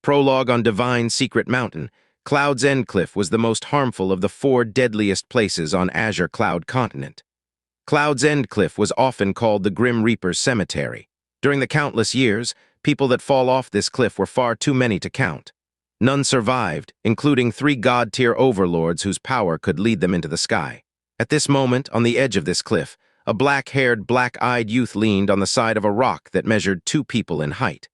Prologue on Divine Secret Mountain. Cloud's End Cliff was the most harmful of the 4 deadliest places on Azure Cloud Continent. Cloud's End Cliff was often called the Grim Reaper's Cemetery. During the countless years, people that fall off this cliff were far too many to count. None survived, including 3 god-tier overlords whose power could lead them into the sky. At this moment, on the edge of this cliff, a black-haired, black-eyed youth leaned on the side of a rock that measured 2 people in height.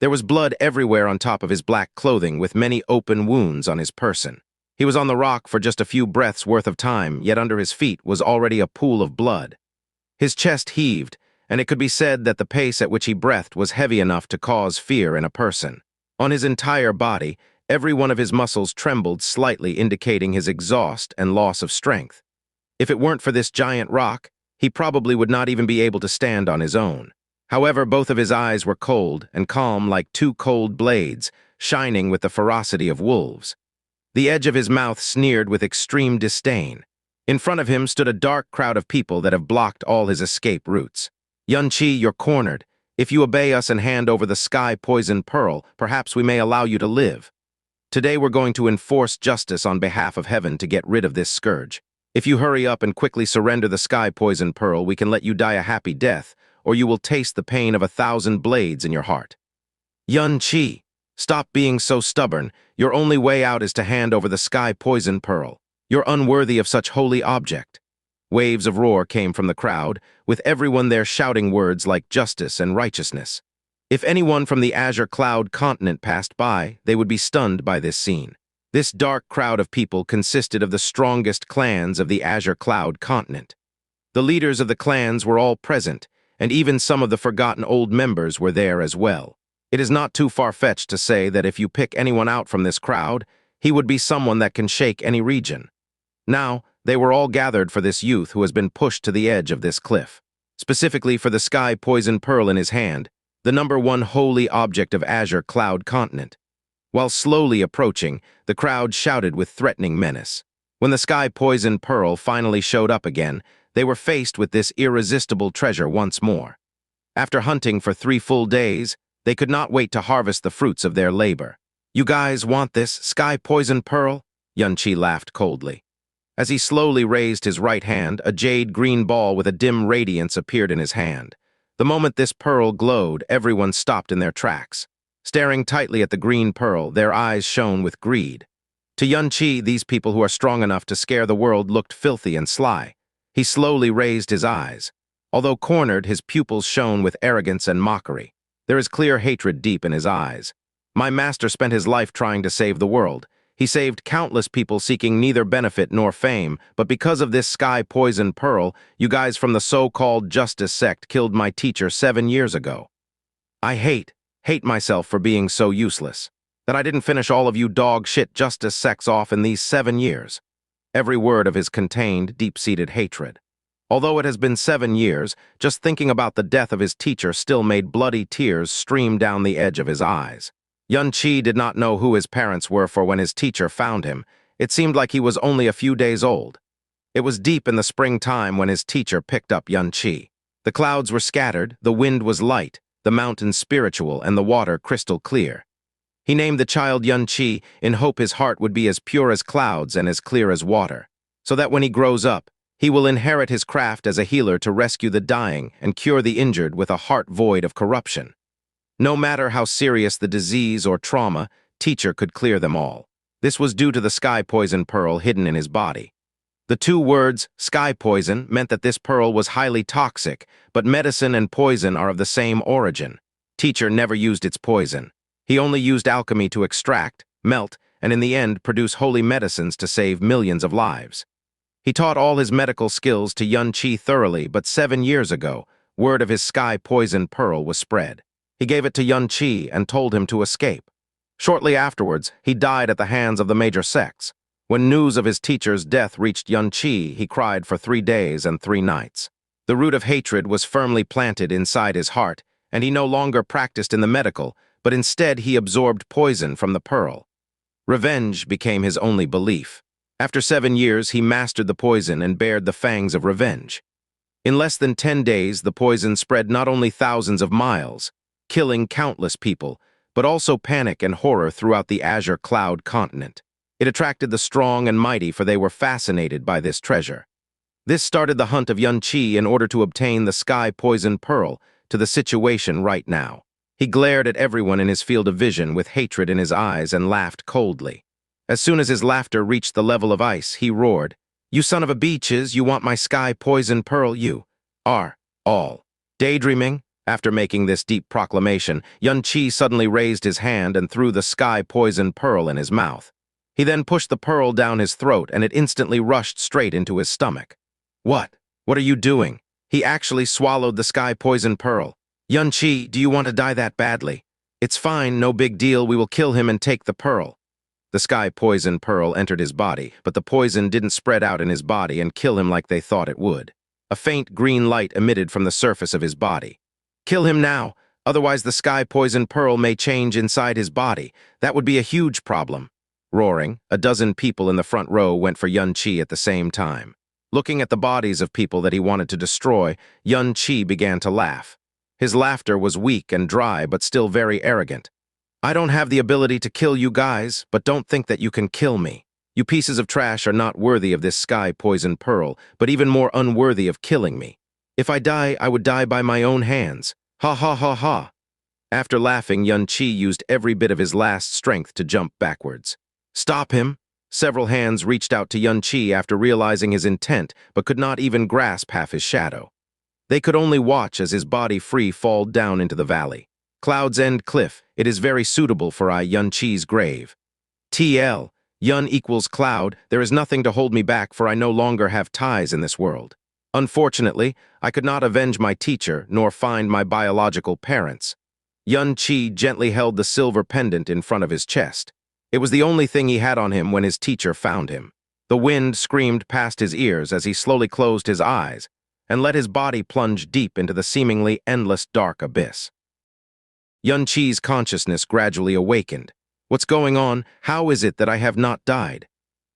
There was blood everywhere on top of his black clothing, with many open wounds on his person. He was on the rock for just a few breaths worth of time, yet under his feet was already a pool of blood. His chest heaved, and it could be said that the pace at which he breathed was heavy enough to cause fear in a person. On his entire body, every one of his muscles trembled slightly, indicating his exhaust and loss of strength. If it weren't for this giant rock, he probably would not even be able to stand on his own. However, both of his eyes were cold and calm like 2 cold blades, shining with the ferocity of wolves. The edge of his mouth sneered with extreme disdain. In front of him stood a dark crowd of people that have blocked all his escape routes. Xianxia, you're cornered. If you obey us and hand over the sky poison pearl, perhaps we may allow you to live. Today we're going to enforce justice on behalf of heaven to get rid of this scourge. If you hurry up and quickly surrender the sky poison pearl, we can let you die a happy death, or you will taste the pain of 1,000 blades in your heart. Xianxia, stop being so stubborn. Your only way out is to hand over the sky poison pearl. You're unworthy of such holy object. Waves of roar came from the crowd, with everyone there shouting words like justice and righteousness. If anyone from the Azure Cloud Continent passed by, they would be stunned by this scene. This dark crowd of people consisted of the strongest clans of the Azure Cloud Continent. The leaders of the clans were all present, and even some of the forgotten old members were there as well. It is not too far-fetched to say that if you pick anyone out from this crowd, he would be someone that can shake any region. Now, they were all gathered for this youth who has been pushed to the edge of this cliff. Specifically for the sky poison pearl in his hand, the #1 holy object of Azure Cloud Continent. While slowly approaching, the crowd shouted with threatening menace. When the sky poison pearl finally showed up again, they were faced with this irresistible treasure once more. After hunting for 3 full days, they could not wait to harvest the fruits of their labor. You guys want this sky poison pearl? Xianxia laughed coldly. As he slowly raised his right hand, a jade green ball with a dim radiance appeared in his hand. The moment this pearl glowed, everyone stopped in their tracks. Staring tightly at the green pearl, their eyes shone with greed. To Xianxia, these people who are strong enough to scare the world looked filthy and sly. He slowly raised his eyes. Although cornered, his pupils shone with arrogance and mockery. There is clear hatred deep in his eyes. My master spent his life trying to save the world. He saved countless people seeking neither benefit nor fame, but because of this sky poison pearl, you guys from the so-called justice sect killed my teacher 7 years ago. I hate myself for being so useless, that I didn't finish all of you dog shit justice sects off in these 7 years. Every word of his contained deep-seated hatred. Although it has been 7 years, just thinking about the death of his teacher still made bloody tears stream down the edge of his eyes. Xianxia did not know who his parents were, for when his teacher found him, it seemed like he was only a few days old. It was deep in the springtime when his teacher picked up Xianxia. The clouds were scattered, the wind was light, the mountains spiritual, and the water crystal clear. He named the child Xianxia in hope his heart would be as pure as clouds and as clear as water, so that when he grows up, he will inherit his craft as a healer to rescue the dying and cure the injured with a heart void of corruption. No matter how serious the disease or trauma, teacher could clear them all. This was due to the sky poison pearl hidden in his body. The 2 words, sky poison, meant that this pearl was highly toxic, but medicine and poison are of the same origin. Teacher never used its poison. He only used alchemy to extract, melt, and in the end produce holy medicines to save millions of lives. He taught all his medical skills to Xianxia thoroughly, but 7 years ago, word of his sky poison pearl was spread. He gave it to Xianxia and told him to escape. Shortly afterwards, he died at the hands of the major sects. When news of his teacher's death reached Xianxia, he cried for 3 days and 3 nights. The root of hatred was firmly planted inside his heart, and he no longer practiced in the medical, but instead he absorbed poison from the pearl. Revenge became his only belief. After 7 years, he mastered the poison and bared the fangs of revenge. In less than 10 days, the poison spread not only thousands of miles, killing countless people, but also panic and horror throughout the Azure Cloud Continent. It attracted the strong and mighty, for they were fascinated by this treasure. This started the hunt of Xianxia in order to obtain the sky poison pearl to the situation right now. He glared at everyone in his field of vision with hatred in his eyes and laughed coldly. As soon as his laughter reached the level of ice, he roared, "You son of a beaches, you want my sky poison pearl, you are all daydreaming?" After making this deep proclamation, Xianxia suddenly raised his hand and threw the sky poison pearl in his mouth. He then pushed the pearl down his throat, and it instantly rushed straight into his stomach. What? What are you doing? He actually swallowed the sky poison pearl. Xianxia, do you want to die that badly? It's fine, no big deal, we will kill him and take the pearl. The sky poison pearl entered his body, but the poison didn't spread out in his body and kill him like they thought it would. A faint green light emitted from the surface of his body. Kill him now, otherwise the sky poison pearl may change inside his body. That would be a huge problem. Roaring, a dozen people in the front row went for Xianxia at the same time. Looking at the bodies of people that he wanted to destroy, Xianxia began to laugh. His laughter was weak and dry, but still very arrogant. I don't have the ability to kill you guys, but don't think that you can kill me. You pieces of trash are not worthy of this sky poison pearl, but even more unworthy of killing me. If I die, I would die by my own hands. Ha ha ha ha. After laughing, Xianxia used every bit of his last strength to jump backwards. Stop him! Several hands reached out to Xianxia after realizing his intent, but could not even grasp half his shadow. They could only watch as his body free fall down into the valley. Cloud's End Cliff, it is very suitable for Xianxia's grave. TL, Yun equals cloud, there is nothing to hold me back, for I no longer have ties in this world. Unfortunately, I could not avenge my teacher, nor find my biological parents. Xianxia gently held the silver pendant in front of his chest. It was the only thing he had on him when his teacher found him. The wind screamed past his ears as he slowly closed his eyes and let his body plunge deep into the seemingly endless dark abyss. Xianxia's consciousness gradually awakened. What's going on? How is it that I have not died?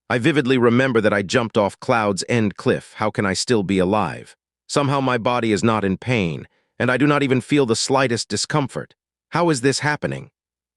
I vividly remember that I jumped off Cloud's End Cliff. How can I still be alive? Somehow my body is not in pain, and I do not even feel the slightest discomfort. How is this happening?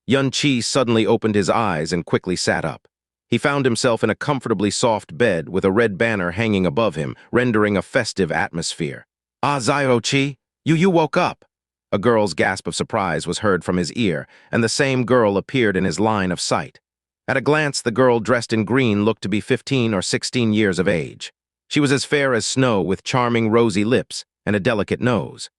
Xianxia suddenly opened his eyes and quickly sat up. He found himself in a comfortably soft bed with a red banner hanging above him, rendering a festive atmosphere. Ah, Xiao Che, you woke up. A girl's gasp of surprise was heard from his ear, and the same girl appeared in his line of sight. At a glance, the girl dressed in green looked to be 15 or 16 years of age. She was as fair as snow, with charming rosy lips and a delicate nose.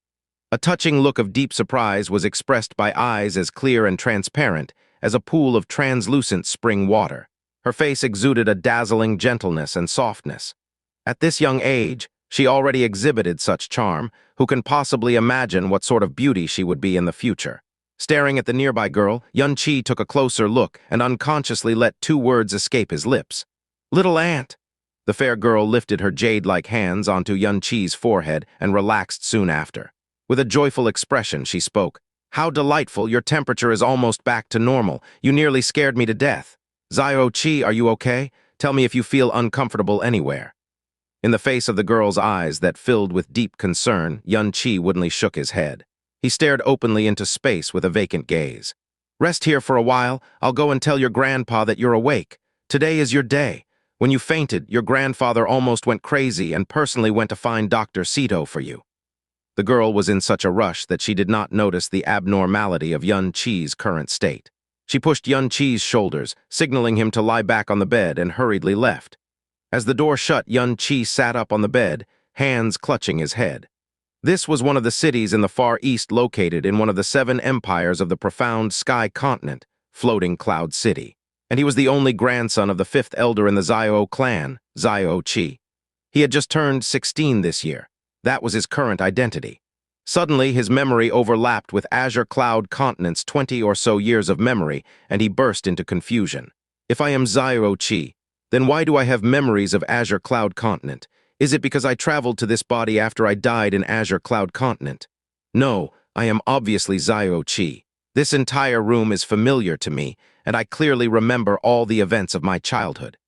A touching look of deep surprise was expressed by eyes as clear and transparent as a pool of translucent spring water. Her face exuded a dazzling gentleness and softness. At this young age, she already exhibited such charm. Who can possibly imagine what sort of beauty she would be in the future? Staring at the nearby girl, Xianxia took a closer look and unconsciously let two words escape his lips. Little aunt. The fair girl lifted her jade-like hands onto Xianxia's forehead and relaxed soon after. With a joyful expression, she spoke. How delightful, your temperature is almost back to normal. You nearly scared me to death. Xiao Che, are you okay? Tell me if you feel uncomfortable anywhere. In the face of the girl's eyes that filled with deep concern, Xianxia woodenly shook his head. He stared openly into space with a vacant gaze. Rest here for a while. I'll go and tell your grandpa that you're awake. Today is your day. When you fainted, your grandfather almost went crazy and personally went to find Dr. Cito for you. The girl was in such a rush that she did not notice the abnormality of Xianxia's current state. She pushed Xianxia's shoulders, signaling him to lie back on the bed, and hurriedly left. As the door shut, Xianxia sat up on the bed, hands clutching his head. This was one of the cities in the Far East, located in one of the 7 empires of the profound sky continent, Floating Cloud City. And he was the only grandson of the 5th elder in the Xiao clan, Xiao Che. He had just turned 16 this year. That was his current identity. Suddenly, his memory overlapped with Azure Cloud Continent's 20 or so years of memory, and he burst into confusion. If I am Xiao Che, then why do I have memories of Azure Cloud Continent? Is it because I traveled to this body after I died in Azure Cloud Continent? No, I am obviously Xiao Che. This entire room is familiar to me, and I clearly remember all the events of my childhood.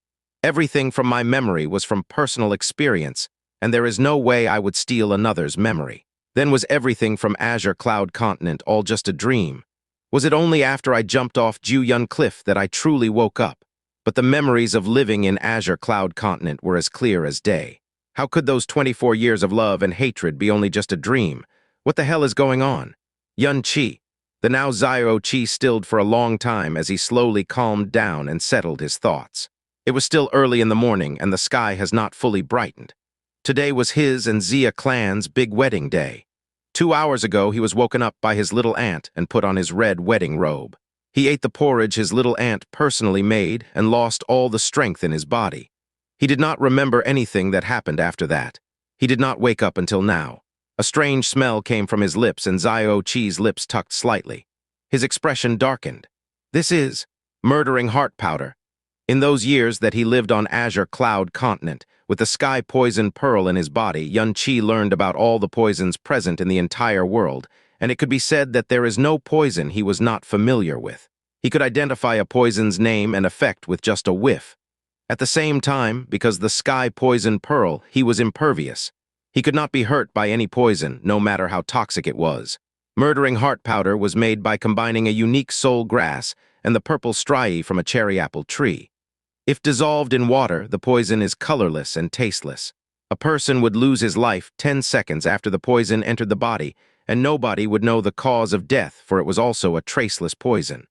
Everything from my memory was from personal experience, and there is no way I would steal another's memory. Then was everything from Azure Cloud Continent all just a dream? Was it only after I jumped off Juyun Cliff that I truly woke up? But the memories of living in Azure Cloud Continent were as clear as day. How could those 24 years of love and hatred be only just a dream? What the hell is going on? Yun Chi. The now Xiao Che stilled for a long time as he slowly calmed down and settled his thoughts. It was still early in the morning and the sky has not fully brightened. Today was his and Xia clan's big wedding day. 2 hours ago, he was woken up by his little aunt and put on his red wedding robe. He ate the porridge his little aunt personally made and lost all the strength in his body. He did not remember anything that happened after that. He did not wake up until now. A strange smell came from his lips and Xiao Chi's lips tucked slightly. His expression darkened. This is murdering heart powder. In those years that he lived on Azure Cloud Continent, with the sky poison pearl in his body, Yun Chi learned about all the poisons present in the entire world, and it could be said that there is no poison he was not familiar with. He could identify a poison's name and effect with just a whiff. At the same time, because the sky poison pearl, he was impervious. He could not be hurt by any poison, no matter how toxic it was. Murdering heart powder was made by combining a unique soul grass and the purple striae from a cherry apple tree. If dissolved in water, the poison is colorless and tasteless. A person would lose his life 10 seconds after the poison entered the body, and nobody would know the cause of death, for it was also a traceless poison.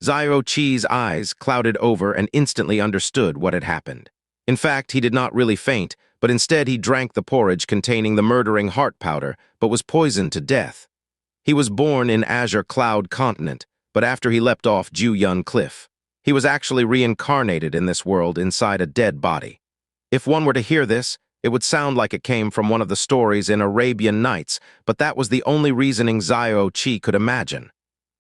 Xiao Chi's eyes clouded over and instantly understood what had happened. In fact, he did not really faint, but instead he drank the porridge containing the murdering heart powder, but was poisoned to death. He was born in Azure Cloud Continent, but after he leapt off Juyun Cliff, he was actually reincarnated in this world inside a dead body. If one were to hear this, it would sound like it came from one of the stories in Arabian Nights, but that was the only reasoning Xiao Chi could imagine.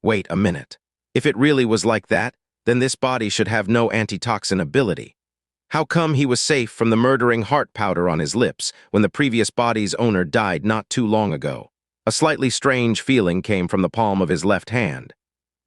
Wait a minute. If it really was like that, then this body should have no antitoxin ability. How come he was safe from the murdering heart powder on his lips when the previous body's owner died not too long ago? A slightly strange feeling came from the palm of his left hand.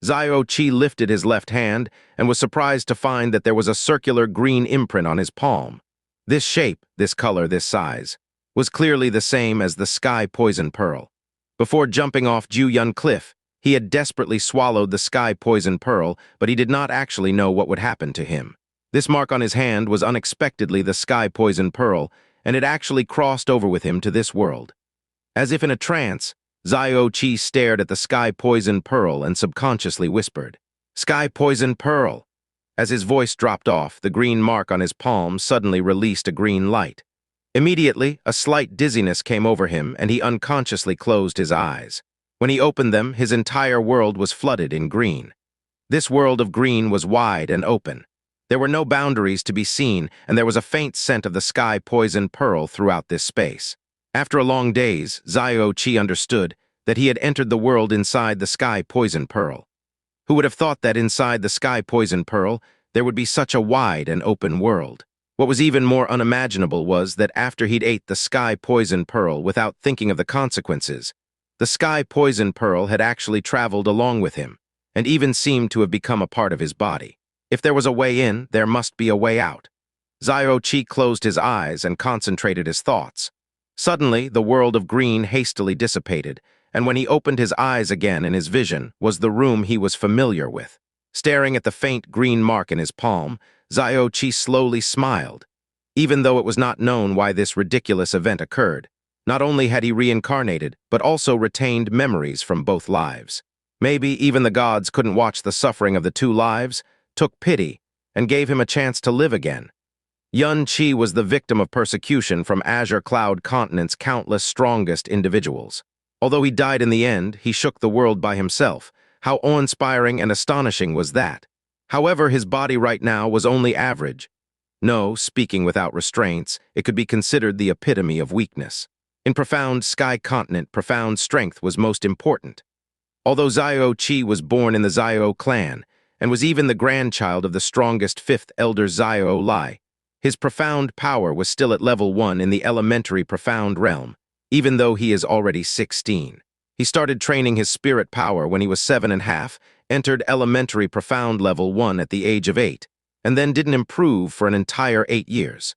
Xiao Chi lifted his left hand and was surprised to find that there was a circular green imprint on his palm. This shape, this color, this size, was clearly the same as the sky poison pearl. Before jumping off Juyun Cliff, he had desperately swallowed the sky poison pearl, but he did not actually know what would happen to him. This mark on his hand was unexpectedly the sky poison pearl, and it actually crossed over with him to this world. As if in a trance, Xiao Chi stared at the sky poison pearl and subconsciously whispered, "Sky poison pearl." As his voice dropped off, the green mark on his palm suddenly released a green light. Immediately, a slight dizziness came over him and he unconsciously closed his eyes. When he opened them, his entire world was flooded in green. This world of green was wide and open. There were no boundaries to be seen, and there was a faint scent of the sky poison pearl throughout this space. After a long daze, Xiao Chi understood that he had entered the world inside the sky poison pearl. Who would have thought that inside the sky poison pearl, there would be such a wide and open world? What was even more unimaginable was that after he'd ate the sky poison pearl without thinking of the consequences, the sky poison pearl had actually traveled along with him, and even seemed to have become a part of his body. If there was a way in, there must be a way out. Xiao Chi closed his eyes and concentrated his thoughts. Suddenly, the world of green hastily dissipated, and when he opened his eyes again in his vision was the room he was familiar with. Staring at the faint green mark in his palm, Xiao Chi slowly smiled. Even though it was not known why this ridiculous event occurred, not only had he reincarnated, but also retained memories from both lives. Maybe even the gods couldn't watch the suffering of the two lives, took pity, and gave him a chance to live again. Yun Chi was the victim of persecution from Azure Cloud Continent's countless strongest individuals. Although he died in the end, he shook the world by himself. How awe-inspiring and astonishing was that? However, his body right now was only average. No, speaking without restraints, it could be considered the epitome of weakness. In profound sky continent, profound strength was most important. Although Xiao Chi was born in the Xiao clan, and was even the grandchild of the strongest fifth elder Xiao Lai, his profound power was still at level 1 in the elementary profound realm, even though he is already 16. He started training his spirit power when he was 7.5, entered elementary profound level 1 at the age of 8, and then didn't improve for an entire 8 years.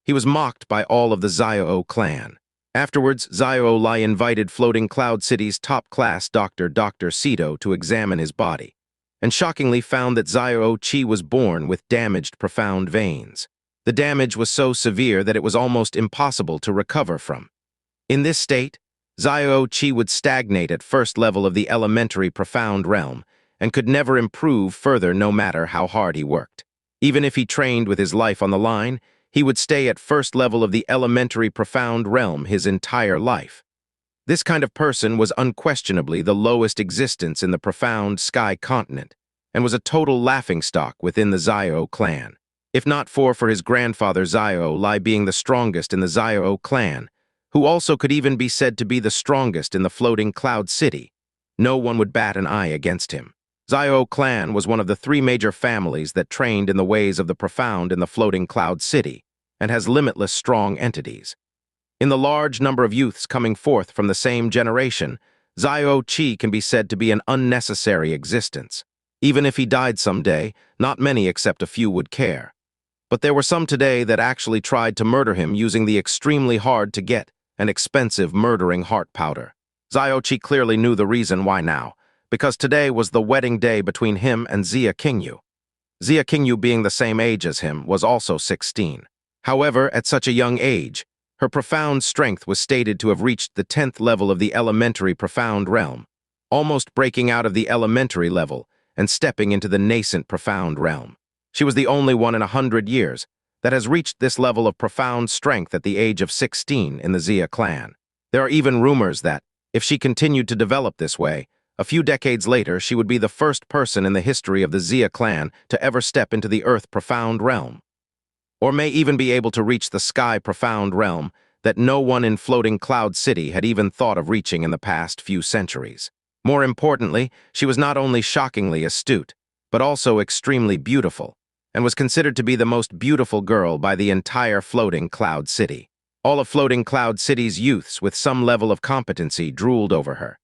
He was mocked by all of the Xiao clan. Afterwards, Xiao Lai invited Floating Cloud City's top-class doctor, Dr. Sito, to examine his body, and shockingly found that Xiao Che was born with damaged profound veins. The damage was so severe that it was almost impossible to recover from. In this state, Xiao Che would stagnate at first level of the elementary profound realm and could never improve further no matter how hard he worked. Even if he trained with his life on the line, he would stay at first level of the elementary profound realm his entire life. This kind of person was unquestionably the lowest existence in the profound sky continent and was a total laughingstock within the Xiao clan. If not for his grandfather Xiao Lai being the strongest in the Xiao clan, who also could even be said to be the strongest in the Floating Cloud City, no one would bat an eye against him. Xiao clan was one of the three major families that trained in the ways of the profound in the Floating Cloud City, and has limitless strong entities. In the large number of youths coming forth from the same generation, Xiao Che can be said to be an unnecessary existence. Even if he died someday, not many except a few would care. But there were some today that actually tried to murder him using the extremely hard-to-get and expensive murdering heart powder. Xiao Che clearly knew the reason why now, because today was the wedding day between him and Xia Qingyu. Xia Qingyu, being the same age as him, was also 16. However, at such a young age, her profound strength was stated to have reached the 10th level of the elementary profound realm, almost breaking out of the elementary level and stepping into the nascent profound realm. She was the only one in 100 years that has reached this level of profound strength at the age of 16 in the Xia clan. There are even rumors that, if she continued to develop this way, a few decades later she would be the first person in the history of the Xia clan to ever step into the Earth profound realm, or may even be able to reach the Sky profound realm that no one in Floating Cloud City had even thought of reaching in the past few centuries. More importantly, she was not only shockingly astute, but also extremely beautiful, and was considered to be the most beautiful girl by the entire Floating Cloud City. All of Floating Cloud City's youths with some level of competency drooled over her.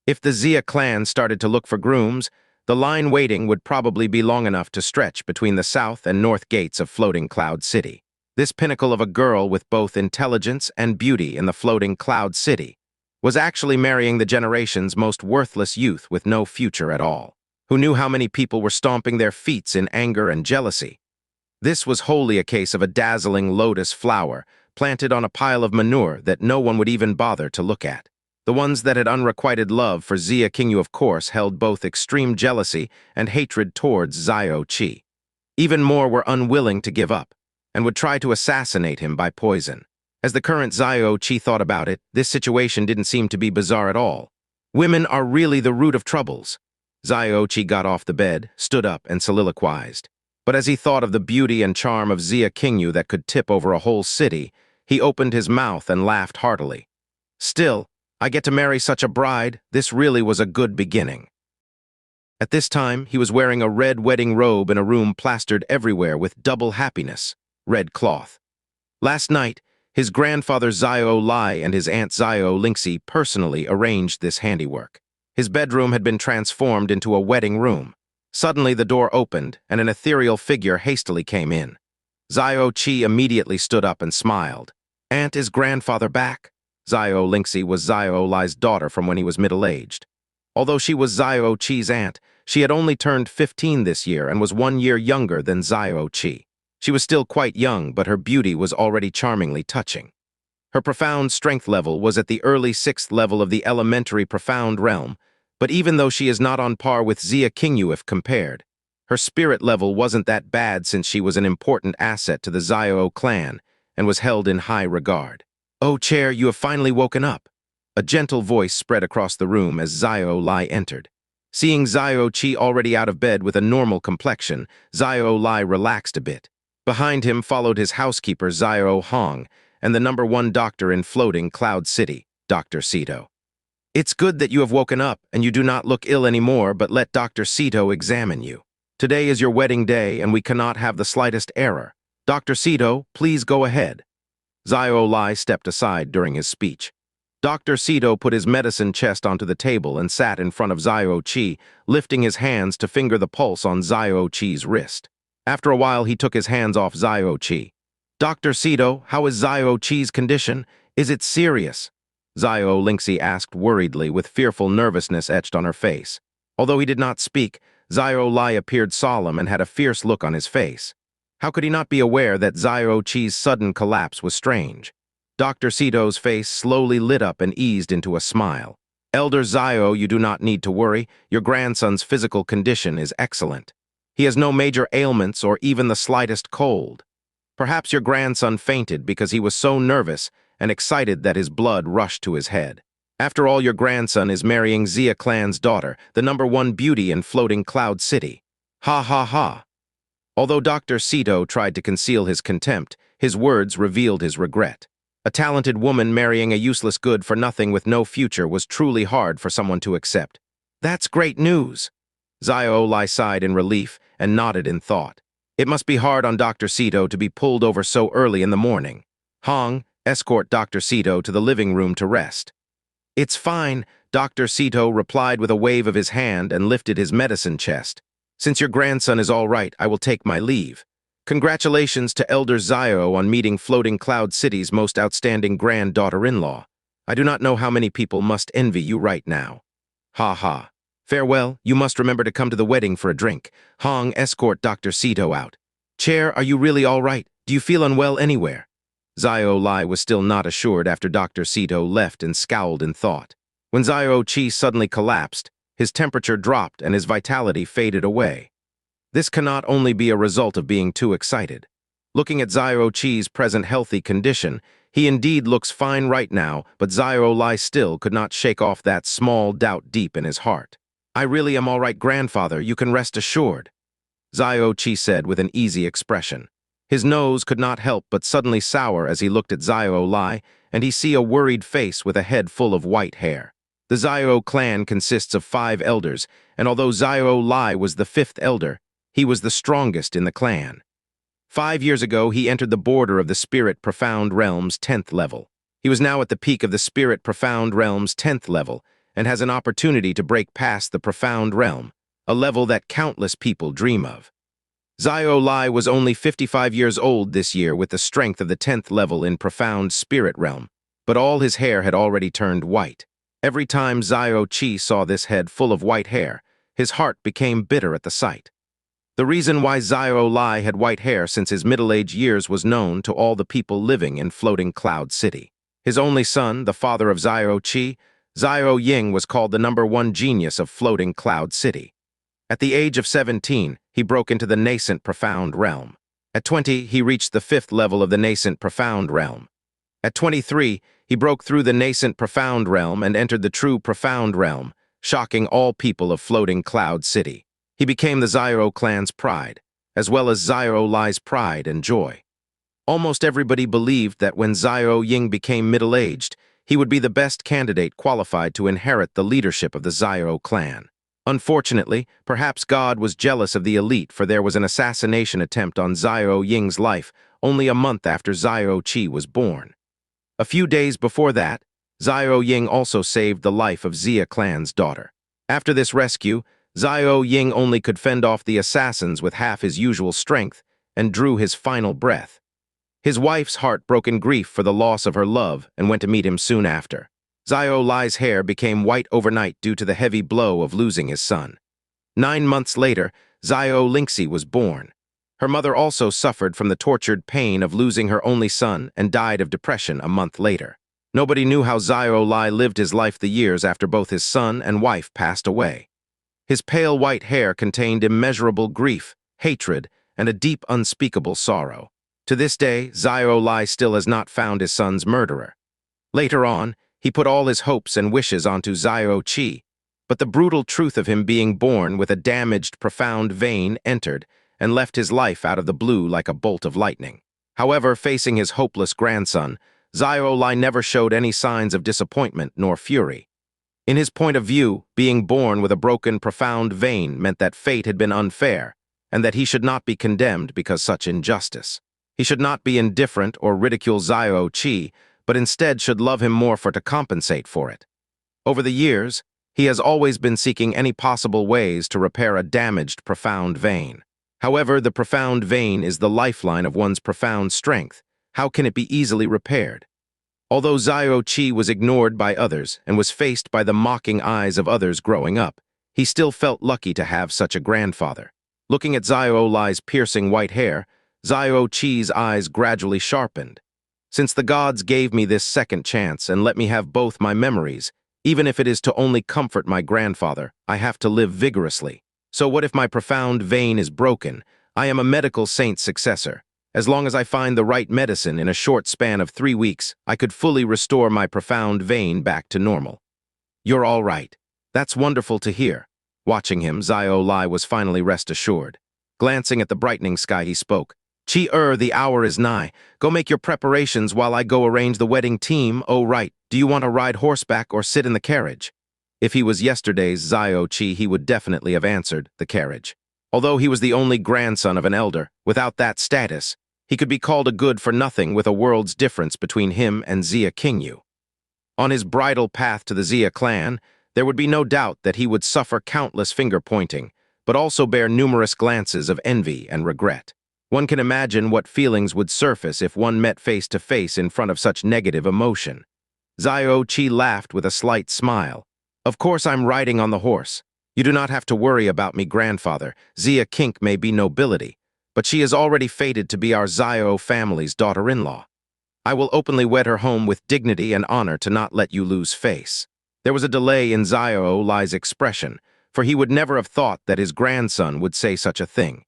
If the Xia clan started to look for grooms, the line waiting would probably be long enough to stretch between the south and north gates of Floating Cloud City. This pinnacle of a girl with both intelligence and beauty in the Floating Cloud City was actually marrying the generation's most worthless youth with no future at all, who knew how many people were stomping their feet in anger and jealousy. This was wholly a case of a dazzling lotus flower planted on a pile of manure that no one would even bother to look at. The ones that had unrequited love for Xia Qingyu, of course, held both extreme jealousy and hatred towards Xiao Che. Even more were unwilling to give up, and would try to assassinate him by poison. As the current Xiao Che thought about it, this situation didn't seem to be bizarre at all. Women are really the root of troubles. Xiao Che got off the bed, stood up, and soliloquized. But as he thought of the beauty and charm of Xia Qingyu that could tip over a whole city, he opened his mouth and laughed heartily. Still, I get to marry such a bride. This really was a good beginning. At this time, he was wearing a red wedding robe in a room plastered everywhere with double happiness, red cloth. Last night, his grandfather Xiao Lai and his aunt Xiao Lingxi personally arranged this handiwork. His bedroom had been transformed into a wedding room. Suddenly, the door opened, and an ethereal figure hastily came in. Xiao Che immediately stood up and smiled. "Aunt, is grandfather back?" Xiao Lingxi was Xiao Lai's daughter from when he was middle-aged. Although she was Xiao Che's aunt, she had only turned 15 this year and was 1 year younger than Xiao Che. She was still quite young, but her beauty was already charmingly touching. Her profound strength level was at the early 6th level of the elementary profound realm, but even though she is not on par with Xia Qingyu if compared, her spirit level wasn't that bad since she was an important asset to the Xiao clan and was held in high regard. "Oh, Chair, you have finally woken up." A gentle voice spread across the room as Xiao Lai entered. Seeing Xiao Che already out of bed with a normal complexion, Xiao Lai relaxed a bit. Behind him followed his housekeeper Xiao Hong and the #1 doctor in Floating Cloud City, Dr. Sito. "It's good that you have woken up and you do not look ill anymore, but let Dr. Sito examine you. Today is your wedding day and we cannot have the slightest error. Dr. Sito, please go ahead." Xiao Lai stepped aside during his speech. Dr. Sito put his medicine chest onto the table and sat in front of Xiao Che, lifting his hands to finger the pulse on Xiao Che's wrist. After a while, he took his hands off Xiao Che. "Dr. Sito, how is Xiao Che's condition? Is it serious? Xianxia asked worriedly, with fearful nervousness etched on her face. Although he did not speak, Xiao appeared solemn and had a fierce look on his face. How could he not be aware that Xiao Che's sudden collapse was strange? Dr. Sito's face slowly lit up and eased into a smile. Elder Xiao, you do not need to worry. Your grandson's physical condition is excellent. He has no major ailments or even the slightest cold. Perhaps your grandson fainted because he was so nervous and excited that his blood rushed to his head. After all, your grandson is marrying Xia Clan's daughter, the #1 beauty in Floating Cloud City. Ha ha ha. Although Dr. Sito tried to conceal his contempt, his words revealed his regret. A talented woman marrying a useless good-for-nothing with no future was truly hard for someone to accept. That's great news. Xiao sighed in relief and nodded in thought. It must be hard on Dr. Sito to be pulled over so early in the morning. Hong, escort Dr. Sito to the living room to rest. It's fine, Dr. Sito replied with a wave of his hand and lifted his medicine chest. Since your grandson is all right, I will take my leave. Congratulations to Elder Xiao on meeting Floating Cloud City's most outstanding granddaughter-in-law. I do not know how many people must envy you right now. Ha ha. Farewell, you must remember to come to the wedding for a drink. Hong, escort Dr. Sito out. Chair, are you really all right? Do you feel unwell anywhere? Xiao was still not assured after Dr. Sito left and scowled in thought. When Xiao Che suddenly collapsed, his temperature dropped and his vitality faded away. This cannot only be a result of being too excited. Looking at Xiao Che's present healthy condition, he indeed looks fine right now, but Xiao still could not shake off that small doubt deep in his heart. I really am all right, grandfather, you can rest assured, Xiao Che said with an easy expression. His nose could not help but suddenly sour as he looked at Xiao, and he see a worried face with a head full of white hair. The Xiao clan consists of 5 elders, and although Xiao was the 5th elder, he was the strongest in the clan. 5 years ago, he entered the border of the Spirit Profound Realm's 10th level. He was now at the peak of the Spirit Profound Realm's 10th level, and has an opportunity to break past the Profound Realm, a level that countless people dream of. Xiao was only 55 years old this year with the strength of the 10th level in Profound Spirit Realm, but all his hair had already turned white. Every time Xiao Che saw this head full of white hair, his heart became bitter at the sight. The reason why Xiao had white hair since his middle-aged years was known to all the people living in Floating Cloud City. His only son, the father of Xiao Che, Xiao Ying, was called the #1 genius of Floating Cloud City. At the age of 17, he broke into the nascent Profound Realm. At 20, he reached the 5th level of the nascent Profound Realm. At 23, he broke through the nascent Profound Realm and entered the true Profound Realm, shocking all people of Floating Cloud City. He became the Xiao clan's pride, as well as Xiao's pride and joy. Almost everybody believed that when Xiao Ying became middle-aged, he would be the best candidate qualified to inherit the leadership of the Xiao clan. Unfortunately, perhaps God was jealous of the elite, for there was an assassination attempt on Xiao Ying's life only a month after Xiao Che was born. A few days before that, Xiao Ying also saved the life of Xia Clan's daughter. After this rescue, Xiao Ying only could fend off the assassins with half his usual strength and drew his final breath. His wife's heart broke in grief for the loss of her love and went to meet him soon after. Xiao's hair became white overnight due to the heavy blow of losing his son. 9 months later, Xianxia was born. Her mother also suffered from the tortured pain of losing her only son and died of depression a month later. Nobody knew how Xiao lived his life the years after both his son and wife passed away. His pale white hair contained immeasurable grief, hatred, and a deep unspeakable sorrow. To this day, Xiao still has not found his son's murderer. Later on, he put all his hopes and wishes onto Xiao Che, but the brutal truth of him being born with a damaged profound vein entered and left his life out of the blue like a bolt of lightning. However, facing his hopeless grandson, Xiao never showed any signs of disappointment nor fury. In his point of view, being born with a broken profound vein meant that fate had been unfair, and that he should not be condemned because such injustice. He should not be indifferent or ridicule Xiao Che, but instead should love him more to compensate for it. Over the years, he has always been seeking any possible ways to repair a damaged profound vein. However, the profound vein is the lifeline of one's profound strength. How can it be easily repaired? Although Xiao Che was ignored by others and was faced by the mocking eyes of others growing up, he still felt lucky to have such a grandfather. Looking at Xiao Lai's piercing white hair, Xiao Che's eyes gradually sharpened. Since the gods gave me this second chance and let me have both my memories, even if it is to only comfort my grandfather, I have to live vigorously. So what if my profound vein is broken? I am a medical saint's successor. As long as I find the right medicine in a short span of 3 weeks, I could fully restore my profound vein back to normal. You're all right. That's wonderful to hear. Watching him, Xiao Lai was finally rest assured. Glancing at the brightening sky, he spoke. The hour is nigh. Go make your preparations while I go arrange the wedding team. Oh, right. Do you want to ride horseback or sit in the carriage? If he was yesterday's Xiao Che, he would definitely have answered the carriage. Although he was the only grandson of an elder, without that status, he could be called a good-for-nothing with a world's difference between him and Xia Qingyu. On his bridal path to the Xia clan, there would be no doubt that he would suffer countless finger-pointing, but also bear numerous glances of envy and regret. One can imagine what feelings would surface if one met face-to-face in front of such negative emotion. Xiao Che laughed with a slight smile. Of course I'm riding on the horse. You do not have to worry about me, grandfather. Xia Qingyu may be nobility, but she is already fated to be our Xiao family's daughter-in-law. I will openly wed her home with dignity and honor to not let you lose face. There was a delay in Xiao Lai's expression, for he would never have thought that his grandson would say such a thing.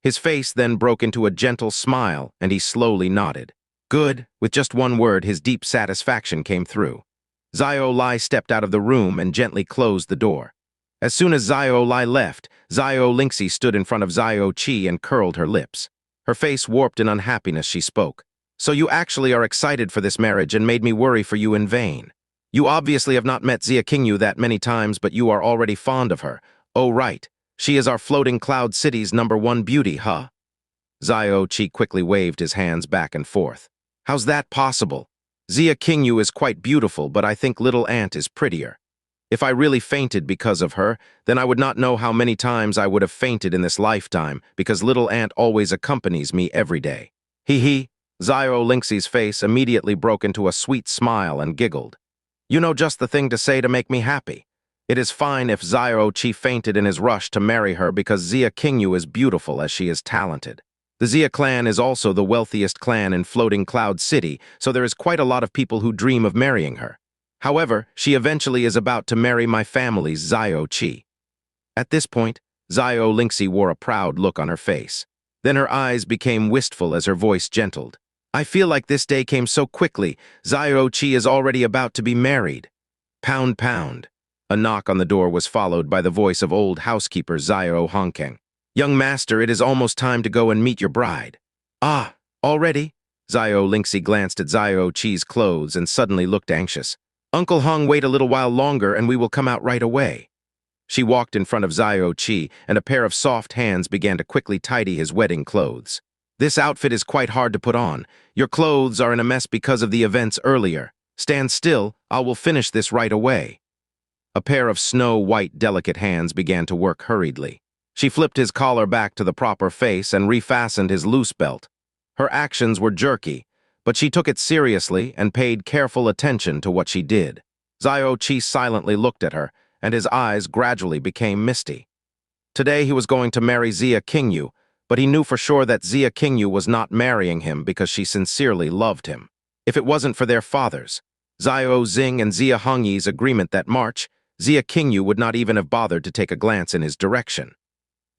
His face then broke into a gentle smile, and he slowly nodded. Good. With just one word, his deep satisfaction came through. Xiao Lai stepped out of the room and gently closed the door. As soon as Xiao Lai left, Xianxia stood in front of Xiao Che and curled her lips. Her face warped in unhappiness, she spoke. So you actually are excited for this marriage and made me worry for you in vain. You obviously have not met Xia Qingyu that many times, but you are already fond of her. Oh, right. She is our floating cloud city's #1 beauty, huh? Xiao Che quickly waved his hands back and forth. How's that possible? Xia Qingyu is quite beautiful, but I think little aunt is prettier. If I really fainted because of her, then I would not know how many times I would have fainted in this lifetime, because little aunt always accompanies me every day. Hee. Xianxia's face immediately broke into a sweet smile and giggled. You know just the thing to say to make me happy. It is fine if Xiao Che fainted in his rush to marry her because Xia Qingyu is beautiful as she is talented. The Xia clan is also the wealthiest clan in Floating Cloud City, so there is quite a lot of people who dream of marrying her. However, she eventually is about to marry my family's Xiao Che. At this point, Xianxia wore a proud look on her face. Then her eyes became wistful as her voice gentled. I feel like this day came so quickly. Xiao Che is already about to be married. Pound, pound. A knock on the door was followed by the voice of old housekeeper Xiao Hongkeng. Young master, it is almost time to go and meet your bride. Ah, already? Xianxia glanced at Xiao Che's clothes and suddenly looked anxious. Uncle Hong, wait a little while longer and we will come out right away. She walked in front of Xiao Che, and a pair of soft hands began to quickly tidy his wedding clothes. This outfit is quite hard to put on. Your clothes are in a mess because of the events earlier. Stand still, I will finish this right away. A pair of snow-white, delicate hands began to work hurriedly. She flipped his collar back to the proper face and refastened his loose belt. Her actions were jerky, but she took it seriously and paid careful attention to what she did. Xiao Che silently looked at her, and his eyes gradually became misty. Today he was going to marry Xia Qingyu, but he knew for sure that Xia Qingyu was not marrying him because she sincerely loved him. If it wasn't for their fathers, Xiao Xing and Xia Hongyi's agreement that March, Xia Qingyu would not even have bothered to take a glance in his direction.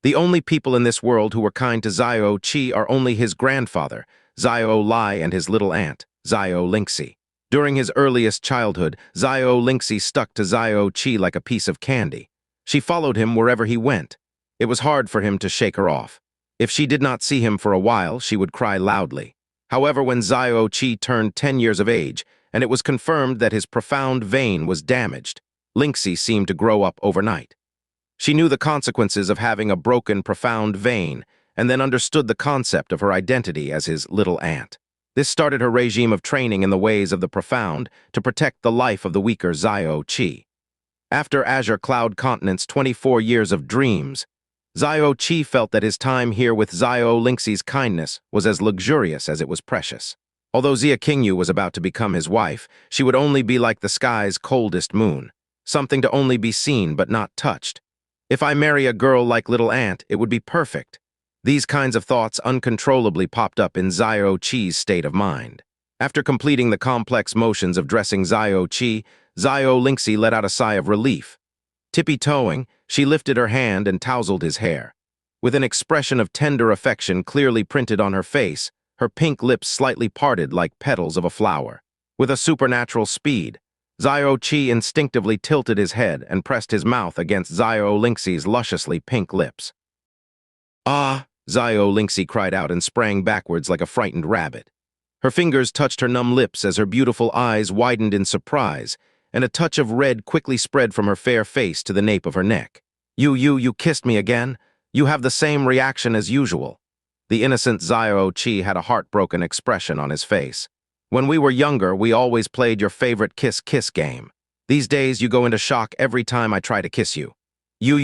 The only people in this world who were kind to Xiao Che are only his grandfather, Xiao Lai, and his little aunt, Xianxia. During his earliest childhood, Xianxia stuck to Xiao Che like a piece of candy. She followed him wherever he went. It was hard for him to shake her off. If she did not see him for a while, she would cry loudly. However, when Xiao Che turned 10 years of age, and it was confirmed that his profound vein was damaged, Lingxi seemed to grow up overnight. She knew the consequences of having a broken, profound vein, and then understood the concept of her identity as his little aunt. This started her regime of training in the ways of the profound to protect the life of the weaker Xiao Che. After Azure Cloud Continent's 24 years of dreams, Xiao Che felt that his time here with Xianxia's kindness was as luxurious as it was precious. Although Xianxia was about to become his wife, she would only be like the sky's coldest moon, something to only be seen but not touched. If I marry a girl like Little Ant, it would be perfect. These kinds of thoughts uncontrollably popped up in Xiao Che's state of mind. After completing the complex motions of dressing Xiao Che, Xianxia let out a sigh of relief. Tippy-toeing, she lifted her hand and tousled his hair. With an expression of tender affection clearly printed on her face, her pink lips slightly parted like petals of a flower. With a supernatural speed, Xiao Che instinctively tilted his head and pressed his mouth against Xianxia's lusciously pink lips. "Ah!" Xianxia cried out and sprang backwards like a frightened rabbit. Her fingers touched her numb lips as her beautiful eyes widened in surprise, and a touch of red quickly spread from her fair face to the nape of her neck. You kissed me again? You have the same reaction as usual." The innocent Xiao Che had a heartbroken expression on his face. "When we were younger, we always played your favorite kiss-kiss game. These days, you go into shock every time I try to kiss you. You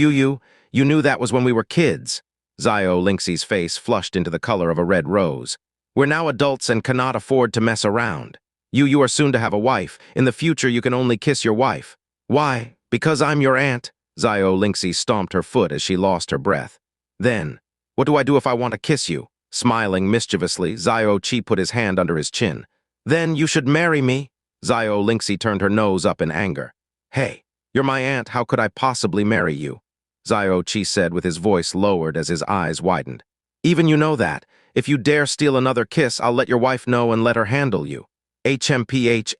knew that was when we were kids." Xianxia's face flushed into the color of a red rose. "We're now adults and cannot afford to mess around. You are soon to have a wife. In the future, you can only kiss your wife." "Why? Because I'm your aunt." Xianxia stomped her foot as she lost her breath. "Then, what do I do if I want to kiss you?" Smiling mischievously, Xiao Che put his hand under his chin. "Then you should marry me." Xianxia turned her nose up in anger. "Hey, you're my aunt, how could I possibly marry you?" Xiao Che said with his voice lowered as his eyes widened. "Even you know that. If you dare steal another kiss, I'll let your wife know and let her handle you." HMPH.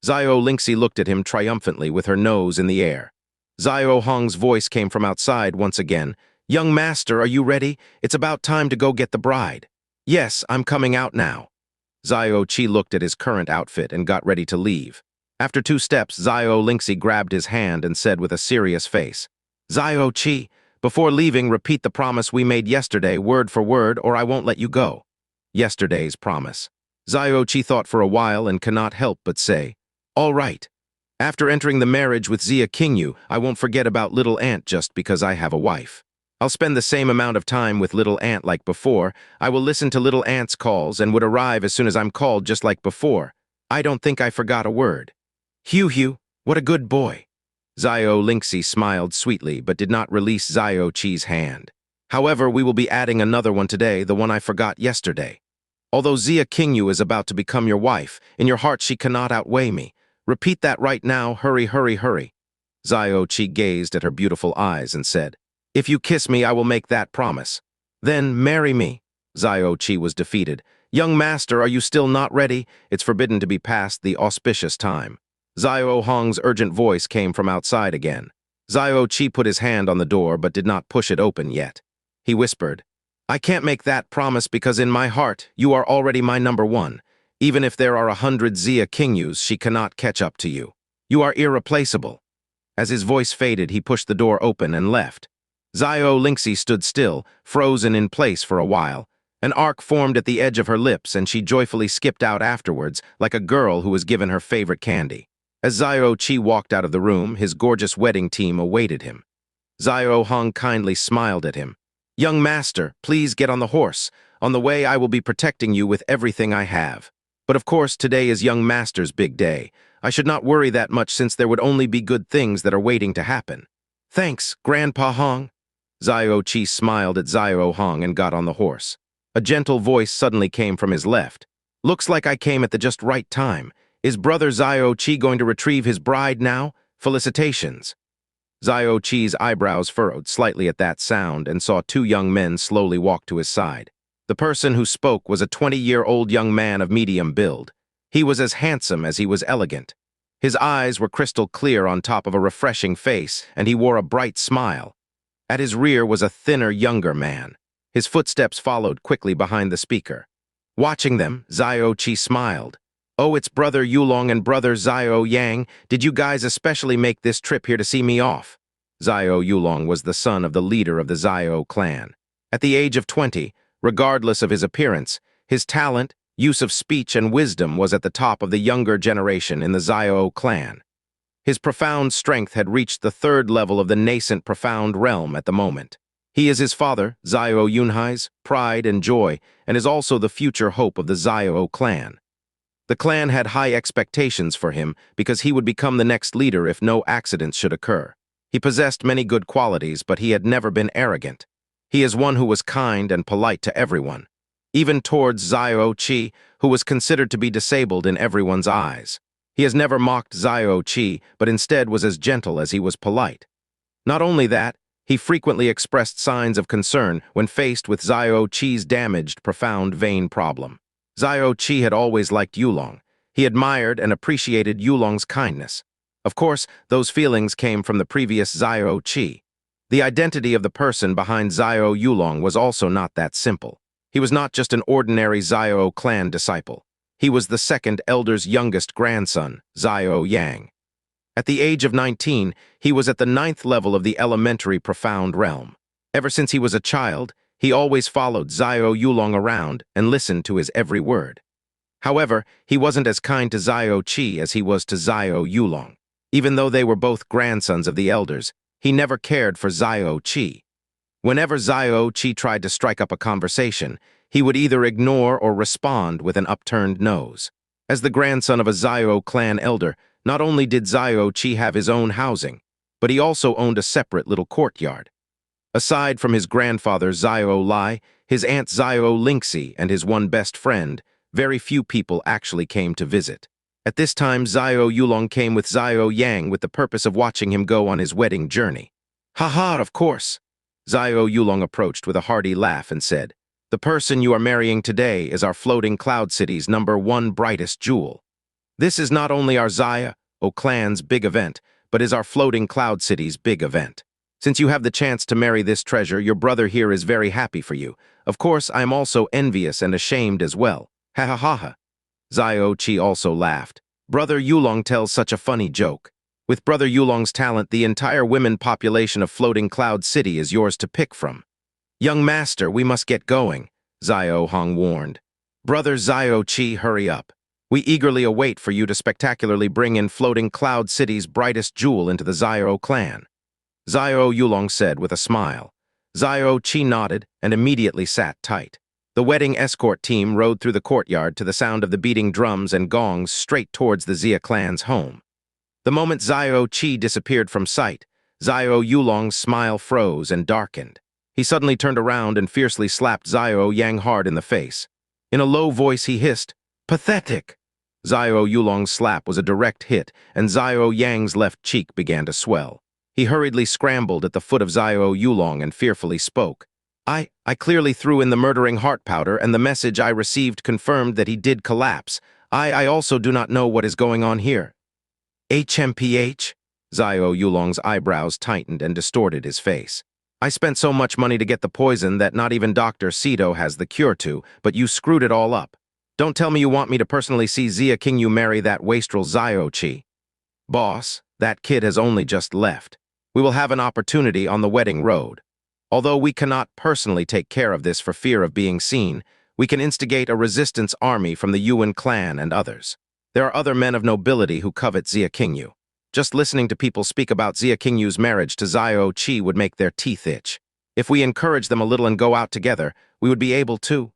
Xianxia looked at him triumphantly with her nose in the air. Xiao Hong's voice came from outside once again. "Young master, are you ready? It's about time to go get the bride." "Yes, I'm coming out now." Xiao Che looked at his current outfit and got ready to leave. After 2 steps, Xianxia grabbed his hand and said with a serious face, "Xiao Che, before leaving, repeat the promise we made yesterday, word for word, or I won't let you go." Yesterday's promise. Xiao Che thought for a while and cannot help but say, "All right. After entering the marriage with Xianxia, I won't forget about Little Ant just because I have a wife. I'll spend the same amount of time with Little Ant like before. I will listen to Little Ant's calls and would arrive as soon as I'm called just like before. I don't think I forgot a word." "Hugh, what a good boy." Xianxia smiled sweetly but did not release Xiao Che's hand. "However, we will be adding another one today, the one I forgot yesterday. Although Xianxia is about to become your wife, in your heart she cannot outweigh me. Repeat that right now, hurry, hurry, hurry." Xiao Che gazed at her beautiful eyes and said, "If you kiss me, I will make that promise." "Then marry me." Xiao Che was defeated. "Young master, are you still not ready? It's forbidden to be past the auspicious time." Xiao Hong's urgent voice came from outside again. Xiao Che put his hand on the door but did not push it open yet. He whispered, "I can't make that promise because in my heart, you are already my number one. Even if there are 100 Xianxias, she cannot catch up to you. You are irreplaceable." As his voice faded, he pushed the door open and left. Xianxia stood still, frozen in place for a while. An arc formed at the edge of her lips and she joyfully skipped out afterwards, like a girl who was given her favorite candy. As Xiao Che walked out of the room, his gorgeous wedding team awaited him. Xiao Hong kindly smiled at him. "Young master, please get on the horse. On the way, I will be protecting you with everything I have. But of course, today is young master's big day. I should not worry that much since there would only be good things that are waiting to happen." "Thanks, Grandpa Hong." Xiao Che smiled at Xiao Hong and got on the horse. A gentle voice suddenly came from his left. "Looks like I came at the just right time. Is brother Xiao Che going to retrieve his bride now? Felicitations." Xiao Che's eyebrows furrowed slightly at that sound and saw 2 young men slowly walk to his side. The person who spoke was a 20-year-old young man of medium build. He was as handsome as he was elegant. His eyes were crystal clear on top of a refreshing face, and he wore a bright smile. At his rear was a thinner, younger man. His footsteps followed quickly behind the speaker. Watching them, Xiao Che smiled. "Oh, it's Brother Yulong and Brother Xiao Yang. Did you guys especially make this trip here to see me off?" Xiao Yulong was the son of the leader of the Xiao clan. At the age of 20, regardless of his appearance, his talent, use of speech, and wisdom was at the top of the younger generation in the Xiao clan. His profound strength had reached the 3rd level of the nascent profound realm at the moment. He is his father, Xiao Yunhai's, pride and joy, and is also the future hope of the Xiao clan. The clan had high expectations for him because he would become the next leader if no accidents should occur. He possessed many good qualities, but he had never been arrogant. He is one who was kind and polite to everyone, even towards Xiao Che, who was considered to be disabled in everyone's eyes. He has never mocked Xiao Che, but instead was as gentle as he was polite. Not only that, he frequently expressed signs of concern when faced with Xiao Che's damaged, profound vein problem. Xiao Che had always liked Yulong. He admired and appreciated Yulong's kindness. Of course, those feelings came from the previous Xiao Che. The identity of the person behind Xiao Yulong was also not that simple. He was not just an ordinary Xiao clan disciple. He was the second elder's youngest grandson, Xiao Yang. At the age of 19, he was at the 9th level of the elementary profound realm. Ever since he was a child, he always followed Xiao Yulong around and listened to his every word. However, he wasn't as kind to Xiao Che as he was to Xiao Yulong. Even though they were both grandsons of the elders, he never cared for Xiao Che. Whenever Xiao Che tried to strike up a conversation, he would either ignore or respond with an upturned nose. As the grandson of a Xiao clan elder, not only did Xiao Che have his own housing, but he also owned a separate little courtyard. Aside from his grandfather Xiao Lai, his aunt Xiao Lingxi, and his one best friend, very few people actually came to visit. At this time, Xiao Yulong came with Xiao Yang with the purpose of watching him go on his wedding journey. "Ha, of course." Xiao Yulong approached with a hearty laugh and said, "The person you are marrying today is our floating cloud city's #1 brightest jewel. This is not only our Xiao clan's big event, but is our floating cloud city's big event. Since you have the chance to marry this treasure, your brother here is very happy for you. Of course, I am also envious and ashamed as well. Ha. Xiao Che also laughed. Brother Yulong tells such a funny joke. With Brother Yulong's talent, the entire women population of Floating Cloud City is yours to pick from. Young master, we must get going, Xiao Hong warned. Brother Xiao Che, hurry up. We eagerly await for you to spectacularly bring in Floating Cloud City's brightest jewel into the Xiao clan. Xiao Yulong said with a smile. Xiao Che nodded and immediately sat tight. The wedding escort team rode through the courtyard to the sound of the beating drums and gongs straight towards the Xia clan's home. The moment Xiao Che disappeared from sight, Xiao Yulong's smile froze and darkened. He suddenly turned around and fiercely slapped Xiao Yang hard in the face. In a low voice he hissed, "Pathetic!" Xiao Yulong's slap was a direct hit, and Xiao Yang's left cheek began to swell. He hurriedly scrambled at the foot of Xiao Yulong and fearfully spoke. I clearly threw in the murdering heart powder, and the message I received confirmed that he did collapse. I also do not know what is going on here." HMPH? Xiao Yulong's eyebrows tightened and distorted his face. "I spent so much money to get the poison that not even Dr. Sito has the cure to, but you screwed it all up. Don't tell me you want me to personally see Xia Qingyu marry that wastrel Xiao Che. Boss, that kid has only just left. We will have an opportunity on the wedding road. Although we cannot personally take care of this for fear of being seen, we can instigate a resistance army from the Yuan clan and others. There are other men of nobility who covet Xia Qingyu. Just listening to people speak about Xia Qingyu's marriage to Xiao Che would make their teeth itch. If we encourage them a little and go out together, we would be able to.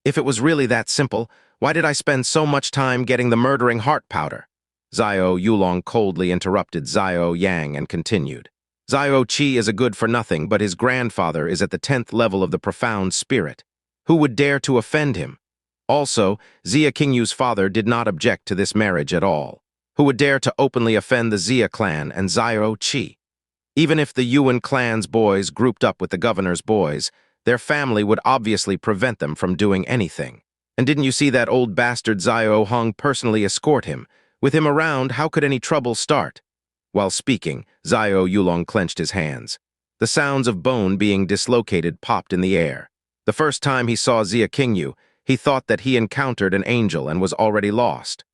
If it was really that simple, why did I spend so much time getting the murdering heart powder?" Xiao Yulong coldly interrupted Xiao Yang and continued. "Xiao Che is a good-for-nothing, but his grandfather is at the 10th level of the profound spirit. Who would dare to offend him? Also, Xia Qingyu's father did not object to this marriage at all. Who would dare to openly offend the Xia clan and Xiao Che? Even if the Yuan clan's boys grouped up with the governor's boys, their family would obviously prevent them from doing anything. And didn't you see that old bastard Xiao Hong personally escort him? With him around, how could any trouble start?" While speaking, Xiao Yulong clenched his hands. The sounds of bone being dislocated popped in the air. The first time he saw Xia Qingyu, he thought that he encountered an angel and was already lost.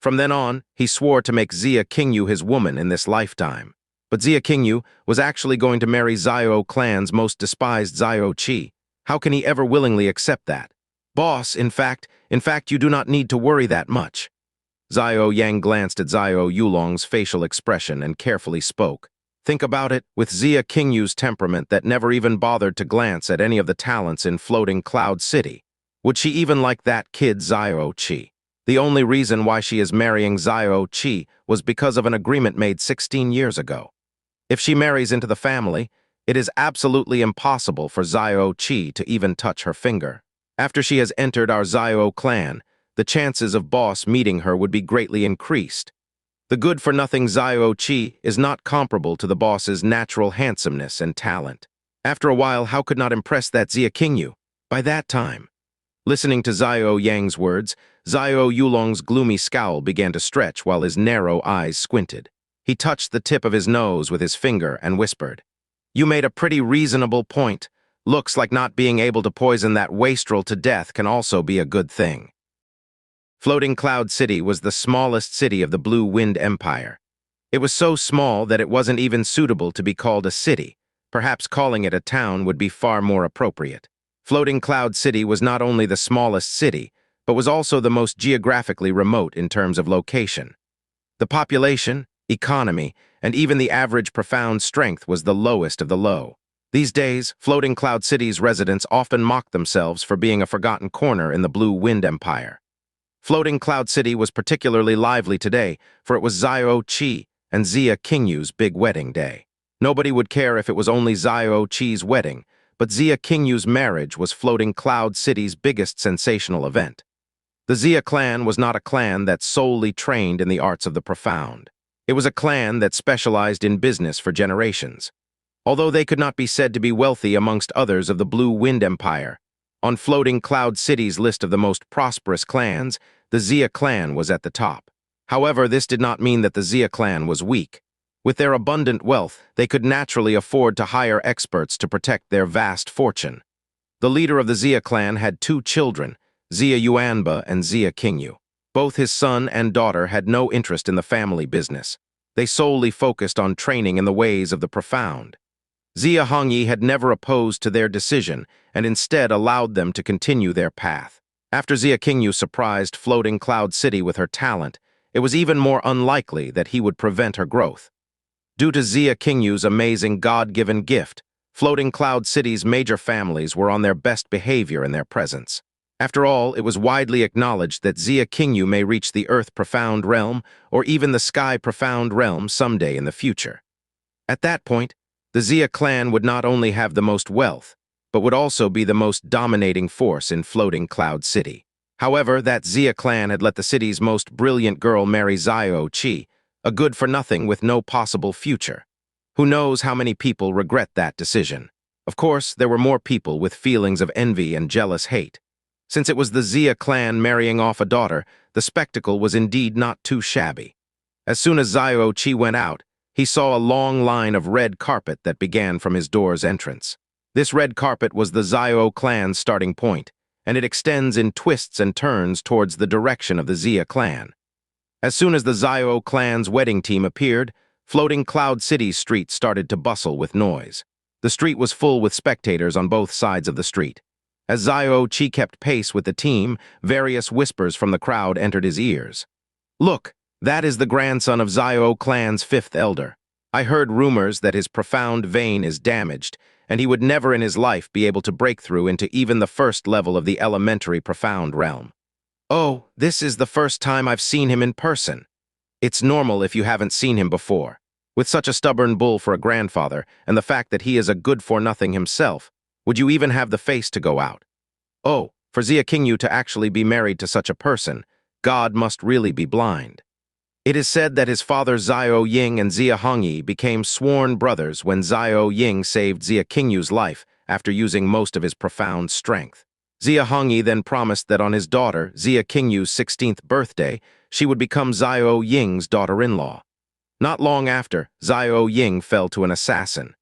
From then on, he swore to make Xia Qingyu his woman in this lifetime. But Xia Qingyu was actually going to marry Xiao clan's most despised Xiao Che. How can he ever willingly accept that? Boss, in fact, you do not need to worry that much. Xiao Yang glanced at Xiao Yulong's facial expression and carefully spoke. Think about it, with Xia Qingyu's temperament that never even bothered to glance at any of the talents in Floating Cloud City. Would she even like that kid Xiao Che? The only reason why she is marrying Xiao Che was because of an agreement made 16 years ago. If she marries into the family, it is absolutely impossible for Xiao Che to even touch her finger. After she has entered our Xiao clan, the chances of boss meeting her would be greatly increased. The good-for-nothing Xiao Che is not comparable to the boss's natural handsomeness and talent. After a while, how could not impress that Xia Qingyu? By that time, listening to Xiao Yang's words, Xiao Yulong's gloomy scowl began to stretch while his narrow eyes squinted. He touched the tip of his nose with his finger and whispered, "You made a pretty reasonable point. Looks like not being able to poison that wastrel to death can also be a good thing." Floating Cloud City was the smallest city of the Blue Wind Empire. It was so small that it wasn't even suitable to be called a city. Perhaps calling it a town would be far more appropriate. Floating Cloud City was not only the smallest city, but was also the most geographically remote in terms of location. The population, economy, and even the average profound strength was the lowest of the low. These days, Floating Cloud City's residents often mock themselves for being a forgotten corner in the Blue Wind Empire. Floating Cloud City was particularly lively today, for it was Xiao Che and Xia Qingyu's big wedding day. Nobody would care if it was only Xiao Che's wedding, but Xia Qingyu's marriage was Floating Cloud City's biggest sensational event. The Xia clan was not a clan that solely trained in the arts of the profound. It was a clan that specialized in business for generations. Although they could not be said to be wealthy amongst others of the Blue Wind Empire, on Floating Cloud City's list of the most prosperous clans, the Xia clan was at the top. However, this did not mean that the Xia clan was weak. With their abundant wealth, they could naturally afford to hire experts to protect their vast fortune. The leader of the Xia clan had two children, Xia Yuanba and Xia Qingyu. Both his son and daughter had no interest in the family business. They solely focused on training in the ways of the profound. Xia Hongyi had never opposed to their decision and instead allowed them to continue their path. After Xia Qingyu surprised Floating Cloud City with her talent, it was even more unlikely that he would prevent her growth. Due to Xia Qingyu's amazing God-given gift, Floating Cloud City's major families were on their best behavior in their presence. After all, it was widely acknowledged that Xia Qingyu may reach the Earth Profound Realm or even the Sky Profound Realm someday in the future. At that point, the Xia clan would not only have the most wealth, but would also be the most dominating force in Floating Cloud City. However, that Xia clan had let the city's most brilliant girl marry Xiao Che, a good-for-nothing with no possible future. Who knows how many people regret that decision? Of course, there were more people with feelings of envy and jealous hate. Since it was the Xia clan marrying off a daughter, the spectacle was indeed not too shabby. As soon as Xiao Che went out, he saw a long line of red carpet that began from his door's entrance. This red carpet was the Xiao clan's starting point, and it extends in twists and turns towards the direction of the Xia clan. As soon as the Xiao clan's wedding team appeared, Floating Cloud City's street started to bustle with noise. The street was full with spectators on both sides of the street. As Xiao Che kept pace with the team, various whispers from the crowd entered his ears. "Look, that is the grandson of Xiao clan's fifth elder. I heard rumors that his profound vein is damaged, and he would never in his life be able to break through into even the first level of the elementary profound realm. Oh, this is the first time I've seen him in person. It's normal if you haven't seen him before. With such a stubborn bull for a grandfather, and the fact that he is a good-for-nothing himself, would you even have the face to go out? Oh, for Xia Qingyu to actually be married to such a person, God must really be blind." It is said that his father Xiao Ying and Xia Hongyi became sworn brothers when Xiao Ying saved Xia Qingyu's life after using most of his profound strength. Xia Hongyi then promised that on his daughter, Xia Qingyu's 16th birthday, she would become Xiao Ying's daughter-in-law. Not long after, Xiao Ying fell to an assassin.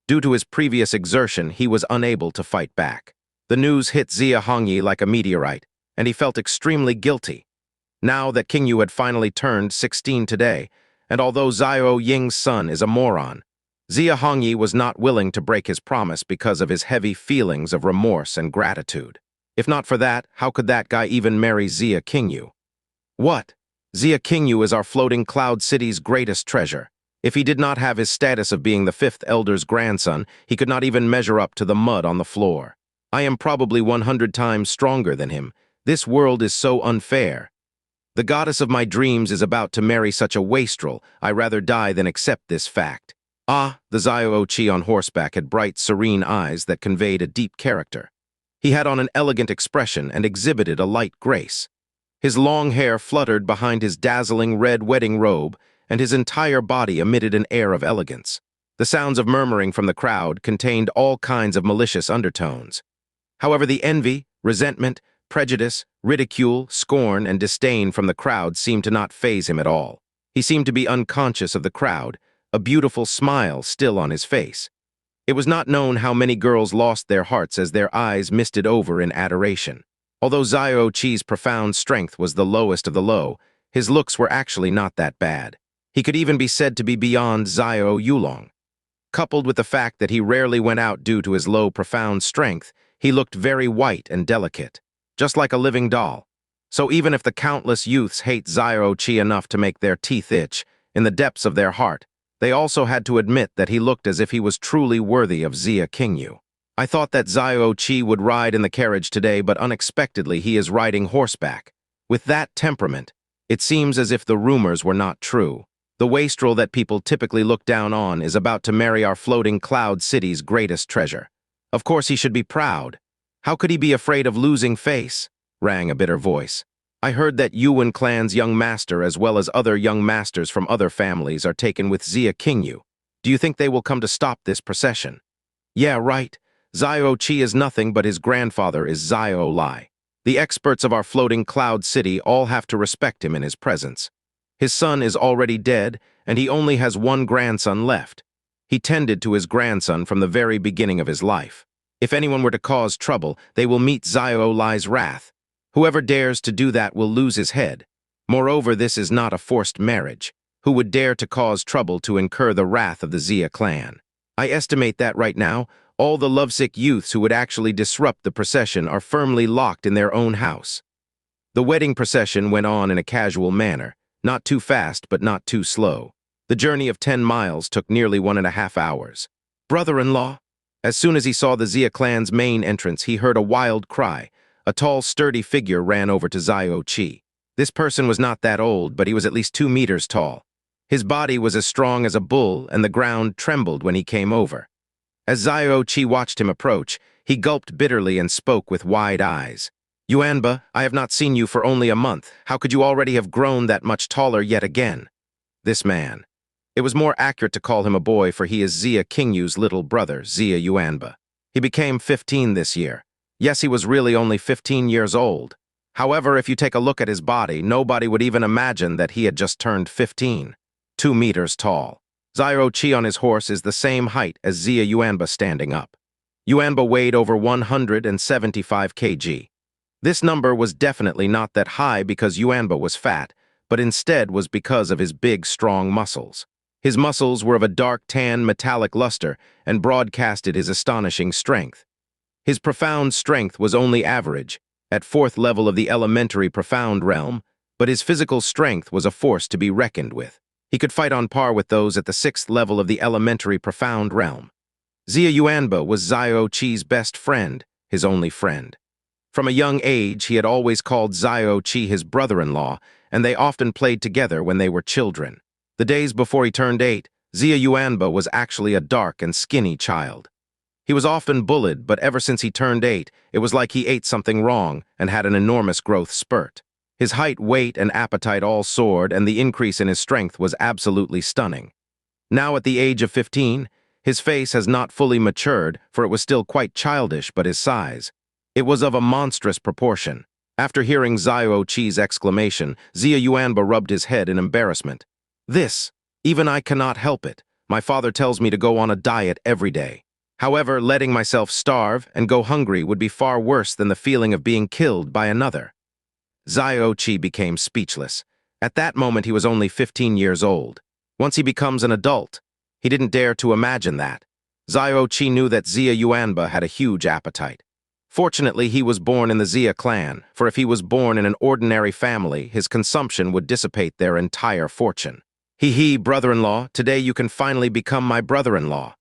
Due to his previous exertion, he was unable to fight back. The news hit Xia Hongyi like a meteorite, and he felt extremely guilty. Now that Qingyu had finally turned 16 today, and although Xiao Ying's son is a moron, Xia Hongyi was not willing to break his promise because of his heavy feelings of remorse and gratitude. If not for that, how could that guy even marry Xia Qingyu? What? Xia Qingyu is our Floating Cloud City's greatest treasure. If he did not have his status of being the fifth elder's grandson, he could not even measure up to the mud on the floor. I am probably 100 times stronger than him. This world is so unfair. The goddess of my dreams is about to marry such a wastrel. I rather die than accept this fact. Ah, the Xiao Che on horseback had bright, serene eyes that conveyed a deep character. He had on an elegant expression and exhibited a light grace. His long hair fluttered behind his dazzling red wedding robe, and his entire body emitted an air of elegance. The sounds of murmuring from the crowd contained all kinds of malicious undertones. However, the envy, resentment, prejudice, ridicule, scorn, and disdain from the crowd seemed to not faze him at all. He seemed to be unconscious of the crowd, a beautiful smile still on his face. It was not known how many girls lost their hearts as their eyes misted over in adoration. Although Xiao Che's profound strength was the lowest of the low, his looks were actually not that bad. He could even be said to be beyond Xiao Yulong. Coupled with the fact that he rarely went out due to his low, profound strength, he looked very white and delicate, just like a living doll. So even if the countless youths hate Xiao Che enough to make their teeth itch, in the depths of their heart, they also had to admit that he looked as if he was truly worthy of Xia Qingyu. I thought that Xiao Che would ride in the carriage today, but unexpectedly he is riding horseback. With that temperament, it seems as if the rumors were not true. The wastrel that people typically look down on is about to marry our floating cloud city's greatest treasure. Of course he should be proud. How could he be afraid of losing face? Rang a bitter voice. I heard that Yuan clan's young master as well as other young masters from other families are taken with Xia Qingyu. Do you think they will come to stop this procession? Yeah, right. Xiao Che is nothing but his grandfather is Xiao Lai. The experts of our floating cloud city all have to respect him in his presence. His son is already dead, and he only has one grandson left. He tended to his grandson from the very beginning of his life. If anyone were to cause trouble, they will meet Xiao Lai's wrath. Whoever dares to do that will lose his head. Moreover, this is not a forced marriage. Who would dare to cause trouble to incur the wrath of the Xia clan? I estimate that right now, all the lovesick youths who would actually disrupt the procession are firmly locked in their own house. The wedding procession went on in a casual manner, not too fast but not too slow. The journey of 10 miles took nearly 1.5 hours. Brother-in-law? As soon as he saw the Xia clan's main entrance, he heard a wild cry. A tall, sturdy figure ran over to Xiao Che. This person was not that old, but he was at least 2 meters tall. His body was as strong as a bull, and the ground trembled when he came over. As Xiao Che watched him approach, he gulped bitterly and spoke with wide eyes. Yuanba, I have not seen you for only a month. How could you already have grown that much taller yet again? This man. It was more accurate to call him a boy, for he is Xia Qingyu's little brother, Xia Yuanba. He became 15 this year. Yes, he was really only 15 years old. However, if you take a look at his body, nobody would even imagine that he had just turned 15. 2 meters tall. Xiao Che on his horse is the same height as Xia Yuanba standing up. Yuanba weighed over 175 kg. This number was definitely not that high because Yuanba was fat, but instead was because of his big, strong muscles. His muscles were of a dark tan metallic luster and broadcasted his astonishing strength. His profound strength was only average, at 4th level of the elementary profound realm, but his physical strength was a force to be reckoned with. He could fight on par with those at the 6th level of the elementary profound realm. Xia Yuanba was Xiao Che's best friend, his only friend. From a young age, he had always called Xiao Che his brother-in-law, and they often played together when they were children. The days before he turned 8, Xia Yuanba was actually a dark and skinny child. He was often bullied, but ever since he turned 8, it was like he ate something wrong and had an enormous growth spurt. His height, weight, and appetite all soared, and the increase in his strength was absolutely stunning. Now at the age of 15, his face has not fully matured, for it was still quite childish, but his size. It was of a monstrous proportion. After hearing Xiao Che's exclamation, Xia Yuanba rubbed his head in embarrassment. This, even I cannot help it. My father tells me to go on a diet every day. However, letting myself starve and go hungry would be far worse than the feeling of being killed by another. Xiao Che became speechless. At that moment, he was only 15 years old. Once he becomes an adult, he didn't dare to imagine that. Xiao Che knew that Xia Yuanba had a huge appetite. Fortunately, he was born in the Xia clan, for if he was born in an ordinary family, his consumption would dissipate their entire fortune. Hee hee, brother-in-law, today you can finally become my brother-in-law.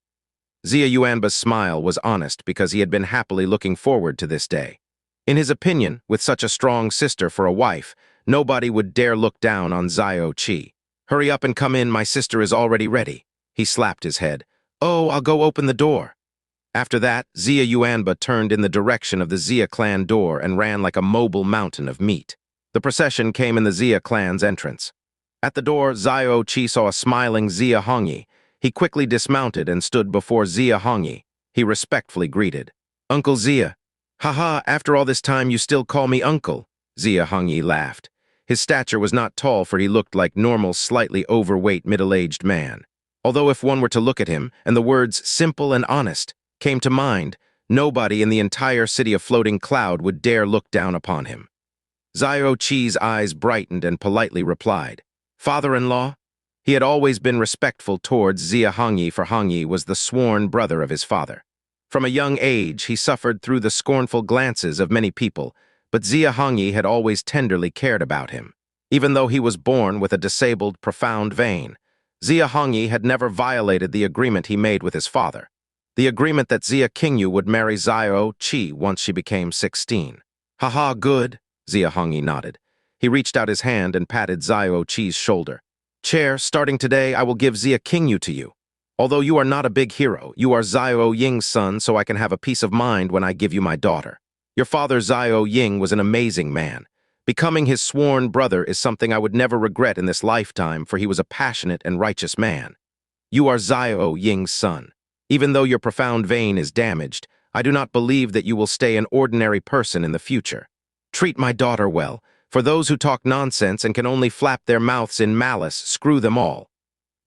Xianxia's smile was honest because he had been happily looking forward to this day. In his opinion, with such a strong sister for a wife, nobody would dare look down on Xiao Che. Hurry up and come in, my sister is already ready. He slapped his head. Oh, I'll go open the door. After that, Xianxia turned in the direction of the Xia clan door and ran like a mobile mountain of meat. The procession came in the Xia clan's entrance. At the door, Xiao Che saw a smiling Xia Hongyi. He quickly dismounted and stood before Xia Hongyi. He respectfully greeted. Uncle Xia. Haha, after all this time you still call me uncle. Xia Hongyi laughed. His stature was not tall, for he looked like normal, slightly overweight, middle-aged man. Although if one were to look at him, and the words simple and honest came to mind, nobody in the entire city of Floating Cloud would dare look down upon him. Xiao Che's eyes brightened and politely replied, Father-in-law? He had always been respectful towards Xia Hongyi, for Hongyi was the sworn brother of his father. From a young age, he suffered through the scornful glances of many people, but Xia Hongyi had always tenderly cared about him. Even though he was born with a disabled, profound vein, Xia Hongyi had never violated the agreement he made with his father. The agreement that Xia Qingyu would marry Xiao Che once she became 16. Haha, good, Xia Hongyi nodded. He reached out his hand and patted Xiao Che's shoulder. Chair, starting today, I will give Xia Qingyu to you. Although you are not a big hero, you are Xiao Ying's son, so I can have a peace of mind when I give you my daughter. Your father Xiao Ying was an amazing man. Becoming his sworn brother is something I would never regret in this lifetime, for he was a passionate and righteous man. You are Xiao Ying's son. Even though your profound vein is damaged, I do not believe that you will stay an ordinary person in the future. Treat my daughter well. For those who talk nonsense and can only flap their mouths in malice, screw them all.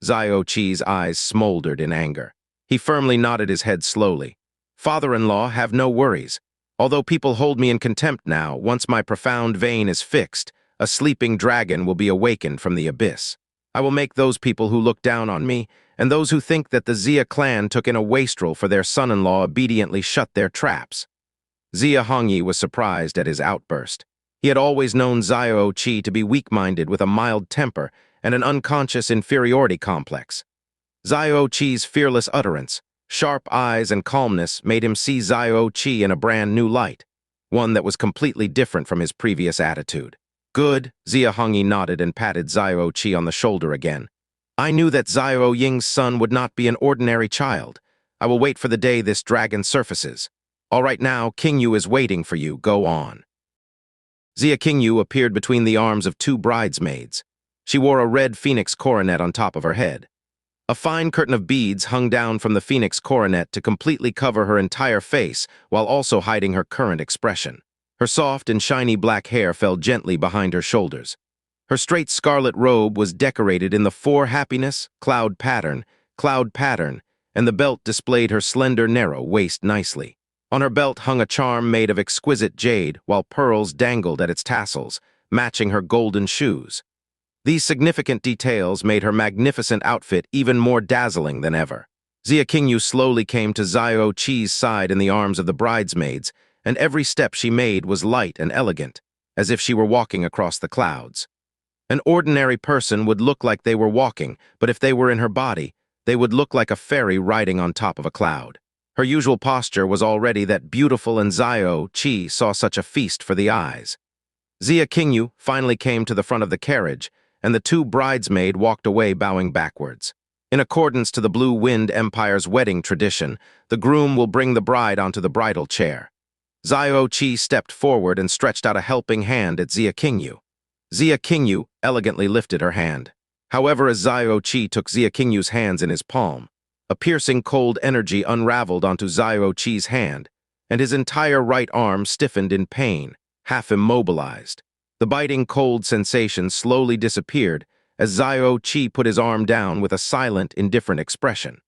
Xiao Che's eyes smoldered in anger. He firmly nodded his head slowly. Father-in-law, have no worries. Although people hold me in contempt now, once my profound vein is fixed, a sleeping dragon will be awakened from the abyss. I will make those people who look down on me, and those who think that the Xia clan took in a wastrel for their son-in-law obediently shut their traps. Xia Hongyi was surprised at his outburst. He had always known Xiao Che to be weak-minded with a mild temper and an unconscious inferiority complex. Xiao Che's fearless utterance, sharp eyes, and calmness made him see Xiao Che in a brand new light, one that was completely different from his previous attitude. Good, Xia Hongyi nodded and patted Xiao Che on the shoulder again. I knew that Xiao Ying's son would not be an ordinary child. I will wait for the day this dragon surfaces. All right now, Qingyu is waiting for you. Go on. Xia Qingyu appeared between the arms of two bridesmaids. She wore a red phoenix coronet on top of her head. A fine curtain of beads hung down from the phoenix coronet to completely cover her entire face while also hiding her current expression. Her soft and shiny black hair fell gently behind her shoulders. Her straight scarlet robe was decorated in the four happiness, cloud pattern, and the belt displayed her slender, narrow waist nicely. On her belt hung a charm made of exquisite jade, while pearls dangled at its tassels, matching her golden shoes. These significant details made her magnificent outfit even more dazzling than ever. Xia Qingyu slowly came to Xiao Che's side in the arms of the bridesmaids, and every step she made was light and elegant, as if she were walking across the clouds. An ordinary person would look like they were walking, but if they were in her body, they would look like a fairy riding on top of a cloud. Her usual posture was already that beautiful, and Xiao Che saw such a feast for the eyes. Xia Qingyu finally came to the front of the carriage, and the two bridesmaids walked away bowing backwards. In accordance to the Blue Wind Empire's wedding tradition, the groom will bring the bride onto the bridal chair. Xiao Che stepped forward and stretched out a helping hand at Xia Qingyu. Xia Qingyu elegantly lifted her hand. However, as Xiao Che took Xia Qingyu's hands in his palm, a piercing cold energy unraveled onto Xiao Che's hand, and his entire right arm stiffened in pain, half immobilized. The biting cold sensation slowly disappeared as Xiao Che put his arm down with a silent, indifferent expression.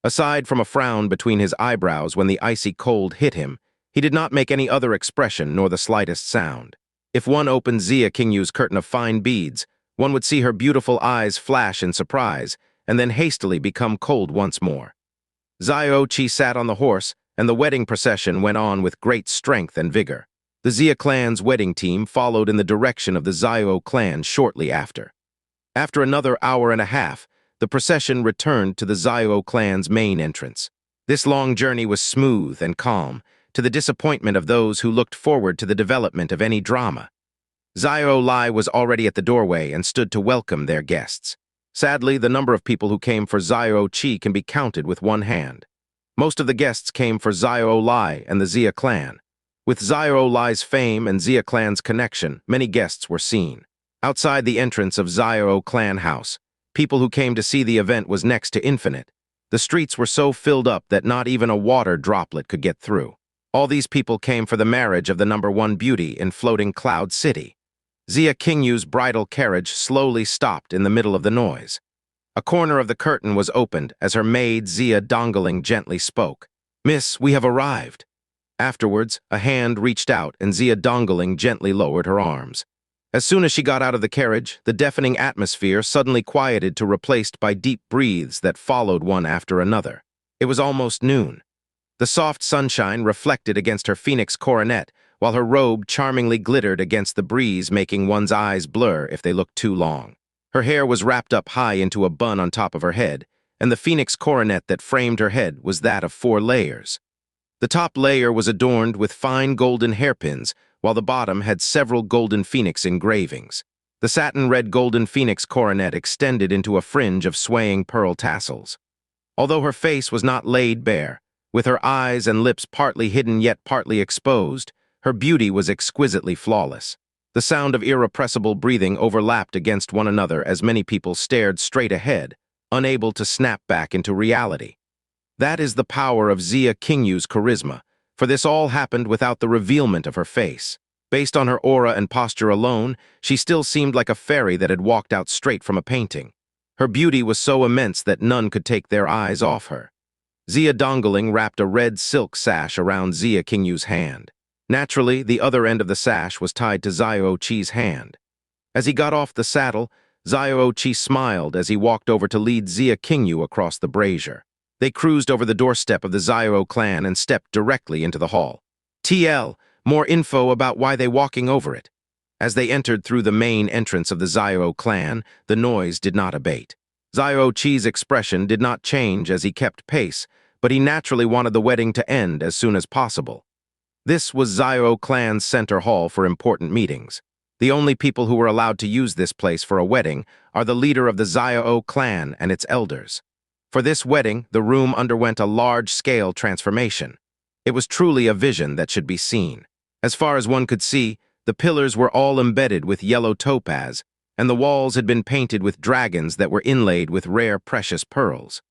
Aside from a frown between his eyebrows when the icy cold hit him, he did not make any other expression nor the slightest sound. If one opened Xia Qingyu's curtain of fine beads, one would see her beautiful eyes flash in surprise and then hastily become cold once more. Xiao Che sat on the horse, and the wedding procession went on with great strength and vigor. The Xia clan's wedding team followed in the direction of the Xiao clan shortly after. After another hour and a half, the procession returned to the Xiao clan's main entrance. This long journey was smooth and calm, to the disappointment of those who looked forward to the development of any drama. Xiao Lai was already at the doorway and stood to welcome their guests. Sadly, the number of people who came for Xiao Che can be counted with one hand. Most of the guests came for Xiao Lai and the Xia clan. With Xiao Lai's fame and Xia clan's connection, many guests were seen. Outside the entrance of Xiao clan house, people who came to see the event was next to infinite. The streets were so filled up that not even a water droplet could get through. All these people came for the marriage of the #1 beauty in floating Cloud City. Xia Qingyu's bridal carriage slowly stopped in the middle of the noise. A corner of the curtain was opened as her maid Xia Dongling gently spoke. "Miss, we have arrived." Afterwards, a hand reached out and Xia Dongling gently lowered her arms. As soon as she got out of the carriage, the deafening atmosphere suddenly quieted to replaced by deep breaths that followed one after another. It was almost noon. The soft sunshine reflected against her phoenix coronet, while her robe charmingly glittered against the breeze, making one's eyes blur if they looked too long. Her hair was wrapped up high into a bun on top of her head, and the phoenix coronet that framed her head was that of 4 layers. The top layer was adorned with fine golden hairpins, while the bottom had several golden phoenix engravings. The satin-red golden phoenix coronet extended into a fringe of swaying pearl tassels. Although her face was not laid bare, with her eyes and lips partly hidden yet partly exposed, her beauty was exquisitely flawless. The sound of irrepressible breathing overlapped against one another as many people stared straight ahead, unable to snap back into reality. That is the power of Xia Qingyu's charisma, for this all happened without the revealment of her face. Based on her aura and posture alone, she still seemed like a fairy that had walked out straight from a painting. Her beauty was so immense that none could take their eyes off her. Xia Dongling wrapped a red silk sash around Xia Qingyu's hand. Naturally, the other end of the sash was tied to Xiao Che's hand. As he got off the saddle, Xiao Che smiled as he walked over to lead Xia Qingyu across the brazier. They cruised over the doorstep of the Xiao clan and stepped directly into the hall. TL, more info about why they walking over it. As they entered through the main entrance of the Xiao clan, the noise did not abate. Xiao Che's expression did not change as he kept pace, but he naturally wanted the wedding to end as soon as possible. This was Xiao clan's center hall for important meetings. The only people who were allowed to use this place for a wedding are the leader of the Xiao clan and its elders. For this wedding, the room underwent a large-scale transformation. It was truly a vision that should be seen. As far as one could see, the pillars were all embedded with yellow topaz, and the walls had been painted with dragons that were inlaid with rare precious pearls.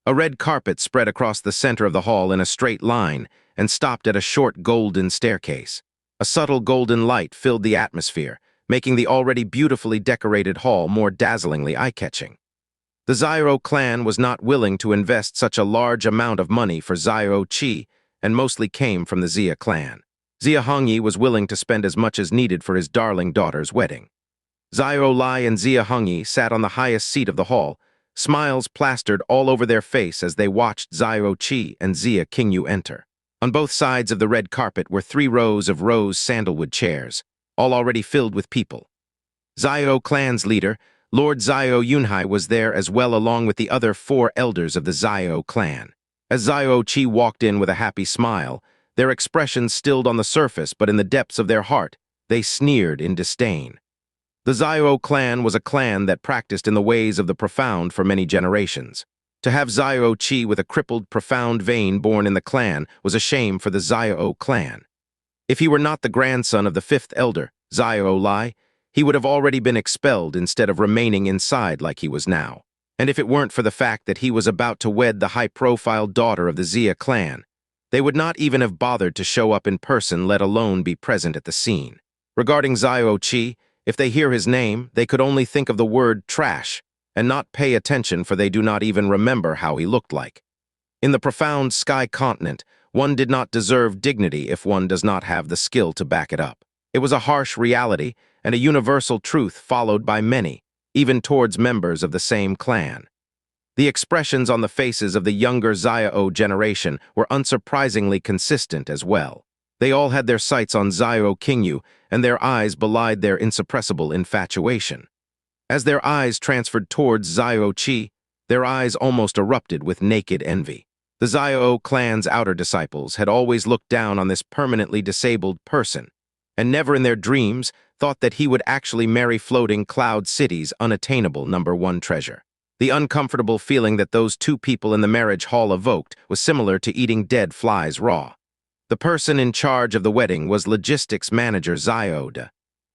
A red carpet spread across the center of the hall in a straight line and stopped at a short golden staircase. A subtle golden light filled the atmosphere, making the already beautifully decorated hall more dazzlingly eye-catching. The Xiao clan was not willing to invest such a large amount of money for Xiao Che, and mostly came from the Xia clan. Xia Hongyi was willing to spend as much as needed for his darling daughter's wedding. Xiao Lai and Xia Hongyi sat on the highest seat of the hall, smiles plastered all over their face as they watched Xiao Che and Xia Qingyu enter. On both sides of the red carpet were 3 rows of rose sandalwood chairs, all already filled with people. Xiao clan's leader, Lord Xiao Yunhai, was there as well, along with the other 4 elders of the Xiao clan. As Xiao Che walked in with a happy smile, their expressions stilled on the surface, but in the depths of their heart, they sneered in disdain. The Xiao clan was a clan that practiced in the ways of the profound for many generations. To have Xiao Che with a crippled, profound vein born in the clan was a shame for the Xiao clan. If he were not the grandson of the 5th elder, Xiao Lai, he would have already been expelled instead of remaining inside like he was now. And if it weren't for the fact that he was about to wed the high-profile daughter of the Xia clan, they would not even have bothered to show up in person, let alone be present at the scene. Regarding Xiao Che, if they hear his name, they could only think of the word trash and not pay attention, for they do not even remember how he looked like. In the profound sky continent, one did not deserve dignity if one does not have the skill to back it up. It was a harsh reality and a universal truth followed by many, even towards members of the same clan. The expressions on the faces of the younger Xiao generation were unsurprisingly consistent as well. They all had their sights on Xiao Qingyu, and their eyes belied their insuppressible infatuation. As their eyes transferred towards Xiao Che, their eyes almost erupted with naked envy. The Xiao clan's outer disciples had always looked down on this permanently disabled person, and never in their dreams thought that he would actually marry floating Cloud City's unattainable #1 treasure. The uncomfortable feeling that those two people in the marriage hall evoked was similar to eating dead flies raw. The person in charge of the wedding was logistics manager Xiao De.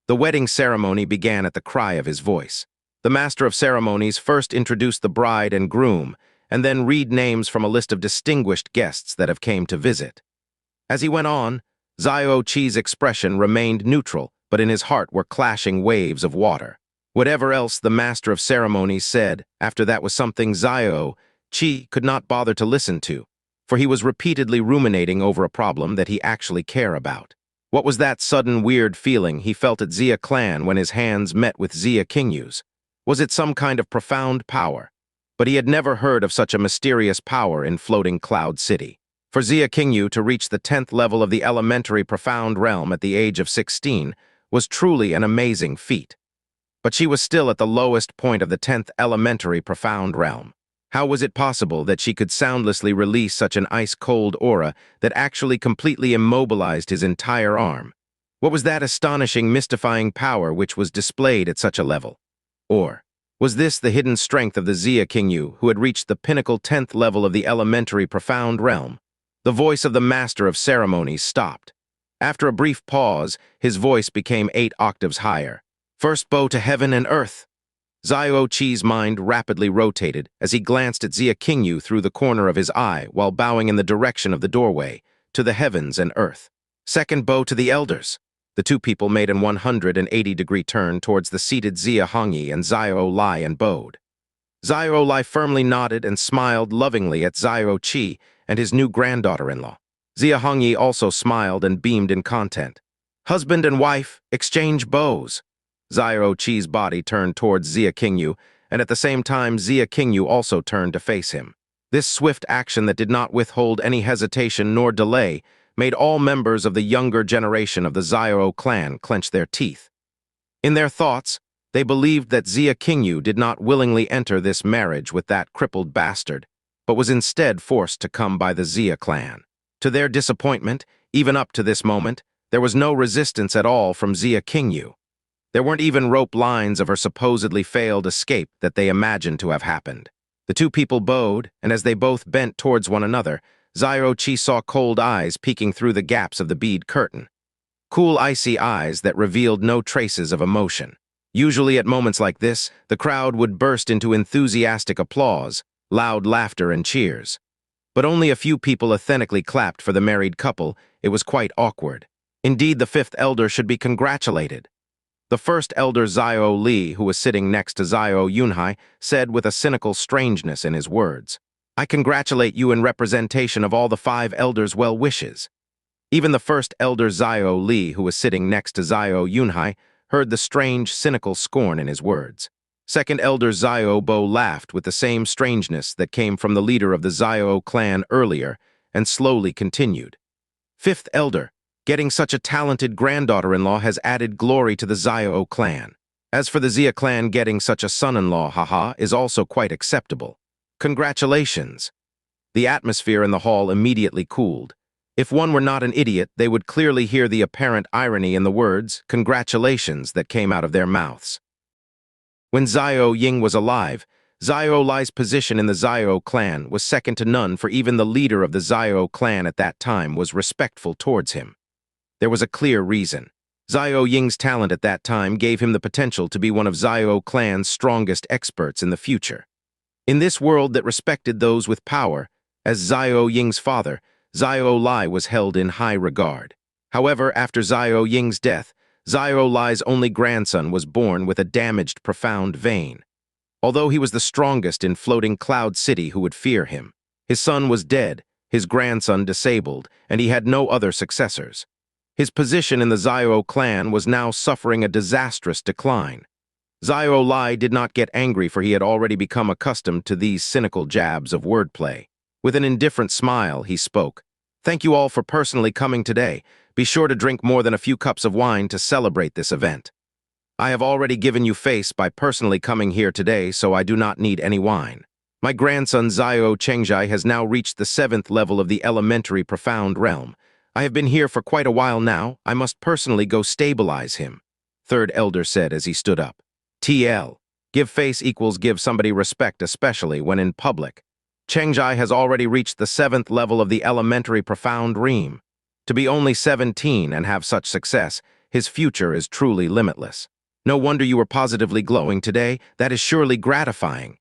The wedding ceremony began at the cry of his voice. The master of ceremonies first introduced the bride and groom, and then read names from a list of distinguished guests that have came to visit. As he went on, Xiao Che's expression remained neutral, but in his heart were clashing waves of water. Whatever else the master of ceremonies said, after that was something Xiao Che could not bother to listen to, for he was repeatedly ruminating over a problem that he actually cared about. What was that sudden weird feeling he felt at Xia Clan when his hands met with Xia Qingyu's? Was it some kind of profound power? But he had never heard of such a mysterious power in floating Cloud City. For Xia Qingyu to reach the 10th level of the elementary profound realm at the age of 16 was truly an amazing feat. But she was still at the lowest point of the 10th elementary profound realm. How was it possible that she could soundlessly release such an ice-cold aura that actually completely immobilized his entire arm? What was that astonishing, mystifying power which was displayed at such a level? Or was this the hidden strength of the Xia Qingyu who had reached the pinnacle 10th level of the elementary profound realm? The voice of the master of ceremonies stopped. After a brief pause, his voice became 8 octaves higher. First bow to heaven and earth. Xiao Che's mind rapidly rotated as he glanced at Xia Qingyu through the corner of his eye while bowing in the direction of the doorway, to the heavens and earth. Second bow to the elders. The two people made an 180-degree turn towards the seated Xia Hongyi and Xiao Lai and bowed. Xiao Lai firmly nodded and smiled lovingly at Xiao Che and his new granddaughter-in-law. Xia Hongyi also smiled and beamed in content. Husband and wife, exchange bows. Xiao Che's body turned towards Xia Qingyu, and at the same time Xia Qingyu also turned to face him. This swift action that did not withhold any hesitation nor delay made all members of the younger generation of the Xiao clan clench their teeth. In their thoughts, they believed that Xia Qingyu did not willingly enter this marriage with that crippled bastard, but was instead forced to come by the Xia clan. To their disappointment, even up to this moment, there was no resistance at all from Xia Qingyu. There weren't even rope lines of her supposedly failed escape that they imagined to have happened. The two people bowed, and as they both bent towards one another, Xiao Che saw cold eyes peeking through the gaps of the bead curtain. Cool, icy eyes that revealed no traces of emotion. Usually at moments like this, the crowd would burst into enthusiastic applause, loud laughter and cheers. But only a few people authentically clapped for the married couple. It was quite awkward. Indeed, the 5th elder should be congratulated. The first elder, Xiao Li, who was sitting next to Xiao Yunhai, said with a cynical strangeness in his words, "I congratulate you in representation of all the 5 elders' well wishes." Even the first elder, Xiao Li, who was sitting next to Xiao Yunhai, heard the strange, cynical scorn in his words. Second elder Xiao Bo laughed with the same strangeness that came from the leader of the Xiao clan earlier, and slowly continued. 5th elder, getting such a talented granddaughter-in-law has added glory to the Xiao clan. As for the Xia clan getting such a son-in-law, haha, is also quite acceptable. Congratulations. The atmosphere in the hall immediately cooled. If one were not an idiot, they would clearly hear the apparent irony in the words, congratulations, that came out of their mouths. When Xiao Ying was alive, Xiao Lai's position in the Xiao clan was second to none, for even the leader of the Xiao clan at that time was respectful towards him. There was a clear reason. Xiao Ying's talent at that time gave him the potential to be one of Xiao clan's strongest experts in the future. In this world that respected those with power, as Xiao Ying's father, Xiao Lai was held in high regard. However, after Xiao Ying's death, Xiao Lai's only grandson was born with a damaged profound vein. Although he was the strongest in floating Cloud City who would fear him, his son was dead, his grandson disabled, and he had no other successors. His position in the Xiao clan was now suffering a disastrous decline. Xiao Lai did not get angry, for he had already become accustomed to these cynical jabs of wordplay. With an indifferent smile, he spoke. "Thank you all for personally coming today. Be sure to drink more than a few cups of wine to celebrate this event." I have already given you face by personally coming here today, so I do not need any wine. My grandson Xiao Che has now reached the 7th level of the elementary profound realm. I have been here for quite a while now. I must personally go stabilize him, third elder said as he stood up. TL. Give face equals give somebody respect, especially when in public. Chengjai has already reached the 7th level of the elementary profound realm. To be only 17 and have such success, his future is truly limitless. No wonder you were positively glowing today. That is surely gratifying.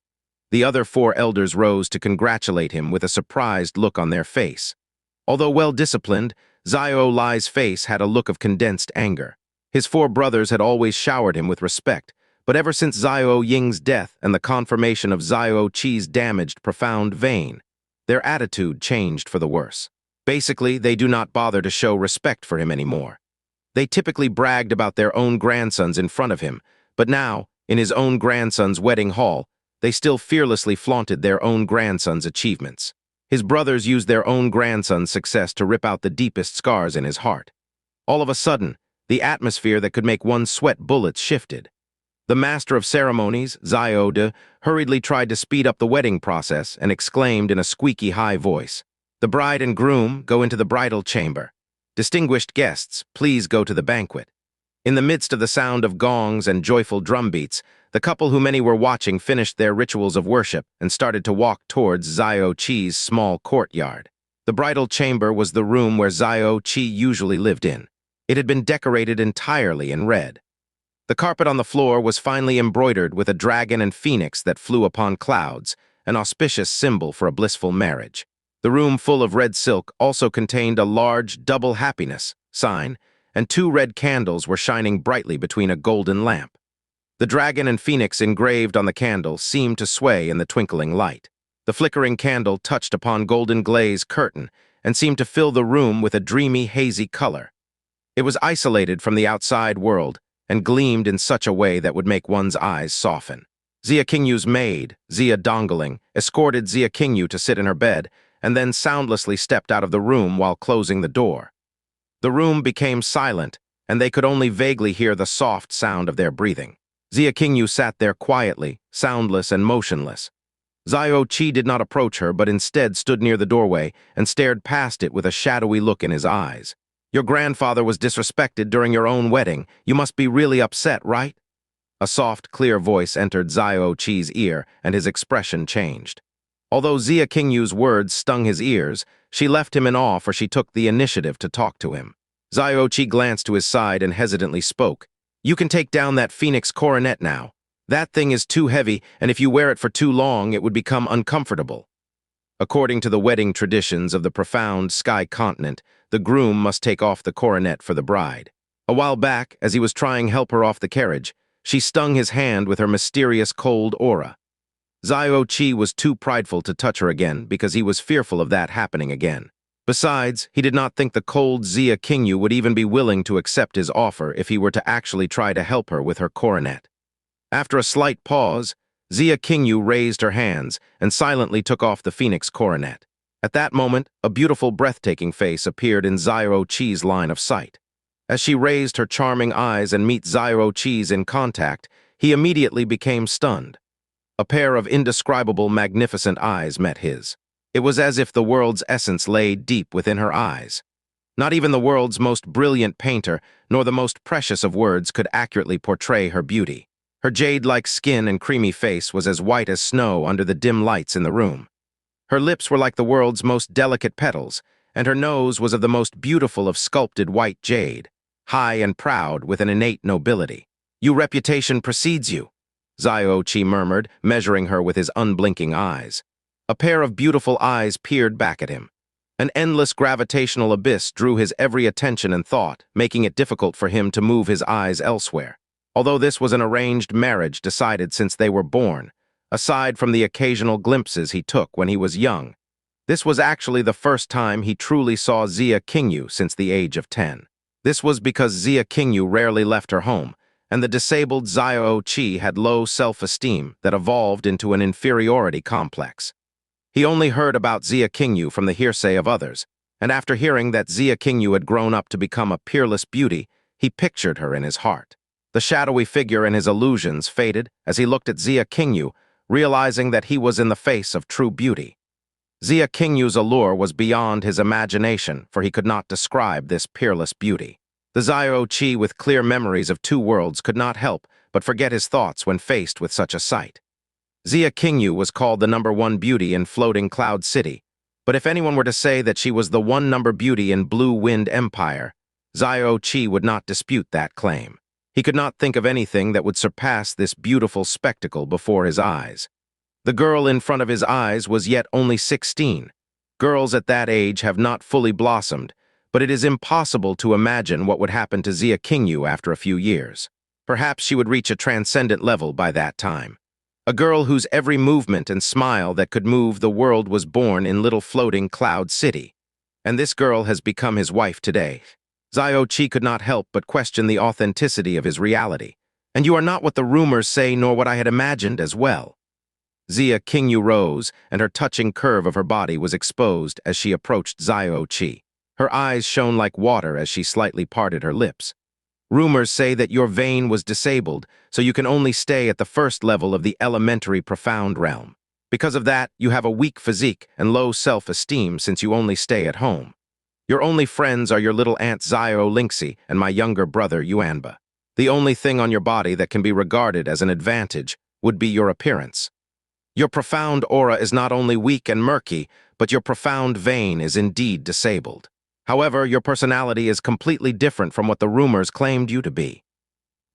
The other 4 elders rose to congratulate him with a surprised look on their face. Although well-disciplined, Xiao Lai's face had a look of condensed anger. His 4 brothers had always showered him with respect, but ever since Xiao Ying's death and the confirmation of Xiao Qi's damaged profound vein, their attitude changed for the worse. Basically, they do not bother to show respect for him anymore. They typically bragged about their own grandsons in front of him, but now, in his own grandson's wedding hall, they still fearlessly flaunted their own grandson's achievements. His brothers used their own grandson's success to rip out the deepest scars in his heart. All of a sudden, the atmosphere that could make one sweat bullets shifted. The master of ceremonies, Xiao De, hurriedly tried to speed up the wedding process and exclaimed in a squeaky high voice, "The bride and groom go into the bridal chamber. Distinguished guests, please go to the banquet." In the midst of the sound of gongs and joyful drumbeats, the couple who many were watching finished their rituals of worship and started to walk towards Xiao Qi's small courtyard. The bridal chamber was the room where Xiao Qi usually lived in. It had been decorated entirely in red. The carpet on the floor was finely embroidered with a dragon and phoenix that flew upon clouds, an auspicious symbol for a blissful marriage. The room full of red silk also contained a large double happiness sign, and 2 red candles were shining brightly between a golden lamp. The dragon and phoenix engraved on the candle seemed to sway in the twinkling light. The flickering candle touched upon golden glaze curtain and seemed to fill the room with a dreamy, hazy color. It was isolated from the outside world and gleamed in such a way that would make one's eyes soften. Xia Qingyu's maid, Xia Dongling, escorted Xia Qingyu to sit in her bed and then soundlessly stepped out of the room while closing the door. The room became silent, and they could only vaguely hear the soft sound of their breathing. Xia Qingyu sat there quietly, soundless and motionless. Xiao Qi did not approach her, but instead stood near the doorway and stared past it with a shadowy look in his eyes. "Your grandfather was disrespected during your own wedding. You must be really upset, right?" A soft, clear voice entered Xiao Qi's ear, and his expression changed. Although Xia Qingyu's words stung his ears, she left him in awe, for she took the initiative to talk to him. Xiao Qi glanced to his side and hesitantly spoke. "You can take down that phoenix coronet now. That thing is too heavy, and if you wear it for too long, it would become uncomfortable." According to the wedding traditions of the profound sky continent, the groom must take off the coronet for the bride. A while back, as he was trying to help her off the carriage, she stung his hand with her mysterious cold aura. Xiao Qi was too prideful to touch her again because he was fearful of that happening again. Besides, he did not think the cold Xia Qingyu would even be willing to accept his offer if he were to actually try to help her with her coronet. After a slight pause, Xia Qingyu raised her hands and silently took off the phoenix coronet. At that moment, a beautiful, breathtaking face appeared in Xiao Qi's line of sight. As she raised her charming eyes and met Xiao Qi's in contact, he immediately became stunned. A pair of indescribable, magnificent eyes met his. It was as if the world's essence lay deep within her eyes. Not even the world's most brilliant painter, nor the most precious of words, could accurately portray her beauty. Her jade-like skin and creamy face was as white as snow under the dim lights in the room. Her lips were like the world's most delicate petals, and her nose was of the most beautiful of sculpted white jade, high and proud with an innate nobility. "Your reputation precedes you," Xiao Qi murmured, measuring her with his unblinking eyes. A pair of beautiful eyes peered back at him. An endless gravitational abyss drew his every attention and thought, making it difficult for him to move his eyes elsewhere. Although this was an arranged marriage decided since they were born, aside from the occasional glimpses he took when he was young, this was actually the first time he truly saw Xia Qingyu since the age of 10. This was because Xia Qingyu rarely left her home, and the disabled Xiao Qi had low self-esteem that evolved into an inferiority complex. He only heard about Xia Qingyu from the hearsay of others, and after hearing that Xia Qingyu had grown up to become a peerless beauty, he pictured her in his heart. The shadowy figure and his illusions faded as he looked at Xianxia, realizing that he was in the face of true beauty. Xianxia's allure was beyond his imagination, for he could not describe this peerless beauty. The Xiao Che, with clear memories of two worlds, could not help but forget his thoughts when faced with such a sight. Xianxia was called the #1 beauty in Floating Cloud City, but if anyone were to say that she was the one-number beauty in Blue Wind Empire, Xiao Che would not dispute that claim. He could not think of anything that would surpass this beautiful spectacle before his eyes. The girl in front of his eyes was yet only 16. Girls at that age have not fully blossomed, but it is impossible to imagine what would happen to Xianxia after a few years. Perhaps she would reach a transcendent level by that time. A girl whose every movement and smile that could move the world was born in Little Floating Cloud City. And this girl has become his wife today. Xiao Che could not help but question the authenticity of his reality. And you are not what the rumors say, nor what I had imagined as well. Xianxia rose, and her touching curve of her body was exposed as she approached Xiao Che. Her eyes shone like water as she slightly parted her lips. Rumors say that your vein was disabled, so you can only stay at the first level of the elementary profound realm. Because of that, you have a weak physique and low self-esteem since you only stay at home. Your only friends are your little aunt Xiao Lingxi and my younger brother Yuanba. The only thing on your body that can be regarded as an advantage would be your appearance. Your profound aura is not only weak and murky, but your profound vein is indeed disabled. However, your personality is completely different from what the rumors claimed you to be.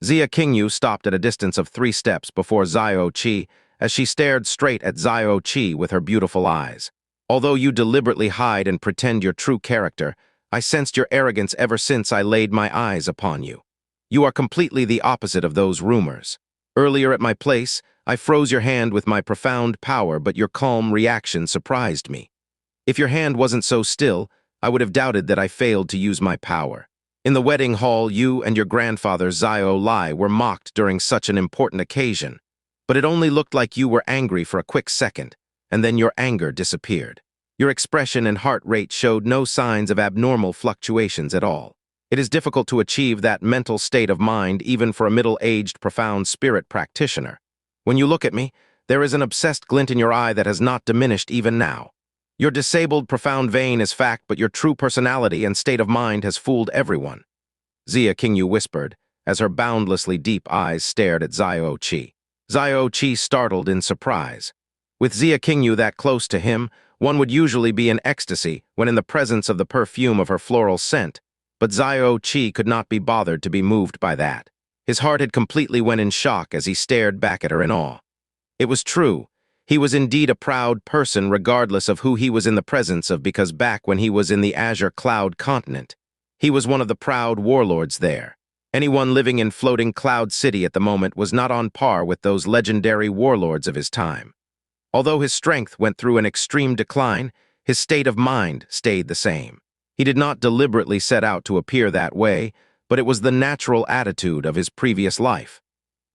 Xianxia stopped at a distance of 3 steps before Xiao Che as she stared straight at Xiao Che with her beautiful eyes. Although you deliberately hide and pretend your true character, I sensed your arrogance ever since I laid my eyes upon you. You are completely the opposite of those rumors. Earlier at my place, I froze your hand with my profound power, but your calm reaction surprised me. If your hand wasn't so still, I would have doubted that I failed to use my power. In the wedding hall, you and your grandfather Xiao Lai were mocked during such an important occasion, but it only looked like you were angry for a quick second, and then your anger disappeared. Your expression and heart rate showed no signs of abnormal fluctuations at all. It is difficult to achieve that mental state of mind even for a middle-aged profound spirit practitioner. When you look at me, there is an obsessed glint in your eye that has not diminished even now. Your disabled profound vein is fact, but your true personality and state of mind has fooled everyone. Xianxia whispered, as her boundlessly deep eyes stared at Xiao Che. Xiao Che startled in surprise. With Xianxia that close to him, one would usually be in ecstasy when in the presence of the perfume of her floral scent, but Xiao Che could not be bothered to be moved by that. His heart had completely went in shock as he stared back at her in awe. It was true. He was indeed a proud person regardless of who he was in the presence of, because back when he was in the Azure Cloud Continent, he was one of the proud warlords there. Anyone living in Floating Cloud City at the moment was not on par with those legendary warlords of his time. Although his strength went through an extreme decline, his state of mind stayed the same. He did not deliberately set out to appear that way, but it was the natural attitude of his previous life.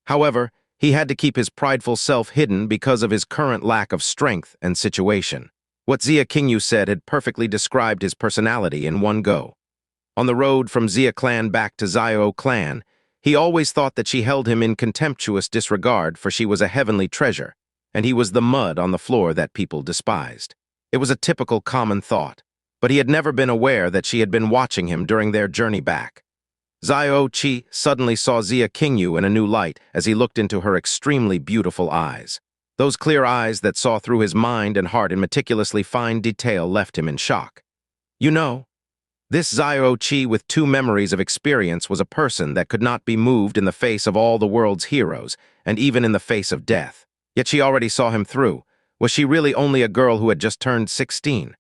However, he had to keep his prideful self hidden because of his current lack of strength and situation. What Xianxia said had perfectly described his personality in one go. On the road from Xia clan back to Xiao clan, he always thought that she held him in contemptuous disregard, for she was a heavenly treasure, and he was the mud on the floor that people despised. It was a typical common thought, but he had never been aware that she had been watching him during their journey back. Xiao Che suddenly saw Xianxia in a new light as he looked into her extremely beautiful eyes. Those clear eyes that saw through his mind and heart in meticulously fine detail left him in shock. You know, this Xiao Che with 2 memories of experience was a person that could not be moved in the face of all the world's heroes, and even in the face of death. Yet she already saw him through. Was she really only a girl who had just turned 16?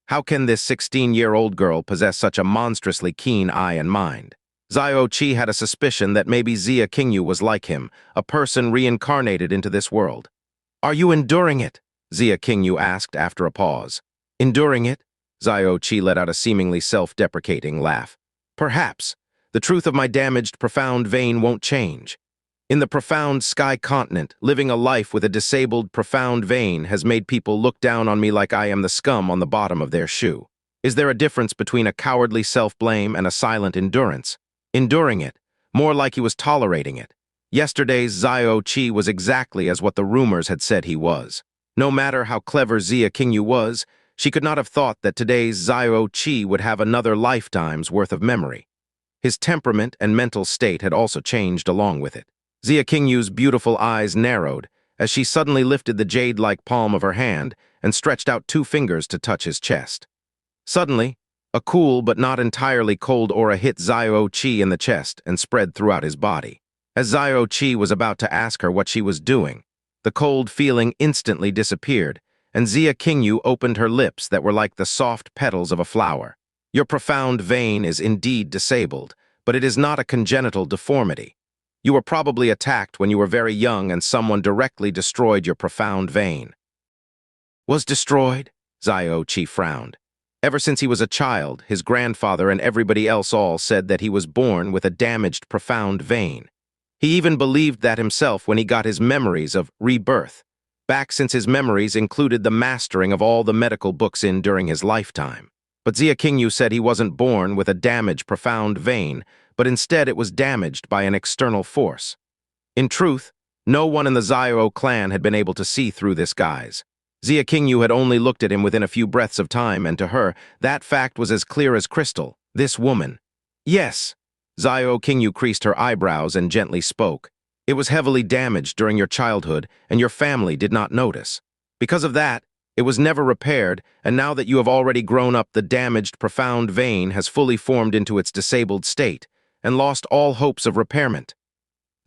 How can this 16-year-old girl possess such a monstrously keen eye and mind? Xiao Che had a suspicion that maybe Xianxia was like him, a person reincarnated into this world. "Are you enduring it?" Xianxia asked after a pause. "Enduring it?" Xiao Che let out a seemingly self-deprecating laugh. "Perhaps. The truth of my damaged profound vein won't change. In the profound sky continent, living a life with a disabled profound vein has made people look down on me like I am the scum on the bottom of their shoe. Is there a difference between a cowardly self-blame and a silent endurance? Enduring it, More like he was tolerating it. Yesterday's Xiao Che was exactly as what the rumors had said he was. No matter how clever Xia Qingyu was, she could not have thought that today's Xiao Che would have another lifetime's worth of memory. His temperament and mental state had also changed along with it. Xia Qingyu's beautiful eyes narrowed as she suddenly lifted the jade-like palm of her hand and stretched out 2 fingers to touch his chest. Suddenly, a cool but not entirely cold aura hit Xiao Che in the chest and spread throughout his body. As Xiao Che was about to ask her what she was doing, the cold feeling instantly disappeared, and Xia Qingyu opened her lips that were like the soft petals of a flower. Your profound vein is indeed disabled, but it is not a congenital deformity. You were probably attacked when you were very young and someone directly destroyed your profound vein. Was destroyed? Xiao Che frowned. Ever since he was a child, his grandfather and everybody else all said that he was born with a damaged profound vein. He even believed that himself when he got his memories of rebirth, back since his memories included the mastering of all the medical books during his lifetime. But Xia Qingyu said he wasn't born with a damaged profound vein, but instead it was damaged by an external force. In truth, no one in the Xiao clan had been able to see through this guise. Xia Qingyu had only looked at him within a few breaths of time, and to her, that fact was as clear as crystal. This woman. Yes. Xiao Qingyu creased her eyebrows and gently spoke. It was heavily damaged during your childhood, and your family did not notice. Because of that, it was never repaired, and now that you have already grown up, the damaged profound vein has fully formed into its disabled state, and lost all hopes of repairment.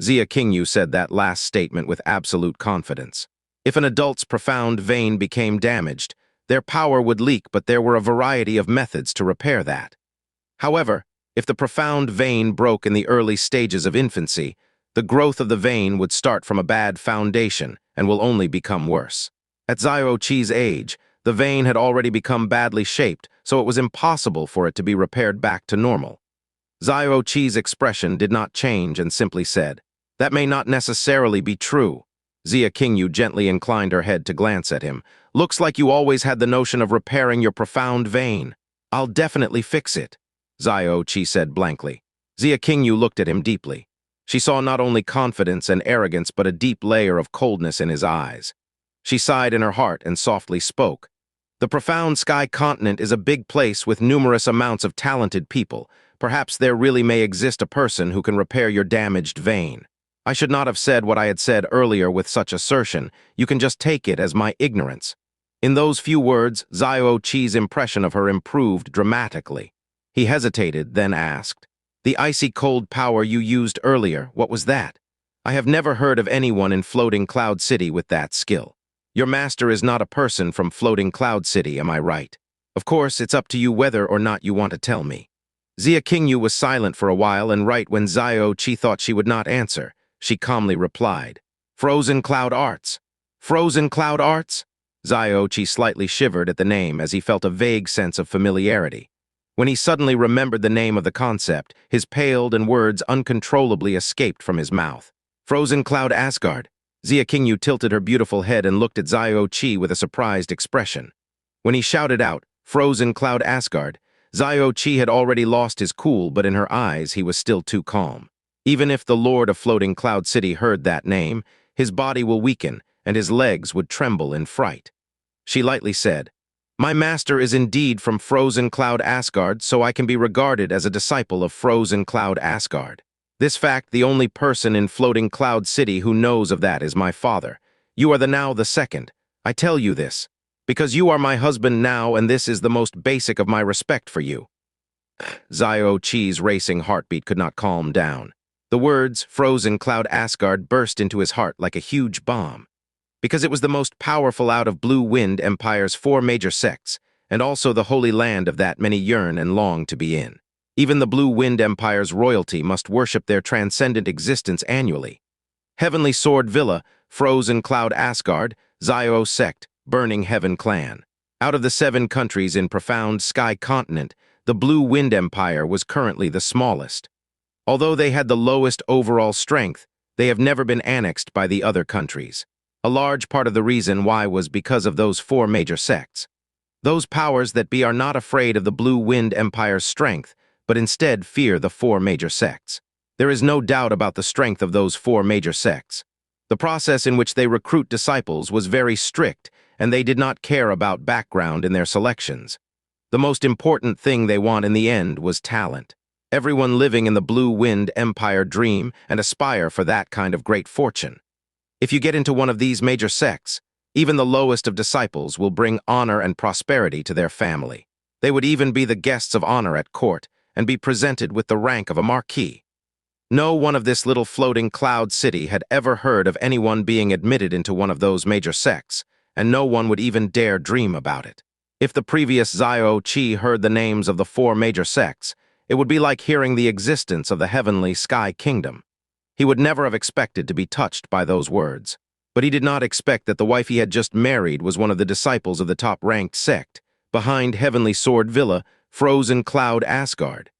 Xia Qingyu said that last statement with absolute confidence. If an adult's profound vein became damaged, their power would leak, but there were a variety of methods to repair that. However, if the profound vein broke in the early stages of infancy, the growth of the vein would start from a bad foundation and will only become worse. At Xiao Che's age, the vein had already become badly shaped, so it was impossible for it to be repaired back to normal. Xiao Che's expression did not change and simply said, "That may not necessarily be true." Xia Qingyu gently inclined her head to glance at him. "Looks like you always had the notion of repairing your profound vein." "I'll definitely fix it," Xiao Che said blankly. Xia Qingyu looked at him deeply. She saw not only confidence and arrogance, but a deep layer of coldness in his eyes. She sighed in her heart and softly spoke. "The profound sky continent is a big place with numerous amounts of talented people. Perhaps there really may exist a person who can repair your damaged vein. I should not have said what I had said earlier with such assertion. You can just take it as my ignorance." In those few words, Xiao Che's impression of her improved dramatically. He hesitated, then asked, "The icy cold power you used earlier, what was that? I have never heard of anyone in Floating Cloud City with that skill. Your master is not a person from Floating Cloud City, am I right? Of course, it's up to you whether or not you want to tell me." Xia Qingyu was silent for a while, and right when Xiao Che thought she would not answer, she calmly replied, "Frozen Cloud Arts." "Frozen Cloud Arts?" Xiao Che slightly shivered at the name as he felt a vague sense of familiarity. When he suddenly remembered the name of the concept, his paled and words uncontrollably escaped from his mouth. "Frozen Cloud Asgard." Xia Qingyu tilted her beautiful head and looked at Xiao Che with a surprised expression. When he shouted out, "Frozen Cloud Asgard," Xiao Che had already lost his cool, but in her eyes he was still too calm. Even if the Lord of Floating Cloud City heard that name, his body will weaken and his legs would tremble in fright. She lightly said, "My master is indeed from Frozen Cloud Asgard, so I can be regarded as a disciple of Frozen Cloud Asgard. This fact, the only person in Floating Cloud City who knows of that is my father. You are now the second. I tell you this, because you are my husband now, and this is the most basic of my respect for you." Xiao Che's racing heartbeat could not calm down. The words, Frozen Cloud Asgard, burst into his heart like a huge bomb. Because it was the most powerful out of Blue Wind Empire's 4 major sects, and also the holy land of that many yearn and long to be in. Even the Blue Wind Empire's royalty must worship their transcendent existence annually. Heavenly Sword Villa, Frozen Cloud Asgard, Xiao Sect, Burning Heaven Clan. Out of the 7 countries in Profound Sky Continent, the Blue Wind Empire was currently the smallest. Although they had the lowest overall strength, they have never been annexed by the other countries. A large part of the reason why was because of those 4 major sects. Those powers that be are not afraid of the Blue Wind Empire's strength, but instead fear the 4 major sects. There is no doubt about the strength of those four major sects. The process in which they recruit disciples was very strict, and they did not care about background in their selections. The most important thing they want in the end was talent. Everyone living in the Blue Wind Empire dream and aspire for that kind of great fortune. If you get into one of these major sects, even the lowest of disciples will bring honor and prosperity to their family. They would even be the guests of honor at court and be presented with the rank of a marquis. No one of this little floating cloud city had ever heard of anyone being admitted into one of those major sects, and no one would even dare dream about it. If the previous Xiao Che heard the names of the four major sects, it would be like hearing the existence of the heavenly sky kingdom. He would never have expected to be touched by those words. But he did not expect that the wife he had just married was one of the disciples of the top-ranked sect, behind Heavenly Sword Villa, Frozen Cloud Asgard.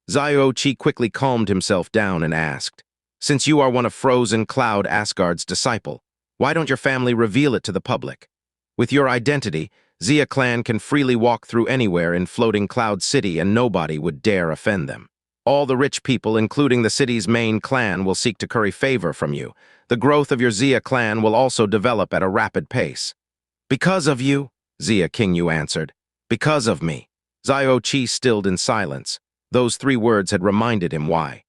Xiao Che quickly calmed himself down and asked, "Since you are one of Frozen Cloud Asgard's disciple, why don't your family reveal it to the public? With your identity, Xia clan can freely walk through anywhere in Floating Cloud City and nobody would dare offend them. All the rich people, including the city's main clan, will seek to curry favor from you. The growth of your Xia clan will also develop at a rapid pace." "Because of you," Xia Qingyu answered. "Because of me." Xiao Che stilled in silence. Those three words had reminded him why.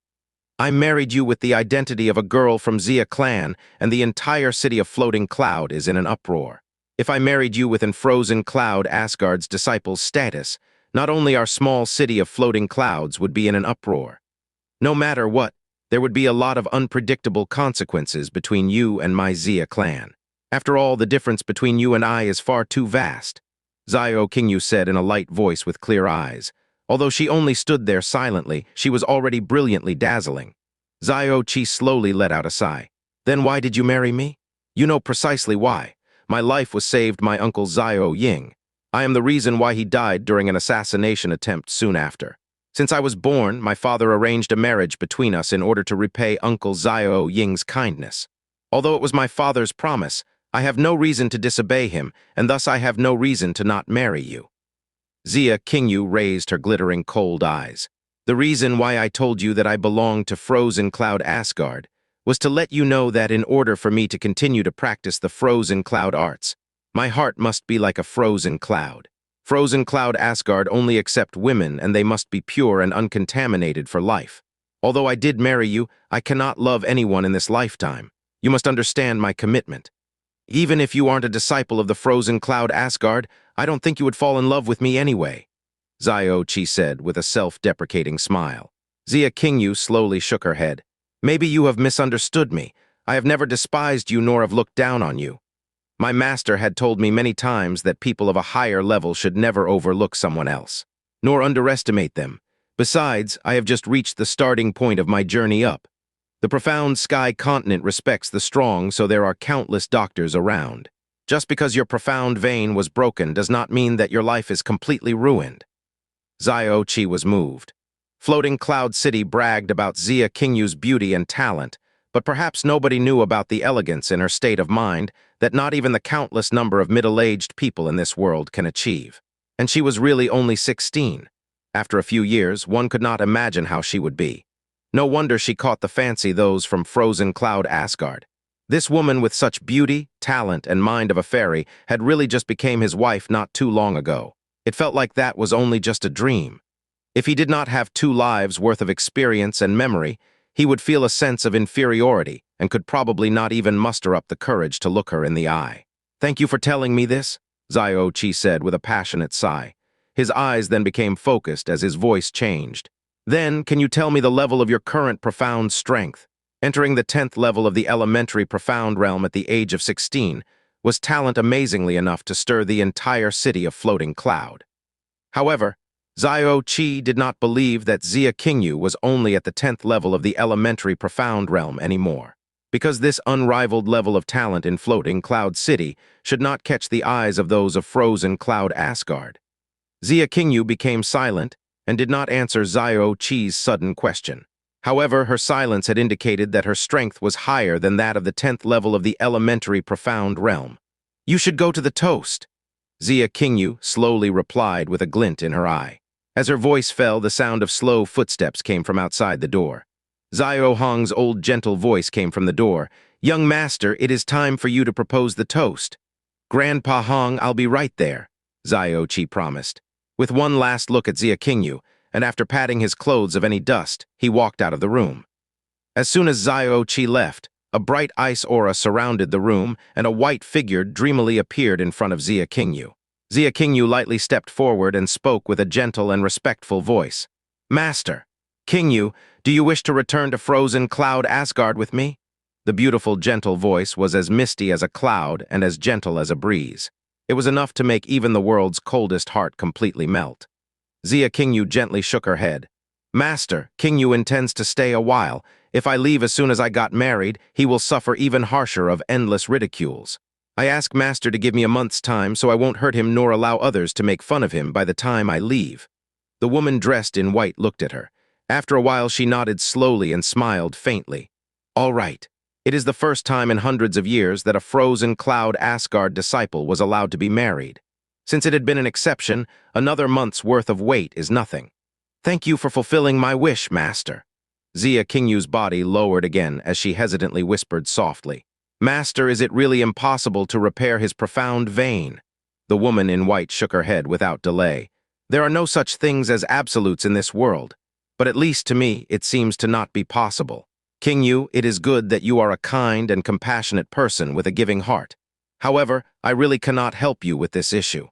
"I married you with the identity of a girl from Xia clan, and the entire city of Floating Cloud is in an uproar. If I married you within Frozen Cloud Asgard's disciple's status, not only our small city of Floating Clouds would be in an uproar. No matter what, there would be a lot of unpredictable consequences between you and my Xia clan. After all, the difference between you and I is far too vast," Xiao Qingyu said in a light voice with clear eyes. Although she only stood there silently, she was already brilliantly dazzling. Xiao Che slowly let out a sigh. "Then why did you marry me? You know precisely why. My life was saved by Uncle Xiao Ying. I am the reason why he died during an assassination attempt soon after. Since I was born, my father arranged a marriage between us in order to repay Uncle Xiao Ying's kindness. Although it was my father's promise, I have no reason to disobey him, and thus I have no reason to not marry you." Xia Qingyu raised her glittering cold eyes. "The reason why I told you that I belonged to Frozen Cloud Asgard was to let you know that in order for me to continue to practice the Frozen Cloud arts, my heart must be like a frozen cloud. Frozen Cloud Asgard only accept women, and they must be pure and uncontaminated for life. Although I did marry you, I cannot love anyone in this lifetime. You must understand my commitment. Even if you aren't a disciple of the Frozen Cloud Asgard, I don't think you would fall in love with me anyway," Xiao Che said with a self-deprecating smile. Xia Qingyu slowly shook her head. "Maybe you have misunderstood me. I have never despised you nor have looked down on you. My master had told me many times that people of a higher level should never overlook someone else, nor underestimate them. Besides, I have just reached the starting point of my journey up. The profound sky continent respects the strong, so there are countless doctors around. Just because your profound vein was broken does not mean that your life is completely ruined." Xiao Che was moved. Floating Cloud City bragged about Xia Qingyu's beauty and talent, but perhaps nobody knew about the elegance in her state of mind that not even the countless number of middle-aged people in this world can achieve. And she was really only 16. After a few years, one could not imagine how she would be. No wonder she caught the fancy those from Frozen Cloud Asgard. This woman with such beauty, talent, and mind of a fairy had really just became his wife not too long ago. It felt like that was only just a dream. If he did not have 2 lives worth of experience and memory, he would feel a sense of inferiority and could probably not even muster up the courage to look her in the eye. "Thank you for telling me this," Xiao Che said with a passionate sigh. His eyes then became focused as his voice changed. "Then, can you tell me the level of your current profound strength? Entering the 10th level of the elementary profound realm at the age of 16 was talent amazingly enough to stir the entire city of Floating Cloud." However, Xiao Che did not believe that Xia Qingyu was only at the 10th level of the elementary profound realm anymore, because this unrivaled level of talent in Floating Cloud City should not catch the eyes of those of Frozen Cloud Asgard. Xia Qingyu became silent and did not answer Xiao Che's sudden question. However, her silence had indicated that her strength was higher than that of the 10th level of the elementary profound realm. "You should go to the toast," Xia Qingyu slowly replied with a glint in her eye. As her voice fell, the sound of slow footsteps came from outside the door. Xiao Hong's old gentle voice came from the door. "Young master, it is time for you to propose the toast." "Grandpa Hong, I'll be right there," Xiao Che promised. With one last look at Xia Qingyu, and after patting his clothes of any dust, he walked out of the room. As soon as Xiao Che left, a bright ice aura surrounded the room, and a white figure dreamily appeared in front of Xia Qingyu. Xia Qingyu lightly stepped forward and spoke with a gentle and respectful voice. "Master, Qingyu, do you wish to return to frozen cloud Asgard with me?" The beautiful, gentle voice was as misty as a cloud and as gentle as a breeze. It was enough to make even the world's coldest heart completely melt. Xia Qingyu gently shook her head. "Master, Qingyu intends to stay a while. If I leave as soon as I got married, he will suffer even harsher of endless ridicules. I ask Master to give me a month's time so I won't hurt him nor allow others to make fun of him by the time I leave." The woman dressed in white looked at her. After a while she nodded slowly and smiled faintly. "All right. It is the first time in hundreds of years that a frozen cloud Asgard disciple was allowed to be married. Since it had been an exception, another month's worth of wait is nothing. Thank you for fulfilling my wish, Master." Xia Qingyu's body lowered again as she hesitantly whispered softly, "Master, is it really impossible to repair his profound vein?" The woman in white shook her head without delay. "There are no such things as absolutes in this world, but at least to me it seems to not be possible. Qingyu, it is good that you are a kind and compassionate person with a giving heart. However, I really cannot help you with this issue."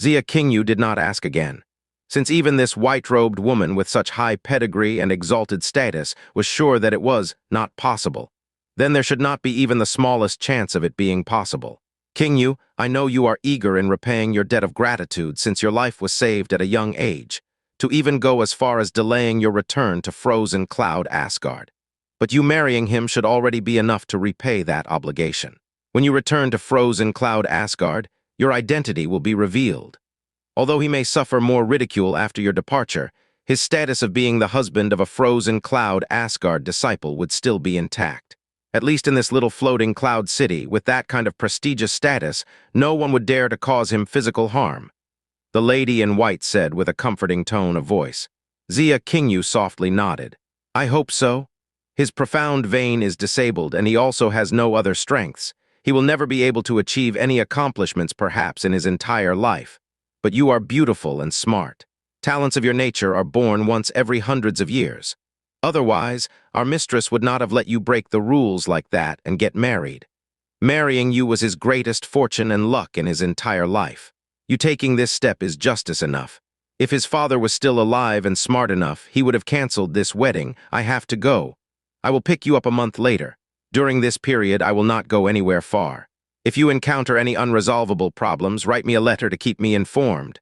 Xia Qingyu did not ask again. Since even this white-robed woman with such high pedigree and exalted status was sure that it was not possible, then there should not be even the smallest chance of it being possible. "Qingyu, I know you are eager in repaying your debt of gratitude since your life was saved at a young age, to even go as far as delaying your return to frozen cloud Asgard. But you marrying him should already be enough to repay that obligation. When you return to frozen cloud Asgard, your identity will be revealed. Although he may suffer more ridicule after your departure, his status of being the husband of a frozen cloud Asgard disciple would still be intact. At least in this little floating cloud city, with that kind of prestigious status, no one would dare to cause him physical harm." The lady in white said with a comforting tone of voice. Xia Qingyu softly nodded. "I hope so. His profound vein is disabled and he also has no other strengths. He will never be able to achieve any accomplishments perhaps in his entire life. But you are beautiful and smart. Talents of your nature are born once every hundreds of years. Otherwise, our mistress would not have let you break the rules like that and get married. Marrying you was his greatest fortune and luck in his entire life. You taking this step is justice enough. If his father was still alive and smart enough, he would have canceled this wedding. I have to go. I will pick you up a month later. During this period, I will not go anywhere far. If you encounter any unresolvable problems, write me a letter to keep me informed.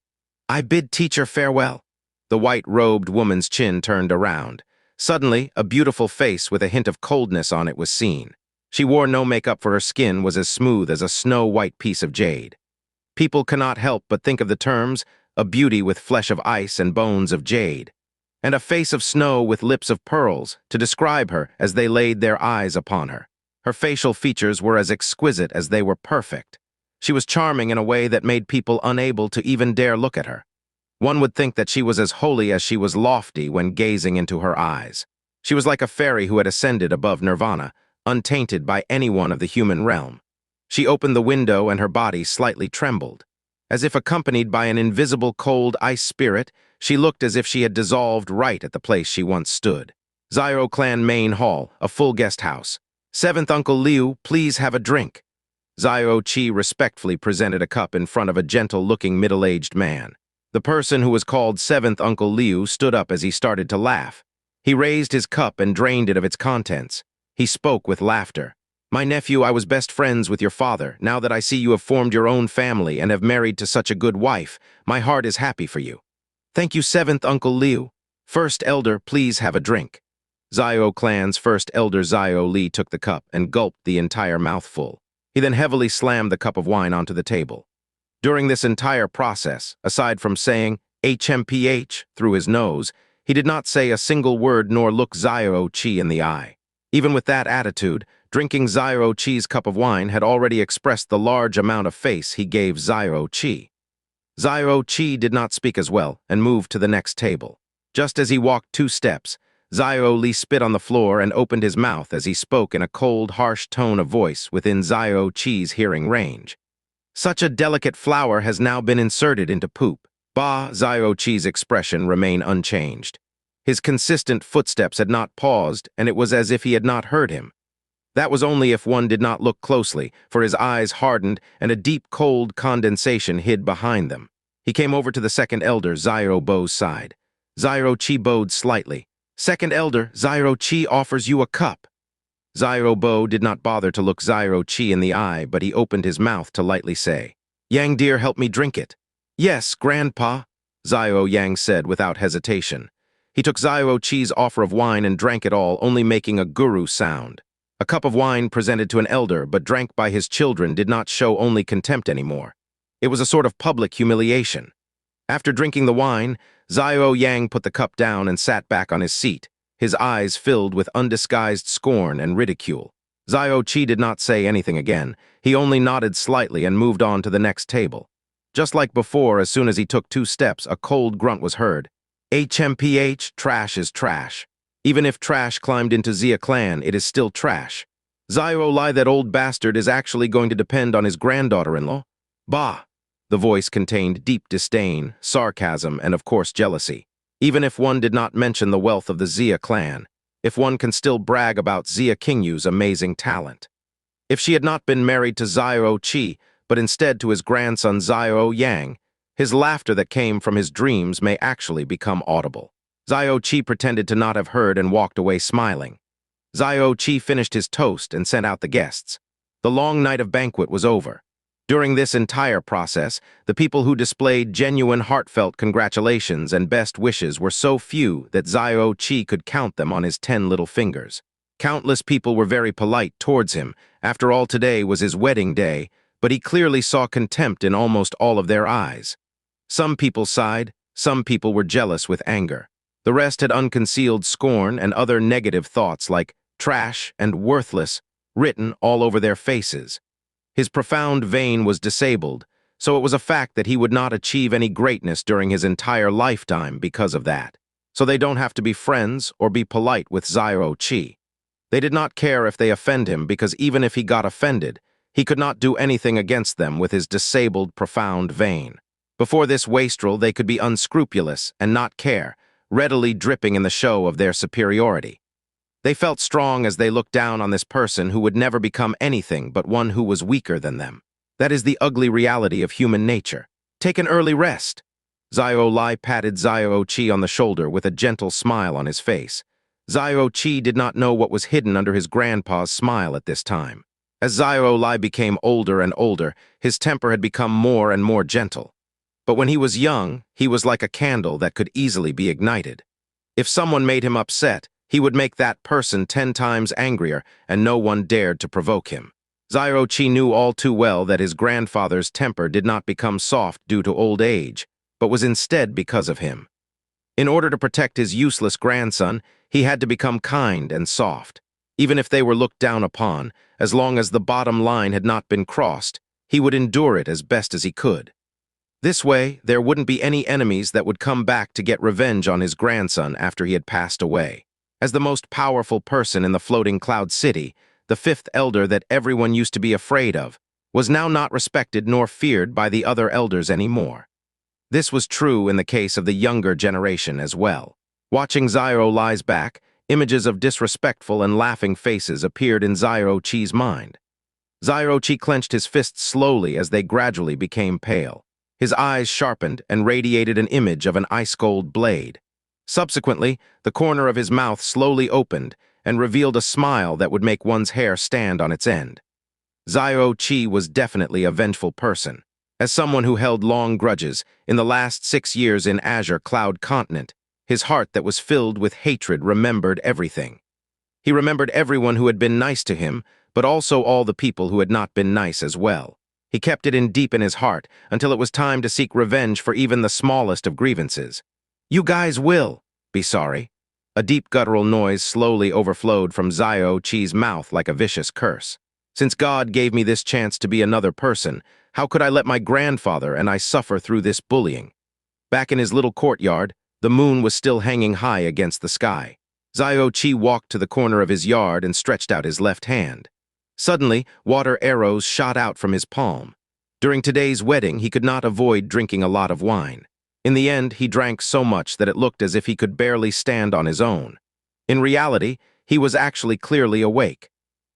I bid teacher farewell." The white-robed woman's chin turned around. Suddenly, a beautiful face with a hint of coldness on it was seen. She wore no makeup, for her skin was as smooth as a snow-white piece of jade. People cannot help but think of the terms, a beauty with flesh of ice and bones of jade, and a face of snow with lips of pearls, to describe her as they laid their eyes upon her. Her facial features were as exquisite as they were perfect. She was charming in a way that made people unable to even dare look at her. One would think that she was as holy as she was lofty when gazing into her eyes. She was like a fairy who had ascended above nirvana, untainted by anyone of the human realm. She opened the window and her body slightly trembled. As if accompanied by an invisible cold ice spirit, she looked as if she had dissolved right at the place she once stood. Xiao Clan Main Hall, a full guest house. "Seventh Uncle Liu, please have a drink." Xiao Che respectfully presented a cup in front of a gentle-looking middle-aged man. The person who was called Seventh Uncle Liu stood up as he started to laugh. He raised his cup and drained it of its contents. He spoke with laughter. "My nephew, I was best friends with your father. Now that I see you have formed your own family and have married to such a good wife, my heart is happy for you." "Thank you, Seventh Uncle Liu. First Elder, please have a drink." Xiao Clan's first elder Xiao Li took the cup and gulped the entire mouthful. He then heavily slammed the cup of wine onto the table. During this entire process, aside from saying HMPH through his nose, he did not say a single word nor look Xiao Che in the eye. Even with that attitude, drinking Xiao Che's cup of wine had already expressed the large amount of face he gave Xiao Che. Xiao Che did not speak as well and moved to the next table. Just as he walked 2 steps, Xiao Li spit on the floor and opened his mouth as he spoke in a cold, harsh tone of voice within Xiao Chi's hearing range. Such a delicate flower has now been inserted into poop. Ba Xiao Chi's expression remained unchanged. His consistent footsteps had not paused, and it was as if he had not heard him. That was only if one did not look closely, for his eyes hardened and a deep cold condensation hid behind them. He came over to the second elder, Xiao Bo's side. Xiao Chi bowed slightly. "Second elder, Xiao Chi offers you a cup." Xiao Bo did not bother to look Xiao Chi in the eye, but he opened his mouth to lightly say, "Yang dear, help me drink it." "Yes, Grandpa," Xiao Yang said without hesitation. He took Xiao Chi's offer of wine and drank it all, only making a guru sound. A cup of wine presented to an elder but drank by his children did not show only contempt anymore. It was a sort of public humiliation. After drinking the wine, Xiao Yang put the cup down and sat back on his seat, his eyes filled with undisguised scorn and ridicule. Xiao Chi did not say anything again. He only nodded slightly and moved on to the next table. Just like before, as soon as he took 2 steps, a cold grunt was heard. HMPH, trash is trash. Even if trash climbed into Xia clan, it is still trash. Xiao Li, that old bastard, is actually going to depend on his granddaughter-in-law? Bah! The voice contained deep disdain, sarcasm, and of course jealousy. Even if one did not mention the wealth of the Xia clan, if one can still brag about Xia Qingyu's amazing talent. If she had not been married to Xiao Chi, but instead to his grandson Xiao Yang, his laughter that came from his dreams may actually become audible. Xiao Chi pretended to not have heard and walked away smiling. Xiao Chi finished his toast and sent out the guests. The long night of banquet was over. During this entire process, the people who displayed genuine heartfelt congratulations and best wishes were so few that Xiao Chi could count them on his 10 little fingers. Countless people were very polite towards him. After all, today was his wedding day, but he clearly saw contempt in almost all of their eyes. Some people sighed, some people were jealous with anger. The rest had unconcealed scorn and other negative thoughts like trash and worthless written all over their faces. His profound vein was disabled, so it was a fact that he would not achieve any greatness during his entire lifetime because of that. So they don't have to be friends or be polite with Xiao Chi. They did not care if they offend him because even if he got offended, he could not do anything against them with his disabled profound vein. Before this wastrel, they could be unscrupulous and not care, readily dripping in the show of their superiority. They felt strong as they looked down on this person who would never become anything but one who was weaker than them. That is the ugly reality of human nature. Take an early rest. Xiao Li patted Xiao Chi on the shoulder with a gentle smile on his face. Xiao Chi did not know what was hidden under his grandpa's smile at this time. As Xiao Li became older and older, his temper had become more and more gentle. But when he was young, he was like a candle that could easily be ignited. If someone made him upset, he would make that person 10 times angrier, and no one dared to provoke him. Xiao Chi knew all too well that his grandfather's temper did not become soft due to old age, but was instead because of him. In order to protect his useless grandson, he had to become kind and soft. Even if they were looked down upon, as long as the bottom line had not been crossed, he would endure it as best as he could. This way, there wouldn't be any enemies that would come back to get revenge on his grandson after he had passed away. As the most powerful person in the floating cloud city, the 5th elder that everyone used to be afraid of, was now not respected nor feared by the other elders anymore. This was true in the case of the younger generation as well. Watching Xiao Li's back, images of disrespectful and laughing faces appeared in Xiao Chi's mind. Xiao Chi clenched his fists slowly as they gradually became pale. His eyes sharpened and radiated an image of an ice-cold blade. Subsequently, the corner of his mouth slowly opened and revealed a smile that would make one's hair stand on its end. Xiao Chi was definitely a vengeful person. As someone who held long grudges in the last 6 years in Azure Cloud Continent, his heart that was filled with hatred remembered everything. He remembered everyone who had been nice to him, but also all the people who had not been nice as well. He kept it in deep in his heart until it was time to seek revenge for even the smallest of grievances. "You guys will be sorry." A deep guttural noise slowly overflowed from Xiao Chi's mouth like a vicious curse. "Since God gave me this chance to be another person, how could I let my grandfather and I suffer through this bullying?" Back in his little courtyard, the moon was still hanging high against the sky. Xiao Che walked to the corner of his yard and stretched out his left hand. Suddenly, water arrows shot out from his palm. During today's wedding, he could not avoid drinking a lot of wine. In the end, he drank so much that it looked as if he could barely stand on his own. In reality, he was actually clearly awake.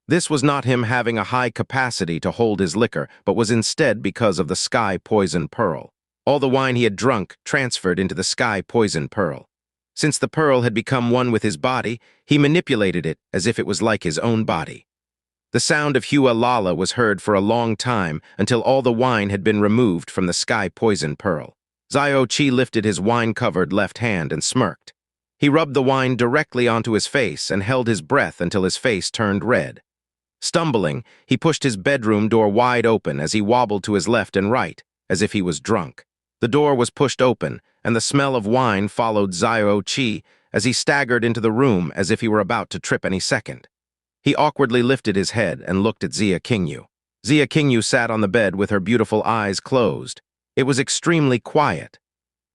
This was not him having a high capacity to hold his liquor, but was instead because of the sky poison pearl. All the wine he had drunk transferred into the sky poison pearl. Since the pearl had become one with his body, he manipulated it as if it was like his own body. The sound of Hua Lala was heard for a long time until all the wine had been removed from the sky poison pearl. Xiao Che lifted his wine-covered left hand and smirked. He rubbed the wine directly onto his face and held his breath until his face turned red. Stumbling, he pushed his bedroom door wide open as he wobbled to his left and right, as if he was drunk. The door was pushed open, and the smell of wine followed Xiao Che as he staggered into the room as if he were about to trip any second. He awkwardly lifted his head and looked at Xia Qingyu. Xia Qingyu sat on the bed with her beautiful eyes closed. It was extremely quiet.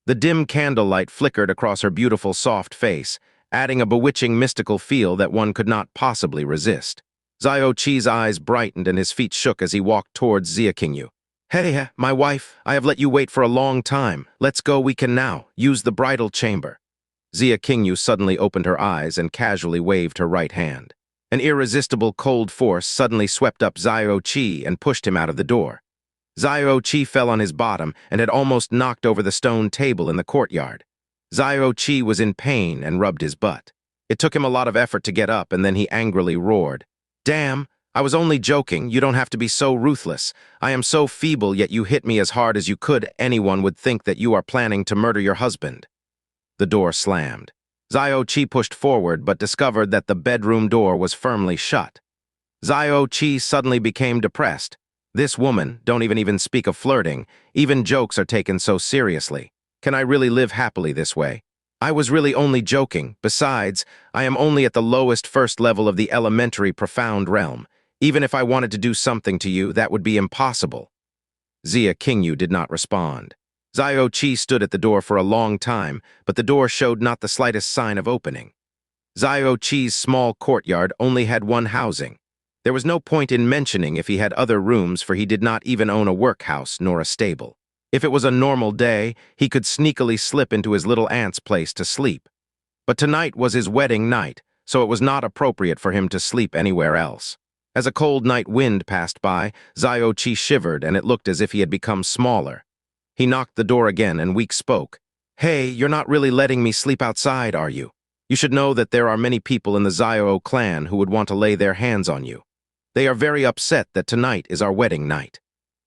The dim candlelight flickered across her beautiful soft face, adding a bewitching mystical feel that one could not possibly resist. Xiao Che's eyes brightened and his feet shook as he walked towards Xia Qingyu. Hey, my wife, I have let you wait for a long time. Let's go, we can now. Use the bridal chamber. Xia Qingyu suddenly opened her eyes and casually waved her right hand. An irresistible cold force suddenly swept up Xiao Che and pushed him out of the door. Xiao Che fell on his bottom and had almost knocked over the stone table in the courtyard. Xiao Che was in pain and rubbed his butt. It took him a lot of effort to get up, and then he angrily roared. Damn, I was only joking. You don't have to be so ruthless. I am so feeble, yet you hit me as hard as you could. Anyone would think that you are planning to murder your husband. The door slammed. Xiao Che pushed forward but discovered that the bedroom door was firmly shut. Xiao Che suddenly became depressed. This woman, don't even speak of flirting. Even jokes are taken so seriously. Can I really live happily this way? I was really only joking. Besides, I am only at the lowest first level of the elementary profound realm. Even if I wanted to do something to you, that would be impossible. Xia Qingyu did not respond. Xiao Che stood at the door for a long time, but the door showed not the slightest sign of opening. Xiao Che's small courtyard only had one housing. There was no point in mentioning if he had other rooms, for he did not even own a workhouse nor a stable. If it was a normal day, he could sneakily slip into his little aunt's place to sleep. But tonight was his wedding night, so it was not appropriate for him to sleep anywhere else. As a cold night wind passed by, Xiao Che shivered, and it looked as if he had become smaller. He knocked the door again, and Weak spoke. Hey, you're not really letting me sleep outside, are you? You should know that there are many people in the Xiao clan who would want to lay their hands on you. They are very upset that tonight is our wedding night.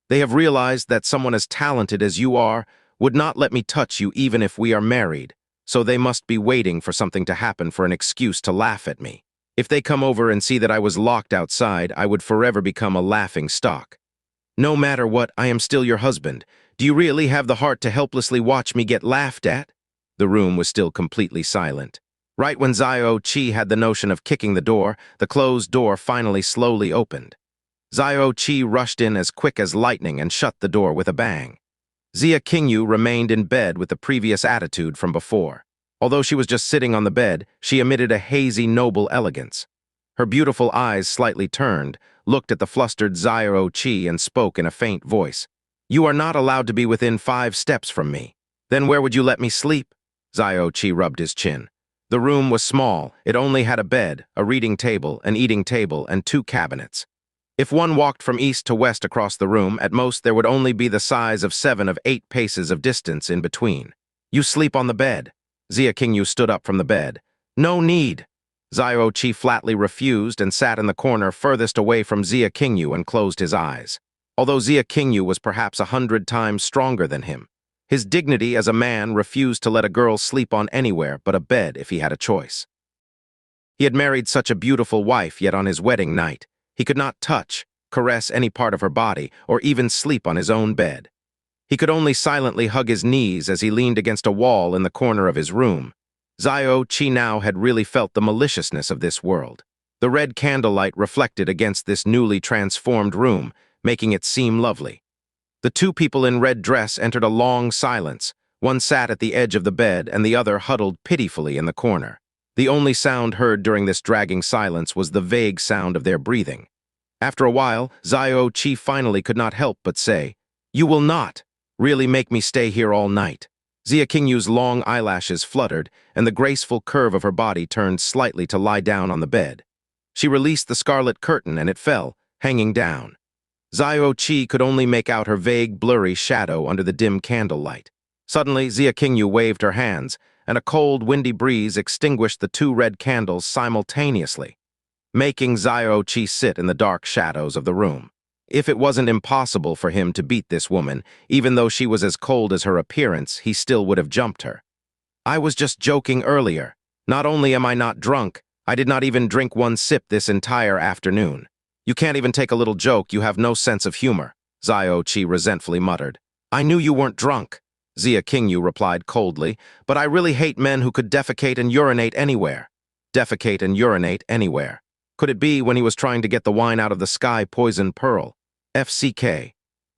They have realized that someone as talented as you are would not let me touch you even if we are married, so they must be waiting for something to happen for an excuse to laugh at me. If they come over and see that I was locked outside, I would forever become a laughing stock. No matter what, I am still your husband. Do you really have the heart to helplessly watch me get laughed at? The room was still completely silent. Right when Xiao Che had the notion of kicking the closed door finally slowly opened. Xiao Che rushed in as quick as lightning and shut the door with a bang. Xia Qingyu remained in bed with the previous attitude from before. Although she was just sitting on the bed, she emitted a hazy, noble elegance. Her beautiful eyes slightly turned, looked at the flustered Xiao Che and spoke in a faint voice. You are not allowed to be within 5 steps from me. Then where would you let me sleep? Xiao Che rubbed his chin. The room was small. It only had a bed, a reading table, an eating table, and 2 cabinets. If one walked from east to west across the room, at most there would only be the size of 7 of 8 paces of distance in between. You sleep on the bed. Xia Qingyu stood up from the bed. No need. Xiao Che flatly refused and sat in the corner furthest away from Xia Qingyu and closed his eyes. Although Xia Qingyu was perhaps 100 times stronger than him, his dignity as a man refused to let a girl sleep on anywhere but a bed if he had a choice. He had married such a beautiful wife, yet on his wedding night, he could not touch, caress any part of her body, or even sleep on his own bed. He could only silently hug his knees as he leaned against a wall in the corner of his room. Xiao Che now had really felt the maliciousness of this world. The red candlelight reflected against this newly transformed room, making it seem lovely. The 2 people in red dress entered a long silence. One sat at the edge of the bed and the other huddled pitifully in the corner. The only sound heard during this dragging silence was the vague sound of their breathing. After a while, Xiao Che finally could not help but say, "You will not really make me stay here all night." Xia Qingyu's long eyelashes fluttered, and the graceful curve of her body turned slightly to lie down on the bed. She released the scarlet curtain and it fell, hanging down. Xiao Che could only make out her vague, blurry shadow under the dim candlelight. Suddenly, Xia Qingyu waved her hands, and a cold, windy breeze extinguished the two red candles simultaneously, making Xiao Che sit in the dark shadows of the room. If it wasn't impossible for him to beat this woman, even though she was as cold as her appearance, he still would have jumped her. "I was just joking earlier. Not only am I not drunk, I did not even drink one sip this entire afternoon. You can't even take a little joke, you have no sense of humor," Xiao Che resentfully muttered. "I knew you weren't drunk," Xia Qingyu replied coldly, "but I really hate men who could defecate and urinate anywhere." Defecate and urinate anywhere. Could it be when he was trying to get the wine out of the sky poison pearl? FCK.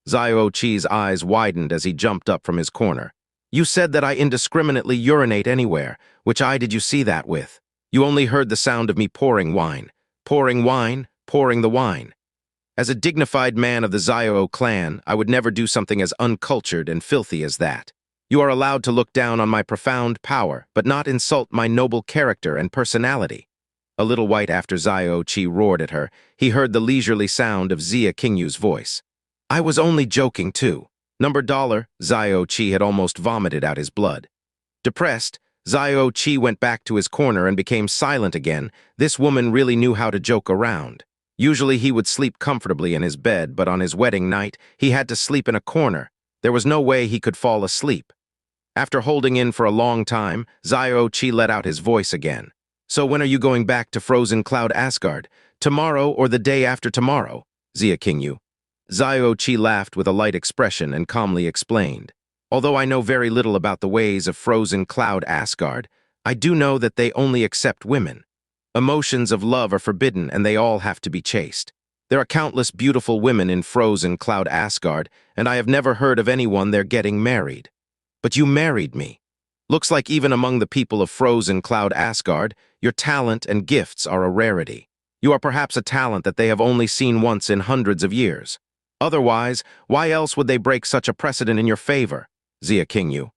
Xiao Che's eyes widened as he jumped up from his corner. "You said that I indiscriminately urinate anywhere. Which eye did you see that with? You only heard the sound of me pouring wine. Pouring wine, pouring the wine. As a dignified man of the Xiao clan, I would never do something as uncultured and filthy as that. You are allowed to look down on my profound power, but not insult my noble character and personality." A little white after Xiao Che roared at her, he heard the leisurely sound of Xia Qingyu's voice. "I was only joking, too. $. Xiao Che had almost vomited out his blood. Depressed, Xiao Che went back to his corner and became silent again. This woman really knew how to joke around. Usually he would sleep comfortably in his bed, but on his wedding night, he had to sleep in a corner. There was no way he could fall asleep. After holding in for a long time, Xiao Che let out his voice again. "So when are you going back to Frozen Cloud Asgard? Tomorrow or the day after tomorrow?" Xia Qingyu. Xiao Che laughed with a light expression and calmly explained. "Although I know very little about the ways of Frozen Cloud Asgard, I do know that they only accept women. Emotions of love are forbidden and they all have to be chaste. There are countless beautiful women in Frozen Cloud Asgard, and I have never heard of anyone there getting married. But you married me. Looks like even among the people of Frozen Cloud Asgard, your talent and gifts are a rarity. You are perhaps a talent that they have only seen once in hundreds of years. Otherwise, why else would they break such a precedent in your favor?" Xia Qingyu.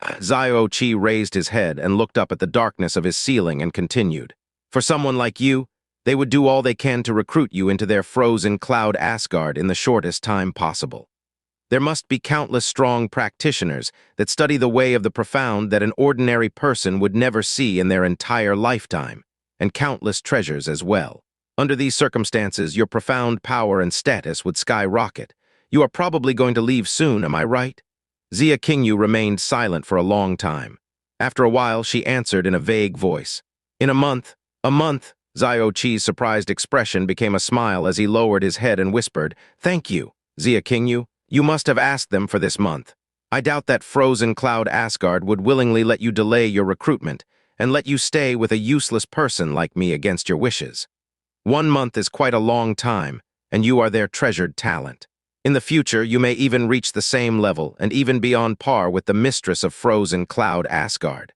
Xiao Che raised his head and looked up at the darkness of his ceiling and continued. "For someone like you, they would do all they can to recruit you into their Frozen Cloud Asgard in the shortest time possible. There must be countless strong practitioners that study the way of the profound that an ordinary person would never see in their entire lifetime, and countless treasures as well. Under these circumstances, your profound power and status would skyrocket. You are probably going to leave soon, am I right?" Xia Qingyu remained silent for a long time. After a while, she answered in a vague voice. "In a month." "A month?" Xiao Che's surprised expression became a smile as he lowered his head and whispered, "Thank you, Xia Qingyu. You must have asked them for this month. I doubt that Frozen Cloud Asgard would willingly let you delay your recruitment and let you stay with a useless person like me against your wishes. 1 month is quite a long time, and you are their treasured talent. In the future, you may even reach the same level and even be on par with the mistress of Frozen Cloud Asgard.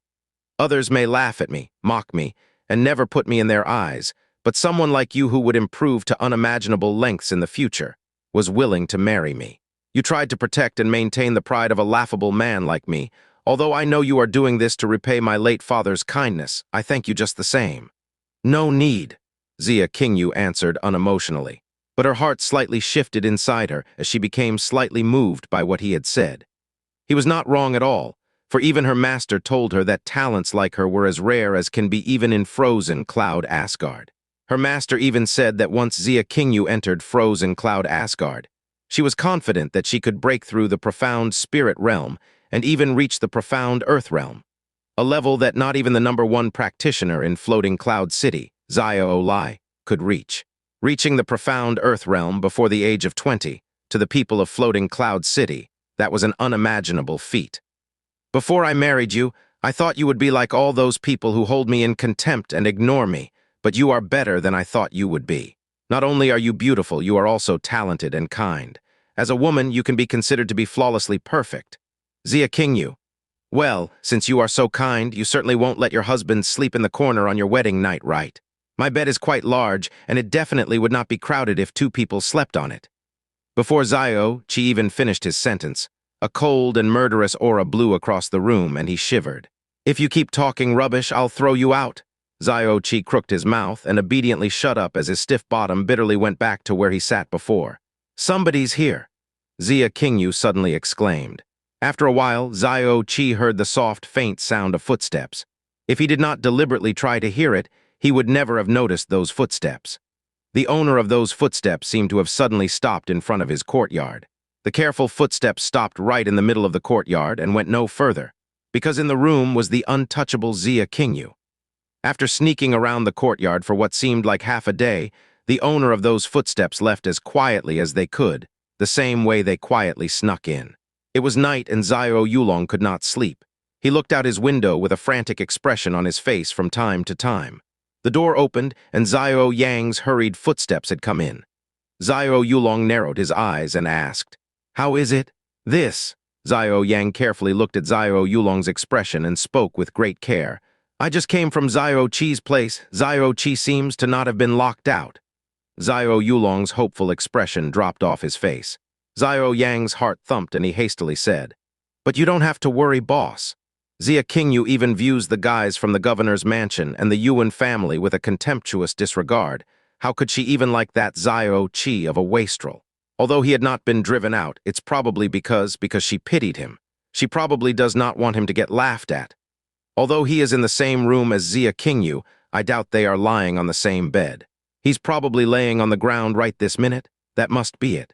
Others may laugh at me, mock me, and never put me in their eyes, but someone like you who would improve to unimaginable lengths in the future was willing to marry me. You tried to protect and maintain the pride of a laughable man like me. Although I know you are doing this to repay my late father's kindness, I thank you just the same." "No need," Xia Qingyu answered unemotionally, but her heart slightly shifted inside her as she became slightly moved by what he had said. He was not wrong at all, for even her master told her that talents like her were as rare as can be even in Frozen Cloud Asgard. Her master even said that once Xia Qingyu entered Frozen Cloud Asgard, she was confident that she could break through the profound spirit realm and even reach the profound earth realm, a level that not even the #1 practitioner in Floating Cloud City, Xiao Lai, could reach. Reaching the profound earth realm before the age of 20, to the people of Floating Cloud City, that was an unimaginable feat. "Before I married you, I thought you would be like all those people who hold me in contempt and ignore me, but you are better than I thought you would be. Not only are you beautiful, you are also talented and kind. As a woman, you can be considered to be flawlessly perfect. Xia Qingyu." Well, since you are so kind, you certainly won't let your husband sleep in the corner on your wedding night, right? My bed is quite large, and it definitely would not be crowded if two people slept on it. Before Xiao Che even finished his sentence, a cold and murderous aura blew across the room, and he shivered. If you keep talking rubbish, I'll throw you out. Xiao Che crooked his mouth and obediently shut up as his stiff bottom bitterly went back to where he sat before. Somebody's here, Xianxia suddenly exclaimed. After a while, Xiao Che heard the soft, faint sound of footsteps. If he did not deliberately try to hear it, he would never have noticed those footsteps. The owner of those footsteps seemed to have suddenly stopped in front of his courtyard. The careful footsteps stopped right in the middle of the courtyard and went no further, because in the room was the untouchable Xianxia. After sneaking around the courtyard for what seemed like half a day, the owner of those footsteps left as quietly as they could, the same way they quietly snuck in. It was night and Xiao could not sleep. He looked out his window with a frantic expression on his face from time to time. The door opened, and Xiao's hurried footsteps had come in. Xiao narrowed his eyes and asked, "How is it?" "This." Xiao carefully looked at Xiao's expression and spoke with great care. "I just came from Xiao Che's place. Xiao Che seems to not have been locked out." Xiao's hopeful expression dropped off his face. Xiao's heart thumped and he hastily said, "But you don't have to worry, boss. Xianxia even views the guys from the governor's mansion and the Yuan family with a contemptuous disregard. How could she even like that Xiao Che of a wastrel? Although he had not been driven out, it's probably because she pitied him. She probably does not want him to get laughed at. Although he is in the same room as Xianxia, I doubt they are lying on the same bed. He's probably laying on the ground right this minute. That must be it."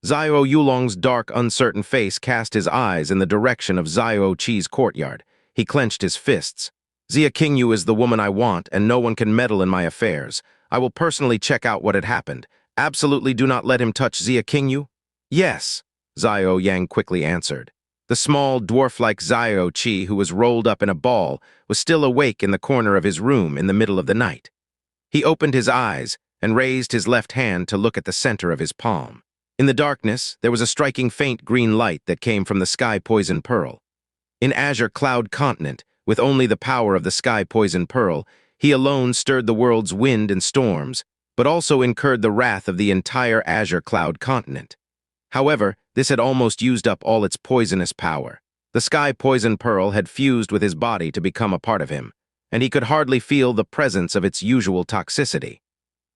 Xiao's dark, uncertain face cast his eyes in the direction of Xiao Che's courtyard. He clenched his fists. "Xianxia is the woman I want, and no one can meddle in my affairs. I will personally check out what had happened. Absolutely do not let him touch Xianxia." "Yes," Xiao quickly answered. The small, dwarf-like Xiao Che, who was rolled up in a ball, was still awake in the corner of his room in the middle of the night. He opened his eyes and raised his left hand to look at the center of his palm. In the darkness, there was a striking faint green light that came from the sky-poison pearl. In Azure Cloud Continent, with only the power of the sky-poison pearl, he alone stirred the world's wind and storms, but also incurred the wrath of the entire Azure Cloud Continent. However, this had almost used up all its poisonous power. The sky-poison pearl had fused with his body to become a part of him, and he could hardly feel the presence of its usual toxicity.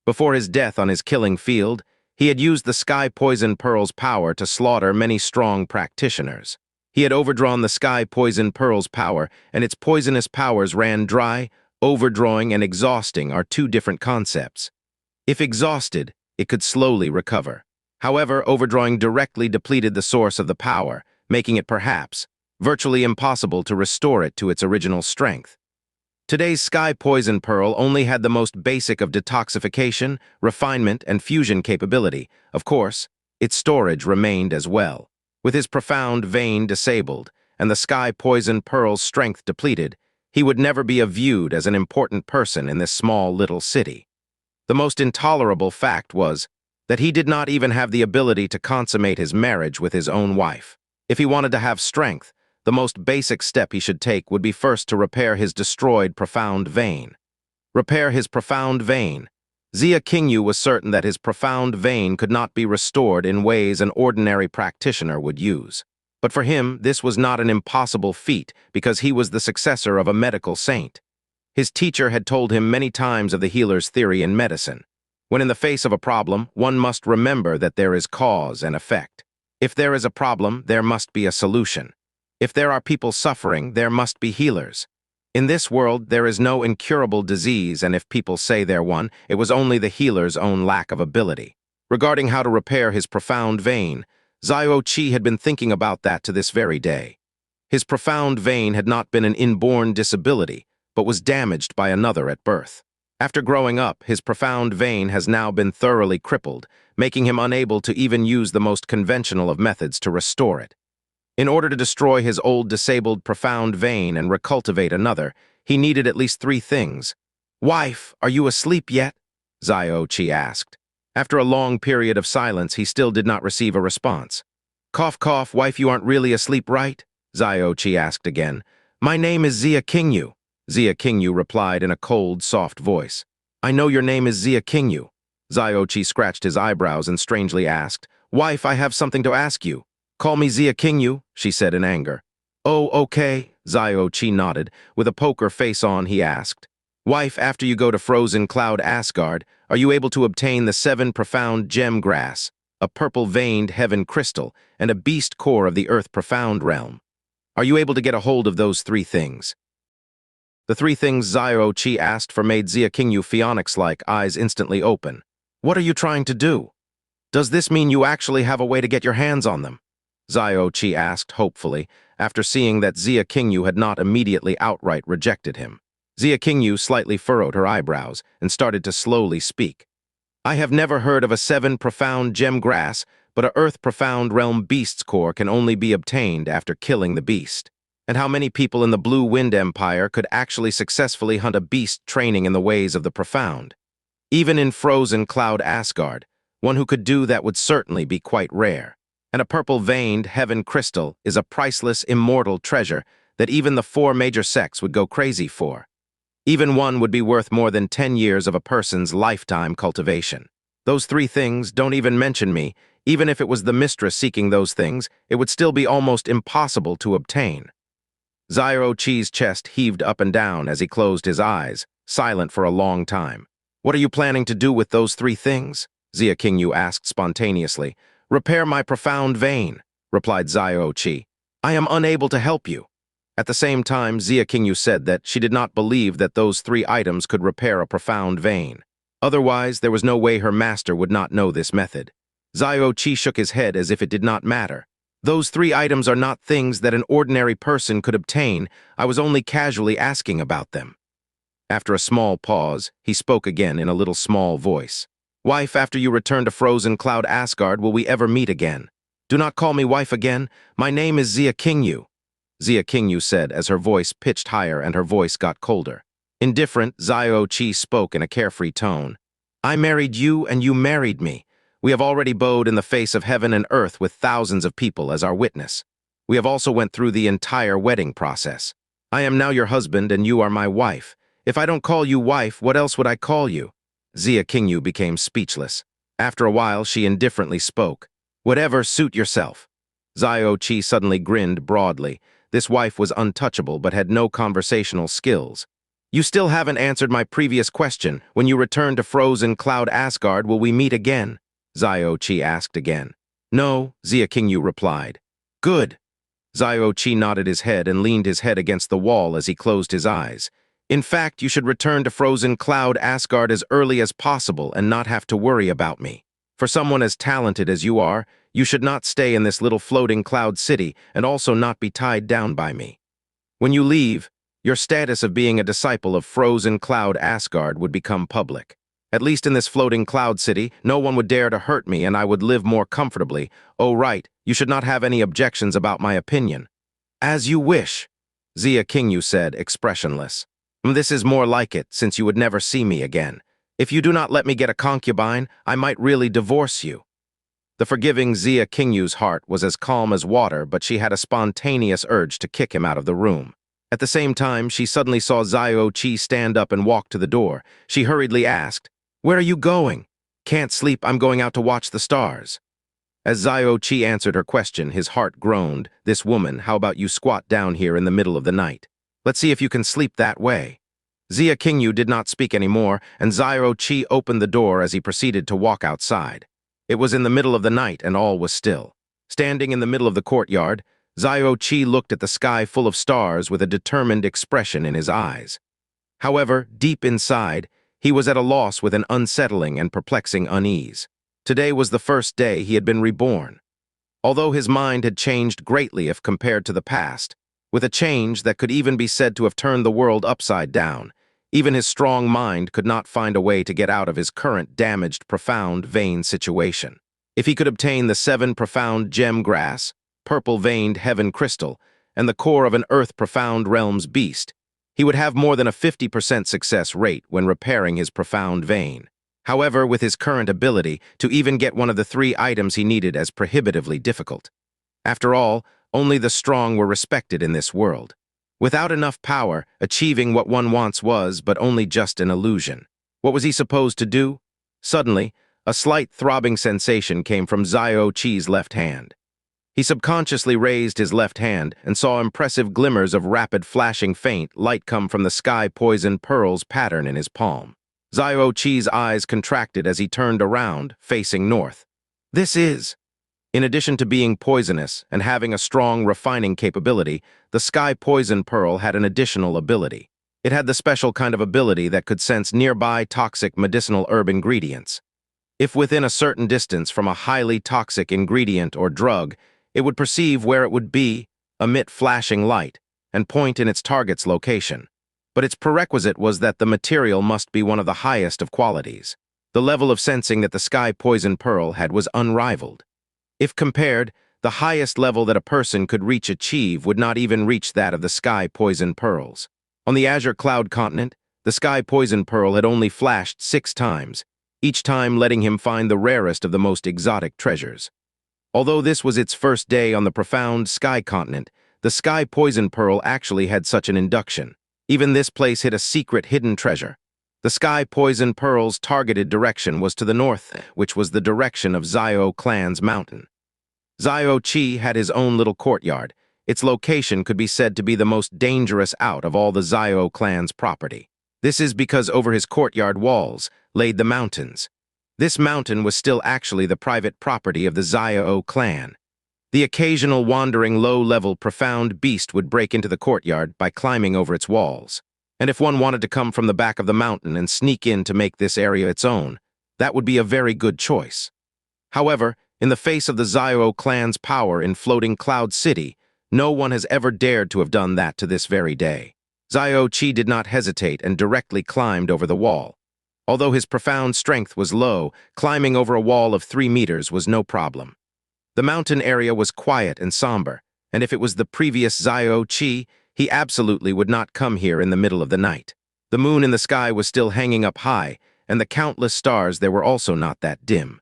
Before his death on his killing field, he had used the sky-poison pearl's power to slaughter many strong practitioners. He had overdrawn the sky-poison pearl's power, and its poisonous powers ran dry. Overdrawing and exhausting are two different concepts. If exhausted, it could slowly recover. However, overdrawing directly depleted the source of the power, making it perhaps virtually impossible to restore it to its original strength. Today's sky-poison pearl only had the most basic of detoxification, refinement, and fusion capability. Of course, its storage remained as well. With his profound vein disabled and the sky-poison pearl's strength depleted, he would never be viewed as an important person in this small little city. The most intolerable fact was that he did not even have the ability to consummate his marriage with his own wife. If he wanted to have strength, the most basic step he should take would be first to repair his destroyed profound vein. Repair his profound vein. Xianxia was certain that his profound vein could not be restored in ways an ordinary practitioner would use. But for him, this was not an impossible feat because he was the successor of a medical saint. His teacher had told him many times of the healer's theory in medicine. When in the face of a problem, one must remember that there is cause and effect. If there is a problem, there must be a solution. If there are people suffering, there must be healers. In this world, there is no incurable disease, and if people say they're one, it was only the healer's own lack of ability. Regarding how to repair his profound vein, Xiao Che had been thinking about that to this very day. His profound vein had not been an inborn disability, but was damaged by another at birth. After growing up, his profound vein has now been thoroughly crippled, making him unable to even use the most conventional of methods to restore it. In order to destroy his old disabled profound vein and recultivate another, he needed at least 3 things. "Wife, are you asleep yet?" Xiao Che asked. After a long period of silence, he still did not receive a response. "Cough, cough, wife, you aren't really asleep, right?" Xiao Che asked again. My name is Xianxia. Xianxia replied in a cold, soft voice. I know your name is Xianxia. Xiao Che scratched his eyebrows and strangely asked, Wife, I have something to ask you. Call me Xianxia, she said in anger. Oh, okay, Xiao Che nodded. With a poker face on, he asked, Wife, after you go to frozen cloud Asgard, are you able to obtain the 7 profound gem grass, a purple-veined heaven crystal, and a beast core of the earth profound realm? Are you able to get a hold of those 3 things? The 3 things Xiao Che asked for made Xianxia phoenix-like eyes instantly open. What are you trying to do? Does this mean you actually have a way to get your hands on them? Xiao Che asked hopefully, after seeing that Xianxia had not immediately outright rejected him. Xianxia slightly furrowed her eyebrows and started to slowly speak. I have never heard of a 7 profound gem grass, but a earth profound realm beast's core can only be obtained after killing the beast. And how many people in the Blue Wind Empire could actually successfully hunt a beast training in the ways of the profound? Even in frozen cloud Asgard, one who could do that would certainly be quite rare. And a purple-veined heaven crystal is a priceless, immortal treasure that even the 4 major sects would go crazy for. Even one would be worth more than 10 years of a person's lifetime cultivation. Those 3 things don't even mention me. Even if it was the mistress seeking those things, it would still be almost impossible to obtain. Xiao Che's chest heaved up and down as he closed his eyes, silent for a long time. What are you planning to do with those 3 things? Xianxia asked spontaneously. Repair my profound vein, replied Xiao Che. I am unable to help you. At the same time, Xianxia said that she did not believe that those 3 items could repair a profound vein. Otherwise, there was no way her master would not know this method. Xiao Che shook his head as if it did not matter. Those 3 items are not things that an ordinary person could obtain. I was only casually asking about them. After a small pause, he spoke again in a little small voice. Wife, after you return to frozen cloud Asgard, will we ever meet again? Do not call me wife again. My name is Xianxia. Xianxia said as her voice pitched higher and her voice got colder. Indifferent, Xiao Che spoke in a carefree tone. I married you and you married me. We have already bowed in the face of heaven and earth with thousands of people as our witness. We have also went through the entire wedding process. I am now your husband and you are my wife. If I don't call you wife, what else would I call you? Xianxia became speechless. After a while, she indifferently spoke. Whatever, suit yourself. Xiao Che suddenly grinned broadly. This wife was untouchable but had no conversational skills. You still haven't answered my previous question. When you return to frozen cloud Asgard, will we meet again? Xiao Che asked again. No, Xianxia replied. Good. Xiao Che nodded his head and leaned his head against the wall as he closed his eyes. In fact, you should return to frozen cloud Asgard as early as possible and not have to worry about me. For someone as talented as you are, you should not stay in this little floating cloud city and also not be tied down by me. When you leave, your status of being a disciple of frozen cloud Asgard would become public. At least in this floating cloud city, no one would dare to hurt me and I would live more comfortably. Oh, right, you should not have any objections about my opinion. As you wish, Xianxia said, expressionless. This is more like it, since you would never see me again. If you do not let me get a concubine, I might really divorce you. The forgiving Xianxia's heart was as calm as water, but she had a spontaneous urge to kick him out of the room. At the same time, she suddenly saw Xiao Che stand up and walk to the door. She hurriedly asked, Where are you going? Can't sleep, I'm going out to watch the stars. As Xiao Che answered her question, his heart groaned. This woman, how about you squat down here in the middle of the night? Let's see if you can sleep that way. Xianxia did not speak anymore, and Xiao Che opened the door as he proceeded to walk outside. It was in the middle of the night and all was still. Standing in the middle of the courtyard, Xiao Che looked at the sky full of stars with a determined expression in his eyes. However, deep inside, he was at a loss with an unsettling and perplexing unease. Today was the first day he had been reborn. Although his mind had changed greatly if compared to the past, with a change that could even be said to have turned the world upside down, even his strong mind could not find a way to get out of his current damaged, profound vein situation. If he could obtain the 7 profound gem grass, purple-veined heaven crystal, and the core of an earth profound realms beast, he would have more than a 50% success rate when repairing his profound vein. However, with his current ability, to even get one of the 3 items he needed as prohibitively difficult. After all, Only the strong were respected in this world. Without enough power, achieving what one wants was but only just an illusion. What was he supposed to do? Suddenly, a slight throbbing sensation came from Xiao Che's left hand. He subconsciously raised his left hand and saw impressive glimmers of rapid flashing faint light come from the sky poison pearls pattern in his palm. Xiao Che's eyes contracted as he turned around, facing north. This is... In addition to being poisonous and having a strong refining capability, the sky poison pearl had an additional ability. It had the special kind of ability that could sense nearby toxic medicinal herb ingredients. If within a certain distance from a highly toxic ingredient or drug, it would perceive where it would be, emit flashing light, and point in its target's location. But its prerequisite was that the material must be one of the highest of qualities. The level of sensing that the sky poison pearl had was unrivaled. If compared, the highest level that a person could achieve would not even reach that of the sky poison pearls. On the Azure Cloud Continent, the sky poison pearl had only flashed 6 times, each time letting him find the rarest of the most exotic treasures. Although this was its first day on the profound Sky Continent, the Sky Poison Pearl actually had such an induction. Even this place hid a secret hidden treasure. The Sky Poison Pearl's targeted direction was to the north, which was the direction of Xiao Clan's mountain. Xiao Che had his own little courtyard. Its location could be said to be the most dangerous out of all the Xiao Clan's property. This is because over his courtyard walls laid the mountains. This mountain was still actually the private property of the Xiao clan. The occasional wandering low-level profound beast would break into the courtyard by climbing over its walls. And if one wanted to come from the back of the mountain and sneak in to make this area its own, that would be a very good choice. However, in the face of the Xiao clan's power in floating Cloud City, no one has ever dared to have done that to this very day. Xiao Che did not hesitate and directly climbed over the wall. Although his profound strength was low, climbing over a wall of 3 meters was no problem. The mountain area was quiet and somber, and if it was the previous Xiao Che, he absolutely would not come here in the middle of the night. The moon in the sky was still hanging up high, and the countless stars there were also not that dim.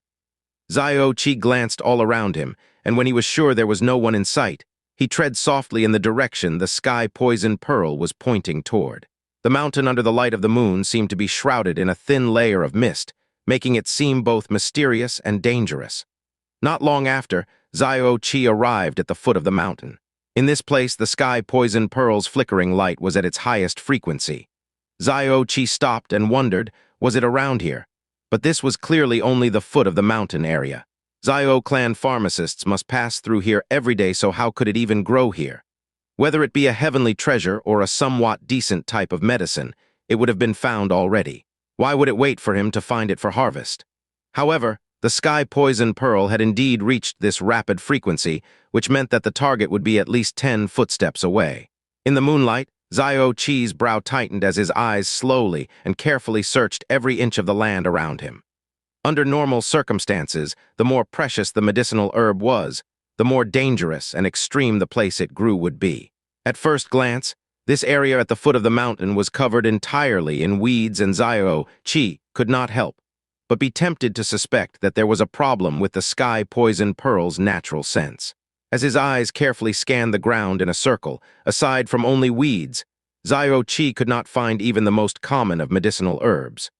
Xiao Che glanced all around him, and when he was sure there was no one in sight, he tread softly in the direction the sky poison pearl was pointing toward. The mountain under the light of the moon seemed to be shrouded in a thin layer of mist, making it seem both mysterious and dangerous. Not long after, Xiao Che arrived at the foot of the mountain. In this place, the sky poison pearl's flickering light was at its highest frequency. Xiao Che stopped and wondered, was it around here? But this was clearly only the foot of the mountain area. Xiao clan pharmacists must pass through here every day, so how could it even grow here? Whether it be a heavenly treasure or a somewhat decent type of medicine, it would have been found already. Why would it wait for him to find it for harvest? However, the sky poison pearl had indeed reached this rapid frequency, which meant that the target would be at least 10 footsteps away. In the moonlight, Xiao Che's brow tightened as his eyes slowly and carefully searched every inch of the land around him. Under normal circumstances, the more precious the medicinal herb was, the more dangerous and extreme the place it grew would be. At first glance, this area at the foot of the mountain was covered entirely in weeds, and Xiao Che could not help but be tempted to suspect that there was a problem with the sky poison pearl's natural sense. As his eyes carefully scanned the ground in a circle, aside from only weeds, Xiao Che could not find even the most common of medicinal herbs.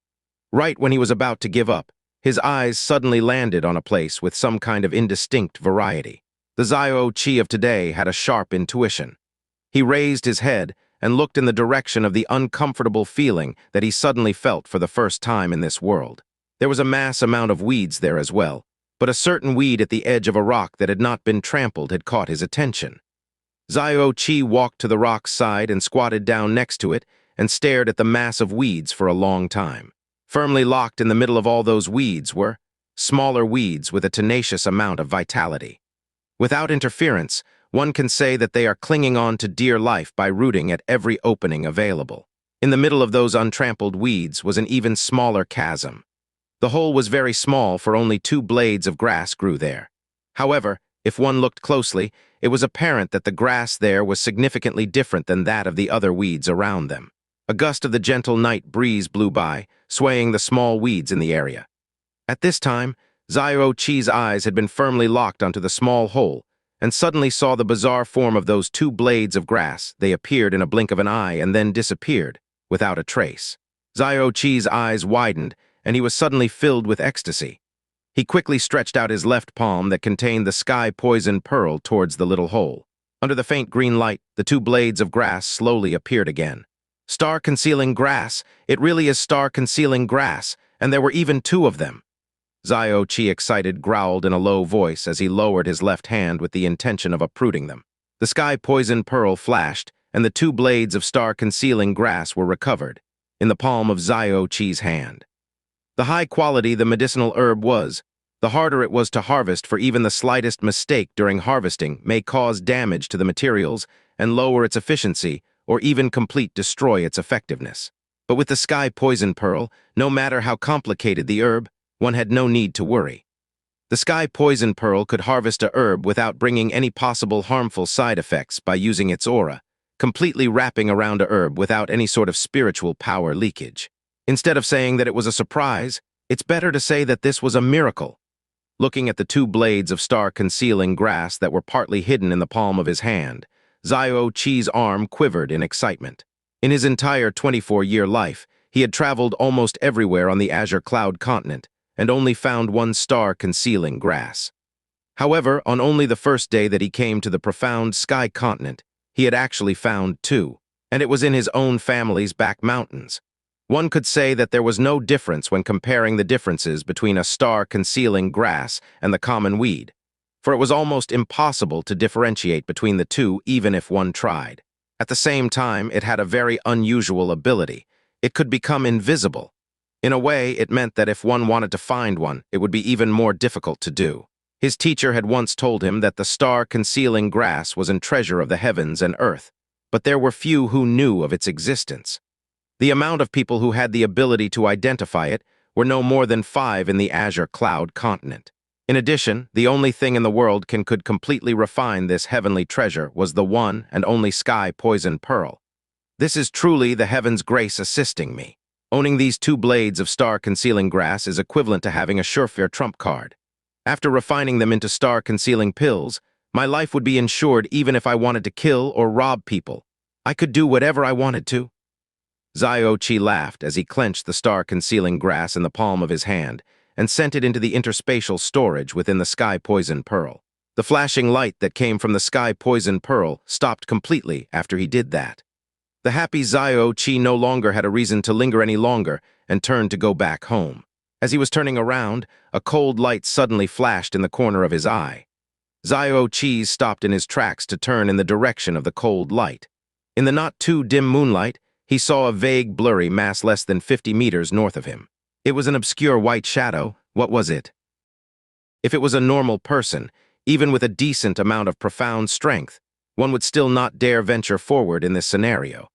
Right when he was about to give up, his eyes suddenly landed on a place with some kind of indistinct variety. The Xiao Che of today had a sharp intuition. He raised his head and looked in the direction of the uncomfortable feeling that he suddenly felt for the first time in this world. There was a mass amount of weeds there as well, but a certain weed at the edge of a rock that had not been trampled had caught his attention. Xiao Che walked to the rock's side and squatted down next to it and stared at the mass of weeds for a long time. Firmly locked in the middle of all those weeds were smaller weeds with a tenacious amount of vitality. Without interference, one can say that they are clinging on to dear life by rooting at every opening available. In the middle of those untrampled weeds was an even smaller chasm. The hole was very small, for only 2 blades of grass grew there. However, if one looked closely, it was apparent that the grass there was significantly different than that of the other weeds around them. A gust of the gentle night breeze blew by, swaying the small weeds in the area. At this time, Xiao Che's eyes had been firmly locked onto the small hole, and suddenly saw the bizarre form of those two blades of grass. They appeared in a blink of an eye and then disappeared, without a trace. Xiao Che's eyes widened, and he was suddenly filled with ecstasy. He quickly stretched out his left palm that contained the sky-poison pearl towards the little hole. Under the faint green light, the two blades of grass slowly appeared again. Star-concealing grass! It really is star-concealing grass, and there were even two of them. Xiao Che, excited, growled in a low voice as he lowered his left hand with the intention of uprooting them. The sky-poison pearl flashed, and the two blades of star-concealing grass were recovered, in the palm of Xiao Che's hand. The high quality the medicinal herb was, the harder it was to harvest, for even the slightest mistake during harvesting may cause damage to the materials and lower its efficiency or even complete destroy its effectiveness. But with the sky poison pearl, no matter how complicated the herb, one had no need to worry. The sky poison pearl could harvest a herb without bringing any possible harmful side effects by using its aura, completely wrapping around a herb without any sort of spiritual power leakage. Instead of saying that it was a surprise, it's better to say that this was a miracle. Looking at the two blades of star-concealing grass that were partly hidden in the palm of his hand, Xiao Che's arm quivered in excitement. In his entire 24-year life, he had traveled almost everywhere on the Azure Cloud Continent and only found one star-concealing grass. However, on only the first day that he came to the profound Sky Continent, he had actually found two, and it was in his own family's back mountains. One could say that there was no difference when comparing the differences between a star-concealing grass and the common weed, for it was almost impossible to differentiate between the two even if one tried. At the same time, it had a very unusual ability. It could become invisible. In a way, it meant that if one wanted to find one, it would be even more difficult to do. His teacher had once told him that the star-concealing grass was a treasure of the heavens and earth, but there were few who knew of its existence. The amount of people who had the ability to identify it were no more than 5 in the Azure Cloud Continent. In addition, the only thing in the world could completely refine this heavenly treasure was the one and only sky poison pearl. This is truly the heaven's grace assisting me. Owning these two blades of star-concealing grass is equivalent to having a surefire trump card. After refining them into star-concealing pills, my life would be insured even if I wanted to kill or rob people. I could do whatever I wanted to. Xiao Che laughed as he clenched the star-concealing grass in the palm of his hand and sent it into the interspatial storage within the sky poison pearl. The flashing light that came from the sky poison pearl stopped completely after he did that. The happy Xiao Che no longer had a reason to linger any longer and turned to go back home. As he was turning around, a cold light suddenly flashed in the corner of his eye. Xiao Che stopped in his tracks to turn in the direction of the cold light. In the not-too-dim moonlight, he saw a vague, blurry mass less than 50 meters north of him. It was an obscure white shadow. What was it? If it was a normal person, even with a decent amount of profound strength, one would still not dare venture forward in this scenario.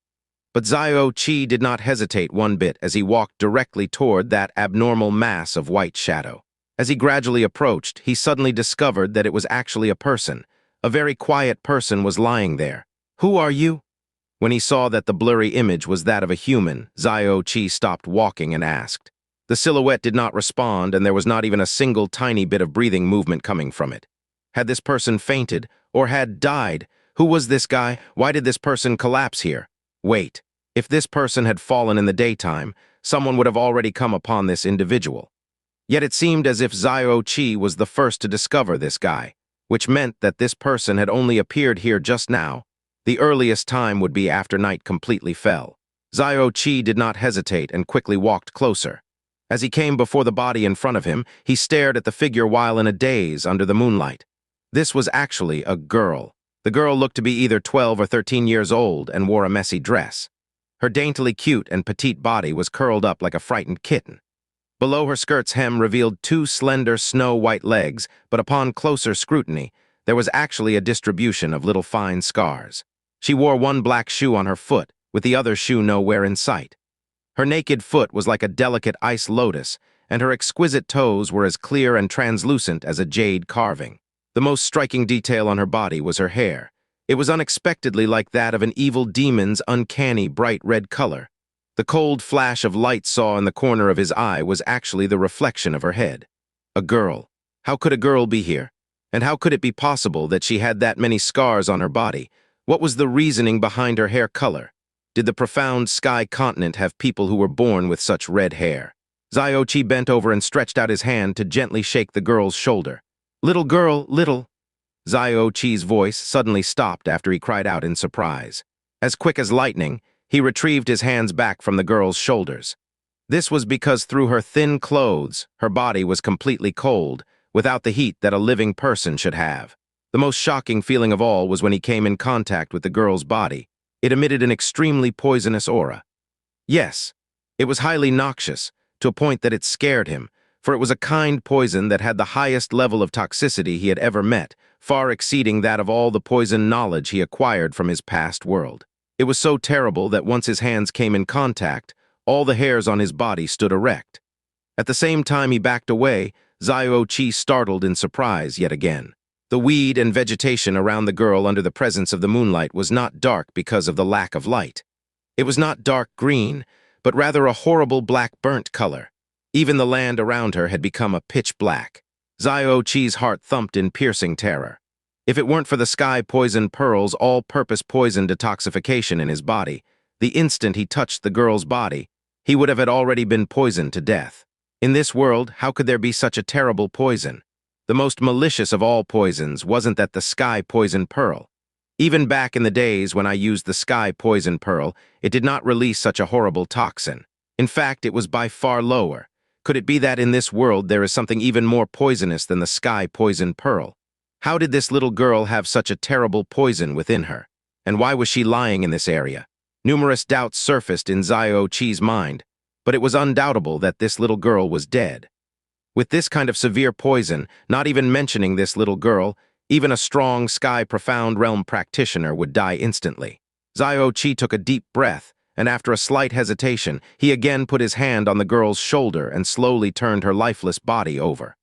But Xiao Che did not hesitate one bit as he walked directly toward that abnormal mass of white shadow. As he gradually approached, he suddenly discovered that it was actually a person. A very quiet person was lying there. "Who are you?" When he saw that the blurry image was that of a human, Xiao Che stopped walking and asked. The silhouette did not respond, and there was not even a single tiny bit of breathing movement coming from it. Had this person fainted, or had died? Who was this guy? Why did this person collapse here? Wait, if this person had fallen in the daytime, someone would have already come upon this individual. Yet it seemed as if Xiao Che was the first to discover this guy, which meant that this person had only appeared here just now. The earliest time would be after night completely fell. Xiao Che did not hesitate and quickly walked closer. As he came before the body in front of him, he stared at the figure while in a daze under the moonlight. This was actually a girl. The girl looked to be either 12 or 13 years old and wore a messy dress. Her daintily cute and petite body was curled up like a frightened kitten. Below her skirt's hem revealed two slender snow-white legs, but upon closer scrutiny, there was actually a distribution of little fine scars. She wore one black shoe on her foot, with the other shoe nowhere in sight. Her naked foot was like a delicate ice lotus, and her exquisite toes were as clear and translucent as a jade carving. The most striking detail on her body was her hair. It was unexpectedly like that of an evil demon's uncanny bright red color. The cold flash of light saw in the corner of his eye was actually the reflection of her head. A girl. How could a girl be here? And how could it be possible that she had that many scars on her body? What was the reasoning behind her hair color? Did the profound sky continent have people who were born with such red hair? Xiao Che bent over and stretched out his hand to gently shake the girl's shoulder. "Little girl, little." Xiao Che's voice suddenly stopped after he cried out in surprise. As quick as lightning, he retrieved his hands back from the girl's shoulders. This was because through her thin clothes, her body was completely cold, without the heat that a living person should have. The most shocking feeling of all was when he came in contact with the girl's body. It emitted an extremely poisonous aura. Yes, it was highly noxious, to a point that it scared him, for it was a kind poison that had the highest level of toxicity he had ever met, far exceeding that of all the poison knowledge he acquired from his past world. It was so terrible that once his hands came in contact, all the hairs on his body stood erect. At the same time he backed away, Xiao Che startled in surprise yet again. The weed and vegetation around the girl under the presence of the moonlight was not dark because of the lack of light. It was not dark green, but rather a horrible black burnt color. Even the land around her had become a pitch black. Xiao Che's heart thumped in piercing terror. If it weren't for the sky poison pearl's all-purpose poison detoxification in his body, the instant he touched the girl's body, he would have already been poisoned to death. In this world, how could there be such a terrible poison? The most malicious of all poisons wasn't that the sky poison pearl. Even back in the days when I used the sky poison pearl, it did not release such a horrible toxin. In fact, it was by far lower. Could it be that in this world there is something even more poisonous than the sky poison pearl? How did this little girl have such a terrible poison within her? And why was she lying in this area? Numerous doubts surfaced in Xiao Che's mind, but it was undoubtable that this little girl was dead. With this kind of severe poison, not even mentioning this little girl, even a strong sky profound realm practitioner would die instantly. Xiao Che took a deep breath, and after a slight hesitation, he again put his hand on the girl's shoulder and slowly turned her lifeless body over.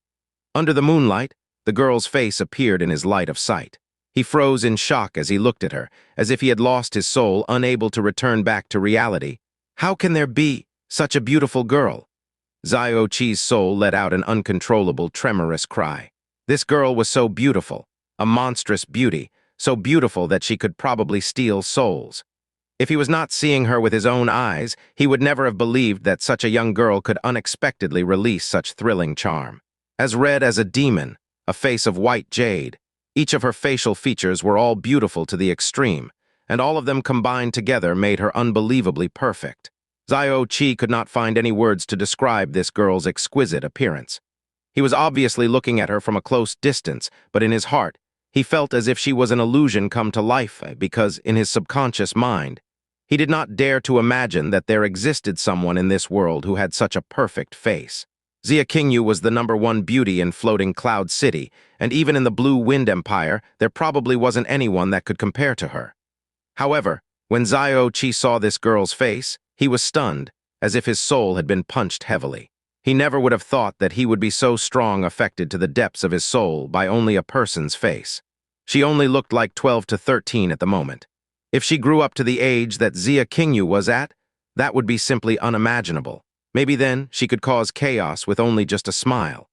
Under the moonlight, the girl's face appeared in his light of sight. He froze in shock as he looked at her, as if he had lost his soul, unable to return back to reality. How can there be such a beautiful girl? Xiao Che's soul let out an uncontrollable, tremorous cry. This girl was so beautiful, a monstrous beauty, so beautiful that she could probably steal souls. If he was not seeing her with his own eyes, he would never have believed that such a young girl could unexpectedly release such thrilling charm. As red as a demon, a face of white jade, each of her facial features were all beautiful to the extreme, and all of them combined together made her unbelievably perfect. Xiao Che could not find any words to describe this girl's exquisite appearance. He was obviously looking at her from a close distance, but in his heart, he felt as if she was an illusion come to life because, in his subconscious mind, he did not dare to imagine that there existed someone in this world who had such a perfect face. Xianxia was the #1 beauty in Floating Cloud City, and even in the Blue Wind Empire, there probably wasn't anyone that could compare to her. However, when Xiao Che saw this girl's face, he was stunned, as if his soul had been punched heavily. He never would have thought that he would be so strong affected to the depths of his soul by only a person's face. She only looked like 12 to 13 at the moment. If she grew up to the age that Xianxia was at, that would be simply unimaginable. Maybe then she could cause chaos with only just a smile.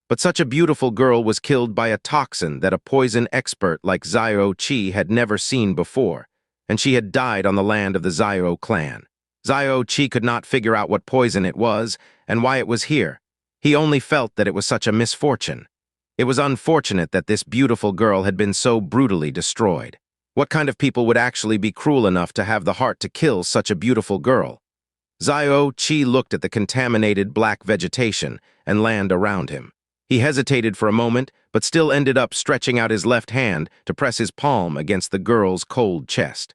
But such a beautiful girl was killed by a toxin that a poison expert like Xiao Che had never seen before, and she had died on the land of the Xiao clan. Xiao Che could not figure out what poison it was and why it was here. He only felt that it was such a misfortune. It was unfortunate that this beautiful girl had been so brutally destroyed. What kind of people would actually be cruel enough to have the heart to kill such a beautiful girl? Xiao Che looked at the contaminated black vegetation and land around him. He hesitated for a moment, but still ended up stretching out his left hand to press his palm against the girl's cold chest.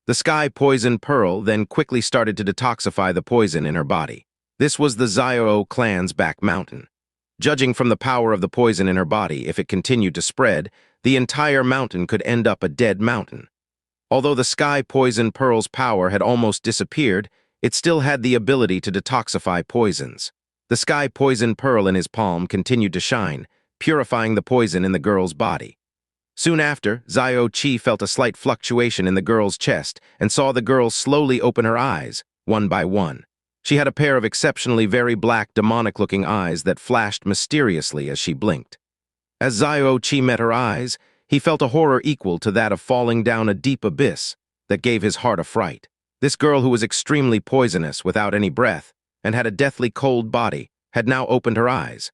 The sky poison pearl then quickly started to detoxify the poison in her body. This was the Xiao clan's back mountain. Judging from the power of the poison in her body, if it continued to spread, the entire mountain could end up a dead mountain. Although the sky poison pearl's power had almost disappeared, it still had the ability to detoxify poisons. The sky poison pearl in his palm continued to shine, purifying the poison in the girl's body. Soon after, Xiao Che felt a slight fluctuation in the girl's chest and saw the girl slowly open her eyes, one by one. She had a pair of exceptionally very black, demonic-looking eyes that flashed mysteriously as she blinked. As Xiao Che met her eyes, he felt a horror equal to that of falling down a deep abyss that gave his heart a fright. This girl, who was extremely poisonous without any breath and had a deathly cold body, had now opened her eyes.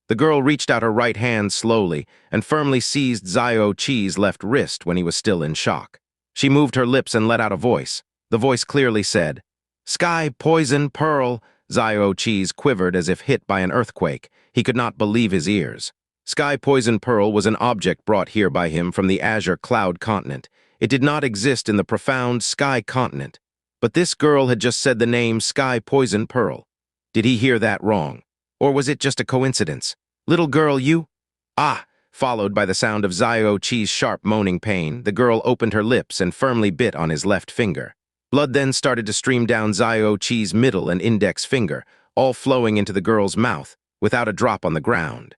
The girl reached out her right hand slowly and firmly seized Xiao Che's left wrist when he was still in shock. She moved her lips and let out a voice. The voice clearly said, "Sky Poison Pearl." Xiao Che's quivered as if hit by an earthquake. He could not believe his ears. Sky Poison Pearl was an object brought here by him from the Azure Cloud Continent. It did not exist in the profound Sky Continent. But this girl had just said the name Sky Poison Pearl. Did he hear that wrong? Or was it just a coincidence? "Little girl, you—" "Ah!" Followed by the sound of Xiao Che's sharp moaning pain, the girl opened her lips and firmly bit on his left finger. Blood then started to stream down Xiao Che's middle and index finger, all flowing into the girl's mouth, without a drop on the ground.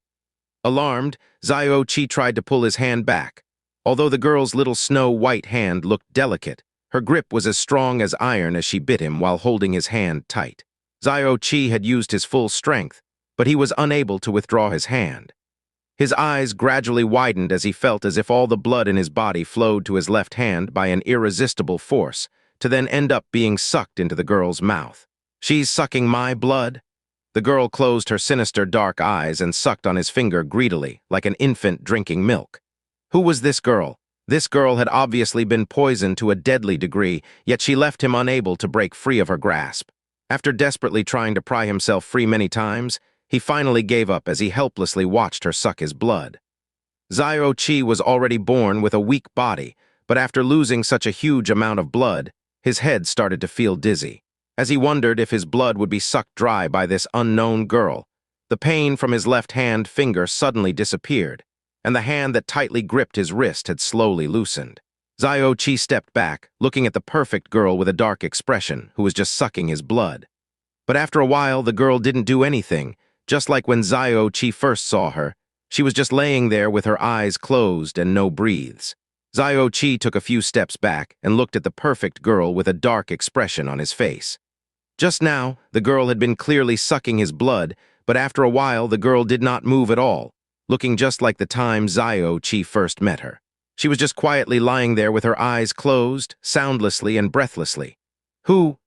Alarmed, Xiao Che tried to pull his hand back. Although the girl's little snow-white hand looked delicate, her grip was as strong as iron as she bit him while holding his hand tight. Xiao Che had used his full strength, but he was unable to withdraw his hand. His eyes gradually widened as he felt as if all the blood in his body flowed to his left hand by an irresistible force, to then end up being sucked into the girl's mouth. "She's sucking my blood?" The girl closed her sinister dark eyes and sucked on his finger greedily, like an infant drinking milk. Who was this girl? This girl had obviously been poisoned to a deadly degree, yet she left him unable to break free of her grasp. After desperately trying to pry himself free many times, he finally gave up as he helplessly watched her suck his blood. Xiao Che was already born with a weak body, but after losing such a huge amount of blood, his head started to feel dizzy. As he wondered if his blood would be sucked dry by this unknown girl, the pain from his left hand finger suddenly disappeared, and the hand that tightly gripped his wrist had slowly loosened. Xiao Che stepped back, looking at the perfect girl with a dark expression who was just sucking his blood. But after a while, the girl didn't do anything. Just like when Xiao Che first saw her, she was just laying there with her eyes closed and no breathes. Xiao Che took a few steps back and looked at the perfect girl with a dark expression on his face. Just now, the girl had been clearly sucking his blood, but after a while the girl did not move at all, looking just like the time Xiao Che first met her. She was just quietly lying there with her eyes closed, soundlessly and breathlessly. "Who?"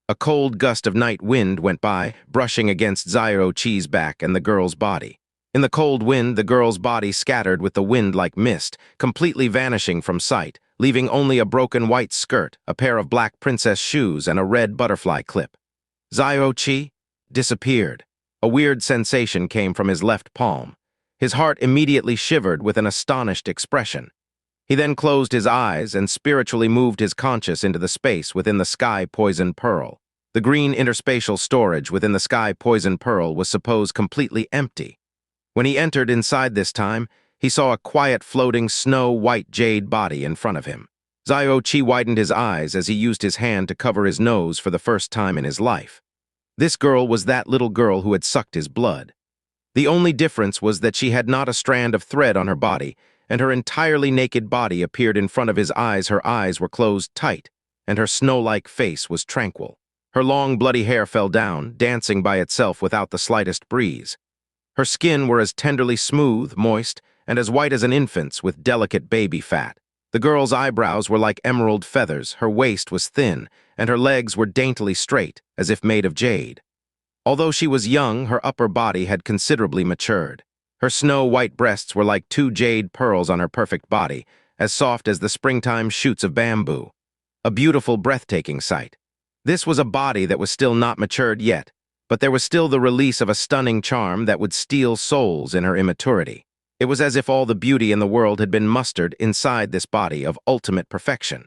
A cold gust of night wind went by, brushing against Xiao Che's back and the girl's body. In the cold wind, the girl's body scattered with the wind like mist, completely vanishing from sight, leaving only a broken white skirt, a pair of black princess shoes, and a red butterfly clip. Xiao Che disappeared. A weird sensation came from his left palm. His heart immediately shivered with an astonished expression. He then closed his eyes and spiritually moved his conscious into the space within the Sky Poison Pearl. The green interspatial storage within the Sky Poison Pearl was supposed completely empty. When he entered inside this time, he saw a quiet floating snow-white jade body in front of him. Xiao Che widened his eyes as he used his hand to cover his nose for the first time in his life. This girl was that little girl who had sucked his blood. The only difference was that she had not a strand of thread on her body, and her entirely naked body appeared in front of his eyes. Her eyes were closed tight, and her snow-like face was tranquil. Her long, bloody hair fell down, dancing by itself without the slightest breeze. Her skin were as tenderly smooth, moist, and as white as an infant's with delicate baby fat. The girl's eyebrows were like emerald feathers, her waist was thin, and her legs were daintily straight, as if made of jade. Although she was young, her upper body had considerably matured. Her snow-white breasts were like two jade pearls on her perfect body, as soft as the springtime shoots of bamboo. A beautiful, breathtaking sight. This was a body that was still not matured yet, but there was still the release of a stunning charm that would steal souls in her immaturity. It was as if all the beauty in the world had been mustered inside this body of ultimate perfection.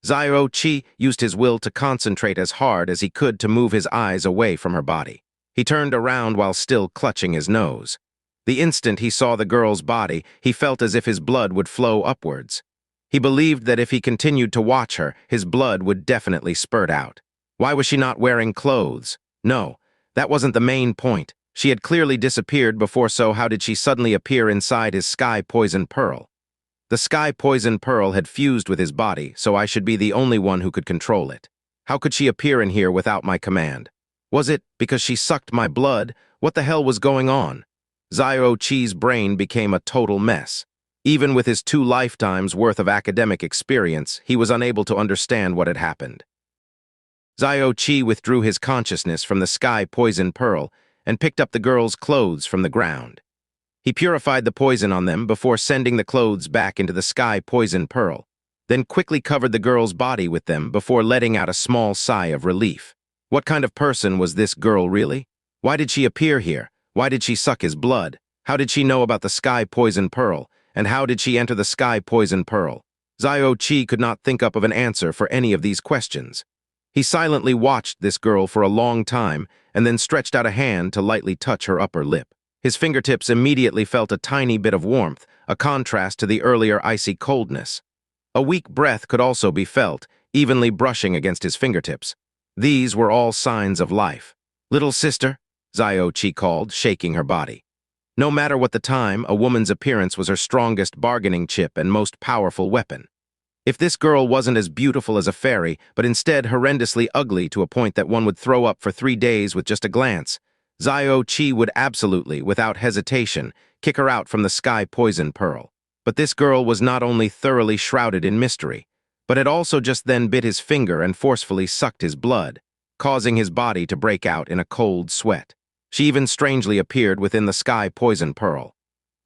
Xiao Che used his will to concentrate as hard as he could to move his eyes away from her body. He turned around while still clutching his nose. The instant he saw the girl's body, he felt as if his blood would flow upwards. He believed that if he continued to watch her, his blood would definitely spurt out. Why was she not wearing clothes? No, that wasn't the main point. She had clearly disappeared before, so how did she suddenly appear inside his Sky Poison Pearl? The Sky Poison Pearl had fused with his body, so I should be the only one who could control it. How could she appear in here without my command? Was it because she sucked my blood? What the hell was going on? Xiao Che's brain became a total mess. Even with his 2 lifetimes worth of academic experience, he was unable to understand what had happened. Xiao Che withdrew his consciousness from the sky poison pearl and picked up the girl's clothes from the ground. He purified the poison on them before sending the clothes back into the sky poison pearl, then quickly covered the girl's body with them before letting out a small sigh of relief. What kind of person was this girl really? Why did she appear here? Why did she suck his blood? How did she know about the sky poison pearl? And how did she enter the sky poison pearl? Xiao Che could not think up of an answer for any of these questions. He silently watched this girl for a long time and then stretched out a hand to lightly touch her upper lip. His fingertips immediately felt a tiny bit of warmth, a contrast to the earlier icy coldness. A weak breath could also be felt, evenly brushing against his fingertips. These were all signs of life. "Little sister," Xiao Che called, shaking her body. No matter what the time, a woman's appearance was her strongest bargaining chip and most powerful weapon. If this girl wasn't as beautiful as a fairy, but instead horrendously ugly to a point that one would throw up for 3 days with just a glance, Xiao Che would absolutely, without hesitation, kick her out from the sky poison pearl. But this girl was not only thoroughly shrouded in mystery, but had also just then bit his finger and forcefully sucked his blood, causing his body to break out in a cold sweat. She even strangely appeared within the sky poison pearl.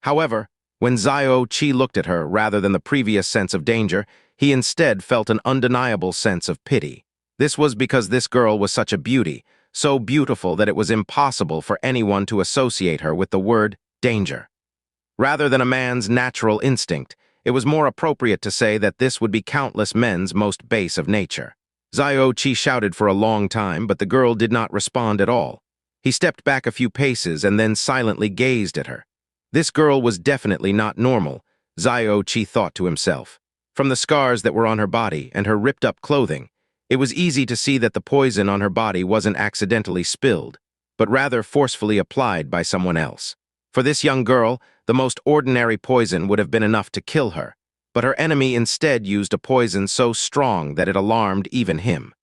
However, when Xiao Che looked at her rather than the previous sense of danger, he instead felt an undeniable sense of pity. This was because this girl was such a beauty, so beautiful that it was impossible for anyone to associate her with the word danger. Rather than a man's natural instinct, it was more appropriate to say that this would be countless men's most base of nature. Xiao Che shouted for a long time, but the girl did not respond at all. He stepped back a few paces and then silently gazed at her. This girl was definitely not normal, Xiao Che thought to himself. From the scars that were on her body and her ripped-up clothing, it was easy to see that the poison on her body wasn't accidentally spilled, but rather forcefully applied by someone else. For this young girl, the most ordinary poison would have been enough to kill her, but her enemy instead used a poison so strong that it alarmed even him.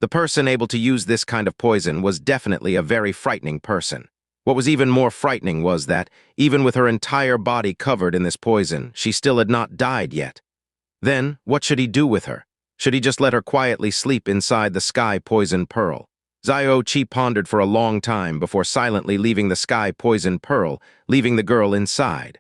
The person able to use this kind of poison was definitely a very frightening person. What was even more frightening was that, even with her entire body covered in this poison, she still had not died yet. Then, what should he do with her? Should he just let her quietly sleep inside the sky poison pearl? Xiao Che pondered for a long time before silently leaving the sky poison pearl, leaving the girl inside.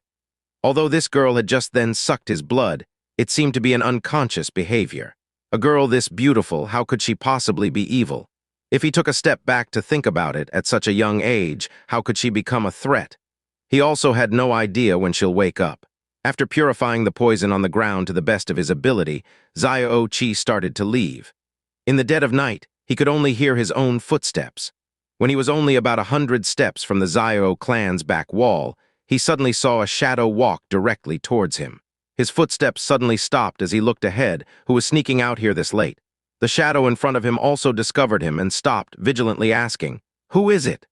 Although this girl had just then sucked his blood, it seemed to be an unconscious behavior. A girl this beautiful, how could she possibly be evil? If he took a step back to think about it at such a young age, how could she become a threat? He also had no idea when she'll wake up. After purifying the poison on the ground to the best of his ability, Xiao Che started to leave. In the dead of night, he could only hear his own footsteps. When he was only about 100 steps from the Xiao clan's back wall, he suddenly saw a shadow walk directly towards him. His footsteps suddenly stopped as he looked ahead, who was sneaking out here this late. The shadow in front of him also discovered him and stopped, vigilantly asking, "Who is it?"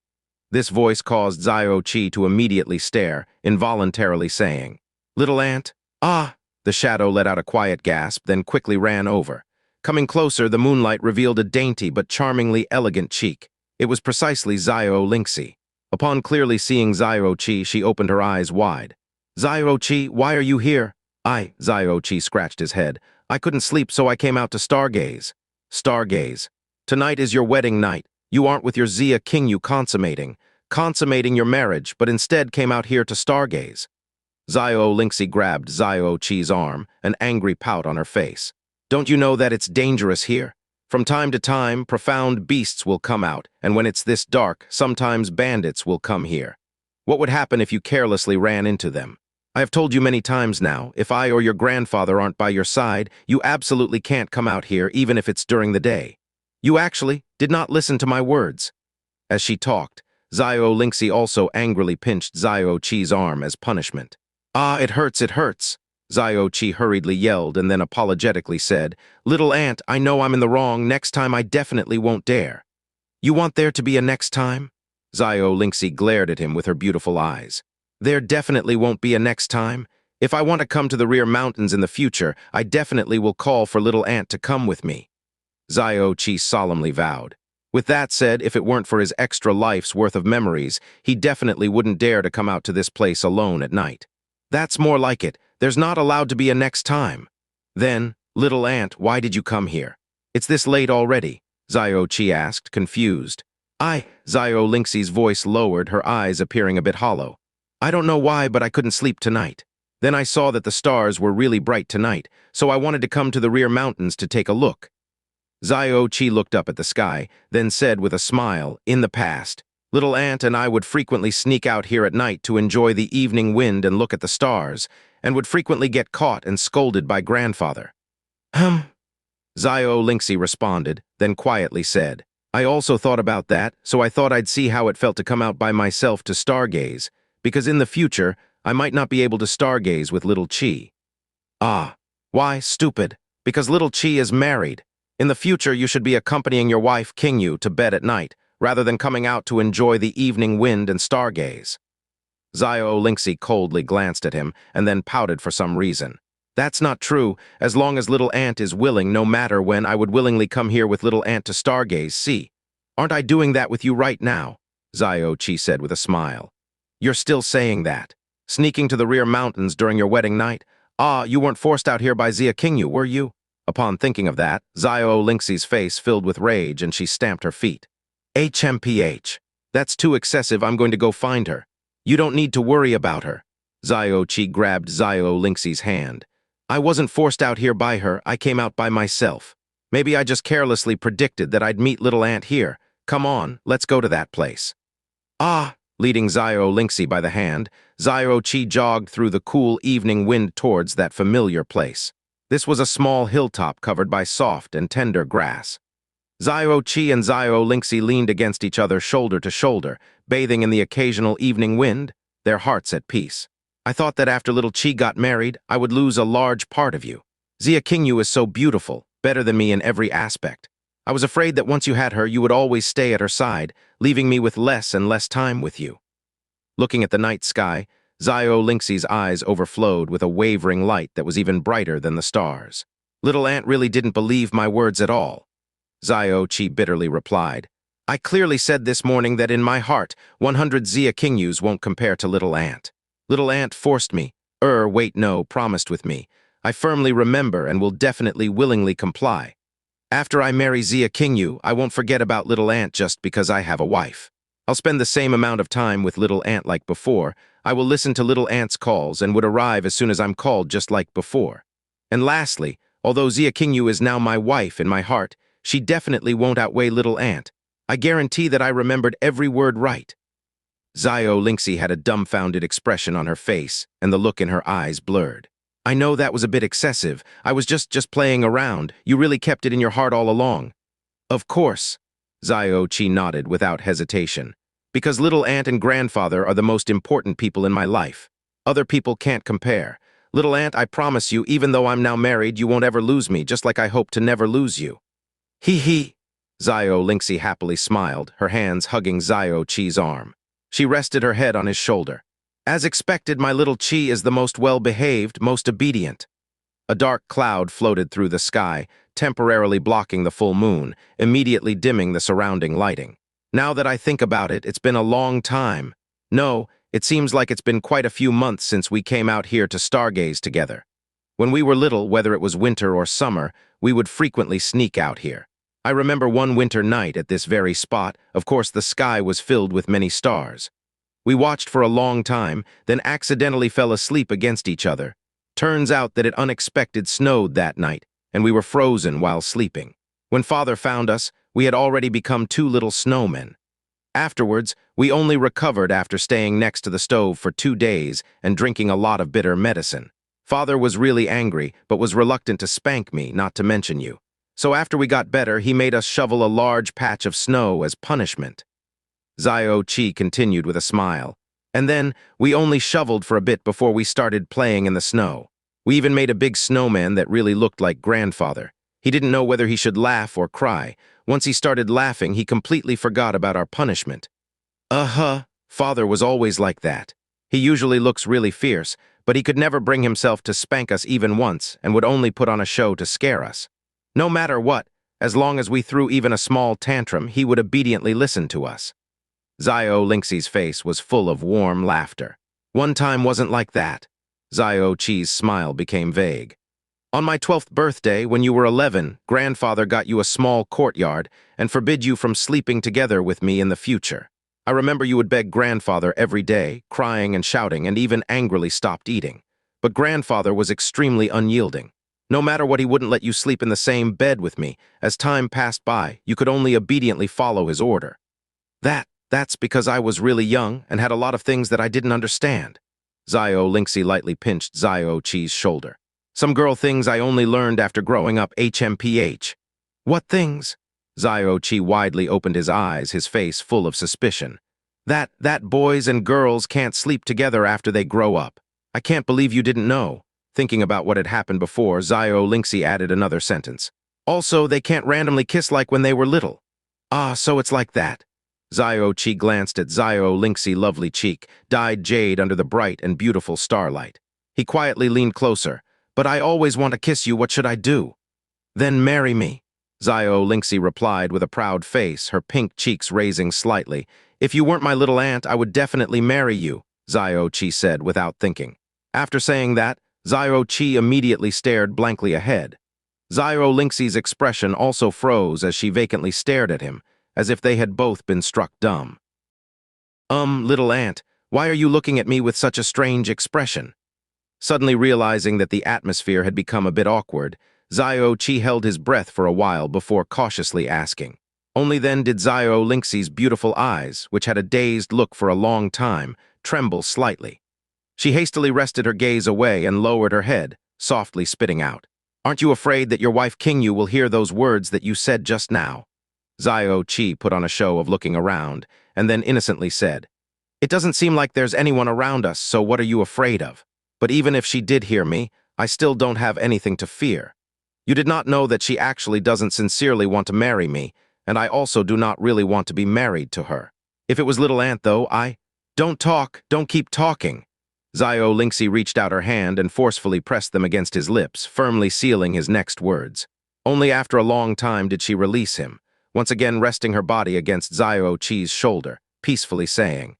This voice caused Xiao Che to immediately stare, involuntarily saying, "Little ant?" "Ah!" The shadow let out a quiet gasp, then quickly ran over. Coming closer, the moonlight revealed a dainty but charmingly elegant cheek. It was precisely Xianxia. Upon clearly seeing Xiao Che, she opened her eyes wide. "Xiao Che, why are you here?" Xiao Che scratched his head. "I couldn't sleep, so I came out to stargaze." "Stargaze. Tonight is your wedding night. You aren't with your Xia king you consummating your marriage, but instead came out here to stargaze." Xianxia grabbed Xiao Che's arm, an angry pout on her face. "Don't you know that it's dangerous here? From time to time, profound beasts will come out, and when it's this dark, sometimes bandits will come here. What would happen if you carelessly ran into them? I have told you many times now, if I or your grandfather aren't by your side, you absolutely can't come out here even if it's during the day. You actually did not listen to my words." As she talked, Xianxia also angrily pinched Xiao Che's arm as punishment. "Ah, it hurts, it hurts." Xiao Che hurriedly yelled and then apologetically said, "Little ant, I know I'm in the wrong. Next time I definitely won't dare." "You want there to be a next time?" Xianxia glared at him with her beautiful eyes. "There definitely won't be a next time. If I want to come to the rear mountains in the future, I definitely will call for little ant to come with me," Xiao Che solemnly vowed. With that said, if it weren't for his extra life's worth of memories, he definitely wouldn't dare to come out to this place alone at night. That's more like it. There's not allowed to be a next time. Then, little ant, why did you come here? It's this late already, Xiao Che asked, confused. Xiao Lingxi's voice lowered, her eyes appearing a bit hollow. I don't know why, but I couldn't sleep tonight. Then I saw that the stars were really bright tonight, so I wanted to come to the rear mountains to take a look. Xiao Che looked up at the sky, then said with a smile, in the past, little ant and I would frequently sneak out here at night to enjoy the evening wind and look at the stars, and would frequently get caught and scolded by grandfather. Xiao Lingxi responded, then quietly said, I also thought about that, so I thought I'd see how it felt to come out by myself to stargaze, because in the future, I might not be able to stargaze with little Chi. Ah, why, stupid, because little Chi is married. In the future, you should be accompanying your wife, Qingyu, to bed at night, rather than coming out to enjoy the evening wind and stargaze. Xiao Lingxi coldly glanced at him and then pouted for some reason. That's not true. As long as little ant is willing, no matter when, I would willingly come here with little ant to stargaze, see. Aren't I doing that with you right now? Xiao Che said with a smile. You're still saying that. Sneaking to the rear mountains during your wedding night? Ah, you weren't forced out here by Xia Qingyu, were you? Upon thinking of that, Xiao Lingxi's face filled with rage and she stamped her feet. HMPH. That's too excessive, I'm going to go find her. You don't need to worry about her. Xiao Che grabbed Xiao Lingxi's hand. I wasn't forced out here by her, I came out by myself. Maybe I just carelessly predicted that I'd meet little ant here. Come on, let's go to that place. Ah! Leading Xiao Lingxi by the hand, Xiao Che jogged through the cool evening wind towards that familiar place. This was a small hilltop covered by soft and tender grass. Xiao Che and Xiao Lingxi leaned against each other shoulder to shoulder, bathing in the occasional evening wind, their hearts at peace. I thought that after little Chi got married, I would lose a large part of you. Xia Qingyu is so beautiful, better than me in every aspect. I was afraid that once you had her, you would always stay at her side, leaving me with less and less time with you. Looking at the night sky, Xiao Lingxi's eyes overflowed with a wavering light that was even brighter than the stars. Little ant really didn't believe my words at all. Xiao Che bitterly replied, I clearly said this morning that in my heart, 100 Xia Qingyus won't compare to little ant. Little ant forced me, promised with me. I firmly remember and will definitely willingly comply. After I marry Xia Qingyu, I won't forget about little ant just because I have a wife. I'll spend the same amount of time with little ant like before. I will listen to little ant's calls and would arrive as soon as I'm called just like before. And lastly, although Xia Qingyu is now my wife in my heart, she definitely won't outweigh little ant. I guarantee that I remembered every word right. Xiao Lingxi had a dumbfounded expression on her face, and the look in her eyes blurred. I know that was a bit excessive. I was just playing around. You really kept it in your heart all along. Of course, Xiao Che nodded without hesitation. Because little ant and grandfather are the most important people in my life. Other people can't compare. Little ant, I promise you, even though I'm now married, you won't ever lose me, just like I hope to never lose you. Hee. Xiao Lingxi happily smiled, her hands hugging Xiao Che's arm. She rested her head on his shoulder. As expected, my little Chi is the most well-behaved, most obedient. A dark cloud floated through the sky, temporarily blocking the full moon, immediately dimming the surrounding lighting. Now that I think about it, it's been a long time. No, it seems like it's been quite a few months since we came out here to stargaze together. When we were little, whether it was winter or summer, we would frequently sneak out here. I remember one winter night at this very spot. Of course, the sky was filled with many stars. We watched for a long time, then accidentally fell asleep against each other. Turns out that it unexpected snowed that night, and we were frozen while sleeping. When Father found us, we had already become 2 little snowmen. Afterwards, we only recovered after staying next to the stove for 2 days and drinking a lot of bitter medicine. Father was really angry, but was reluctant to spank me, not to mention you. So after we got better, he made us shovel a large patch of snow as punishment. Xiao Che continued with a smile. And then, we only shoveled for a bit before we started playing in the snow. We even made a big snowman that really looked like grandfather. He didn't know whether he should laugh or cry. Once he started laughing, he completely forgot about our punishment. Father was always like that. He usually looks really fierce, but he could never bring himself to spank us even once and would only put on a show to scare us. No matter what, As long as we threw even a small tantrum, he would obediently listen to us. Xiao Che's face was full of warm laughter. One time wasn't like that. Xiao Che's smile became vague. On my 12th birthday, when you were 11, grandfather got you a small courtyard and forbid you from sleeping together with me in the future. I remember you would beg grandfather every day, crying and shouting, and even angrily stopped eating. But grandfather was extremely unyielding. No matter what, he wouldn't let you sleep in the same bed with me. As time passed by, you could only obediently follow his order. That's because I was really young and had a lot of things that I didn't understand. Xiao lightly pinched Xiao Che's shoulder. Some girl things I only learned after growing up, HMPH. What things? Xiao Che widely opened his eyes, his face full of suspicion. That boys and girls can't sleep together after they grow up. I can't believe you didn't know. Thinking about what had happened before, Xiao added another sentence. Also, they can't randomly kiss like when they were little. Ah, so it's like that. Xiao Che glanced at Xiao lovely cheek, dyed jade under the bright and beautiful starlight. He quietly leaned closer. But I always want to kiss you, what should I do? Then marry me. Xiao replied with a proud face, her pink cheeks raising slightly. If you weren't my little aunt, I would definitely marry you, Xiao Che said without thinking. After saying that, Xiao Che immediately stared blankly ahead. Xiao expression also froze as she vacantly stared at him, as if they had both been struck dumb. Little aunt, why are you looking at me with such a strange expression? Suddenly realizing that the atmosphere had become a bit awkward, Xiao Che held his breath for a while before cautiously asking. Only then did Xiao beautiful eyes, which had a dazed look for a long time, tremble slightly. She hastily wrested her gaze away and lowered her head, softly spitting out. Aren't you afraid that your wife Qingyu will hear those words that you said just now? Xiao Che put on a show of looking around, and then innocently said, It doesn't seem like there's anyone around us, so what are you afraid of? But even if she did hear me, I still don't have anything to fear. You did not know that she actually doesn't sincerely want to marry me, and I also do not really want to be married to her. If it was little aunt, though, Don't talk, don't keep talking. Xiao reached out her hand and forcefully pressed them against his lips, firmly sealing his next words. Only after a long time did she release him, once again resting her body against Xiao Che's shoulder, peacefully saying,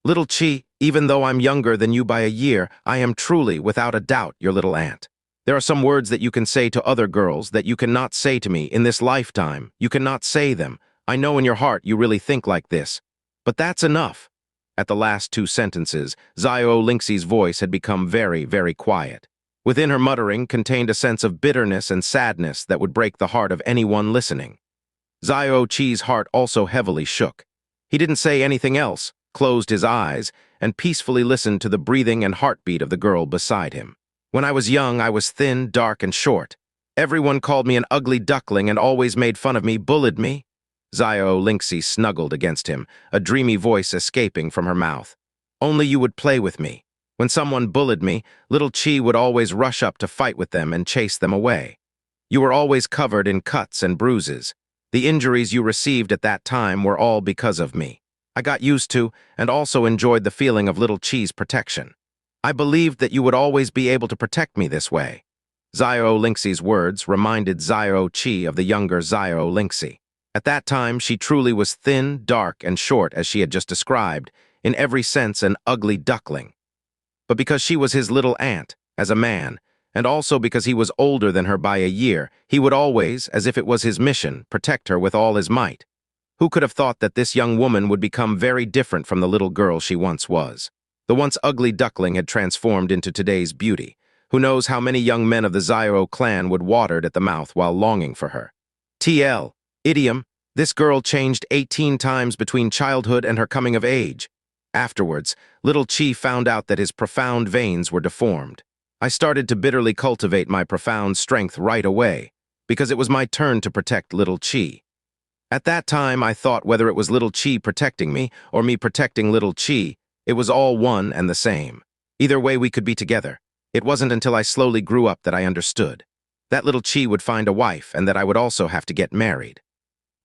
Little Che, even though I'm younger than you by a year, I am truly, without a doubt, your little aunt. There are some words that you can say to other girls that you cannot say to me in this lifetime. You cannot say them. I know in your heart you really think like this. But that's enough. At the last two sentences, Xiao voice had become very, very quiet. Within her muttering contained a sense of bitterness and sadness that would break the heart of anyone listening. Xiao Che's heart also heavily shook. He didn't say anything else, closed his eyes, and peacefully listened to the breathing and heartbeat of the girl beside him. When I was young, I was thin, dark, and short. Everyone called me an ugly duckling and always made fun of me, bullied me. Xiao snuggled against him, a dreamy voice escaping from her mouth. Only you would play with me. When someone bullied me, little Che would always rush up to fight with them and chase them away. You were always covered in cuts and bruises. The injuries you received at that time were all because of me. I got used to and also enjoyed the feeling of little Che's protection. I believed that you would always be able to protect me this way. Xiao words reminded Xiao Che of the younger Xiao. At that time, she truly was thin, dark, and short as she had just described, in every sense an ugly duckling. But because she was his little aunt, as a man, and also because he was older than her by a year, he would always, as if it was his mission, protect her with all his might. Who could have thought that this young woman would become very different from the little girl she once was? The once ugly duckling had transformed into today's beauty. Who knows how many young men of the Xiao clan would watered at the mouth while longing for her. TL, idiom, this girl changed 18 times between childhood and her coming of age. Afterwards, little Che found out that his profound veins were deformed. I started to bitterly cultivate my profound strength right away, because it was my turn to protect little Che. At that time, I thought whether it was little Che protecting me or me protecting little Che, it was all one and the same. Either way, we could be together. It wasn't until I slowly grew up that I understood. That little Che would find a wife and that I would also have to get married.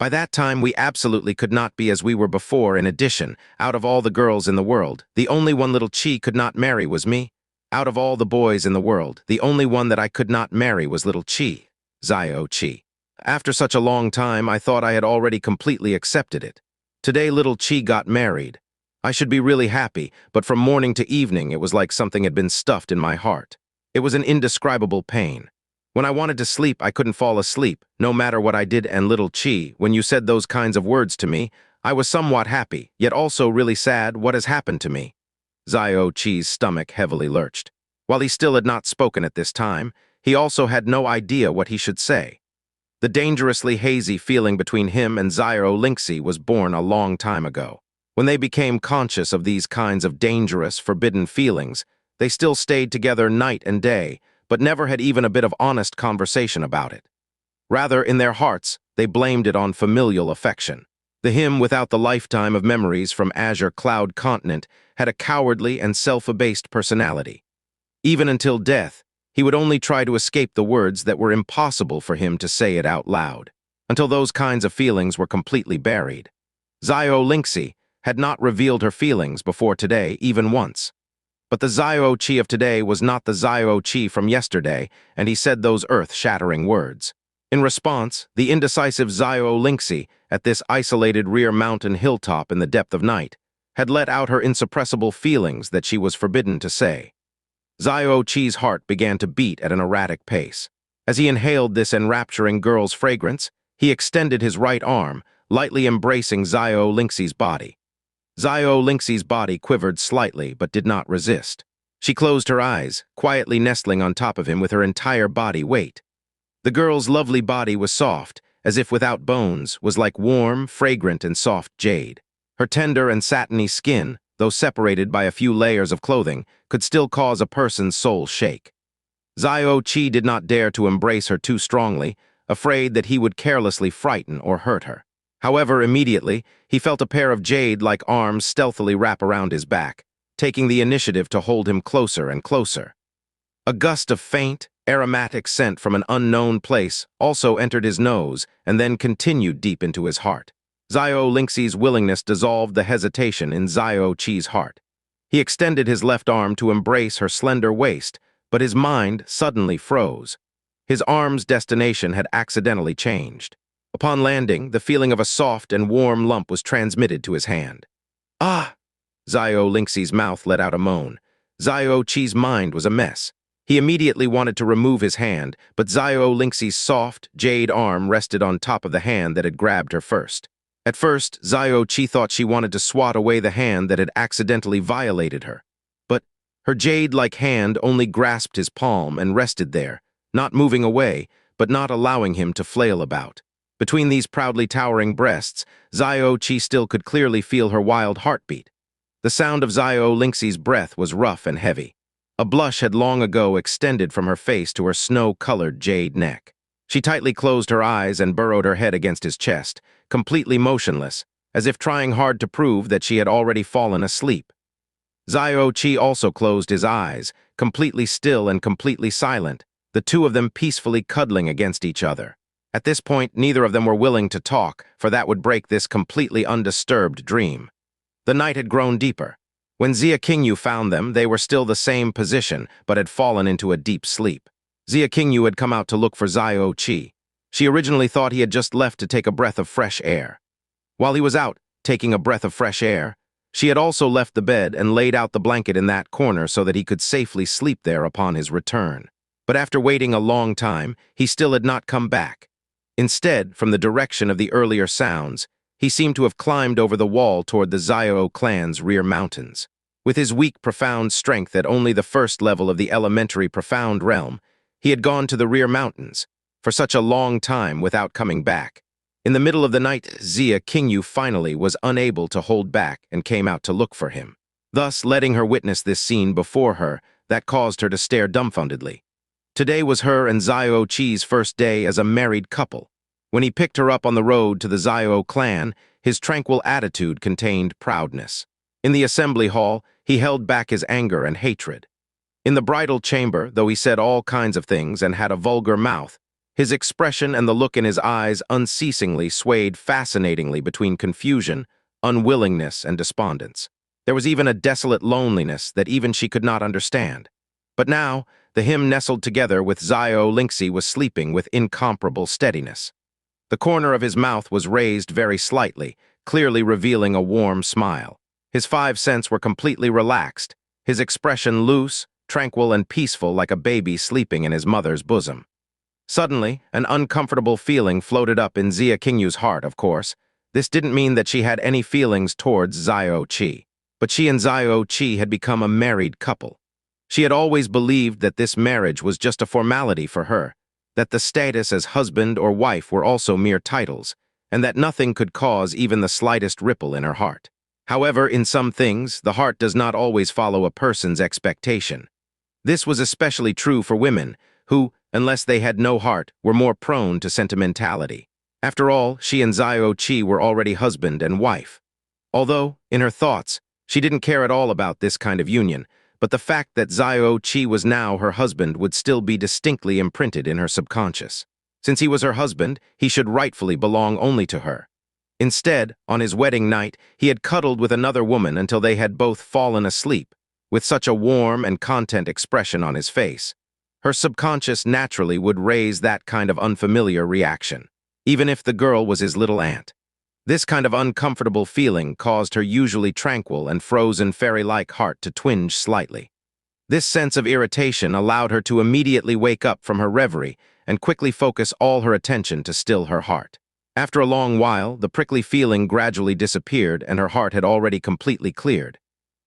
By that time, we absolutely could not be as we were before. In addition, out of all the girls in the world, the only one little Che could not marry was me. Out of all the boys in the world, the only one that I could not marry was little Che, Xiao Che. After such a long time, I thought I had already completely accepted it. Today little Chi got married. I should be really happy, but from morning to evening it was like something had been stuffed in my heart. It was an indescribable pain. When I wanted to sleep, I couldn't fall asleep, no matter what I did, and little Chi, when you said those kinds of words to me, I was somewhat happy, yet also really sad. What has happened to me? Xiao Chi's stomach heavily lurched. While he still had not spoken at this time, he also had no idea what he should say. The dangerously hazy feeling between him and Xiao Lingxi was born a long time ago. When they became conscious of these kinds of dangerous, forbidden feelings, they still stayed together night and day, but never had even a bit of honest conversation about it. Rather, in their hearts, they blamed it on familial affection. The him without the lifetime of memories from Azure Cloud Continent had a cowardly and self-abased personality. Even until death, he would only try to escape the words that were impossible for him to say it out loud, until those kinds of feelings were completely buried. Xiao Lingxi had not revealed her feelings before today even once. But the Xiao Chi of today was not the Xiao Chi from yesterday, and he said those earth-shattering words. In response, the indecisive Xiao Lingxi, at this isolated rear mountain hilltop in the depth of night, had let out her insuppressible feelings that she was forbidden to say. Xiao Chi's heart began to beat at an erratic pace. As he inhaled this enrapturing girl's fragrance, he extended his right arm, lightly embracing Xiao Lingxi's body. Xiao Lingxi's body quivered slightly but did not resist. She closed her eyes, quietly nestling on top of him with her entire body weight. The girl's lovely body was soft, as if without bones, was like warm, fragrant, and soft jade. Her tender and satiny skin, though separated by a few layers of clothing, could still cause a person's soul shake. Xiao Chi did not dare to embrace her too strongly, afraid that he would carelessly frighten or hurt her. However, immediately, he felt a pair of jade-like arms stealthily wrap around his back, taking the initiative to hold him closer and closer. A gust of faint, aromatic scent from an unknown place also entered his nose and then continued deep into his heart. Xiao Lingxi's willingness dissolved the hesitation in Xiao Chi's heart. He extended his left arm to embrace her slender waist, but his mind suddenly froze. His arm's destination had accidentally changed. Upon landing, the feeling of a soft and warm lump was transmitted to his hand. Ah! Xiao Lingxi's mouth let out a moan. Xiao Chi's mind was a mess. He immediately wanted to remove his hand, but Xiao Lingxi's soft, jade arm rested on top of the hand that had grabbed her first. At first, Xiao Chi thought she wanted to swat away the hand that had accidentally violated her. But her jade-like hand only grasped his palm and rested there, not moving away, but not allowing him to flail about. Between these proudly towering breasts, Xiao Chi still could clearly feel her wild heartbeat. The sound of Xiao Lingxi's breath was rough and heavy. A blush had long ago extended from her face to her snow-colored jade neck. She tightly closed her eyes and burrowed her head against his chest, completely motionless, as if trying hard to prove that she had already fallen asleep. Xiao Chi also closed his eyes, completely still and completely silent, the two of them peacefully cuddling against each other. At this point, neither of them were willing to talk, for that would break this completely undisturbed dream. The night had grown deeper. When Xianxia found them, they were still the same position, but had fallen into a deep sleep. Xianxia had come out to look for Xiao Chi. She originally thought he had just left to take a breath of fresh air. While he was out, taking a breath of fresh air, she had also left the bed and laid out the blanket in that corner so that he could safely sleep there upon his return. But after waiting a long time, he still had not come back. Instead, from the direction of the earlier sounds, he seemed to have climbed over the wall toward the Xiao clan's rear mountains. With his weak, profound strength at only the first level of the elementary profound realm, he had gone to the rear mountains, for such a long time without coming back. In the middle of the night, Xianxia finally was unable to hold back and came out to look for him, thus letting her witness this scene before her that caused her to stare dumbfoundedly. Today was her and Xiao Chi's first day as a married couple. When he picked her up on the road to the Xiao clan, his tranquil attitude contained proudness. In the assembly hall, he held back his anger and hatred. In the bridal chamber, though he said all kinds of things and had a vulgar mouth, his expression and the look in his eyes unceasingly swayed fascinatingly between confusion, unwillingness, and despondence. There was even a desolate loneliness that even she could not understand. But now, the him nestled together with Xiao Lingxi was sleeping with incomparable steadiness. The corner of his mouth was raised very slightly, clearly revealing a warm smile. His 5 senses were completely relaxed, his expression loose, tranquil, and peaceful like a baby sleeping in his mother's bosom. Suddenly, an uncomfortable feeling floated up in Xianxia's heart, of course. This didn't mean that she had any feelings towards Xiao Che, but she and Xiao Che had become a married couple. She had always believed that this marriage was just a formality for her, that the status as husband or wife were also mere titles, and that nothing could cause even the slightest ripple in her heart. However, in some things, the heart does not always follow a person's expectation. This was especially true for women, who, unless they had no heart, were more prone to sentimentality. After all, she and Xiao Che were already husband and wife. Although, in her thoughts, she didn't care at all about this kind of union, but the fact that Xiao Che was now her husband would still be distinctly imprinted in her subconscious. Since he was her husband, he should rightfully belong only to her. Instead, on his wedding night, he had cuddled with another woman until they had both fallen asleep, with such a warm and content expression on his face. Her subconscious naturally would raise that kind of unfamiliar reaction, even if the girl was his little aunt. This kind of uncomfortable feeling caused her usually tranquil and frozen fairy-like heart to twinge slightly. This sense of irritation allowed her to immediately wake up from her reverie and quickly focus all her attention to still her heart. After a long while, the prickly feeling gradually disappeared and her heart had already completely cleared.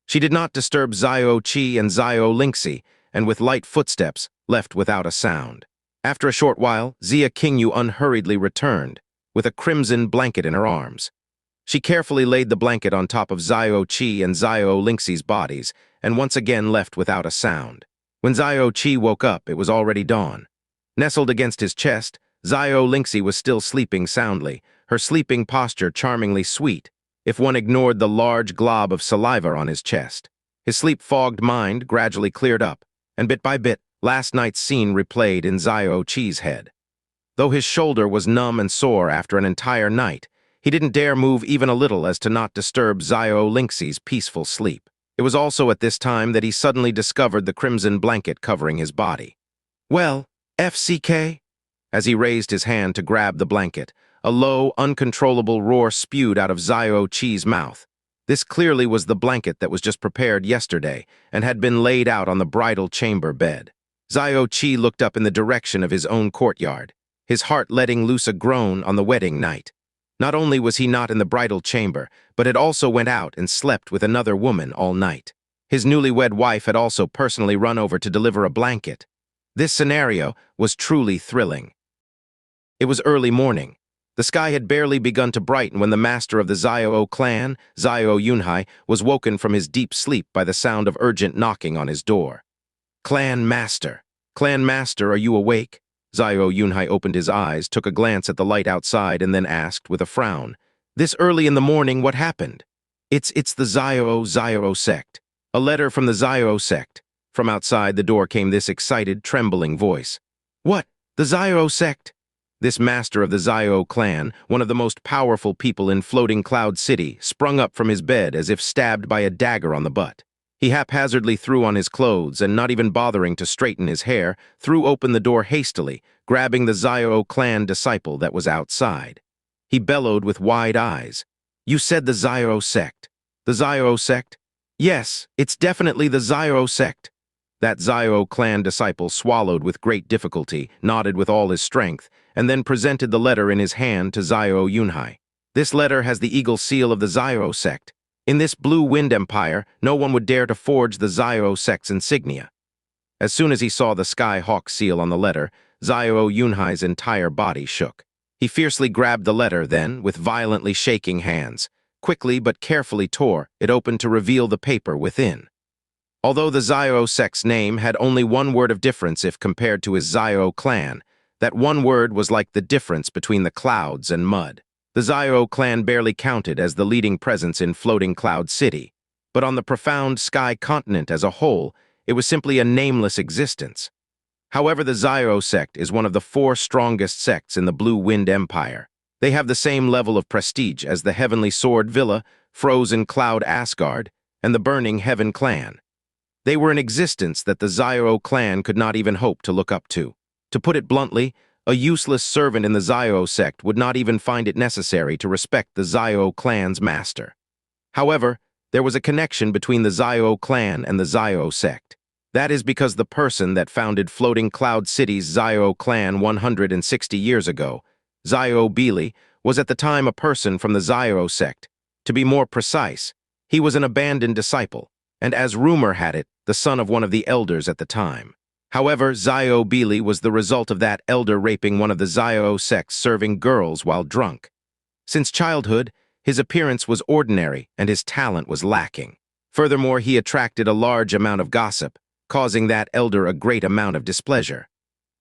She did not disturb Xiao Che and Xianxia, and with light footsteps, left without a sound. After a short while, Xianxia unhurriedly returned, with a crimson blanket in her arms. She carefully laid the blanket on top of Xiao Che and Xianxia's bodies, and once again left without a sound. When Xiao Che woke up, it was already dawn. Nestled against his chest, Xianxia was still sleeping soundly, her sleeping posture charmingly sweet, if one ignored the large glob of saliva on his chest. His sleep-fogged mind gradually cleared up, and bit by bit, last night's scene replayed in Xiao Che's head. Though his shoulder was numb and sore after an entire night, he didn't dare move even a little as to not disturb Xianxia's peaceful sleep. It was also at this time that he suddenly discovered the crimson blanket covering his body. "Well, FCK?" As he raised his hand to grab the blanket, a low, uncontrollable roar spewed out of Xiao Che's mouth. This clearly was the blanket that was just prepared yesterday and had been laid out on the bridal chamber bed. Xiao Che looked up in the direction of his own courtyard, his heart letting loose a groan on the wedding night. Not only was he not in the bridal chamber, but had also went out and slept with another woman all night. His newlywed wife had also personally run over to deliver a blanket. This scenario was truly thrilling. It was early morning. The sky had barely begun to brighten when the master of the Xiao clan, Xiao Yunhai, was woken from his deep sleep by the sound of urgent knocking on his door. Clan Master, are you awake?" Xiao Yunhai opened his eyes, took a glance at the light outside, and then asked with a frown, "This early in the morning, what happened?" It's the Xiao sect. A letter from the Xiao sect." From outside the door came this excited, trembling voice. "What? The Xiao sect?" This master of the Xiao clan, one of the most powerful people in Floating Cloud City, sprung up from his bed as if stabbed by a dagger on the butt. He haphazardly threw on his clothes and, not even bothering to straighten his hair, threw open the door hastily, grabbing the Xiao clan disciple that was outside. He bellowed with wide eyes. "You said the Xiao sect. The Xiao sect?" "Yes, it's definitely the Xiao sect." That Xiao clan disciple swallowed with great difficulty, nodded with all his strength, and then presented the letter in his hand to Xiao Yunhai. "This letter has the eagle seal of the Xiao sect. In this blue wind empire, no one would dare to forge the Xiao sect's insignia." As soon as he saw the sky hawk seal on the letter, Xiao Yunhai's entire body shook. He fiercely grabbed the letter, then, with violently shaking hands, quickly but carefully tore it open to reveal the paper within. Although the Xiao sect's name had only one word of difference if compared to his Xiao clan, that one word was like the difference between the clouds and mud. The Xiao clan barely counted as the leading presence in Floating Cloud City, but on the profound sky continent as a whole, it was simply a nameless existence. However, the Xiao sect is one of the 4 strongest sects in the Blue Wind Empire. They have the same level of prestige as the Heavenly Sword Villa, Frozen Cloud Asgard, and the Burning Heaven clan. They were an existence that the Xiao clan could not even hope to look up to. To put it bluntly, A useless servant in the Xiao sect would not even find it necessary to respect the Xiao clan's master. However, there was a connection between the Xiao clan and the Xiao sect. That is because the person that founded Floating Cloud City's Xiao clan 160 years ago, Xiao Bili, was at the time a person from the Xiao sect. To be more precise, he was an abandoned disciple, and as rumor had it, the son of one of the elders at the time. However, Xiao Bili was the result of that elder raping one of the Xiao sect's serving girls while drunk. Since childhood, his appearance was ordinary and his talent was lacking. Furthermore, he attracted a large amount of gossip, causing that elder a great amount of displeasure.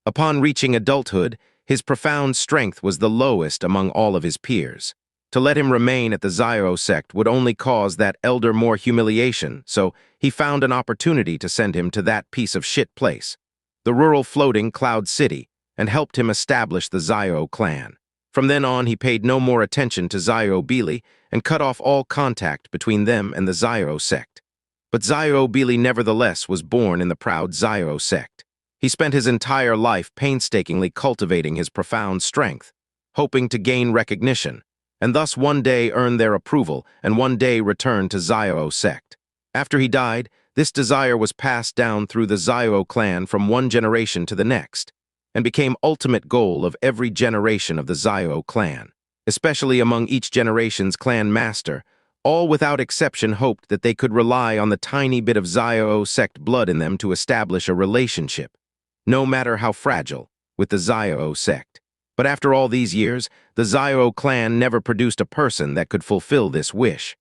Upon reaching adulthood, his profound strength was the lowest among all of his peers. To let him remain at the Xiao sect would only cause that elder more humiliation, so he found an opportunity to send him to that piece of shit place, the rural floating Cloud City, and helped him establish the Xiao clan. From then on, he paid no more attention to Xiao Bili and cut off all contact between them and the Xiao sect. But Xiao Bili nevertheless was born in the proud Xiao sect. He spent his entire life painstakingly cultivating his profound strength, hoping to gain recognition, and thus one day earn their approval and one day return to Xiao sect. After he died, this desire was passed down through the Xiao clan from one generation to the next, and became ultimate goal of every generation of the Xiao clan. Especially among each generation's clan master, all without exception hoped that they could rely on the tiny bit of Xiao sect blood in them to establish a relationship, no matter how fragile, with the Xiao sect. But after all these years, the Xiao clan never produced a person that could fulfill this wish.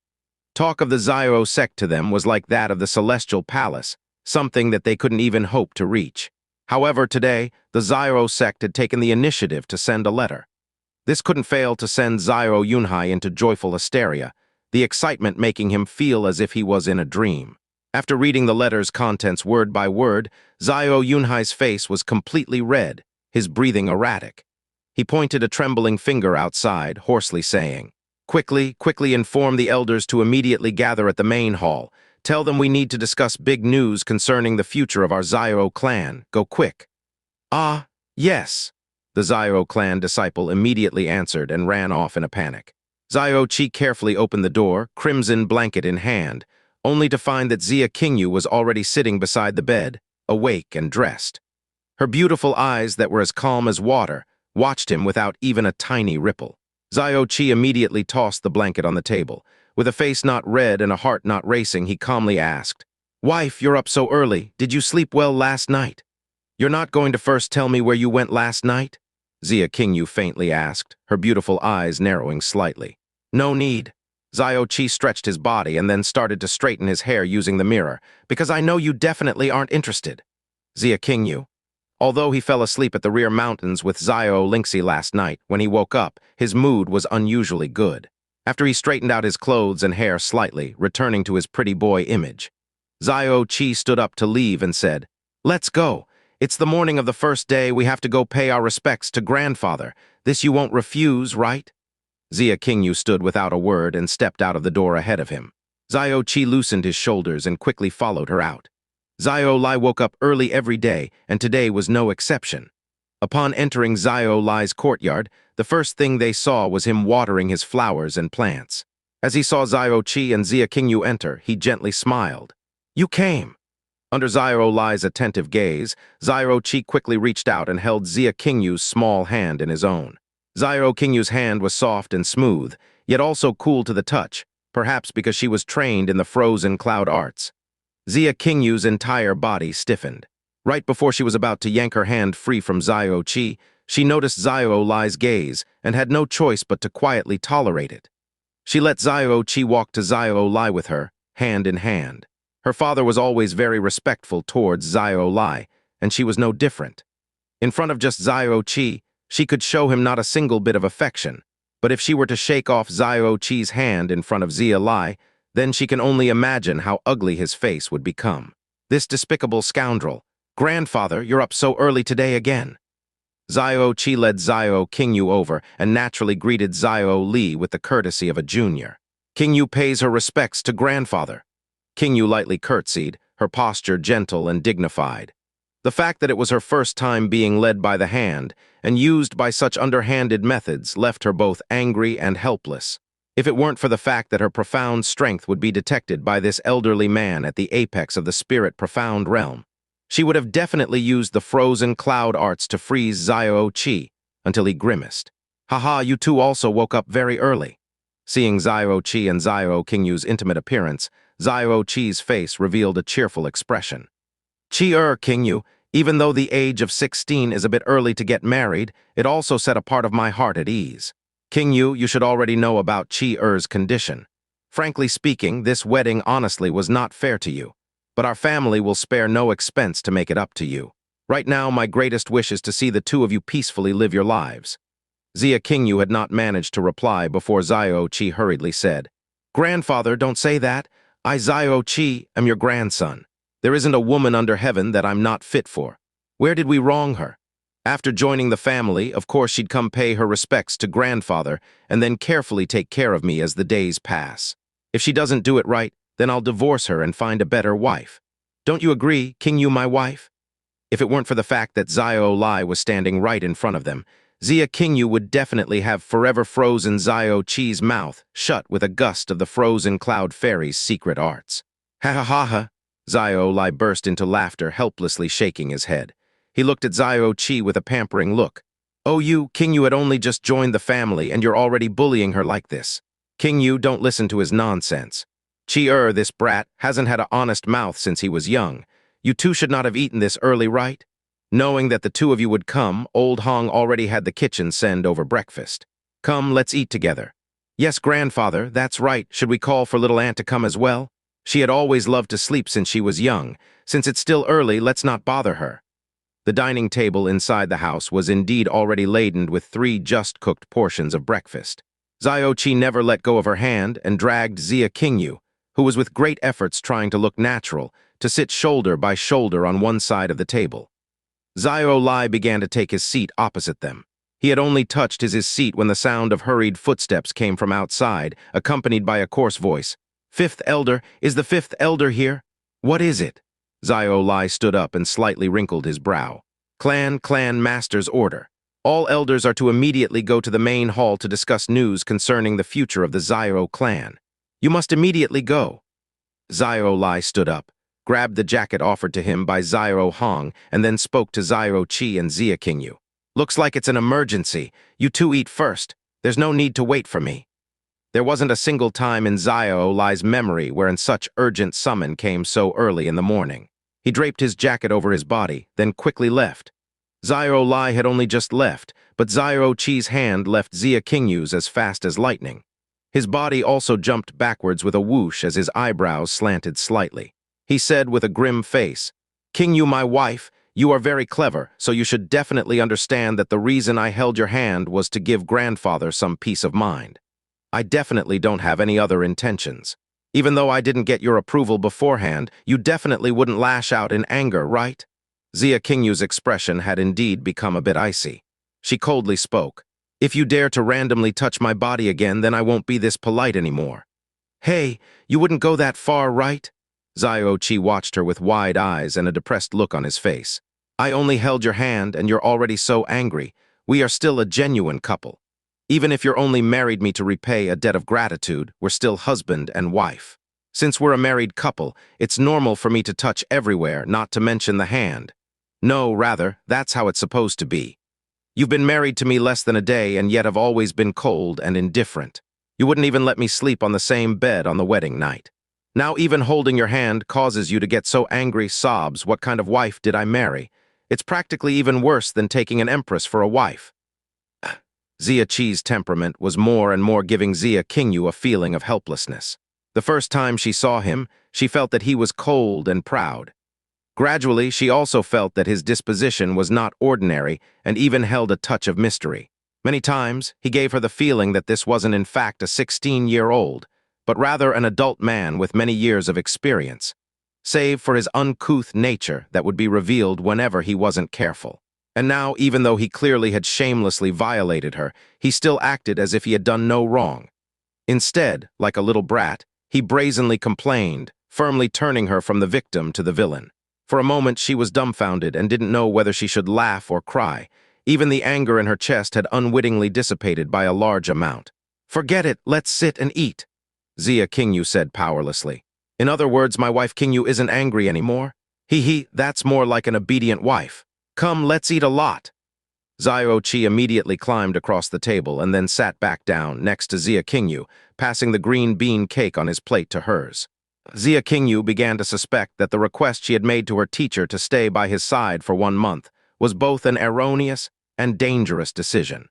Talk of the Xiao sect to them was like that of the celestial palace, something that they couldn't even hope to reach. However, today, the Xiao sect had taken the initiative to send a letter. This couldn't fail to send Xiao Yunhai into joyful hysteria, the excitement making him feel as if he was in a dream. After reading the letter's contents word by word, Xiao Yunhai's face was completely red, his breathing erratic. He pointed a trembling finger outside, hoarsely saying, quickly inform the elders to immediately gather at the main hall. Tell them we need to discuss big news concerning the future of our Xiao clan. Go quick." "Ah, yes," the Xiao clan disciple immediately answered and ran off in a panic. Xiao Che carefully opened the door, crimson blanket in hand, only to find that Xianxia was already sitting beside the bed, awake and dressed. Her beautiful eyes that were as calm as water watched him without even a tiny ripple. Xiao Che immediately tossed the blanket on the table. With a face not red and a heart not racing, he calmly asked, "Wife, you're up so early. Did you sleep well last night? You're not going to first tell me where you went last night?" Xianxia faintly asked, her beautiful eyes narrowing slightly. "No need." Xiao Che stretched his body and then started to straighten his hair using the mirror, "because I know you definitely aren't interested." Xianxia. Although he fell asleep at the rear mountains with Xiao Lingxi last night, when he woke up, his mood was unusually good. After he straightened out his clothes and hair slightly, returning to his pretty boy image, Xiao Che stood up to leave and said, "Let's go. It's the morning of the first day. We have to go pay our respects to grandfather. This you won't refuse, right?" Xianxia stood without a word and stepped out of the door ahead of him. Xiao Che loosened his shoulders and quickly followed her out. Xiao Lai woke up early every day, and today was no exception. Upon entering Xiao Lai's courtyard, the first thing they saw was him watering his flowers and plants. As he saw Xiao Che and Xianxia enter, he gently smiled. "You came." Under Xiao Lai's attentive gaze, Xiao Che quickly reached out and held Xianxia's small hand in his own. Xianxia's hand was soft and smooth, yet also cool to the touch, perhaps because she was trained in the frozen cloud arts. Xianxia's entire body stiffened. Right before she was about to yank her hand free from Xiao Che, she noticed Xiao Lai's gaze and had no choice but to quietly tolerate it. She let Xiao Che walk to Xiao Lai with her, hand in hand. Her father was always very respectful towards Xiao Lai, and she was no different. In front of just Xiao Che, she could show him not a single bit of affection, but if she were to shake off Xiao Che's hand in front of Xiao Lai, then she can only imagine how ugly his face would become. This despicable scoundrel. "Grandfather, you're up so early today again." Xiao Che led Xianxia over and naturally greeted Xiao Li with the courtesy of a junior. "Qingyu pays her respects to grandfather." Qingyu lightly curtsied, her posture gentle and dignified. The fact that it was her first time being led by the hand and used by such underhanded methods left her both angry and helpless. If it weren't for the fact that her profound strength would be detected by this elderly man at the apex of the spirit profound realm, she would have definitely used the frozen cloud arts to freeze Xiao Che until he grimaced. Haha, you two also woke up very early. Seeing Xiao Che and Xiao Qingyu's intimate appearance, Xiao Che's face revealed a cheerful expression. Qingyu, even though the age of 16 is a bit early to get married, it also set a part of my heart at ease. Qingyu, you should already know about Qi-er's condition. Frankly speaking, this wedding honestly was not fair to you, but our family will spare no expense to make it up to you. Right now, my greatest wish is to see the two of you peacefully live your lives. Xia Qingyu had not managed to reply before Xiao Che hurriedly said, Grandfather, don't say that. I, Xiao Che, am your grandson. There isn't a woman under heaven that I'm not fit for. Where did we wrong her? After joining the family, of course she'd come pay her respects to grandfather and then carefully take care of me as the days pass. If she doesn't do it right, then I'll divorce her and find a better wife. Don't you agree, Qingyu, my wife? If it weren't for the fact that Xiao Lai was standing right in front of them, Xia Qingyu would definitely have forever frozen Xiao Che's mouth shut with a gust of the frozen cloud fairy's secret arts. Ha ha ha ha! Xiao Lai burst into laughter, helplessly shaking his head. He looked at Xiao Che with a pampering look. Oh, you, Qingyu had only just joined the family and you're already bullying her like this. Qingyu, don't listen to his nonsense. Qi-er, this brat, hasn't had an honest mouth since he was young. You two should not have eaten this early, right? Knowing that the two of you would come, old Hong already had the kitchen send over breakfast. Come, let's eat together. Yes, grandfather, that's right. Should we call for little aunt to come as well? She had always loved to sleep since she was young. Since it's still early, let's not bother her. The dining table inside the house was indeed already laden with 3 just-cooked portions of breakfast. Xiao Che never let go of her hand and dragged Xia Qingyu, who was with great efforts trying to look natural, to sit shoulder by shoulder on one side of the table. Xiao Lai began to take his seat opposite them. He had only touched his seat when the sound of hurried footsteps came from outside, accompanied by a coarse voice. Fifth elder, is the 5th elder here? What is it? Xiao Lai stood up and slightly wrinkled his brow. Clan master's order. All elders are to immediately go to the main hall to discuss news concerning the future of the Xiao clan. You must immediately go. Xiao Lai stood up, grabbed the jacket offered to him by Xiao Hong, and then spoke to Xiao Che and Xia Qingyu. Looks like it's an emergency. You two eat first. There's no need to wait for me. There wasn't a single time in Xiao Lai's memory wherein such urgent summon came so early in the morning. He draped his jacket over his body, then quickly left. Xiao Lai had only just left, but Xiao Che's hand left Xia Qingyu's as fast as lightning. His body also jumped backwards with a whoosh as his eyebrows slanted slightly. He said with a grim face, Qingyu, my wife, you are very clever, so you should definitely understand that the reason I held your hand was to give grandfather some peace of mind. I definitely don't have any other intentions. Even though I didn't get your approval beforehand, you definitely wouldn't lash out in anger, right? Xia Qingyu's expression had indeed become a bit icy. She coldly spoke. If you dare to randomly touch my body again, then I won't be this polite anymore. Hey, you wouldn't go that far, right? Xiao Che watched her with wide eyes and a depressed look on his face. I only held your hand and you're already so angry. We are still a genuine couple. Even if you're only married me to repay a debt of gratitude, we're still husband and wife. Since we're a married couple, it's normal for me to touch everywhere, not to mention the hand. No, rather, that's how it's supposed to be. You've been married to me less than a day and yet have always been cold and indifferent. You wouldn't even let me sleep on the same bed on the wedding night. Now even holding your hand causes you to get so angry, sobs, what kind of wife did I marry? It's practically even worse than taking an empress for a wife. Xia Che's temperament was more and more giving Xia Qingyu a feeling of helplessness. The first time she saw him, she felt that he was cold and proud. Gradually, she also felt that his disposition was not ordinary and even held a touch of mystery. Many times, he gave her the feeling that this wasn't in fact a 16-year-old, but rather an adult man with many years of experience, save for his uncouth nature that would be revealed whenever he wasn't careful. And now, even though he clearly had shamelessly violated her, he still acted as if he had done no wrong. Instead, like a little brat, he brazenly complained, firmly turning her from the victim to the villain. For a moment, she was dumbfounded and didn't know whether she should laugh or cry. Even the anger in her chest had unwittingly dissipated by a large amount. "Forget it, let's sit and eat," Xianxia said powerlessly. "In other words, my wife Qingyu isn't angry anymore. That's more like an obedient wife. Come, let's eat a lot." Xiao Che immediately climbed across the table and then sat back down next to Xianxia, passing the green bean cake on his plate to hers. Xianxia began to suspect that the request she had made to her teacher to stay by his side for 1 month was both an erroneous and dangerous decision.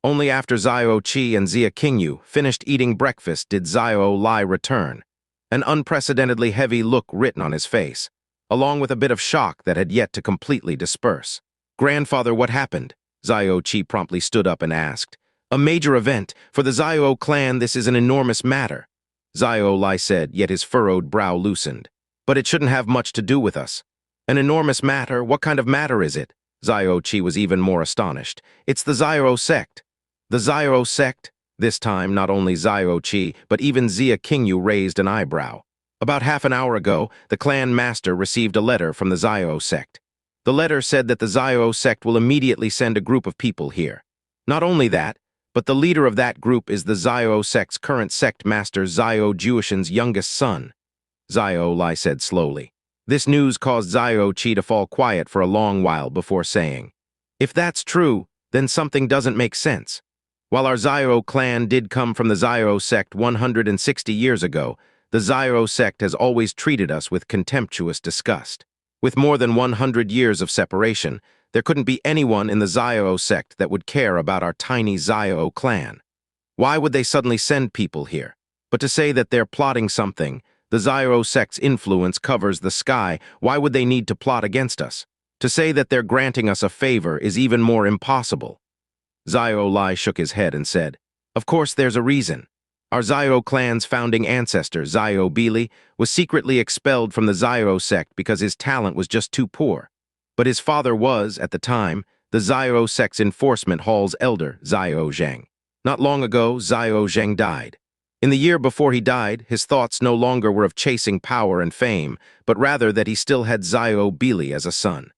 Only after Xiao Che and Xianxia finished eating breakfast did Xiao Lai return, an unprecedentedly heavy look written on his face, along with a bit of shock that had yet to completely disperse. "Grandfather, what happened?" Xiao Che promptly stood up and asked. "A major event. For the Xiao clan, this is an enormous matter," Xiao Lai said, yet his furrowed brow loosened. "But it shouldn't have much to do with us." "An enormous matter? What kind of matter is it?" Xiao Che was even more astonished. "It's the Xiao sect." "The Xiao sect?" This time, not only Xiao Che, but even Xianxia raised an eyebrow. "About half an hour ago, the clan master received a letter from the Xiao sect. The letter said that the Xiao sect will immediately send a group of people here. Not only that, but the leader of that group is the Xiao sect's current sect master, Xiao Juishan's youngest son," Xiao Lai said slowly. This news caused Xiao Che to fall quiet for a long while before saying, "If that's true, then something doesn't make sense. While our Xiao clan did come from the Xiao sect 160 years ago, the Xiao sect has always treated us with contemptuous disgust. With more than 100 years of separation, there couldn't be anyone in the Xiao sect that would care about our tiny Xiao clan. Why would they suddenly send people here? But to say that they're plotting something, the Xiao sect's influence covers the sky, why would they need to plot against us? To say that they're granting us a favor is even more impossible." Xiao Lai shook his head and said, "Of course there's a reason. Our Xiao clan's founding ancestor, Xiao Bili, was secretly expelled from the Xiao sect because his talent was just too poor. But his father was, at the time, the Xiao sect's enforcement hall's elder, Xiao Zheng. Not long ago, Xiao Zheng died. In the year before he died, his thoughts no longer were of chasing power and fame, but rather that he still had Xiao Bili as a son.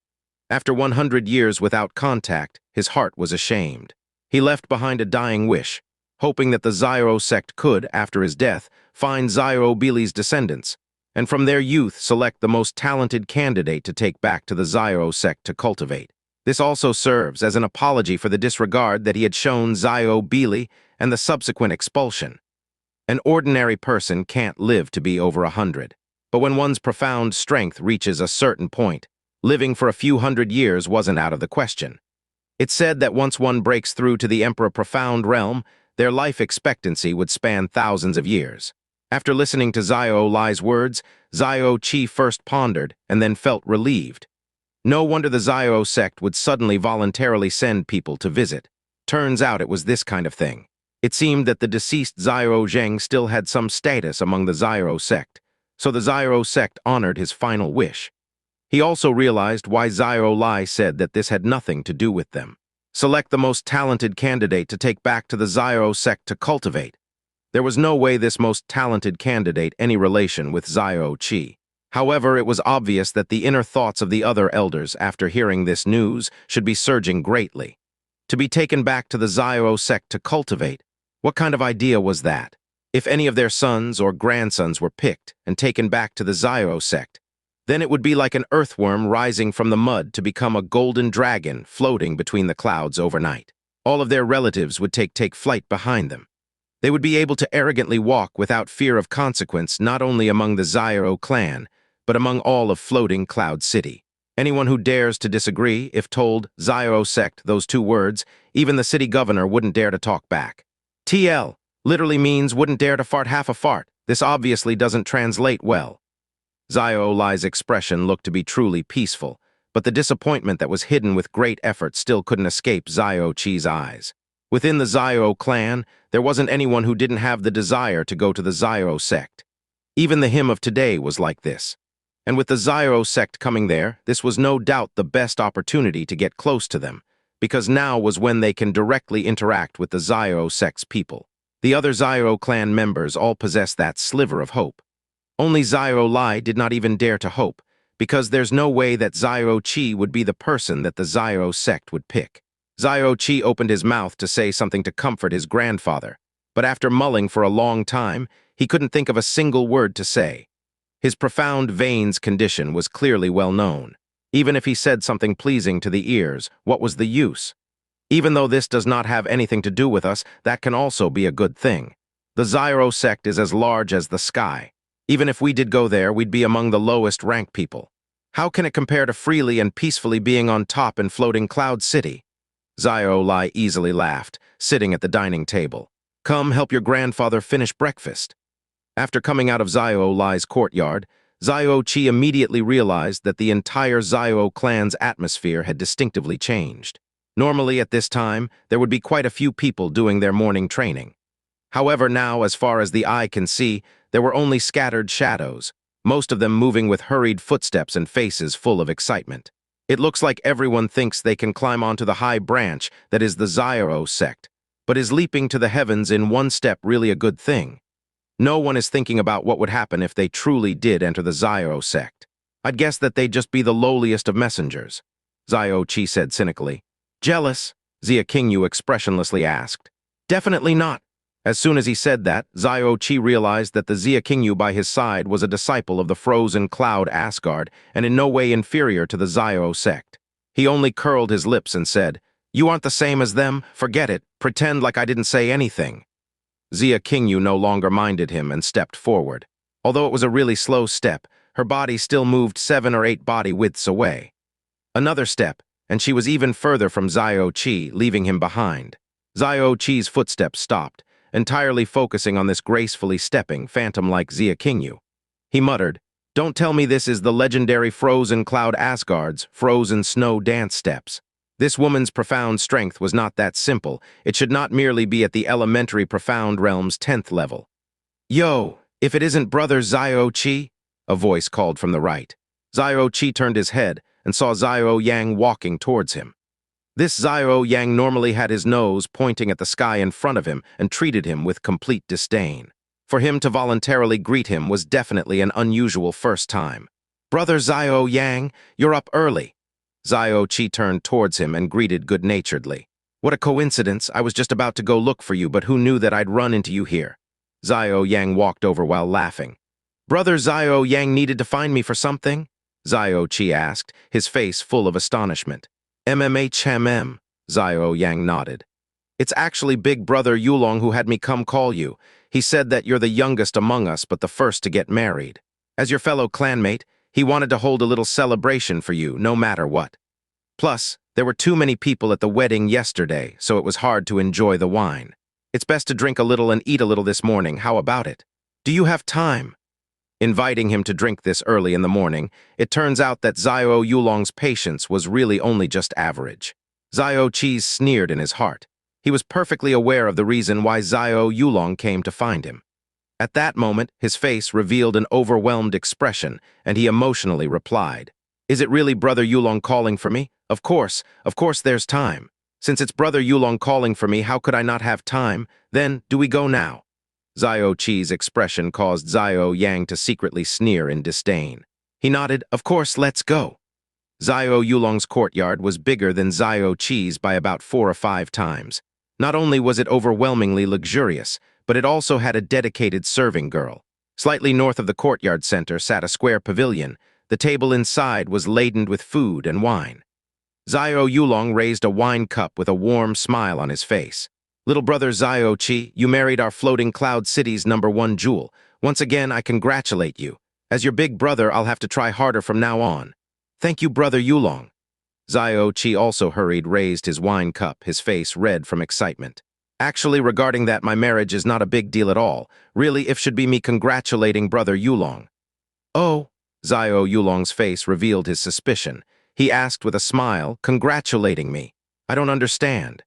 After 100 years without contact, his heart was ashamed. He left behind a dying wish, hoping that the Xiao sect could, after his death, find Xiao Bili's descendants, and from their youth select the most talented candidate to take back to the Xiao sect to cultivate. This also serves as an apology for the disregard that he had shown Xiao Bili and the subsequent expulsion. An ordinary person can't live to be over 100, but when one's profound strength reaches a certain point, living for a few hundred years wasn't out of the question. It's said that once one breaks through to the Emperor Profound realm, their life expectancy would span thousands of years. After listening to Xiao Lai's words, Xiao Che first pondered and then felt relieved. No wonder the Xiao sect would suddenly voluntarily send people to visit. Turns out it was this kind of thing. It seemed that the deceased Xiao Zheng still had some status among the Xiao sect, so the Xiao sect honored his final wish. He also realized why Xiao Lai said that this had nothing to do with them. Select the most talented candidate to take back to the Xiao sect to cultivate. There was no way this most talented candidate any relation with Xiao Che. However, it was obvious that the inner thoughts of the other elders after hearing this news should be surging greatly. To be taken back to the Xiao sect to cultivate, what kind of idea was that? If any of their sons or grandsons were picked and taken back to the Xiao sect, then it would be like an earthworm rising from the mud to become a golden dragon floating between the clouds overnight. All of their relatives would take flight behind them. They would be able to arrogantly walk without fear of consequence not only among the Xiao clan, but among all of floating Cloud City. Anyone who dares to disagree, if told Xiao sect those two words, even the city governor wouldn't dare to talk back. TL literally means wouldn't dare to fart half a fart. This obviously doesn't translate well. Xiao Lai's expression looked to be truly peaceful, but the disappointment that was hidden with great effort still couldn't escape Xiao Che's eyes. Within the Xiao clan, there wasn't anyone who didn't have the desire to go to the Xiao sect. Even the him of today was like this. And with the Xiao sect coming there, this was no doubt the best opportunity to get close to them, because now was when they can directly interact with the Xiao sect's people. The other Xiao clan members all possessed that sliver of hope. Only Xiao Lai did not even dare to hope, because there's no way that Xiao Che would be the person that the Xiao sect would pick. Xiao Che opened his mouth to say something to comfort his grandfather, but after mulling for a long time, he couldn't think of a single word to say. His profound veins condition was clearly well known. Even if he said something pleasing to the ears, what was the use? Even though this does not have anything to do with us, that can also be a good thing. The Xiao sect is as large as the sky. Even if we did go there, we'd be among the lowest ranked people. How can it compare to freely and peacefully being on top in floating Cloud City? Xiao Lai easily laughed, sitting at the dining table. Come help your grandfather finish breakfast. After coming out of Xiao Lai's courtyard, Xiao Che immediately realized that the entire Xiao clan's atmosphere had distinctively changed. Normally at this time, there would be quite a few people doing their morning training. However, now, as far as the eye can see, there were only scattered shadows, most of them moving with hurried footsteps and faces full of excitement. It looks like everyone thinks they can climb onto the high branch that is the Xiao sect, but is leaping to the heavens in one step really a good thing? No one is thinking about what would happen if they truly did enter the Xiao sect. I'd guess that they'd just be the lowliest of messengers, Xiao Che said cynically. Jealous? Xianxia expressionlessly asked. Definitely not. As soon as he said that, Xiao Che realized that the Xianxia by his side was a disciple of the frozen cloud Asgard and in no way inferior to the Xiao sect. He only curled his lips and said, You aren't the same as them, forget it, pretend like I didn't say anything. Xianxia no longer minded him and stepped forward. Although it was a really slow step, her body still moved 7 or 8 body widths away. Another step, and she was even further from Xiao Che, leaving him behind. Xiao Che's footsteps stopped, entirely focusing on this gracefully stepping, phantom-like Xianxia. He muttered, Don't tell me this is the legendary frozen cloud Asgard's frozen snow dance steps. This woman's profound strength was not that simple. It should not merely be at the elementary profound realm's 10th level. Yo, if it isn't Brother Xiao Che? A voice called from the right. Xiao Che turned his head and saw Xiao Yang walking towards him. This Xiao Yang normally had his nose pointing at the sky in front of him and treated him with complete disdain. For him to voluntarily greet him was definitely an unusual first time. Brother Xiao Yang, you're up early. Xiao Che turned towards him and greeted good-naturedly. What a coincidence, I was just about to go look for you, but who knew that I'd run into you here? Xiao Yang walked over while laughing. Brother Xiao Yang needed to find me for something? Xiao Che asked, his face full of astonishment. MMHMM, Xiao Yang nodded. It's actually Big Brother Yulong who had me come call you. He said that you're the youngest among us, but the first to get married. As your fellow clanmate, he wanted to hold a little celebration for you, no matter what. Plus, there were too many people at the wedding yesterday, so it was hard to enjoy the wine. It's best to drink a little and eat a little this morning, how about it? Do you have time? Inviting him to drink this early in the morning, it turns out that Xiao Yulong's patience was really only just average. Xiao Che sneered in his heart. He was perfectly aware of the reason why Xiao Yulong came to find him. At that moment, his face revealed an overwhelmed expression, and he emotionally replied, Is it really Brother Yulong calling for me? Of course there's time. Since it's Brother Yulong calling for me, how could I not have time? Then, do we go now? Xiao Che's expression caused Xiao Yang to secretly sneer in disdain. He nodded, Of course, let's go. Xiao Yulong's courtyard was bigger than Xiao Che's by about 4 or 5 times. Not only was it overwhelmingly luxurious, but it also had a dedicated serving girl. Slightly north of the courtyard center sat a square pavilion. The table inside was laden with food and wine. Xiao Yulong raised a wine cup with a warm smile on his face. Little brother Xiao Che, you married our floating cloud city's #1 jewel. Once again, I congratulate you. As your big brother, I'll have to try harder from now on. Thank you, Brother Yulong. Xiao Che also raised his wine cup, his face red from excitement. Actually, regarding that, my marriage is not a big deal at all. Really, it should be me congratulating Brother Yulong. Oh, Xiao Yulong's face revealed his suspicion. He asked with a smile, congratulating me. I don't understand.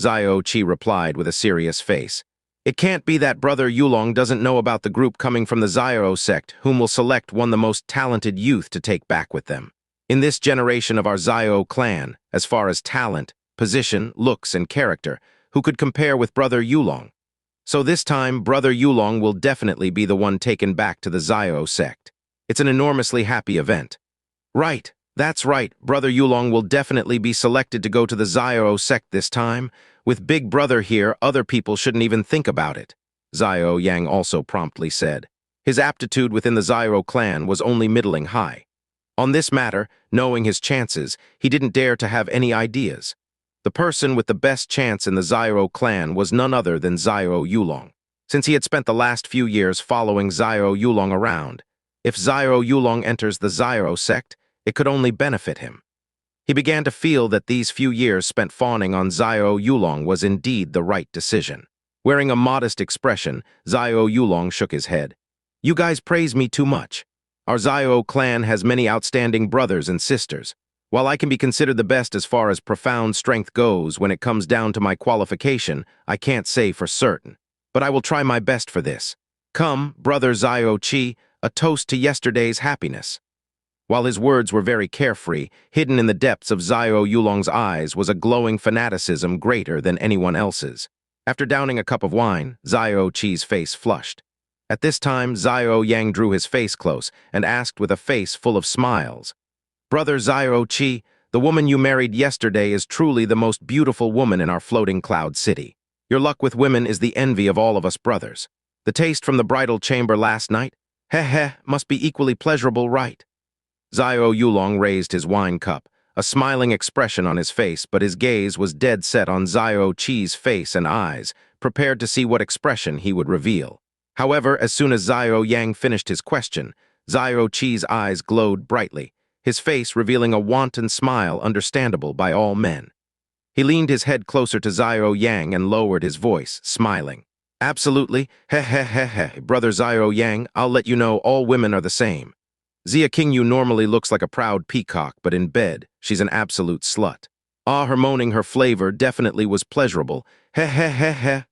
Xiao Che replied with a serious face. It can't be that Brother Yulong doesn't know about the group coming from the Xiao sect, whom will select one the most talented youth to take back with them. In this generation of our Xiao clan, as far as talent, position, looks, and character, who could compare with Brother Yulong? So this time, Brother Yulong will definitely be the one taken back to the Xiao sect. It's an enormously happy event. Right, that's right. Brother Yulong will definitely be selected to go to the Xiao sect this time. With Big Brother here, other people shouldn't even think about it, Xiao Yang also promptly said. His aptitude within the Xiao clan was only middling high. On this matter, knowing his chances, he didn't dare to have any ideas. The person with the best chance in the Xiao clan was none other than Xiao Yulong, since he had spent the last few years following Xiao Yulong around. If Xiao Yulong enters the Xiao sect, it could only benefit him. He began to feel that these few years spent fawning on Xiao Yulong was indeed the right decision. Wearing a modest expression, Xiao Yulong shook his head. You guys praise me too much. Our Xiao clan has many outstanding brothers and sisters. While I can be considered the best as far as profound strength goes when it comes down to my qualification, I can't say for certain. But I will try my best for this. Come, brother Xiao Che, a toast to yesterday's happiness. While his words were very carefree, hidden in the depths of Xiao Yulong's eyes was a glowing fanaticism greater than anyone else's. After downing a cup of wine, Xiao Che's face flushed. At this time, Xiao Yang drew his face close and asked with a face full of smiles, Brother Xiao Che, the woman you married yesterday is truly the most beautiful woman in our floating cloud city. Your luck with women is the envy of all of us brothers. The taste from the bridal chamber last night, must be equally pleasurable, right? Xiao Yulong raised his wine cup, a smiling expression on his face, but his gaze was dead set on Xiao Che's face and eyes, prepared to see what expression he would reveal. However, as soon as Xiao Yang finished his question, Xiao Che's eyes glowed brightly, his face revealing a wanton smile understandable by all men. He leaned his head closer to Xiao Yang and lowered his voice, smiling. Absolutely, brother Xiao Yang, I'll let you know all women are the same. Xia Qingyu normally looks like a proud peacock, but in bed, she's an absolute slut. Her moaning her flavor definitely was pleasurable. Xiao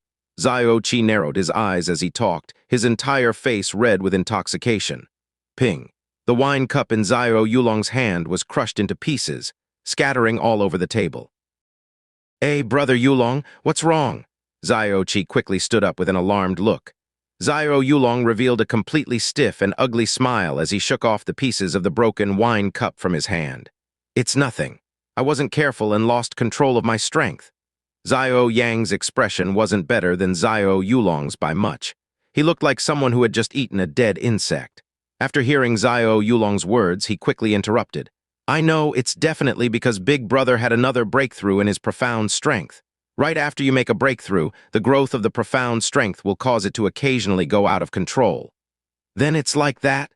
Che narrowed his eyes as he talked, his entire face red with intoxication. Ping. The wine cup in Xiao Yulong's hand was crushed into pieces, scattering all over the table. Hey, brother Yulong, what's wrong? Xiao Che quickly stood up with an alarmed look. Xiao Yulong revealed a completely stiff and ugly smile as he shook off the pieces of the broken wine cup from his hand. It's nothing. I wasn't careful and lost control of my strength. Xiao Yang's expression wasn't better than Xiao Yulong's by much. He looked like someone who had just eaten a dead insect. After hearing Xiao Yulong's words, he quickly interrupted. I know it's definitely because Big Brother had another breakthrough in his profound strength. Right after you make a breakthrough, the growth of the profound strength will cause it to occasionally go out of control. Then it's like that?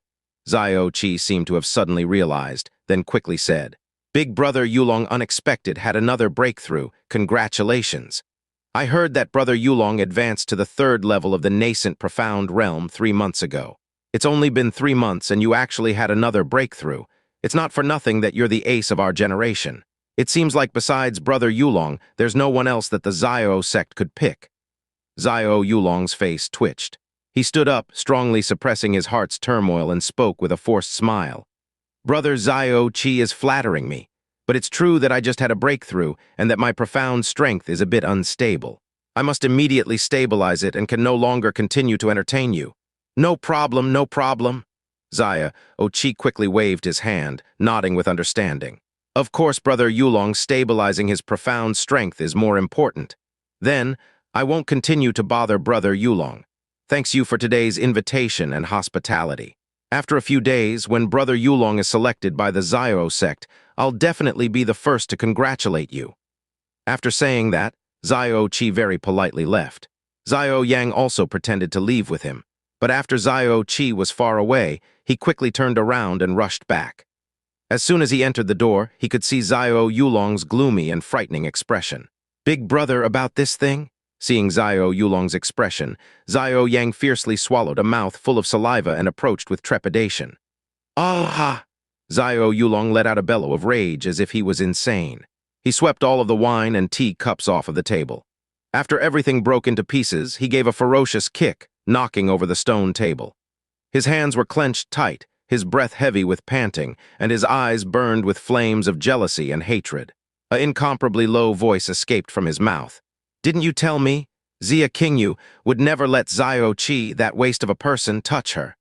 Xiao Che seemed to have suddenly realized, then quickly said, Big Brother Yulong unexpected had another breakthrough. Congratulations. I heard that Brother Yulong advanced to the 3rd level of the nascent profound realm 3 months ago. It's only been 3 months and you actually had another breakthrough. It's not for nothing that you're the ace of our generation. It seems like besides Brother Yulong, there's no one else that the Xiao sect could pick. Xiao Yulong's face twitched. He stood up, strongly suppressing his heart's turmoil, and spoke with a forced smile. Brother Xiao Che is flattering me, but it's true that I just had a breakthrough and that my profound strength is a bit unstable. I must immediately stabilize it and can no longer continue to entertain you. No problem, no problem. Xiao Che quickly waved his hand, nodding with understanding. Of course, Brother Yulong stabilizing his profound strength is more important. Then, I won't continue to bother Brother Yulong. Thanks you for today's invitation and hospitality. After a few days, when Brother Yulong is selected by the Xiao sect, I'll definitely be the first to congratulate you. After saying that, Xiao Che very politely left. Xiao Yang also pretended to leave with him, but after Xiao Che was far away, he quickly turned around and rushed back. As soon as he entered the door, he could see Xiao Yulong's gloomy and frightening expression. Big Brother about this thing? Seeing Xiao Yulong's expression, Xiao Yang fiercely swallowed a mouth full of saliva and approached with trepidation. Ah! Xiao Yulong let out a bellow of rage as if he was insane. He swept all of the wine and tea cups off of the table. After everything broke into pieces, he gave a ferocious kick, knocking over the stone table. His hands were clenched tight, his breath heavy with panting, and his eyes burned with flames of jealousy and hatred. An incomparably low voice escaped from his mouth. Didn't you tell me? Xia Qingyu would never let Xiao Che, that waste of a person, touch her.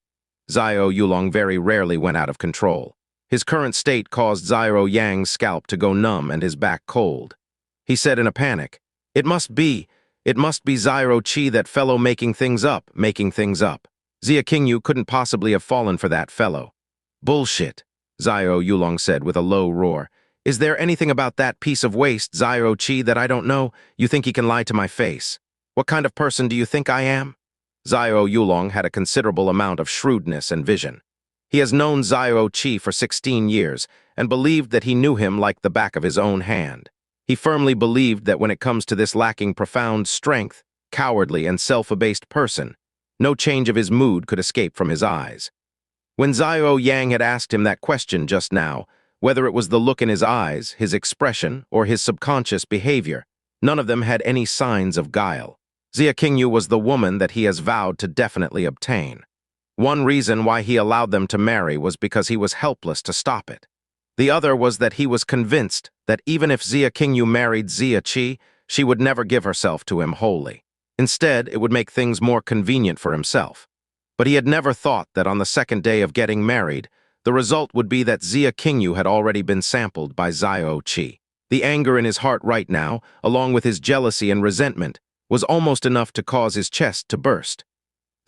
Xiao Yulong very rarely went out of control. His current state caused Xiao Yang's scalp to go numb and his back cold. He said in a panic, It must be Xiao Che, that fellow making things up. Xia Qingyu couldn't possibly have fallen for that fellow. Bullshit, Xiao Yulong said with a low roar. Is there anything about that piece of waste, Xiao Che, that I don't know? You think he can lie to my face? What kind of person do you think I am? Xiao Yulong had a considerable amount of shrewdness and vision. He has known Xiao Che for 16 years and believed that he knew him like the back of his own hand. He firmly believed that when it comes to this lacking profound strength, cowardly and self-abased person, no change of his mood could escape from his eyes. When Xiao Yang had asked him that question just now, whether it was the look in his eyes, his expression, or his subconscious behavior, none of them had any signs of guile. Xia Qingyu was the woman that he has vowed to definitely obtain. One reason why he allowed them to marry was because he was helpless to stop it. The other was that he was convinced that even if Xia Qingyu married Xia Che, she would never give herself to him wholly. Instead, it would make things more convenient for himself. But he had never thought that on the second day of getting married, the result would be that Xia Qingyu had already been sampled by Xiao Che. The anger in his heart right now, along with his jealousy and resentment, was almost enough to cause his chest to burst.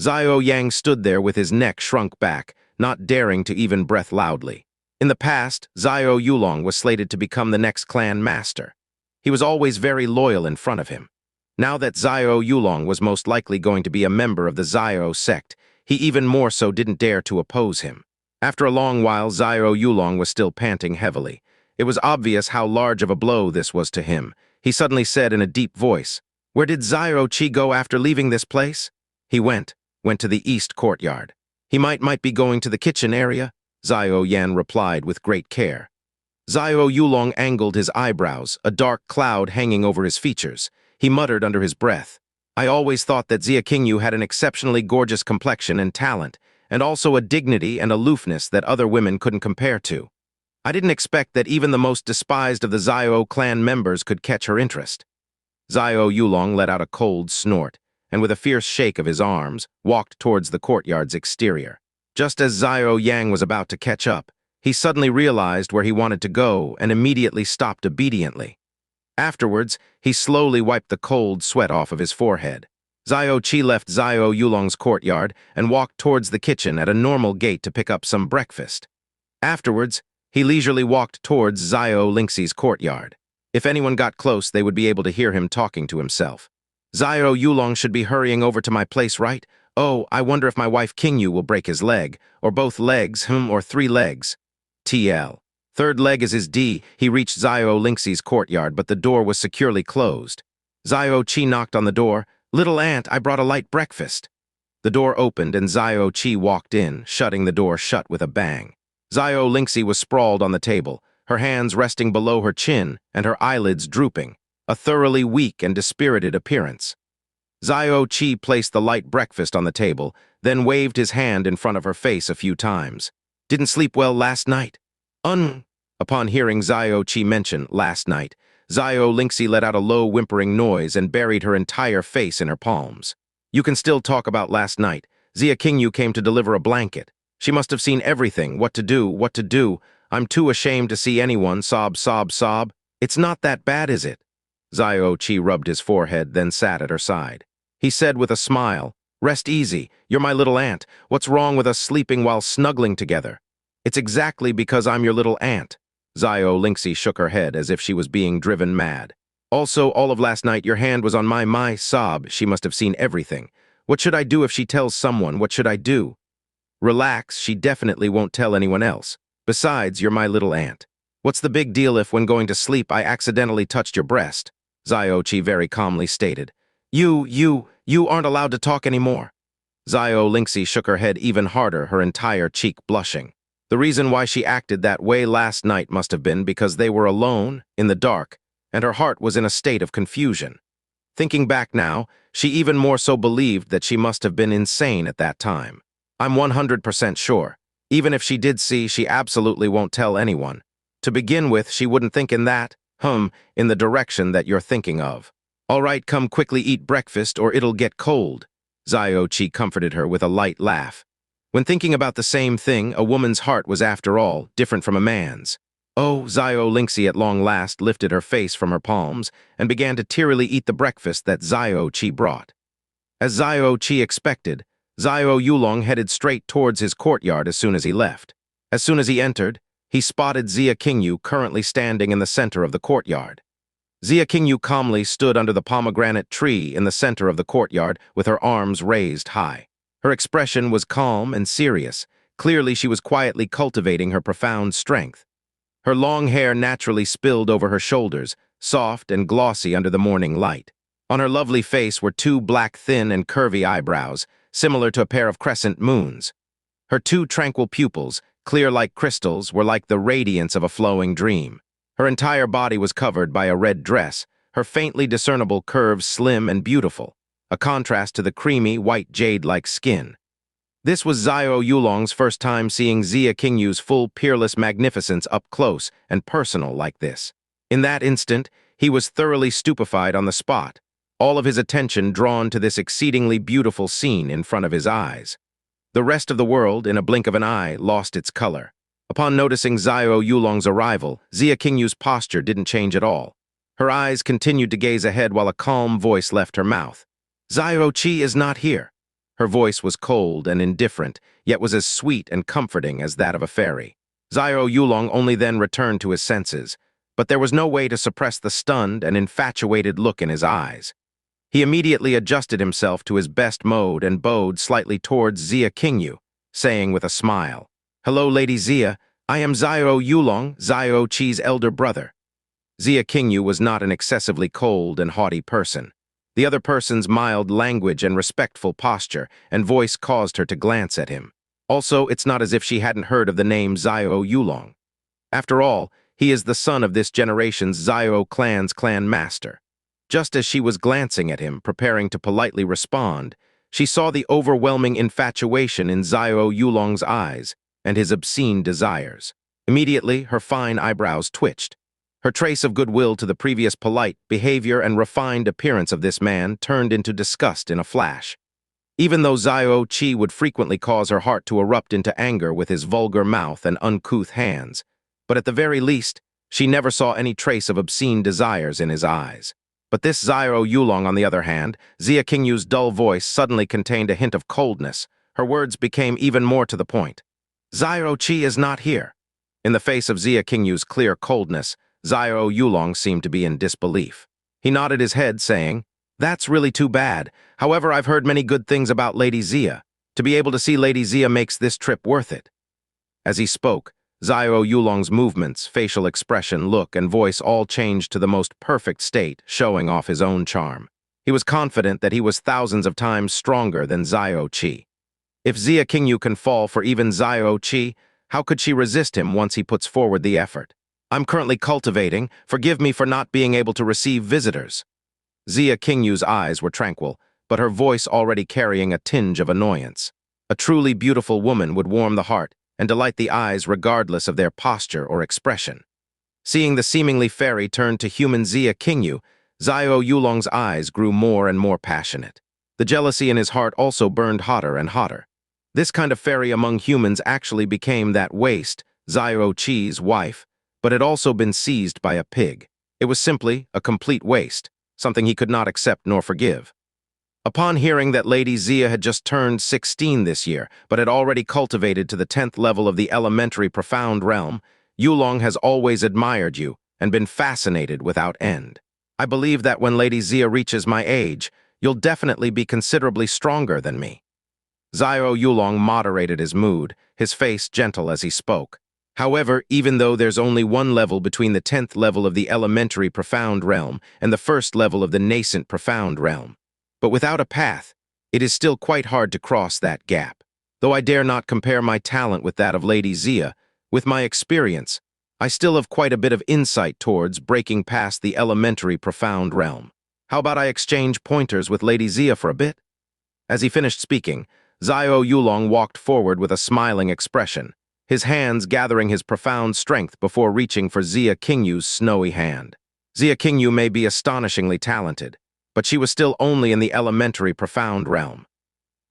Xiao Yang stood there with his neck shrunk back, not daring to even breath loudly. In the past, Xiao Yulong was slated to become the next clan master. He was always very loyal in front of him. Now that Xiao Yulong was most likely going to be a member of the Xiao sect, he even more so didn't dare to oppose him. After a long while, Xiao Yulong was still panting heavily. It was obvious how large of a blow this was to him. He suddenly said in a deep voice, "Where did Xiao Che go after leaving this place?" He went to the east courtyard. He might be going to the kitchen area, Xiao Yan replied with great care. Xiao Yulong angled his eyebrows, a dark cloud hanging over his features. He muttered under his breath, "I always thought that Xia Qingyu had an exceptionally gorgeous complexion and talent, and also a dignity and aloofness that other women couldn't compare to. I didn't expect that even the most despised of the Xiao clan members could catch her interest." Xiao Yulong let out a cold snort, and with a fierce shake of his arms, walked towards the courtyard's exterior. Just as Xiao Yang was about to catch up, he suddenly realized where he wanted to go and immediately stopped obediently. Afterwards, he slowly wiped the cold sweat off of his forehead. Xiao Che left Xiao Yulong's courtyard and walked towards the kitchen at a normal gait to pick up some breakfast. Afterwards, he leisurely walked towards Xiao Lingxi's courtyard. If anyone got close, they would be able to hear him talking to himself. "Xiao Yulong should be hurrying over to my place, right? Oh, I wonder if my wife Qingyu will break his leg, or both legs, or 3 legs. TL. Third leg is his D." He reached Xiao Lingxi's courtyard, but the door was securely closed. Xiao Che knocked on the door. "Little aunt, I brought a light breakfast." The door opened and Xiao Che walked in, shutting the door shut with a bang. Xiao Lingxi was sprawled on the table, her hands resting below her chin and her eyelids drooping, a thoroughly weak and dispirited appearance. Xiao Che placed the light breakfast on the table, then waved his hand in front of her face a few times. "Didn't sleep well last night?" Upon hearing Xiao Che mention last night, Xiao Lingxi let out a low whimpering noise and buried her entire face in her palms. "You can still talk about last night. Xia Qingyu came to deliver a blanket. She must have seen everything, what to do. I'm too ashamed to see anyone, sob. It's not that bad, is it?" Xiao Che rubbed his forehead, then sat at her side. He said with a smile, "Rest easy, you're my little aunt. What's wrong with us sleeping while snuggling together?" "It's exactly because I'm your little aunt." Xiao Lingxi shook her head as if she was being driven mad. "Also, all of last night, your hand was on my sob. She must have seen everything. What should I do if she tells someone? What should I do?" "Relax, she definitely won't tell anyone else. Besides, you're my little aunt. What's the big deal if, when going to sleep, I accidentally touched your breast?" Xiao Che very calmly stated. You aren't allowed to talk anymore." Xiao Lingxi shook her head even harder, her entire cheek blushing. The reason why she acted that way last night must have been because they were alone, in the dark, and her heart was in a state of confusion. Thinking back now, she even more so believed that she must have been insane at that time. "I'm 100% sure. Even if she did see, she absolutely won't tell anyone. To begin with, she wouldn't think in the direction that you're thinking of. All right, come quickly eat breakfast or it'll get cold." Xiao Che comforted her with a light laugh. When thinking about the same thing, a woman's heart was, after all, different from a man's. Oh, Xianxia at long last lifted her face from her palms and began to tearily eat the breakfast that Xiao Che brought. As Xiao Che expected, Xiao Yulong headed straight towards his courtyard as soon as he left. As soon as he entered, he spotted Xia Qingyu currently standing in the center of the courtyard. Xia Qingyu calmly stood under the pomegranate tree in the center of the courtyard with her arms raised high. Her expression was calm and serious. Clearly, she was quietly cultivating her profound strength. Her long hair naturally spilled over her shoulders, soft and glossy under the morning light. On her lovely face were two black, thin and curvy eyebrows, similar to a pair of crescent moons. Her two tranquil pupils, clear like crystals, were like the radiance of a flowing dream. Her entire body was covered by a red dress, her faintly discernible curves slim and beautiful, a contrast to the creamy, white jade-like skin. This was Xiao Yulong's first time seeing Xia Qingyu's full peerless magnificence up close and personal like this. In that instant, he was thoroughly stupefied on the spot, all of his attention drawn to this exceedingly beautiful scene in front of his eyes. The rest of the world, in a blink of an eye, lost its color. Upon noticing Xiao Yulong's arrival, Xia Qingyu's posture didn't change at all. Her eyes continued to gaze ahead while a calm voice left her mouth. "Xiao Che is not here." Her voice was cold and indifferent, yet was as sweet and comforting as that of a fairy. Xiao Yulong only then returned to his senses, but there was no way to suppress the stunned and infatuated look in his eyes. He immediately adjusted himself to his best mode and bowed slightly towards Xia Qingyu, saying with a smile, "Hello, Lady Xia. I am Xiao Yulong, Xiao Che's elder brother." Xia Qingyu was not an excessively cold and haughty person. The other person's mild language and respectful posture and voice caused her to glance at him. Also, it's not as if she hadn't heard of the name Xiao Yulong. After all, he is the son of this generation's Xiao clan's clan master. Just as she was glancing at him, preparing to politely respond, she saw the overwhelming infatuation in Xiao Yulong's eyes and his obscene desires. Immediately, her fine eyebrows twitched. Her trace of goodwill to the previous polite behavior and refined appearance of this man turned into disgust in a flash. Even though Xiao Che would frequently cause her heart to erupt into anger with his vulgar mouth and uncouth hands, but at the very least, she never saw any trace of obscene desires in his eyes. But this Xiao Yulong, on the other hand, Xia Qingyu's dull voice suddenly contained a hint of coldness. Her words became even more to the point. "Xiao Che is not here." In the face of Xia Qingyu's clear coldness, Xiao Yulong seemed to be in disbelief. He nodded his head, saying, "That's really too bad. However, I've heard many good things about Lady Xia. To be able to see Lady Xia makes this trip worth it." As he spoke, Xiao Yulong's movements, facial expression, look, and voice all changed to the most perfect state, showing off his own charm. He was confident that he was thousands of times stronger than Xiao Che. If Xia Qingyu can fall for even Xiao Che, how could she resist him once he puts forward the effort? "I'm currently cultivating. Forgive me for not being able to receive visitors." Xia Qingyu's eyes were tranquil, but her voice already carrying a tinge of annoyance. A truly beautiful woman would warm the heart and delight the eyes regardless of their posture or expression. Seeing the seemingly fairy turn to human Xia Qingyu, Xiao Yulong's eyes grew more and more passionate. The jealousy in his heart also burned hotter and hotter. This kind of fairy among humans actually became that waste, Xiao Che's wife, but had also been seized by a pig. It was simply a complete waste, something he could not accept nor forgive. Upon hearing that Lady Xia had just turned 16 this year, but had already cultivated to the 10th level of the elementary profound realm, Yulong has always admired you and been fascinated without end. I believe that when Lady Xia reaches my age, you'll definitely be considerably stronger than me. Xiao Yulong moderated his mood, his face gentle as he spoke. However, even though there's only one level between the 10th level of the elementary profound realm and the first level of the nascent profound realm, but without a path, it is still quite hard to cross that gap. Though I dare not compare my talent with that of Lady Xia, with my experience, I still have quite a bit of insight towards breaking past the elementary profound realm. How about I exchange pointers with Lady Xia for a bit? As he finished speaking, Xiao Yulong walked forward with a smiling expression, his hands gathering his profound strength before reaching for Xia Qingyu's snowy hand. Xia Qingyu may be astonishingly talented, but she was still only in the elementary profound realm.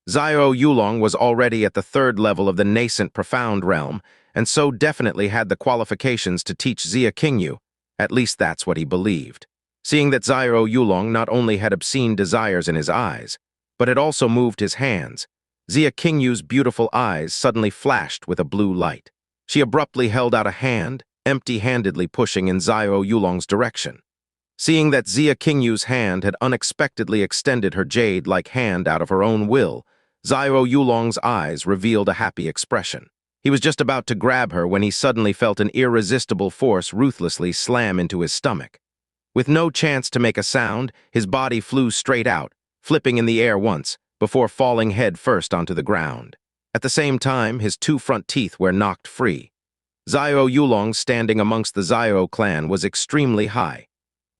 Xiao Yulong was already at the third level of the nascent profound realm, and so definitely had the qualifications to teach Xia Qingyu. At least that's what he believed. Seeing that Xiao Yulong not only had obscene desires in his eyes, but had also moved his hands, Xia Qingyu's beautiful eyes suddenly flashed with a blue light. She abruptly held out a hand, empty-handedly pushing in Xiao Yulong's direction. Seeing that Xia Qingyu's hand had unexpectedly extended her jade-like hand out of her own will, Xiao Yulong's eyes revealed a happy expression. He was just about to grab her when he suddenly felt an irresistible force ruthlessly slam into his stomach. With no chance to make a sound, his body flew straight out, flipping in the air once, before falling head first onto the ground. At the same time, his two front teeth were knocked free. Xiao Yulong's standing amongst the Xiao clan was extremely high.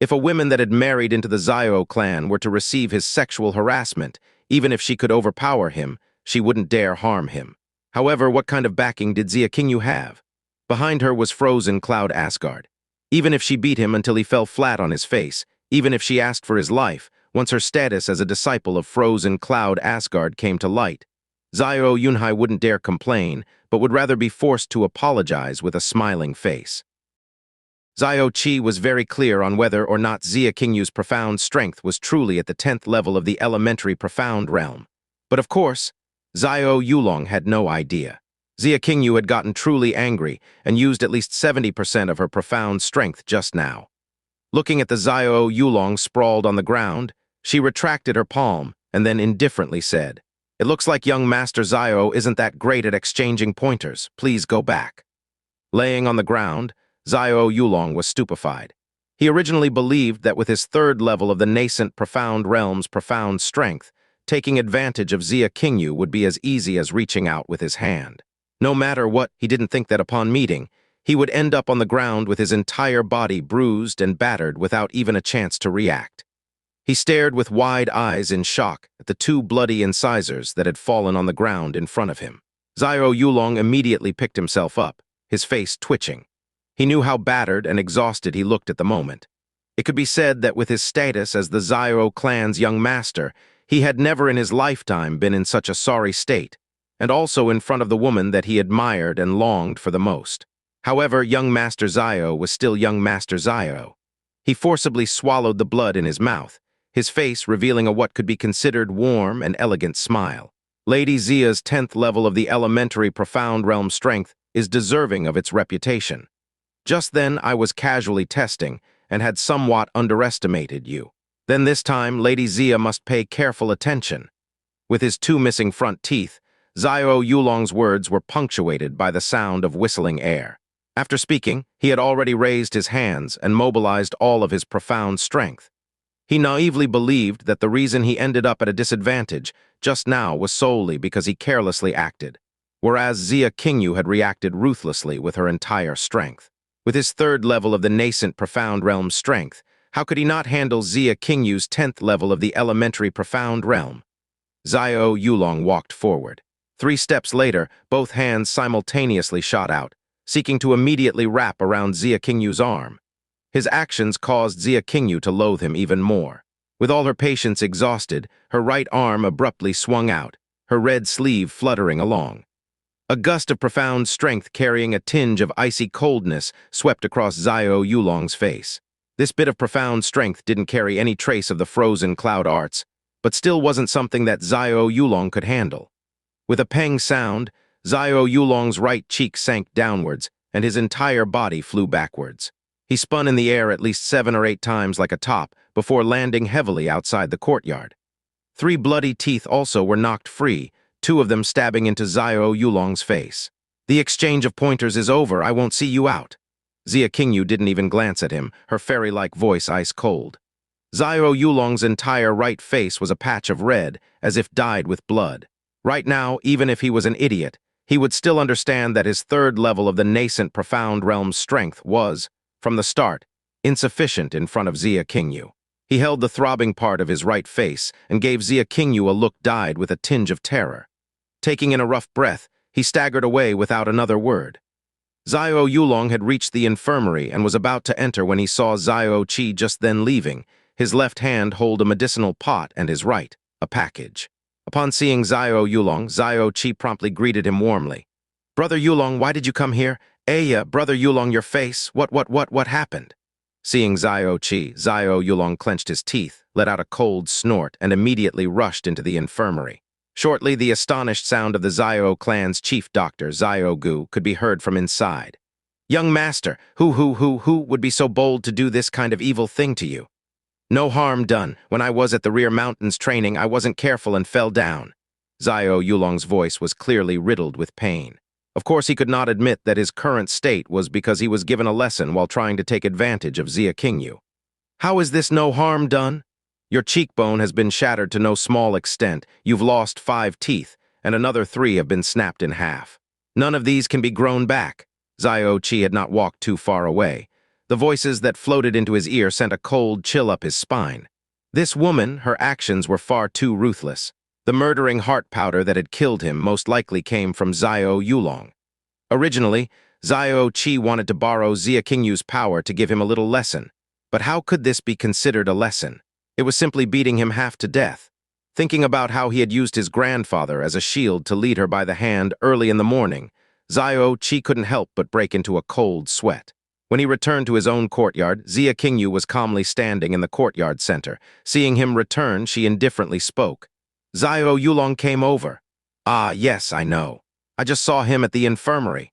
If a woman that had married into the Xiao clan were to receive his sexual harassment, even if she could overpower him, she wouldn't dare harm him. However, what kind of backing did Xia Qingyu have? Behind her was frozen Cloud Asgard. Even if she beat him until he fell flat on his face, even if she asked for his life, once her status as a disciple of frozen Cloud Asgard came to light, Xiao Yunhai wouldn't dare complain, but would rather be forced to apologize with a smiling face. Xiao Che was very clear on whether or not Xia Qingyu's profound strength was truly at the 10th level of the elementary profound realm. But of course, Xiao Yulong had no idea. Xia Qingyu had gotten truly angry and used at least 70% of her profound strength just now. Looking at the Xiao Yulong sprawled on the ground, she retracted her palm and then indifferently said, "It looks like young Master Xiao isn't that great at exchanging pointers. Please go back." Laying on the ground, Xiao Yulong was stupefied. He originally believed that with his third level of the nascent profound realm's profound strength, taking advantage of Xia Qingyu would be as easy as reaching out with his hand. No matter what, he didn't think that upon meeting, he would end up on the ground with his entire body bruised and battered without even a chance to react. He stared with wide eyes in shock at the two bloody incisors that had fallen on the ground in front of him. Xiao Yulong immediately picked himself up, his face twitching. He knew how battered and exhausted he looked at the moment. It could be said that with his status as the Xiao clan's young master, he had never in his lifetime been in such a sorry state, and also in front of the woman that he admired and longed for the most. However, young Master Xiao was still young Master Xiao. He forcibly swallowed the blood in his mouth, his face revealing a what could be considered warm and elegant smile. Lady Xia's 10th level of the elementary profound realm strength is deserving of its reputation. Just then I was casually testing and had somewhat underestimated you. Then this time Lady Xia must pay careful attention. With his two missing front teeth, Xiao Yulong's words were punctuated by the sound of whistling air. After speaking, he had already raised his hands and mobilized all of his profound strength. He naively believed that the reason he ended up at a disadvantage just now was solely because he carelessly acted, whereas Xia Qingyu had reacted ruthlessly with her entire strength. With his third level of the nascent profound realm strength, how could he not handle Xia Qingyu's 10th level of the elementary profound realm? Xiao Yulong walked forward. 3 steps later, both hands simultaneously shot out, seeking to immediately wrap around Xia Qingyu's arm. His actions caused Xia Qingyu to loathe him even more. With all her patience exhausted, her right arm abruptly swung out, her red sleeve fluttering along. A gust of profound strength carrying a tinge of icy coldness swept across Xiao Yulong's face. This bit of profound strength didn't carry any trace of the frozen cloud arts, but still wasn't something that Xiao Yulong could handle. With a pang sound, Xiao Yulong's right cheek sank downwards, and his entire body flew backwards. He spun in the air at least 7 or 8 times like a top before landing heavily outside the courtyard. 3 bloody teeth also were knocked free, 2 of them stabbing into Xiao Yulong's face. "The exchange of pointers is over, I won't see you out." Xia Qingyu didn't even glance at him, her fairy-like voice ice-cold. Xiao Yulong's entire right face was a patch of red, as if dyed with blood. Right now, even if he was an idiot, he would still understand that his third level of the nascent profound realm's strength was, from the start, insufficient in front of Xia Qingyu. He held the throbbing part of his right face and gave Xia Qingyu a look dyed with a tinge of terror. Taking in a rough breath, he staggered away without another word. Xiao Yulong had reached the infirmary and was about to enter when he saw Xiao Che just then leaving, his left hand hold a medicinal pot and his right, a package. Upon seeing Xiao Che promptly greeted him warmly. "Brother Yulong, why did you come here? Brother Yulong, your face. What happened?" Seeing Xiao Yulong clenched his teeth, let out a cold snort, and immediately rushed into the infirmary. Shortly, the astonished sound of the Xiao clan's chief doctor, Xiao Gu, could be heard from inside. "Young master, who would be so bold to do this kind of evil thing to you?" "No harm done. When I was at the rear mountains training, I wasn't careful and fell down." Xiao Yulong's voice was clearly riddled with pain. Of course, he could not admit that his current state was because he was given a lesson while trying to take advantage of Xiao. "How is this no harm done? Your cheekbone has been shattered to no small extent, you've lost 5 teeth, and another 3 have been snapped in half. None of these can be grown back." Xiao Che had not walked too far away. The voices that floated into his ear sent a cold chill up his spine. This woman, her actions were far too ruthless. The murdering heart powder that had killed him most likely came from Xiao Yulong. Originally, Xiao Che wanted to borrow Xiao's power to give him a little lesson. But how could this be considered a lesson? It was simply beating him half to death. Thinking about how he had used his grandfather as a shield to lead her by the hand early in the morning, Xiao Che couldn't help but break into a cold sweat. When he returned to his own courtyard, Xiao was calmly standing in the courtyard center. Seeing him return, she indifferently spoke. "Xiao Yulong came over." "Ah, yes, I know. I just saw him at the infirmary."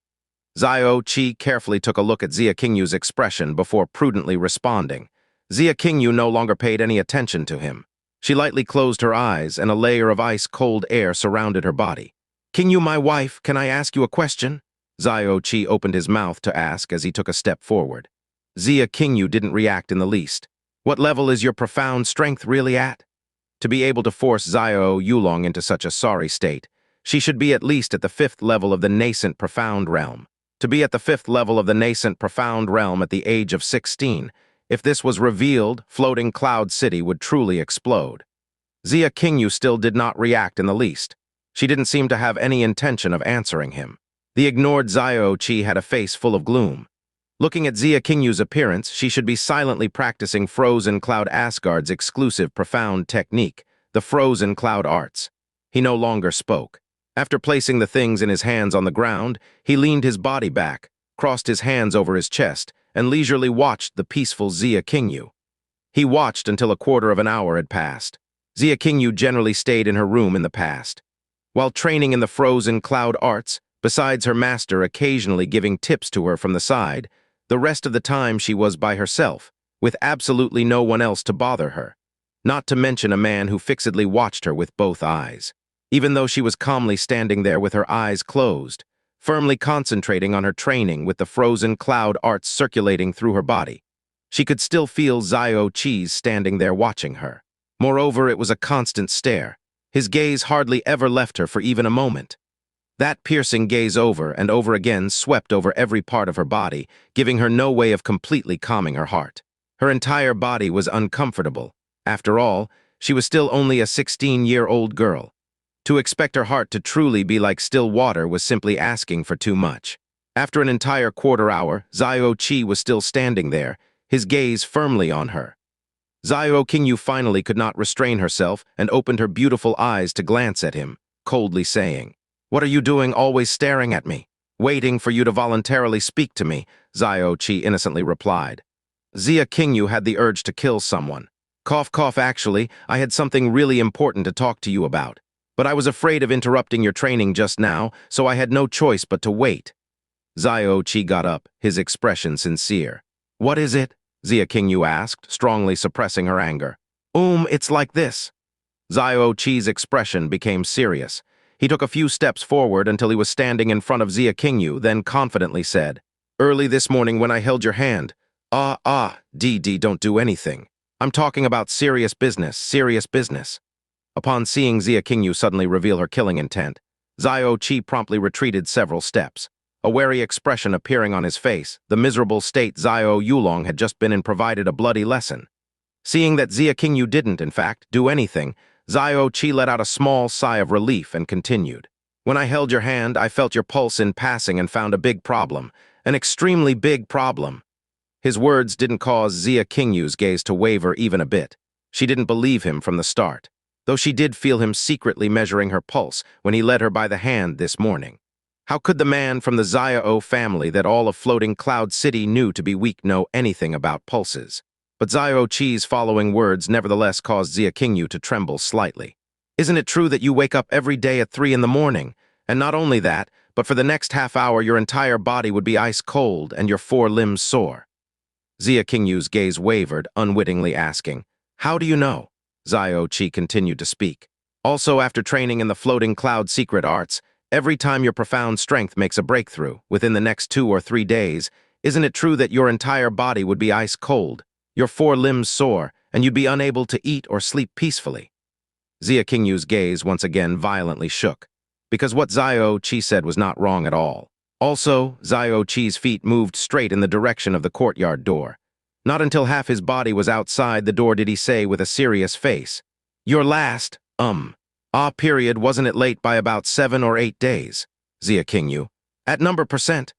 Xiao Che carefully took a look at Xiao's expression before prudently responding. Xiao no longer paid any attention to him. She lightly closed her eyes, and a layer of ice-cold air surrounded her body. "Qingyu, my wife, can I ask you a question?" Xiao Che opened his mouth to ask as he took a step forward. Xiao didn't react in the least. "What level is your profound strength really at?" To be able to force Xiao Yulong into such a sorry state, she should be at least at the 5th level of the nascent profound realm. To be at the 5th level of the nascent profound realm at the age of 16, if this was revealed, floating Cloud City would truly explode. Xiao still did not react in the least. She didn't seem to have any intention of answering him. The ignored Xiao Che had a face full of gloom. Looking at Xiao's appearance, she should be silently practicing Frozen Cloud Asgard's exclusive profound technique, the Frozen Cloud Arts. He no longer spoke. After placing the things in his hands on the ground, he leaned his body back, crossed his hands over his chest, and leisurely watched the peaceful Xiao. He watched until a quarter of an hour had passed. Xiao generally stayed in her room in the past. While training in the Frozen Cloud Arts, besides her master occasionally giving tips to her from the side, the rest of the time she was by herself, with absolutely no one else to bother her. Not to mention a man who fixedly watched her with both eyes. Even though she was calmly standing there with her eyes closed, firmly concentrating on her training with the Frozen Cloud Arts circulating through her body, she could still feel Xiao Che standing there watching her. Moreover, it was a constant stare. His gaze hardly ever left her for even a moment. That piercing gaze over and over again swept over every part of her body, giving her no way of completely calming her heart. Her entire body was uncomfortable. After all, she was still only a 16-year-old girl. To expect her heart to truly be like still water was simply asking for too much. After an entire quarter hour, Xiao Che was still standing there, his gaze firmly on her. Xiao finally could not restrain herself and opened her beautiful eyes to glance at him, coldly saying, "What are you doing always staring at me?" "Waiting for you to voluntarily speak to me," Xiao Che innocently replied. Xiao had the urge to kill someone. Cough, cough, actually, I had something really important to talk to you about. But I was afraid of interrupting your training just now, so I had no choice but to wait. Xiao Che got up, his expression sincere. "What is it?" Xiao asked, strongly suppressing her anger. It's like this." Xiao Che's expression became serious. He took a few steps forward until he was standing in front of Xiao, then confidently said, "Early this morning when I held your hand, don't do anything. I'm talking about serious business, serious business." Upon seeing Xiao suddenly reveal her killing intent, Xiao Che promptly retreated several steps. A wary expression appearing on his face, the miserable state Xiao Yulong had just been in provided a bloody lesson. Seeing that Xiao didn't, in fact, do anything, Xiao Che let out a small sigh of relief and continued. "When I held your hand, I felt your pulse in passing and found a big problem, an extremely big problem." His words didn't cause Xiao's gaze to waver even a bit. She didn't believe him from the start. though she did feel him secretly measuring her pulse when he led her by the hand this morning. How could the man from the Xiao family that all of Floating Cloud City knew to be weak know anything about pulses? But Xiao Che's following words nevertheless caused Xianxia to tremble slightly. Isn't it true that you wake up every day at 3 in the morning? And not only that, but for the next half hour your entire body would be ice cold and your 4 limbs sore. Xianxia's gaze wavered, unwittingly asking, "How do you know?" Xiao Che continued to speak. Also, after training in the Floating Cloud secret arts, every time your profound strength makes a breakthrough, within the next 2 or 3 days, isn't it true that your entire body would be ice cold, your 4 limbs sore, and you'd be unable to eat or sleep peacefully? Xianxia's gaze once again violently shook, because what Xiao Che said was not wrong at all. Also, Xiao Che's feet moved straight in the direction of the courtyard door. Not until half his body was outside the door did he say with a serious face, "Your last, period, wasn't it late by about 7 or 8 days, Xianxia? At number percent?"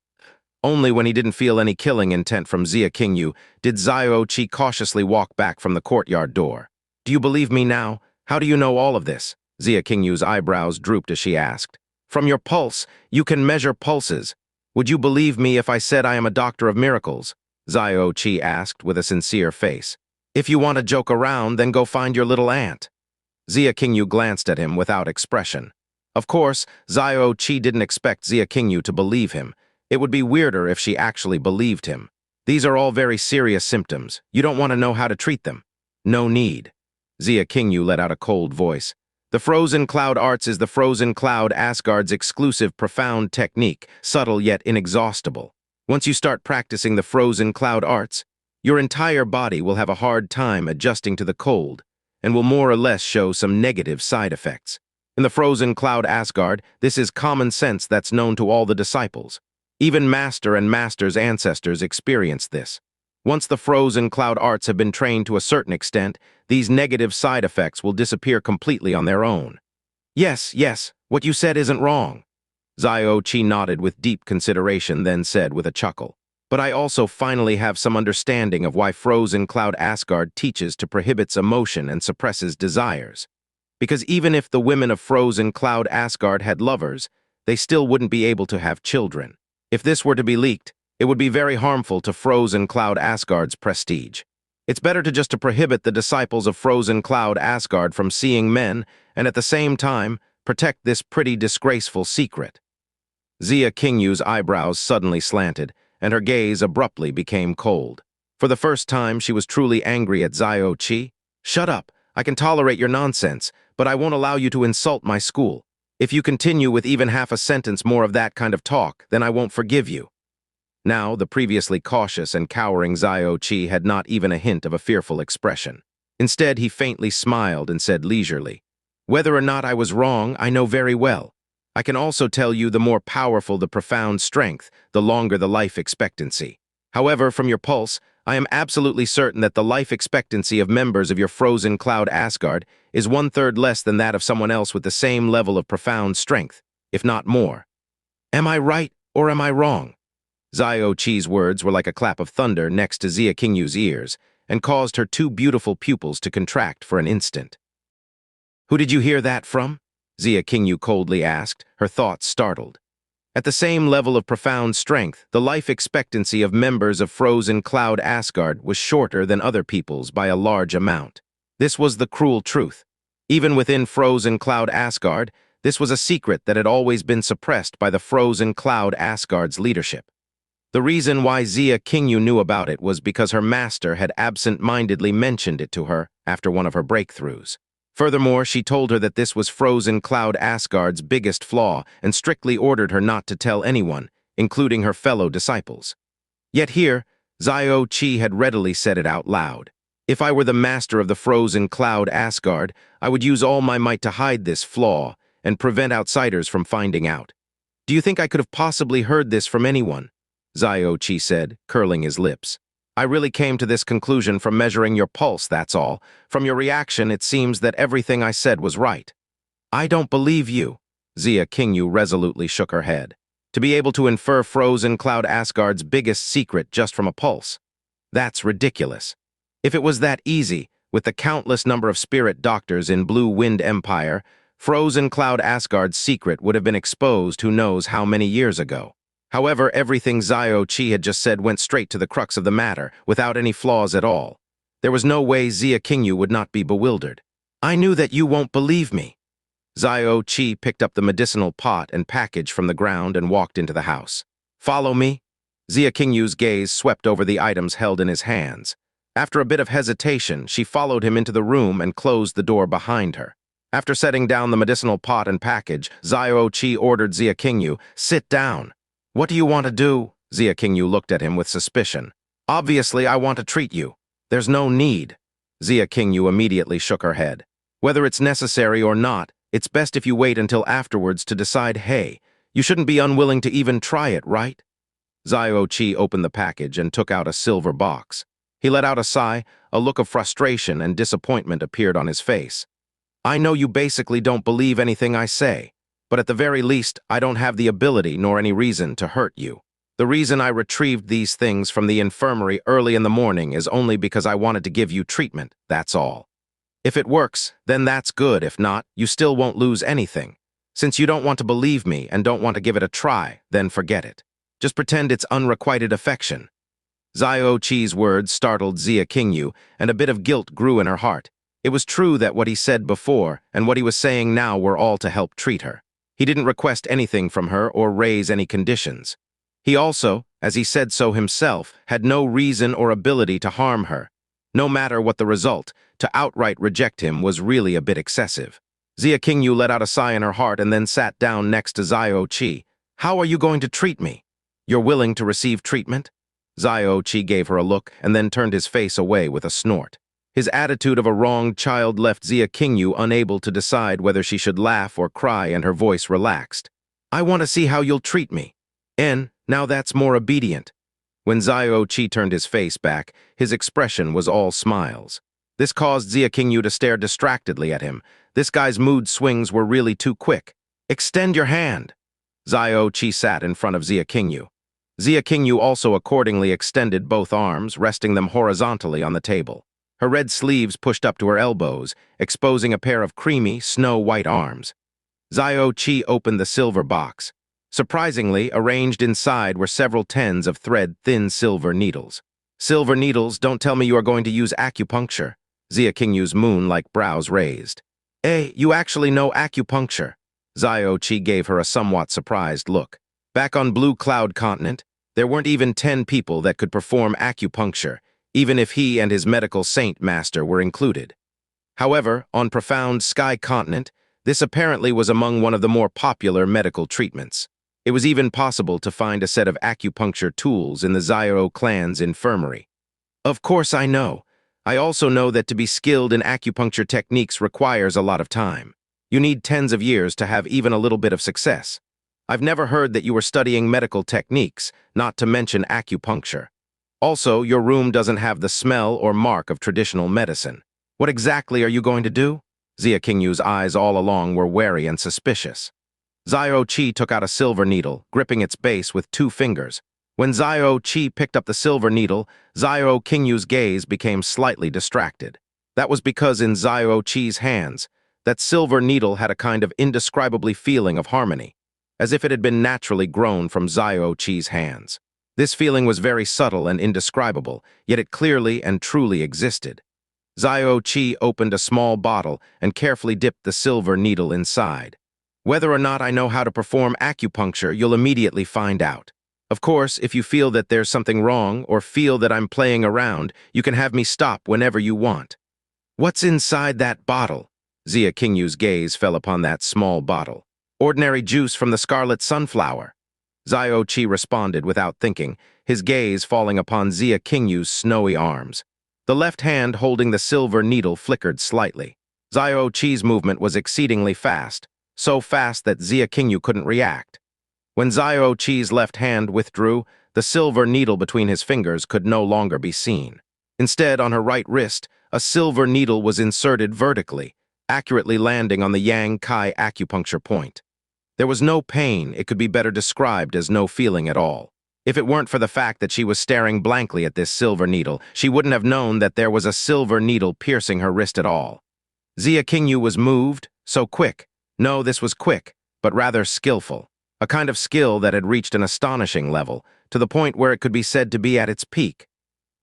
Only when he didn't feel any killing intent from Xianxia did Xiao Che cautiously walk back from the courtyard door. "Do you believe me now? How do you know all of this?" Xianxia's eyebrows drooped as she asked. "From your pulse, you can measure pulses. Would you believe me if I said I am a doctor of miracles?" Xiao Che asked with a sincere face. "If you want to joke around, then go find your little aunt." Xianxia glanced at him without expression. Of course, Xiao Che didn't expect Xianxia to believe him. It would be weirder if she actually believed him. These are all very serious symptoms. You don't want to know how to treat them. No need. Xianxia let out a cold voice. The Frozen Cloud Arts is the Frozen Cloud Asgard's exclusive profound technique, subtle yet inexhaustible. Once you start practicing the Frozen Cloud Arts, your entire body will have a hard time adjusting to the cold and will more or less show some negative side effects. In the Frozen Cloud Asgard, this is common sense that's known to all the disciples. Even Master and Master's ancestors experienced this. Once the Frozen Cloud Arts have been trained to a certain extent, these negative side effects will disappear completely on their own. Yes, what you said isn't wrong." Xiao Che nodded with deep consideration, then said with a chuckle, "But I also finally have some understanding of why Frozen Cloud Asgard teaches to prohibits emotion and suppresses desires. Because even if the women of Frozen Cloud Asgard had lovers, they still wouldn't be able to have children. If this were to be leaked, it would be very harmful to Frozen Cloud Asgard's prestige. It's better to prohibit the disciples of Frozen Cloud Asgard from seeing men, and at the same time, protect this pretty disgraceful secret." Xianxia's eyebrows suddenly slanted, and her gaze abruptly became cold. For the first time, she was truly angry at Xiao Che. "Shut up! I can tolerate your nonsense, but I won't allow you to insult my school. If you continue with even half a sentence more of that kind of talk, then I won't forgive you." Now, the previously cautious and cowering Xiao Che had not even a hint of a fearful expression. Instead, he faintly smiled and said leisurely, "Whether or not I was wrong, I know very well. I can also tell you the more powerful the profound strength, the longer the life expectancy. However, from your pulse, I am absolutely certain that the life expectancy of members of your Frozen Cloud Asgard is 1/3 less than that of someone else with the same level of profound strength, if not more. Am I right or am I wrong?" Xiao Che's words were like a clap of thunder next to Xianxia's ears and caused her 2 beautiful pupils to contract for an instant. "Who did you hear that from?" Xianxia coldly asked, her thoughts startled. At the same level of profound strength, the life expectancy of members of Frozen Cloud Asgard was shorter than other people's by a large amount. This was the cruel truth. Even within Frozen Cloud Asgard, this was a secret that had always been suppressed by the Frozen Cloud Asgard's leadership. The reason why Xianxia knew about it was because her master had absent-mindedly mentioned it to her after one of her breakthroughs. Furthermore, she told her that this was Frozen Cloud Asgard's biggest flaw and strictly ordered her not to tell anyone, including her fellow disciples. Yet here, Xiao Che had readily said it out loud. "If I were the master of the Frozen Cloud Asgard, I would use all my might to hide this flaw and prevent outsiders from finding out. Do you think I could have possibly heard this from anyone?" Xiao Che said, curling his lips. "I really came to this conclusion from measuring your pulse, that's all. From your reaction, it seems that everything I said was right." "I don't believe you." Xianxia resolutely shook her head. "To be able to infer Frozen Cloud Asgard's biggest secret just from a pulse. That's ridiculous. If it was that easy, With the countless number of spirit doctors in Blue Wind Empire, Frozen Cloud Asgard's secret would have been exposed who knows how many years ago. However, everything Xiao Che had just said went straight to the crux of the matter, without any flaws at all. There was no way Xia Qingyu would not be bewildered. "I knew that you won't believe me." Xiao Che picked up the medicinal pot and package from the ground and walked into the house. "Follow me." Xia Qingyu's gaze swept over the items held in his hands. After a bit of hesitation, she followed him into the room and closed the door behind her. After setting down the medicinal pot and package, Xiao Che ordered Xia Qingyu, "Sit down." "What do you want to do?" Xia Qingyu looked at him with suspicion. "Obviously, I want to treat you." "There's no need." Xia Qingyu immediately shook her head. "Whether it's necessary or not, it's best if you wait until afterwards to decide. Hey, you shouldn't be unwilling to even try it, right?" Xiao Che opened the package and took out a silver box. He let out a sigh. A look of frustration and disappointment appeared on his face. "I know you basically don't believe anything I say, but at the very least, I don't have the ability nor any reason to hurt you. The reason I retrieved these things from the infirmary early in the morning is only because I wanted to give you treatment, that's all. If it works, then that's good. If not, you still won't lose anything. Since you don't want to believe me and don't want to give it a try, then forget it. Just pretend it's unrequited affection." Xiao Che's words startled Xia Qingyu, and a bit of guilt grew in her heart. It was true that what he said before and what he was saying now were all to help treat her. He didn't request anything from her or raise any conditions. He also, as he said so himself, had no reason or ability to harm her. No matter what the result, to outright reject him was really a bit excessive. Xia Qingyu let out a sigh in her heart and then sat down next to Xiao Che. "How are you going to treat me? You're willing to receive treatment?" Xiao Che gave her a look and then turned his face away with a snort. His attitude of a wronged child left Xia Qingyu unable to decide whether she should laugh or cry, and her voice relaxed. "I want to see how you'll treat me. Now that's more obedient." When Xiao Che turned his face back, his expression was all smiles. This caused Xia Qingyu to stare distractedly at him. This guy's mood swings were really too quick. "Extend your hand." Xiao Che sat in front of Xia Qingyu. Xia Qingyu also accordingly extended both arms, resting them horizontally on the table. Her red sleeves pushed up to her elbows, exposing a pair of creamy, snow-white arms. Xiao Che opened the silver box. Surprisingly, arranged inside were several tens of thread-thin silver needles. "Silver needles, don't tell me you are going to use acupuncture." Xia Qingyu's moon-like brows raised. You actually know acupuncture." Xiao Che gave her a somewhat surprised look. Back on Blue Cloud Continent, there weren't even 10 people that could perform acupuncture, even if he and his medical saint master were included. However, on Profound Sky Continent, this apparently was among one of the more popular medical treatments. It was even possible to find a set of acupuncture tools in the Xiao clan's infirmary. "Of course I know. I also know that to be skilled in acupuncture techniques requires a lot of time. You need tens of years to have even a little bit of success. I've never heard that you were studying medical techniques, not to mention acupuncture. Also, your room doesn't have the smell or mark of traditional medicine. What exactly are you going to do?" Xia Qingyu's eyes all along were wary and suspicious. Xiao Che took out a silver needle, gripping its base with 2 fingers. When Xiao Che picked up the silver needle, Xiao Qingyu's gaze became slightly distracted. That was because in Xiao Che's hands, that silver needle had a kind of indescribably feeling of harmony, as if it had been naturally grown from Xiao Che's hands. This feeling was very subtle and indescribable, yet it clearly and truly existed. Xiao Che opened a small bottle and carefully dipped the silver needle inside. "Whether or not I know how to perform acupuncture, you'll immediately find out. Of course, if you feel that there's something wrong or feel that I'm playing around, you can have me stop whenever you want." "What's inside that bottle?" Xia Qingyu's gaze fell upon that small bottle. "Ordinary juice from the scarlet sunflower." Xiao Che responded without thinking, his gaze falling upon Xia Qingyu's snowy arms. The left hand holding the silver needle flickered slightly. Xiao Che's movement was exceedingly fast, so fast that Xia Qingyu couldn't react. When Xiao Che's left hand withdrew, the silver needle between his fingers could no longer be seen. Instead, on her right wrist, a silver needle was inserted vertically, accurately landing on the Yang Kai acupuncture point. There was no pain. It could be better described as no feeling at all. If it weren't for the fact that she was staring blankly at this silver needle, she wouldn't have known that there was a silver needle piercing her wrist at all. Xianxia was moved, so quick. No, this was quick, but rather skillful. A kind of skill that had reached an astonishing level, to the point where it could be said to be at its peak.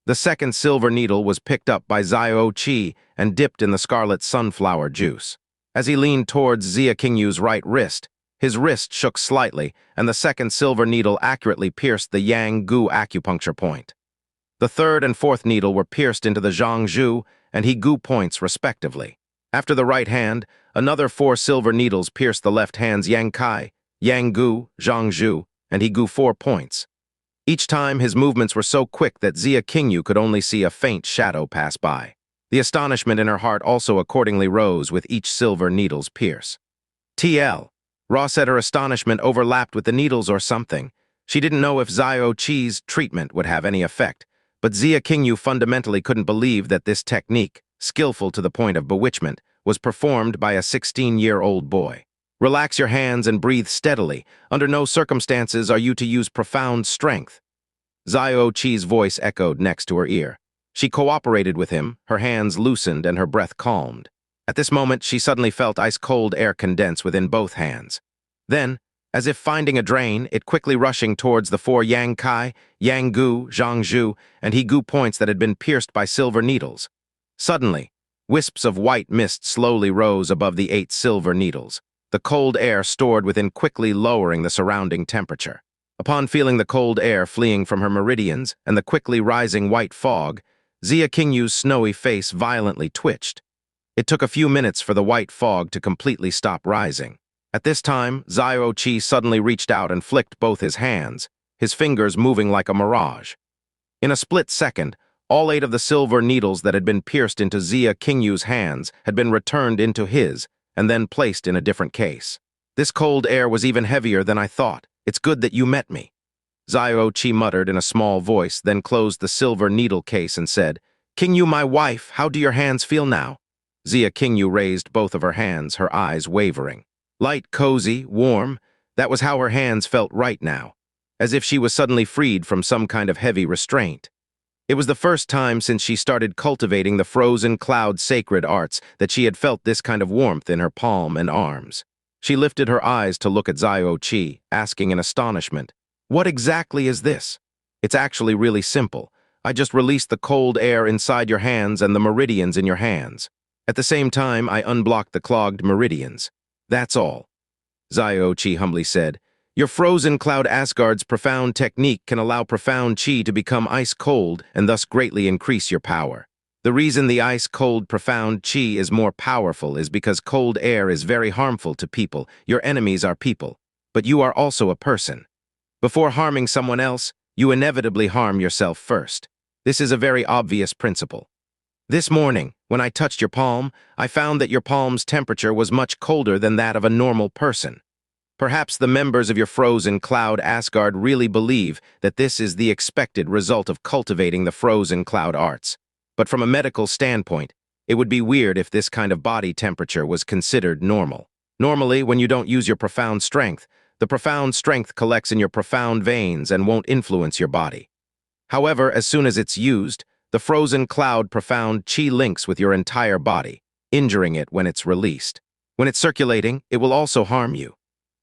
The second silver needle was picked up by Xiao Che and dipped in the scarlet sunflower juice. As he leaned towards Xianxia's right wrist, his wrist shook slightly, and the second silver needle accurately pierced the Yang Gu acupuncture point. The third and fourth needle were pierced into the Zhangzhu and He Gu points, respectively. After the right hand, another 4 silver needles pierced the left hand's Yang Kai, Yang Gu, Zhangzhu, and He Gu 4 points. Each time, his movements were so quick that Xianxia could only see a faint shadow pass by. The astonishment in her heart also accordingly rose with each silver needle's pierce. TL. Ra said her astonishment overlapped with the needles or something. She didn't know if Xiao Che's treatment would have any effect, but Xianxia fundamentally couldn't believe that this technique, skillful to the point of bewitchment, was performed by a 16-year-old boy. Relax your hands and breathe steadily. Under no circumstances are you to use profound strength. Xiao Che's voice echoed next to her ear. She cooperated with him, her hands loosened and her breath calmed. At this moment, she suddenly felt ice-cold air condense within both hands. Then, as if finding a drain, it quickly rushing towards the 4 Yang Kai, Yang Gu, Zhangzhu, and He Gu points that had been pierced by silver needles. Suddenly, wisps of white mist slowly rose above the 8 silver needles, the cold air stored within quickly lowering the surrounding temperature. Upon feeling the cold air fleeing from her meridians and the quickly rising white fog, Xianxia's snowy face violently twitched. It took a few minutes for the white fog to completely stop rising. At this time, Xiao Che suddenly reached out and flicked both his hands, his fingers moving like a mirage. In a split second, all 8 of the silver needles that had been pierced into Xianxia's hands had been returned into his, and then placed in a different case. This cold air was even heavier than I thought. It's good that you met me. Xiao Che muttered in a small voice, then closed the silver needle case and said, "Qingyu, my wife, how do your hands feel now?" Xianxia raised both of her hands, her eyes wavering. Light, cozy, warm, that was how her hands felt right now, as if she was suddenly freed from some kind of heavy restraint. It was the first time since she started cultivating the frozen cloud sacred arts that she had felt this kind of warmth in her palm and arms. She lifted her eyes to look at Xiao Che, asking in astonishment, "What exactly is this?" "It's actually really simple. I just released the cold air inside your hands and the meridians in your hands. At the same time, I unblocked the clogged meridians. That's all." Xiao Che humbly said, "Your frozen cloud Asgard's profound technique can allow profound chi to become ice-cold and thus greatly increase your power. The reason the ice-cold profound chi is more powerful is because cold air is very harmful to people. Your enemies are people, but you are also a person. Before harming someone else, you inevitably harm yourself first. This is a very obvious principle. This morning, when I touched your palm, I found that your palm's temperature was much colder than that of a normal person. Perhaps the members of your frozen cloud Asgard really believe that this is the expected result of cultivating the frozen cloud arts. But from a medical standpoint, it would be weird if this kind of body temperature was considered normal. Normally, when you don't use your profound strength, the profound strength collects in your profound veins and won't influence your body. However, as soon as it's used, the frozen cloud profound chi links with your entire body, injuring it when it's released. When it's circulating, it will also harm you.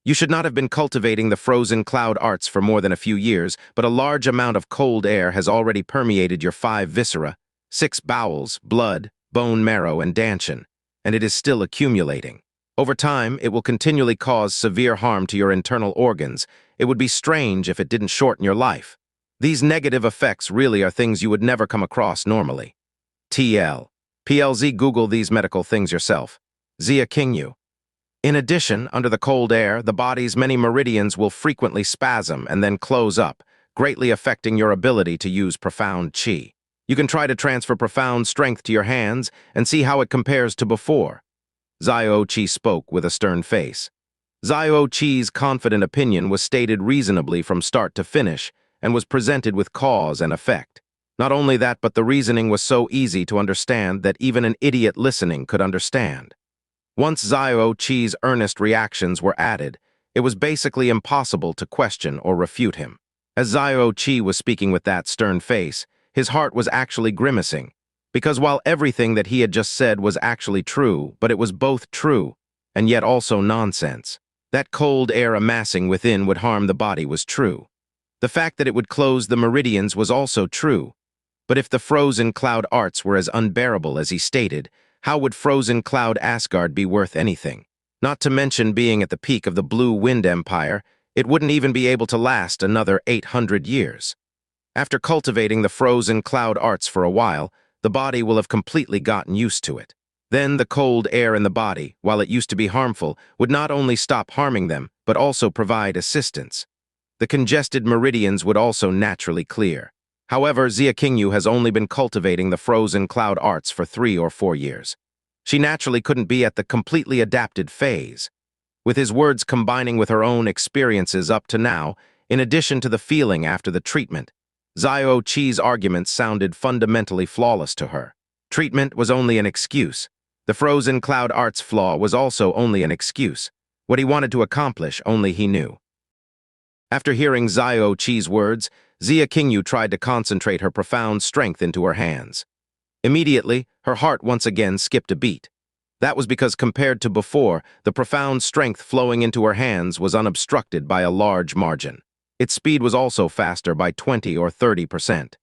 You should not have been cultivating the frozen cloud arts for more than a few years, but a large amount of cold air has already permeated your 5 viscera, 6 bowels, blood, bone marrow, and dantian, and it is still accumulating. Over time, it will continually cause severe harm to your internal organs. It would be strange if it didn't shorten your life. These negative effects really are things you would never come across normally. PLZ, Google these medical things yourself. Xianxia. In addition, under the cold air, the body's many meridians will frequently spasm and then close up, greatly affecting your ability to use profound chi. You can try to transfer profound strength to your hands and see how it compares to before. Xiao Che spoke with a stern face. Xiao Che's confident opinion was stated reasonably from start to finish, and was presented with cause and effect. Not only that, but the reasoning was so easy to understand that even an idiot listening could understand. Once Xiao Che's earnest reactions were added, it was basically impossible to question or refute him. As Xiao Che was speaking with that stern face, his heart was actually grimacing, because while everything that he had just said was actually true, but it was both true and yet also nonsense. That cold air amassing within would harm the body was true. The fact that it would close the meridians was also true. But if the frozen cloud arts were as unbearable as he stated, how would frozen cloud Asgard be worth anything? Not to mention being at the peak of the Blue Wind Empire, it wouldn't even be able to last another 800 years. After cultivating the frozen cloud arts for a while, the body will have completely gotten used to it. Then the cold air in the body, while it used to be harmful, would not only stop harming them, but also provide assistance. The congested meridians would also naturally clear. However, Xianxia has only been cultivating the frozen cloud arts for 3 or 4 years. She naturally couldn't be at the completely adapted phase. With his words combining with her own experiences up to now, in addition to the feeling after the treatment, Xiao Che's arguments sounded fundamentally flawless to her. Treatment was only an excuse. The frozen cloud arts flaw was also only an excuse. What he wanted to accomplish, only he knew. After hearing Xiao Che's words, Xianxia tried to concentrate her profound strength into her hands. Immediately, her heart once again skipped a beat. That was because compared to before, the profound strength flowing into her hands was unobstructed by a large margin. Its speed was also faster by 20 or 30%.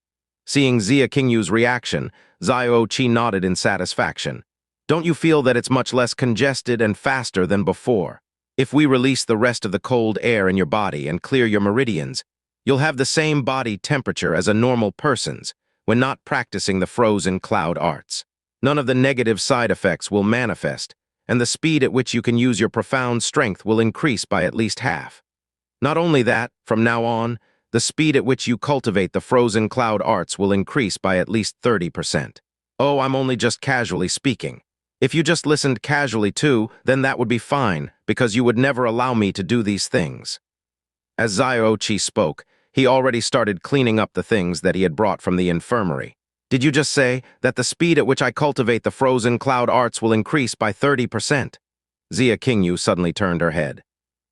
Seeing Xianxia's reaction, Xiao Che nodded in satisfaction. Don't you feel that it's much less congested and faster than before? If we release the rest of the cold air in your body and clear your meridians, you'll have the same body temperature as a normal person's when not practicing the frozen cloud arts. None of the negative side effects will manifest, and the speed at which you can use your profound strength will increase by at least half. Not only that, from now on, the speed at which you cultivate the frozen cloud arts will increase by at least 30%. Oh, I'm only just casually speaking. If you just listened casually too, then that would be fine, because you would never allow me to do these things. As Xiao Che spoke, he already started cleaning up the things that he had brought from the infirmary. Did you just say that the speed at which I cultivate the frozen cloud arts will increase by 30%? Xianxia suddenly turned her head.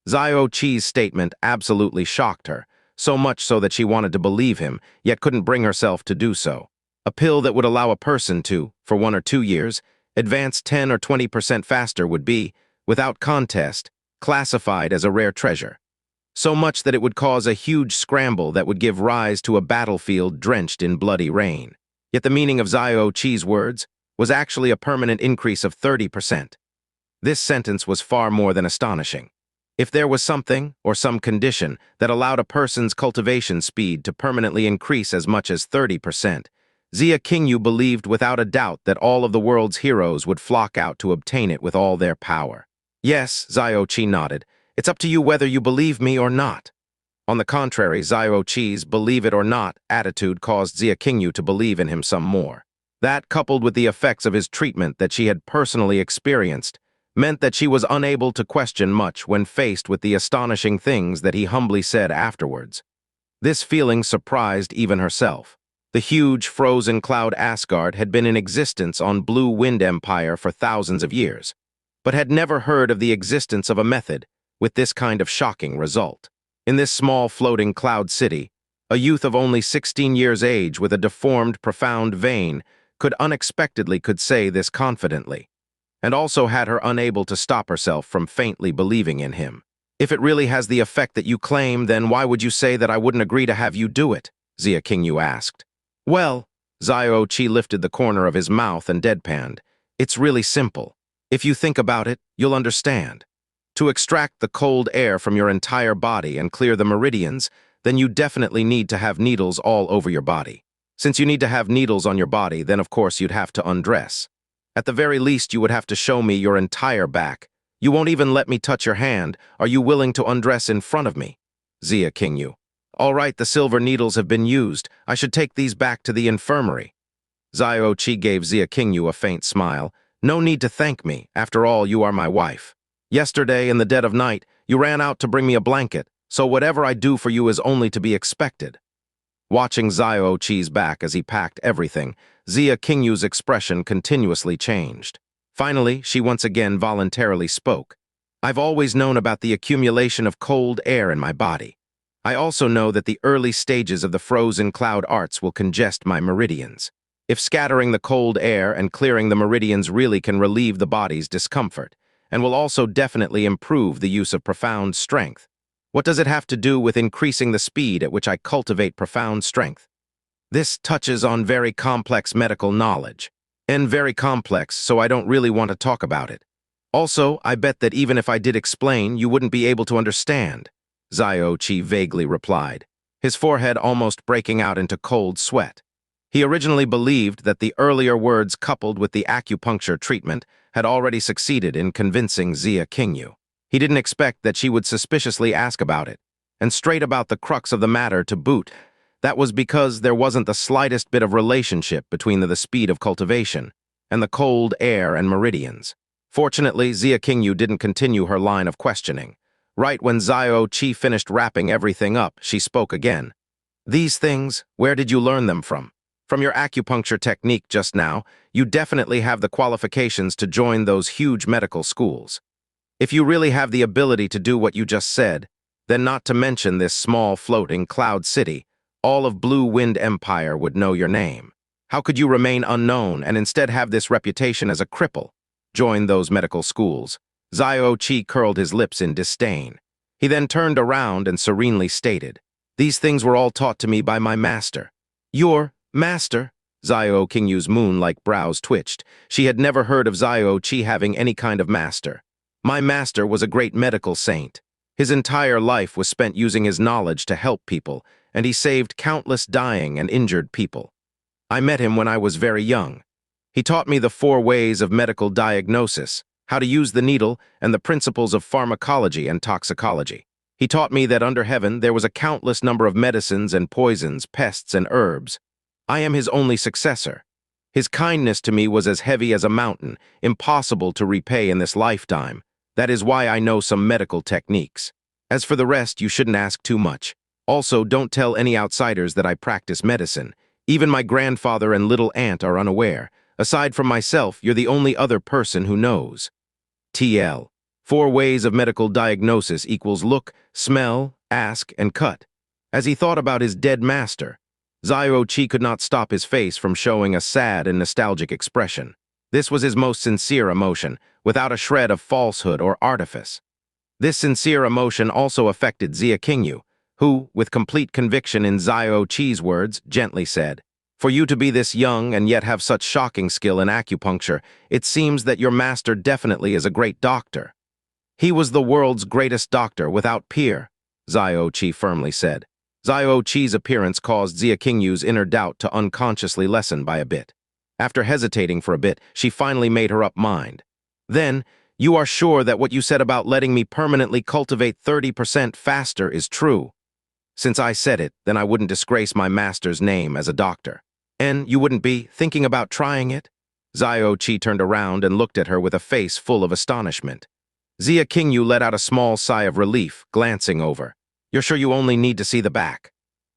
Xiao Che's statement absolutely shocked her, so much so that she wanted to believe him, yet couldn't bring herself to do so. A pill that would allow a person to, for 1 or 2 years, advance 10 or 20% faster would be, without contest, classified as a rare treasure. So much that it would cause a huge scramble that would give rise to a battlefield drenched in bloody rain. Yet the meaning of Xiao Che's words was actually a permanent increase of 30%. This sentence was far more than astonishing. If there was something, or some condition, that allowed a person's cultivation speed to permanently increase as much as 30%, Xianxia believed without a doubt that all of the world's heroes would flock out to obtain it with all their power. Yes, Xiao Che nodded. It's up to you whether you believe me or not. On the contrary, Xiao Che's believe it or not attitude caused Xianxia to believe in him some more. That, coupled with the effects of his treatment that she had personally experienced, meant that she was unable to question much when faced with the astonishing things that he humbly said afterwards. This feeling surprised even herself. The huge frozen cloud Asgard had been in existence on Blue Wind Empire for thousands of years, but had never heard of the existence of a method with this kind of shocking result. In this small floating cloud city, a youth of only 16 years age with a deformed, profound vein could say this confidently, and also had her unable to stop herself from faintly believing in him. If it really has the effect that you claim, then why would you say that I wouldn't agree to have you do it? Xianxia asked. Well, Xiao Che lifted the corner of his mouth and deadpanned. It's really simple. If you think about it, you'll understand. To extract the cold air from your entire body and clear the meridians, then you definitely need to have needles all over your body. Since you need to have needles on your body, then of course you'd have to undress. At the very least, you would have to show me your entire back. You won't even let me touch your hand. Are you willing to undress in front of me? Xianxia. All right, the silver needles have been used. I should take these back to the infirmary. Xiao Che gave Xianxia a faint smile. No need to thank me. After all, you are my wife. Yesterday, in the dead of night, you ran out to bring me a blanket, so whatever I do for you is only to be expected. Watching Xiao Che's back as he packed everything, Xianxia's expression continuously changed. Finally, she once again voluntarily spoke. I've always known about the accumulation of cold air in my body. I also know that the early stages of the frozen cloud arts will congest my meridians. If scattering the cold air and clearing the meridians really can relieve the body's discomfort, and will also definitely improve the use of profound strength. What does it have to do with increasing the speed at which I cultivate profound strength? This touches on very complex medical knowledge, and very complex, so I don't really want to talk about it. Also, I bet that even if I did explain, you wouldn't be able to understand, Xiao Che vaguely replied, his forehead almost breaking out into cold sweat. He originally believed that the earlier words coupled with the acupuncture treatment had already succeeded in convincing Xia Qingyu. He didn't expect that she would suspiciously ask about it, and straight about the crux of the matter to boot. That was because there wasn't the slightest bit of relationship between the speed of cultivation and the cold air and meridians. Fortunately, Xia Qingyu didn't continue her line of questioning. Right when Xiao Che finished wrapping everything up, she spoke again. These things, where did you learn them from? From your acupuncture technique just now, you definitely have the qualifications to join those huge medical schools. If you really have the ability to do what you just said, then not to mention this small floating cloud city, all of Blue Wind Empire would know your name. How could you remain unknown and instead have this reputation as a cripple? Join those medical schools. Xiao Che curled his lips in disdain. He then turned around and serenely stated, "These things were all taught to me by my master." Your master? Xiao Qingyu's moon-like brows twitched. She had never heard of Xiao Che having any kind of master. My master was a great medical saint. His entire life was spent using his knowledge to help people, and he saved countless dying and injured people. I met him when I was very young. He taught me the 4 ways of medical diagnosis, how to use the needle, and the principles of pharmacology and toxicology. He taught me that under heaven there was a countless number of medicines and poisons, pests and herbs. I am his only successor. His kindness to me was as heavy as a mountain, impossible to repay in this lifetime. That is why I know some medical techniques. As for the rest, you shouldn't ask too much. Also, don't tell any outsiders that I practice medicine. Even my grandfather and little aunt are unaware. Aside from myself, you're the only other person who knows. TL. 4 ways of medical diagnosis equals look, smell, ask, and cut. As he thought about his dead master, Xiao Che could not stop his face from showing a sad and nostalgic expression. This was his most sincere emotion, without a shred of falsehood or artifice. This sincere emotion also affected Xia Qingyu, who, with complete conviction in Xiao Che's words, gently said, "For you to be this young and yet have such shocking skill in acupuncture, it seems that your master definitely is a great doctor." "He was the world's greatest doctor without peer," Xiao Che firmly said. Xiao Che's appearance caused Xia Qingyu's inner doubt to unconsciously lessen by a bit. After hesitating for a bit, she finally made her up mind. "Then, you are sure that what you said about letting me permanently cultivate 30% faster is true?" "Since I said it, then I wouldn't disgrace my master's name as a doctor." "And you wouldn't be thinking about trying it?" Xiao Che turned around and looked at her with a face full of astonishment. Xia Qingyu let out a small sigh of relief, glancing over. "You're sure you only need to see the back?"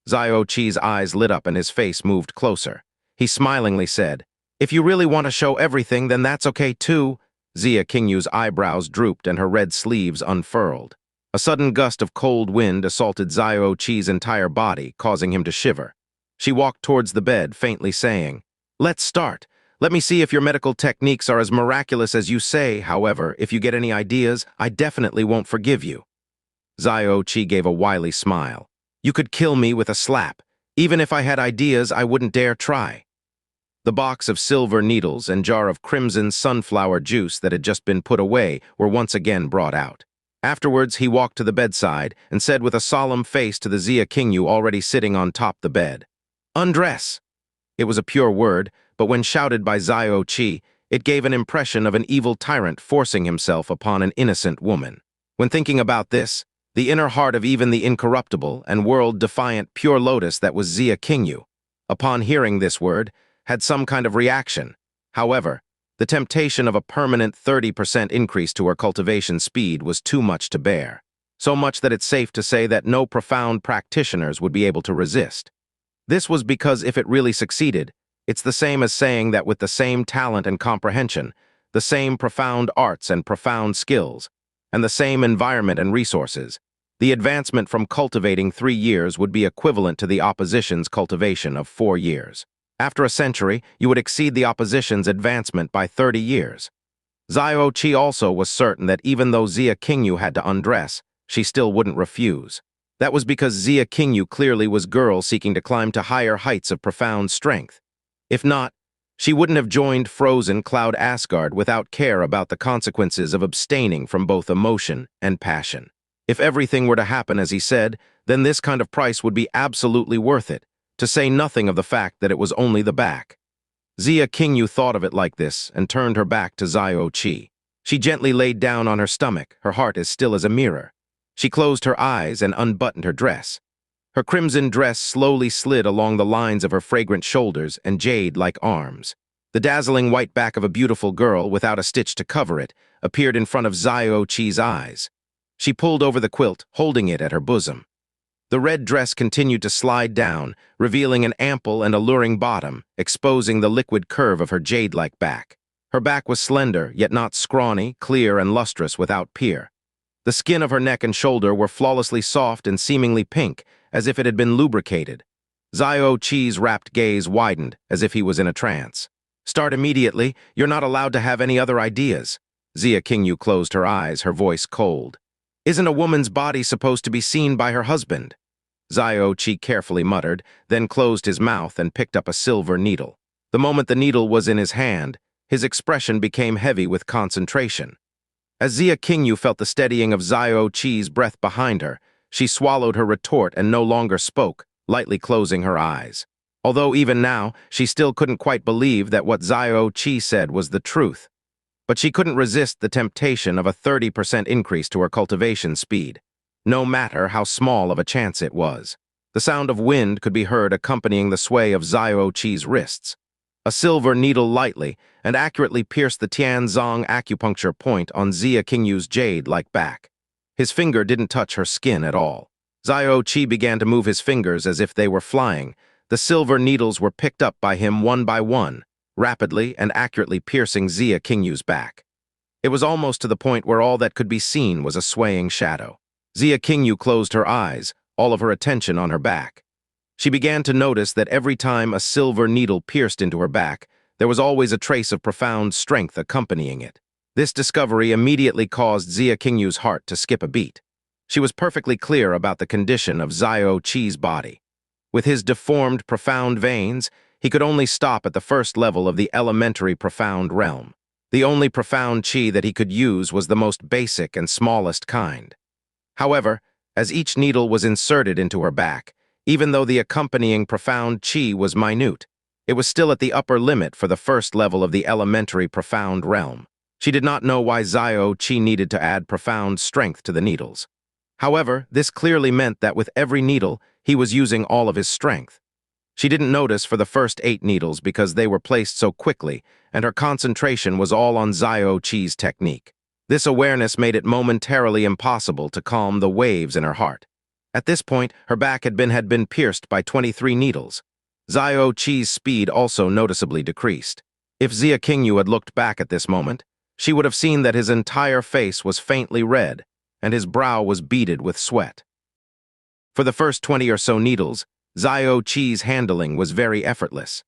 Xiao Che's eyes lit up and his face moved closer. He smilingly said, "If you really want to show everything, then that's okay too." Xia Qingyu's eyebrows drooped and her red sleeves unfurled. A sudden gust of cold wind assaulted Xiao Che's entire body, causing him to shiver. She walked towards the bed, faintly saying, "Let's start. Let me see if your medical techniques are as miraculous as you say. However, if you get any ideas, I definitely won't forgive you." Xiao Che gave a wily smile. "You could kill me with a slap. Even if I had ideas, I wouldn't dare try." The box of silver needles and jar of crimson sunflower juice that had just been put away were once again brought out. Afterwards, he walked to the bedside and said with a solemn face to the Xia Qingyu already sitting on top the bed, "Undress." It was a pure word, but when shouted by Xiao Che, it gave an impression of an evil tyrant forcing himself upon an innocent woman. When thinking about this, the inner heart of even the incorruptible and world-defiant pure lotus that was Xia Qingyu, upon hearing this word, had some kind of reaction. However, the temptation of a permanent 30% increase to her cultivation speed was too much to bear, so much that it's safe to say that no profound practitioners would be able to resist. This was because if it really succeeded, it's the same as saying that with the same talent and comprehension, the same profound arts and profound skills, and the same environment and resources, The advancement from cultivating 3 years would be equivalent to the opposition's cultivation of 4 years. After a century, you would exceed the opposition's advancement by 30 years. Xiao Che also was certain that even though Xianxia had to undress, she still wouldn't refuse. That was because Xianxia clearly was girl seeking to climb to higher heights of profound strength. If not, she wouldn't have joined frozen Cloud Asgard without care about the consequences of abstaining from both emotion and passion. If everything were to happen as he said, then this kind of price would be absolutely worth it, to say nothing of the fact that it was only the back. Xianxia thought of it like this and turned her back to Xiao Che. She gently laid down on her stomach, her heart as still as a mirror. She closed her eyes and unbuttoned her dress. Her crimson dress slowly slid along the lines of her fragrant shoulders and jade-like arms. The dazzling white back of a beautiful girl, without a stitch to cover it, appeared in front of Xiao Che's eyes. She pulled over the quilt, holding it at her bosom. The red dress continued to slide down, revealing an ample and alluring bottom, exposing the liquid curve of her jade-like back. Her back was slender, yet not scrawny, clear, and lustrous without peer. The skin of her neck and shoulder were flawlessly soft and seemingly pink, as if it had been lubricated. Xiao Che's rapt gaze widened, as if he was in a trance. "Start immediately. You're not allowed to have any other ideas." Xianxia closed her eyes, her voice cold. "Isn't a woman's body supposed to be seen by her husband?" Xiao Che carefully muttered, then closed his mouth and picked up a silver needle. The moment the needle was in his hand, his expression became heavy with concentration. As Xianxia felt the steadying of Xiao Che's breath behind her, she swallowed her retort and no longer spoke, lightly closing her eyes. Although even now, she still couldn't quite believe that what Xiao Che said was the truth. But she couldn't resist the temptation of a 30% increase to her cultivation speed, no matter how small of a chance it was. The sound of wind could be heard accompanying the sway of Xiao Che's wrists. A silver needle lightly and accurately pierced the Tianzong acupuncture point on Xianxia's jade-like back. His finger didn't touch her skin at all. Xiao Che began to move his fingers as if they were flying. The silver needles were picked up by him one by one, rapidly and accurately piercing Xianxia's back. It was almost to the point where all that could be seen was a swaying shadow. Xianxia closed her eyes, all of her attention on her back. She began to notice that every time a silver needle pierced into her back, there was always a trace of profound strength accompanying it. This discovery immediately caused Xianxia's heart to skip a beat. She was perfectly clear about the condition of Xiao Che's body. With his deformed, profound veins, he could only stop at the first level of the elementary profound realm. The only profound chi that he could use was the most basic and smallest kind. However, as each needle was inserted into her back, even though the accompanying profound chi was minute, it was still at the upper limit for the first level of the elementary profound realm. She did not know why Xiao Che needed to add profound strength to the needles. However, this clearly meant that with every needle, he was using all of his strength. She didn't notice for the first 8 needles because they were placed so quickly, and her concentration was all on Xiao Che's technique. This awareness made it momentarily impossible to calm the waves in her heart. At this point, her back had been pierced by 23 needles. Xiao Che's speed also noticeably decreased. If Xianxia had looked back at this moment, she would have seen that his entire face was faintly red, and his brow was beaded with sweat. For the first 20 or so needles, Xiao Che's handling was very effortless.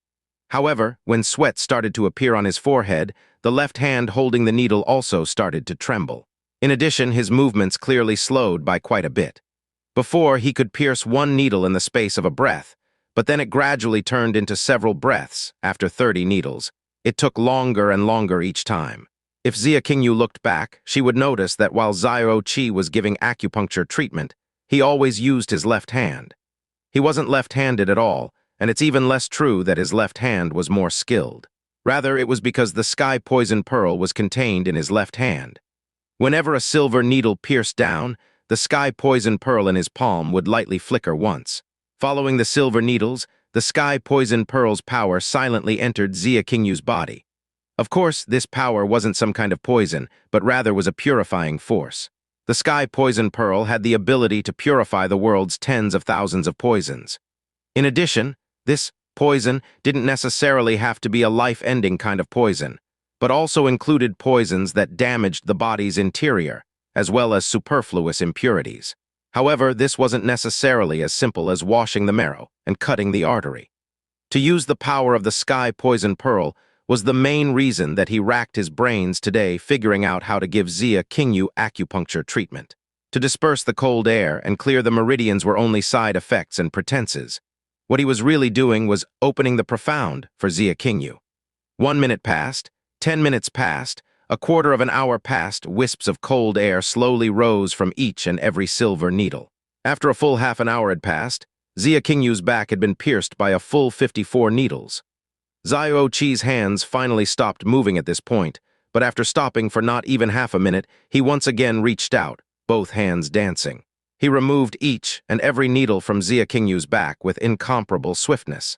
However, when sweat started to appear on his forehead, the left hand holding the needle also started to tremble. In addition, his movements clearly slowed by quite a bit. Before, he could pierce one needle in the space of a breath, but then it gradually turned into several breaths after 30 needles. It took longer and longer each time. If Xianxia looked back, she would notice that while Xiao Che was giving acupuncture treatment, he always used his left hand. He wasn't left-handed at all, and it's even less true that his left hand was more skilled. Rather, it was because the sky poison pearl was contained in his left hand. Whenever a silver needle pierced down, the sky poison pearl in his palm would lightly flicker once. Following the silver needles, the sky poison pearl's power silently entered Xianxia's body. Of course, this power wasn't some kind of poison, but rather was a purifying force. The sky poison pearl had the ability to purify the world's tens of thousands of poisons. In addition, this poison didn't necessarily have to be a life-ending kind of poison, but also included poisons that damaged the body's interior, as well as superfluous impurities. However, this wasn't necessarily as simple as washing the marrow and cutting the artery. To use the power of the sky poison pearl was the main reason that he racked his brains today figuring out how to give Xianxia acupuncture treatment. To disperse the cold air and clear the meridians were only side effects and pretenses. What he was really doing was opening the profound for Xianxia. 1 minute passed, 10 minutes passed, a quarter of an hour passed, wisps of cold air slowly rose from each and every silver needle. After a full half an hour had passed, Xianxia's back had been pierced by a full 54 needles. Xiao Che's hands finally stopped moving at this point, but after stopping for not even half a minute, he once again reached out, both hands dancing. He removed each and every needle from Xianxia's back with incomparable swiftness.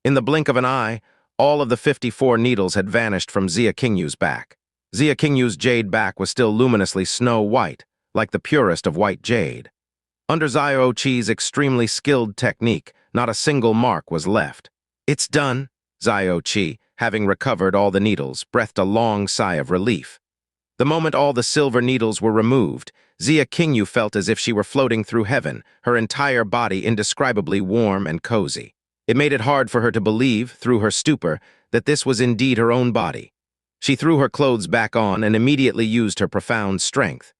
In the blink of an eye, all of the 54 needles had vanished from Xianxia's back. Xianxia's jade back was still luminously snow-white, like the purest of white jade. Under Xiao Che's extremely skilled technique, not a single mark was left. "It's done," Xiao Che, having recovered all the needles, breathed a long sigh of relief. The moment all the silver needles were removed, Xianxia felt as if she were floating through heaven, her entire body indescribably warm and cozy. It made it hard for her to believe, through her stupor, that this was indeed her own body. She threw her clothes back on and immediately used her profound strength.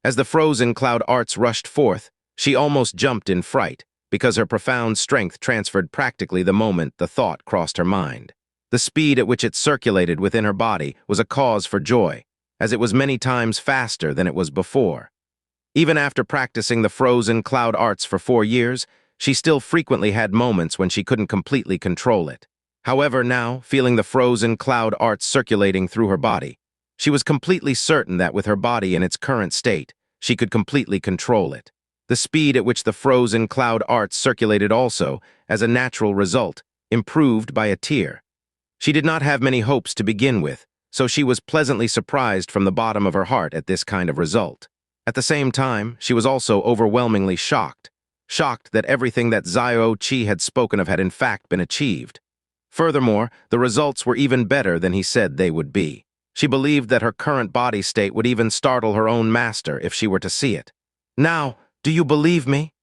As the frozen cloud arts rushed forth, she almost jumped in fright, because her profound strength transferred practically the moment the thought crossed her mind. The speed at which it circulated within her body was a cause for joy, as it was many times faster than it was before. Even after practicing the frozen cloud arts for 4 years, she still frequently had moments when she couldn't completely control it. However, now, feeling the frozen cloud arts circulating through her body, she was completely certain that with her body in its current state, she could completely control it. The speed at which the frozen cloud arts circulated also, as a natural result, improved by a tier. She did not have many hopes to begin with, so she was pleasantly surprised from the bottom of her heart at this kind of result. At the same time, she was also overwhelmingly shocked that everything that Xiao Che had spoken of had in fact been achieved. Furthermore, the results were even better than he said they would be. She believed that her current body state would even startle her own master if she were to see it. "Now, do you believe me?"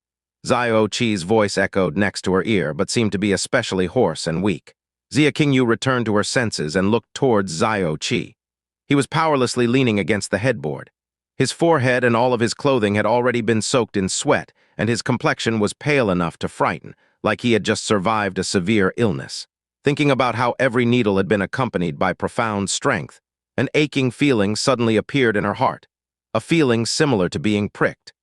Xiao Che's voice echoed next to her ear, but seemed to be especially hoarse and weak. Xianxia returned to her senses and looked towards Xiao Che. He was powerlessly leaning against the headboard. His forehead and all of his clothing had already been soaked in sweat, and his complexion was pale enough to frighten, like he had just survived a severe illness. Thinking about how every needle had been accompanied by profound strength, an aching feeling suddenly appeared in her heart, a feeling similar to being pricked.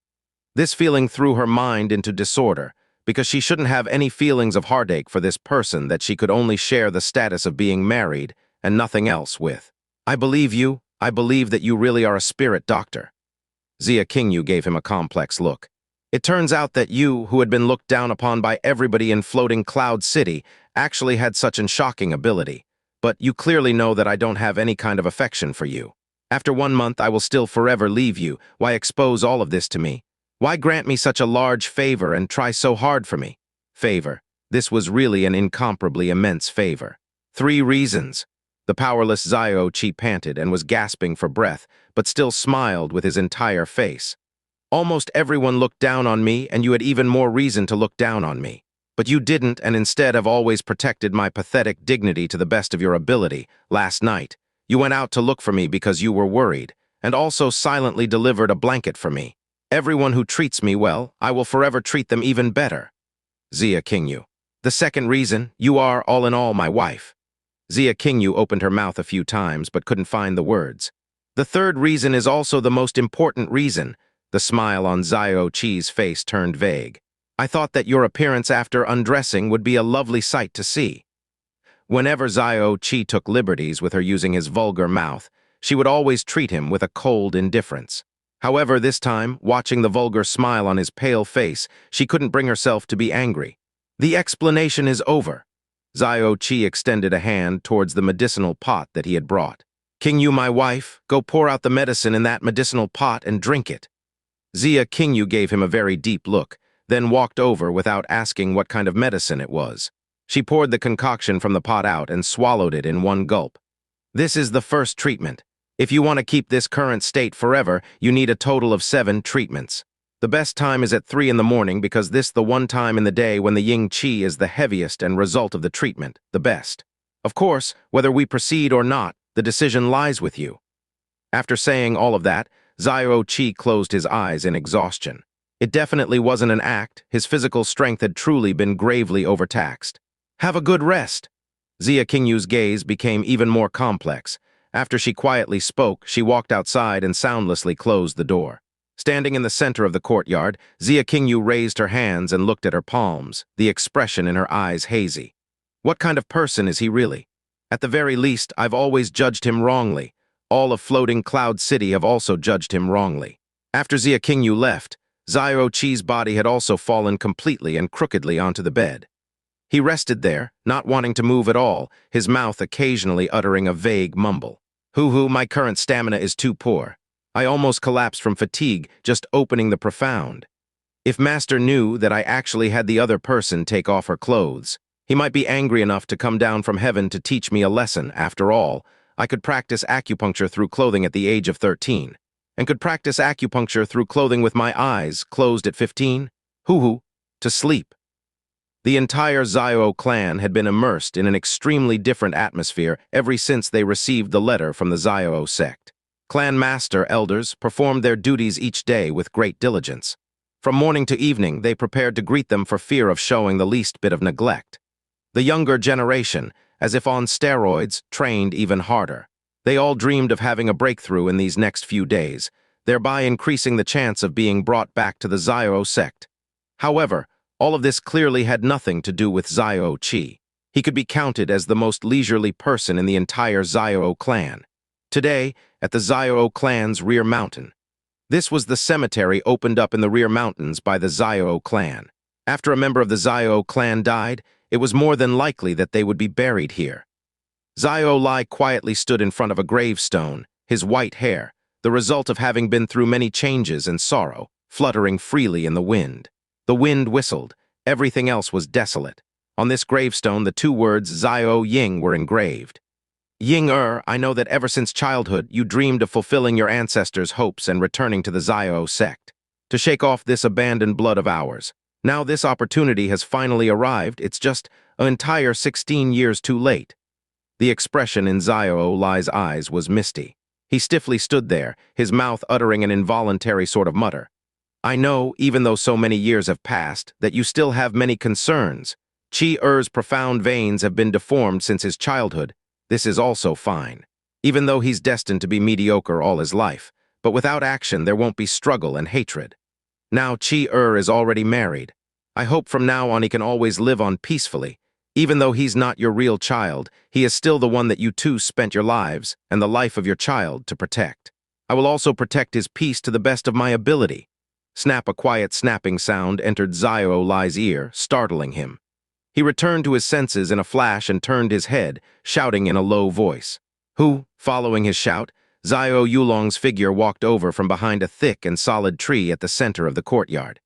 This feeling threw her mind into disorder, because she shouldn't have any feelings of heartache for this person that she could only share the status of being married and nothing else with. "I believe you. I believe that you really are a spirit doctor." Xianxia gave him a complex look. "It turns out that you, who had been looked down upon by everybody in Floating Cloud City, actually had such a shocking ability. But you clearly know that I don't have any kind of affection for you. After 1 month, I will still forever leave you. Why expose all of this to me? Why grant me such a large favor and try so hard for me?" Favor. This was really an incomparably immense favor. 3 reasons. The powerless Xiao Che panted and was gasping for breath, but still smiled with his entire face. "Almost everyone looked down on me, and you had even more reason to look down on me. But you didn't, and instead have always protected my pathetic dignity to the best of your ability. Last night, you went out to look for me because you were worried, and also silently delivered a blanket for me. Everyone who treats me well, I will forever treat them even better." Xianxia. "The second reason, you are, all in all, my wife." Xianxia opened her mouth a few times, but couldn't find the words. "The third reason is also the most important reason." The smile on Xiao Che's face turned vague. "I thought that your appearance after undressing would be a lovely sight to see." Whenever Xiao Che took liberties with her using his vulgar mouth, she would always treat him with a cold indifference. However, this time, watching the vulgar smile on his pale face, she couldn't bring herself to be angry. "The explanation is over." Xiao Che extended a hand towards the medicinal pot that he had brought. "King Yu, my wife, go pour out the medicine in that medicinal pot and drink it." Xianxia gave him a very deep look, then walked over without asking what kind of medicine it was. She poured the concoction from the pot out and swallowed it in one gulp. "This is the first treatment. If you want to keep this current state forever, you need a total of 7 treatments." The best time is at 3 in the morning because this the one time in the day when the Ying Qi is the heaviest and result of the treatment, the best. Of course, whether we proceed or not, the decision lies with you. After saying all of that, Xiao Che closed his eyes in exhaustion. It definitely wasn't an act. His physical strength had truly been gravely overtaxed. Have a good rest. Xia Qingyu's gaze became even more complex. After she quietly spoke, she walked outside and soundlessly closed the door. Standing in the center of the courtyard, Xia Qingyu raised her hands and looked at her palms, the expression in her eyes hazy. What kind of person is he really? At the very least, I've always judged him wrongly. All of Floating Cloud City have also judged him wrongly. After Xia Qingyu left, Xiao Che's body had also fallen completely and crookedly onto the bed. He rested there, not wanting to move at all, his mouth occasionally uttering a vague mumble. Hoo-hoo, my current stamina is too poor. I almost collapsed from fatigue just opening the profound. If Master knew that I actually had the other person take off her clothes, he might be angry enough to come down from heaven to teach me a lesson. After all, I could practice acupuncture through clothing at the age of 13, and could practice acupuncture through clothing with my eyes closed at 15? Hoo-hoo, to sleep. The entire Xiao clan had been immersed in an extremely different atmosphere ever since they received the letter from the Xiao sect. Clan master elders performed their duties each day with great diligence. From morning to evening, they prepared to greet them for fear of showing the least bit of neglect. The younger generation, as if on steroids, trained even harder. They all dreamed of having a breakthrough in these next few days, thereby increasing the chance of being brought back to the Xiao sect. However, all of this clearly had nothing to do with Xiao Che. He could be counted as the most leisurely person in the entire Xiao clan. Today, at the Xiao clan's rear mountain. This was the cemetery opened up in the rear mountains by the Xiao clan. After a member of the Xiao clan died, it was more than likely that they would be buried here. Xiao Lai quietly stood in front of a gravestone, his white hair, the result of having been through many changes and sorrow, fluttering freely in the wind. The wind whistled. Everything else was desolate. On this gravestone, the two words Xiao Ying were engraved. Ying-er, I know that ever since childhood, you dreamed of fulfilling your ancestors' hopes and returning to the Xiao sect. To shake off this abandoned blood of ours. Now this opportunity has finally arrived. It's just an entire 16 years too late. The expression in Xiao Lai's eyes was misty. He stiffly stood there, his mouth uttering an involuntary sort of mutter. I know, even though so many years have passed, that you still have many concerns. Qi-er's profound veins have been deformed since his childhood. This is also fine. Even though he's destined to be mediocre all his life, but without action there won't be struggle and hatred. Now Qi-er is already married. I hope from now on he can always live on peacefully. Even though he's not your real child, he is still the one that you two spent your lives and the life of your child to protect. I will also protect his peace to the best of my ability. Snap, a quiet snapping sound entered Xiao Lai's ear, startling him. He returned to his senses in a flash and turned his head, shouting in a low voice. Who, following his shout, Xiao Yulong's figure walked over from behind a thick and solid tree at the center of the courtyard.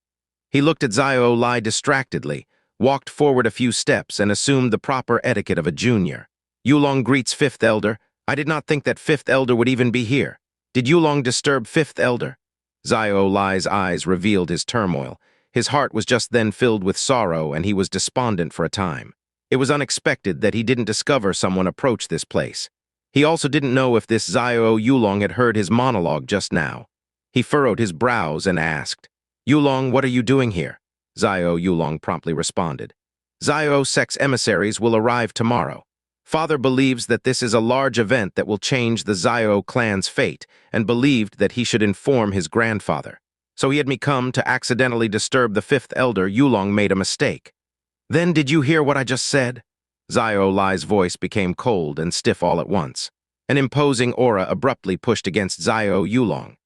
He looked at Xiao Lai distractedly, walked forward a few steps and assumed the proper etiquette of a junior. Yulong greets Fifth Elder. I did not think that Fifth Elder would even be here. Did Yulong disturb Fifth Elder? Xiao Lai's eyes revealed his turmoil. His heart was just then filled with sorrow and he was despondent for a time. It was unexpected that he didn't discover someone approach this place. He also didn't know if this Xiao Yulong had heard his monologue just now. He furrowed his brows and asked, Yulong, what are you doing here? Xiao Yulong promptly responded. Xiao sect's emissaries will arrive tomorrow. Father believes that this is a large event that will change the Xiao clan's fate and believed that he should inform his grandfather. So he had me come to accidentally disturb the Fifth Elder. Yulong made a mistake. Then did you hear what I just said? Xiao Lai's voice became cold and stiff all at once. An imposing aura abruptly pushed against Xiao Yulong.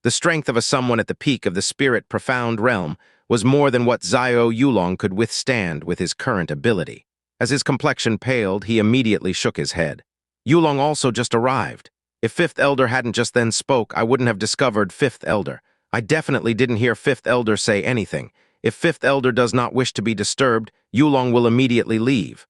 The strength of someone at the peak of the spirit profound realm was more than what Xiao Yulong could withstand with his current ability. As his complexion paled, he immediately shook his head. Yulong also just arrived. If Fifth Elder hadn't just then spoke, I wouldn't have discovered Fifth Elder. I definitely didn't hear Fifth Elder say anything. If Fifth Elder does not wish to be disturbed, Yulong will immediately leave.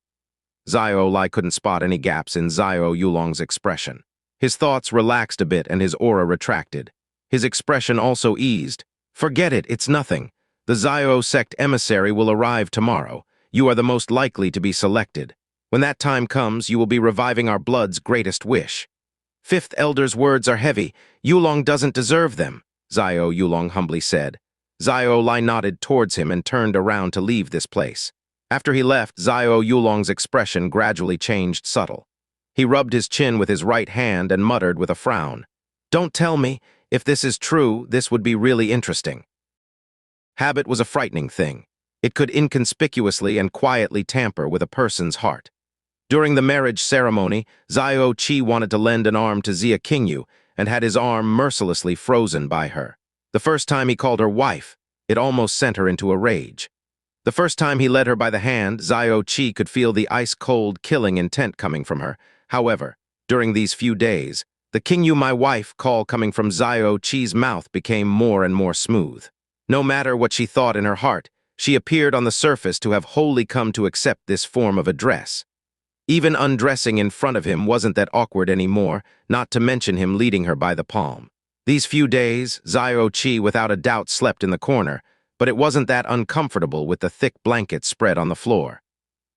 Xiao Lai couldn't spot any gaps in Xiao Yulong's expression. His thoughts relaxed a bit and his aura retracted. His expression also eased. Forget it, it's nothing. The Xiao sect emissary will arrive tomorrow. You are the most likely to be selected. When that time comes, you will be reviving our blood's greatest wish. Fifth Elder's words are heavy. Yulong doesn't deserve them, Xiao Yulong humbly said. Xiao Lai nodded towards him and turned around to leave this place. After he left, Xiao Yulong's expression gradually changed subtle. He rubbed his chin with his right hand and muttered with a frown. Don't tell me, if this is true, this would be really interesting. Habit was a frightening thing. It could inconspicuously and quietly tamper with a person's heart. During the marriage ceremony, Xiao Che wanted to lend an arm to Xianxia and had his arm mercilessly frozen by her. The first time he called her wife, it almost sent her into a rage. The first time he led her by the hand, Xiao Che could feel the ice-cold, killing intent coming from her. However, during these few days, the "King my wife" call coming from Xiao Che's mouth became more and more smooth. No matter what she thought in her heart, she appeared on the surface to have wholly come to accept this form of address. Even undressing in front of him wasn't that awkward anymore, not to mention him leading her by the palm. These few days, Xiao Che without a doubt slept in the corner, but it wasn't that uncomfortable with the thick blanket spread on the floor.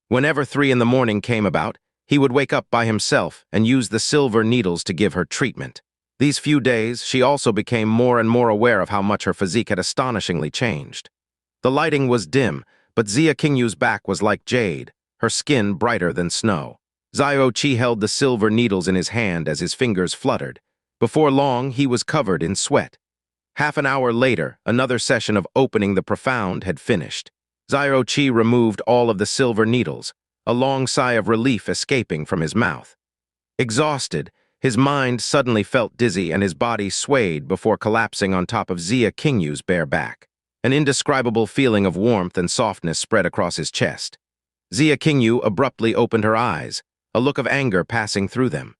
Whenever 3 in the morning came about, he would wake up by himself and use the silver needles to give her treatment. These few days, she also became more and more aware of how much her physique had astonishingly changed. The lighting was dim, but Xianxia's back was like jade, her skin brighter than snow. Xiao Che held the silver needles in his hand as his fingers fluttered. Before long, he was covered in sweat. Half an hour later, another session of opening the profound had finished. Xiao Che removed all of the silver needles, a long sigh of relief escaping from his mouth. Exhausted, his mind suddenly felt dizzy and his body swayed before collapsing on top of Xianxia's bare back. An indescribable feeling of warmth and softness spread across his chest. Xianxia abruptly opened her eyes, a look of anger passing through them.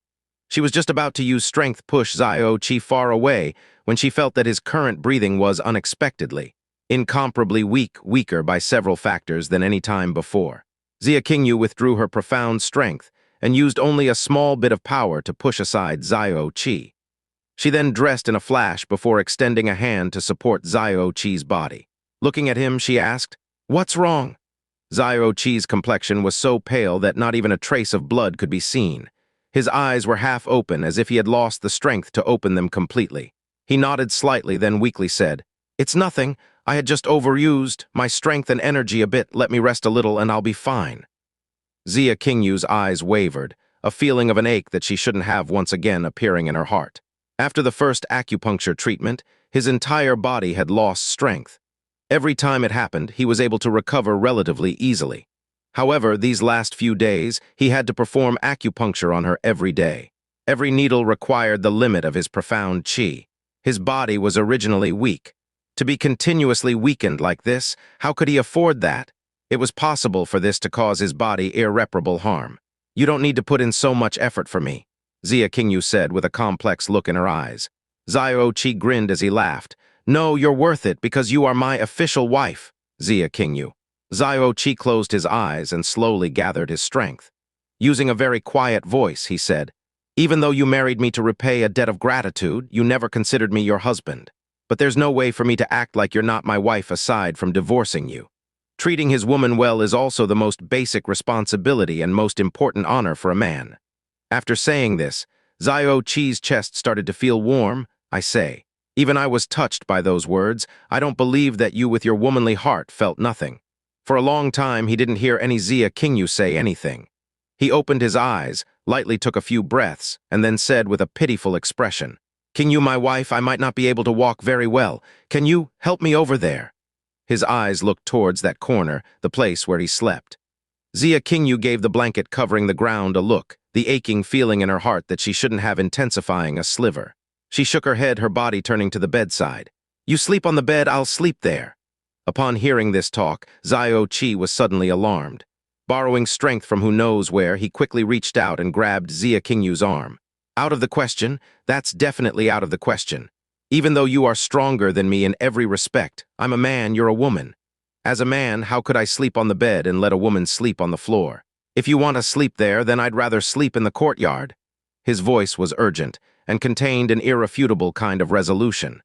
She was just about to use strength push Xiao Che far away when she felt that his current breathing was unexpectedly, incomparably weaker by several factors than any time before. Xianxia withdrew her profound strength and used only a small bit of power to push aside Xiao Che. She then dressed in a flash before extending a hand to support Xiao Che's body. Looking at him, she asked, "What's wrong?" Xiao Che's complexion was so pale that not even a trace of blood could be seen. His eyes were half open as if he had lost the strength to open them completely. He nodded slightly, then weakly said, "It's nothing. I had just overused my strength and energy a bit. Let me rest a little and I'll be fine." Xianxia's eyes wavered, a feeling of an ache that she shouldn't have once again appearing in her heart. After the first acupuncture treatment, his entire body had lost strength. Every time it happened, he was able to recover relatively easily. However, these last few days, he had to perform acupuncture on her every day. Every needle required the limit of his profound qi. His body was originally weak. To be continuously weakened like this, how could he afford that? It was possible for this to cause his body irreparable harm. "You don't need to put in so much effort for me," Xianxia said with a complex look in her eyes. Xiao Che grinned as he laughed. "No, you're worth it because you are my official wife, Xianxia." Xiao Che closed his eyes and slowly gathered his strength. Using a very quiet voice, he said, "Even though you married me to repay a debt of gratitude, you never considered me your husband. But there's no way for me to act like you're not my wife aside from divorcing you. Treating his woman well is also the most basic responsibility and most important honor for a man." After saying this, Xiao Che's chest started to feel warm. "I say, even I was touched by those words. I don't believe that you with your womanly heart felt nothing." For a long time, he didn't hear any Xianxia say anything. He opened his eyes, lightly took a few breaths, and then said with a pitiful expression, "King my wife, I might not be able to walk very well. Can you help me over there?" His eyes looked towards that corner, the place where he slept. Xianxia gave the blanket covering the ground a look, the aching feeling in her heart that she shouldn't have intensifying a sliver. She shook her head, her body turning to the bedside. "You sleep on the bed, I'll sleep there." Upon hearing this talk, Xiao Che was suddenly alarmed. Borrowing strength from who knows where, he quickly reached out and grabbed Xianxia's arm. "Out of the question, that's definitely out of the question. Even though you are stronger than me in every respect, I'm a man, you're a woman. As a man, how could I sleep on the bed and let a woman sleep on the floor? If you want to sleep there, then I'd rather sleep in the courtyard." His voice was urgent and contained an irrefutable kind of resolution.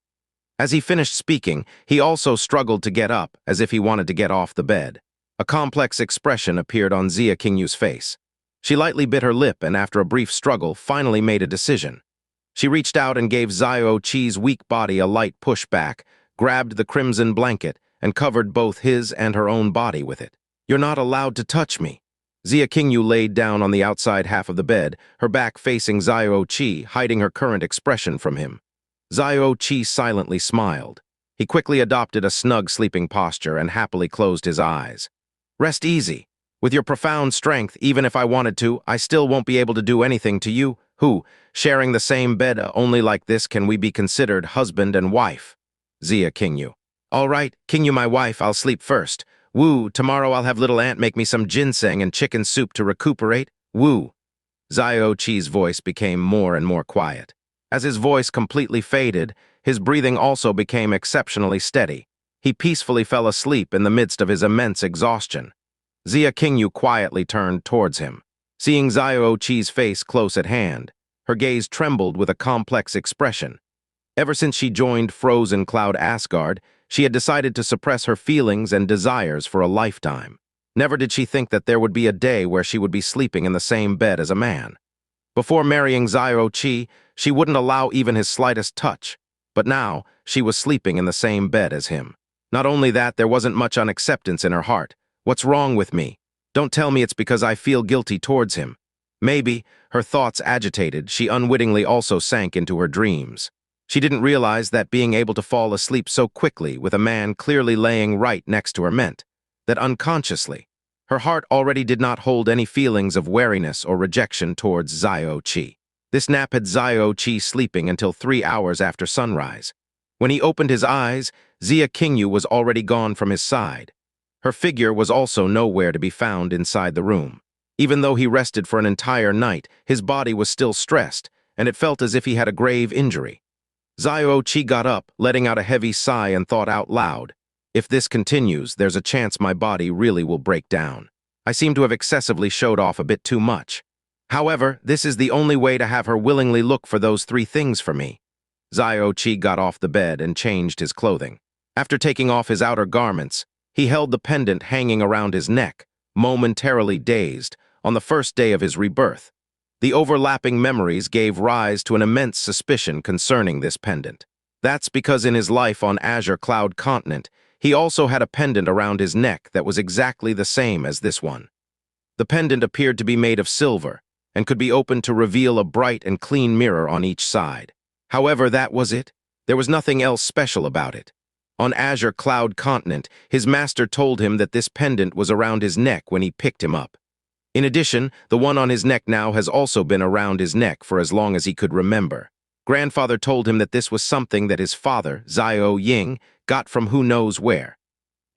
As he finished speaking, he also struggled to get up, as if he wanted to get off the bed. A complex expression appeared on Xia Qingyu's face. She lightly bit her lip and, after a brief struggle, finally made a decision. She reached out and gave Xiao Che's weak body a light push back, grabbed the crimson blanket, and covered both his and her own body with it. "You're not allowed to touch me." Xia Qingyu laid down on the outside half of the bed, her back facing Xiao Che, hiding her current expression from him. Xiao Che silently smiled. He quickly adopted a snug sleeping posture and happily closed his eyes. "Rest easy. With your profound strength, even if I wanted to, I still won't be able to do anything to you, who, sharing the same bed, only like this can we be considered husband and wife." Xia Qingyu. "All right, Qingyu my wife, I'll sleep first. Woo, tomorrow I'll have little aunt make me some ginseng and chicken soup to recuperate. Woo." Xiao Che's voice became more and more quiet. As his voice completely faded, his breathing also became exceptionally steady. He peacefully fell asleep in the midst of his immense exhaustion. Xia Qingyu quietly turned towards him. Seeing Xiao Che's face close at hand, her gaze trembled with a complex expression. Ever since she joined Frozen Cloud Asgard, she had decided to suppress her feelings and desires for a lifetime. Never did she think that there would be a day where she would be sleeping in the same bed as a man. Before marrying Xiao Che, she wouldn't allow even his slightest touch, but now she was sleeping in the same bed as him. Not only that, there wasn't much unacceptance in her heart. "What's wrong with me? Don't tell me it's because I feel guilty towards him." Maybe, her thoughts agitated, she unwittingly also sank into her dreams. She didn't realize that being able to fall asleep so quickly with a man clearly laying right next to her meant that unconsciously, her heart already did not hold any feelings of wariness or rejection towards Xiao Che. This nap had Xiao Che sleeping until 3 hours after sunrise. When he opened his eyes, Xia Qingyu was already gone from his side. Her figure was also nowhere to be found inside the room. Even though he rested for an entire night, his body was still stressed, and it felt as if he had a grave injury. Xiao Che got up, letting out a heavy sigh, and thought out loud, "If this continues, there's a chance my body really will break down. I seem to have excessively showed off a bit too much. However, this is the only way to have her willingly look for those 3 things for me." Xiao Che got off the bed and changed his clothing. After taking off his outer garments, he held the pendant hanging around his neck, momentarily dazed, on the first day of his rebirth. The overlapping memories gave rise to an immense suspicion concerning this pendant. That's because in his life on Azure Cloud Continent, he also had a pendant around his neck that was exactly the same as this one. The pendant appeared to be made of silver and could be opened to reveal a bright and clean mirror on each side. However, that was it. There was nothing else special about it. On Azure Cloud Continent, his master told him that this pendant was around his neck when he picked him up. In addition, the one on his neck now has also been around his neck for as long as he could remember. Grandfather told him that this was something that his father, Xiao Ying, got from who knows where.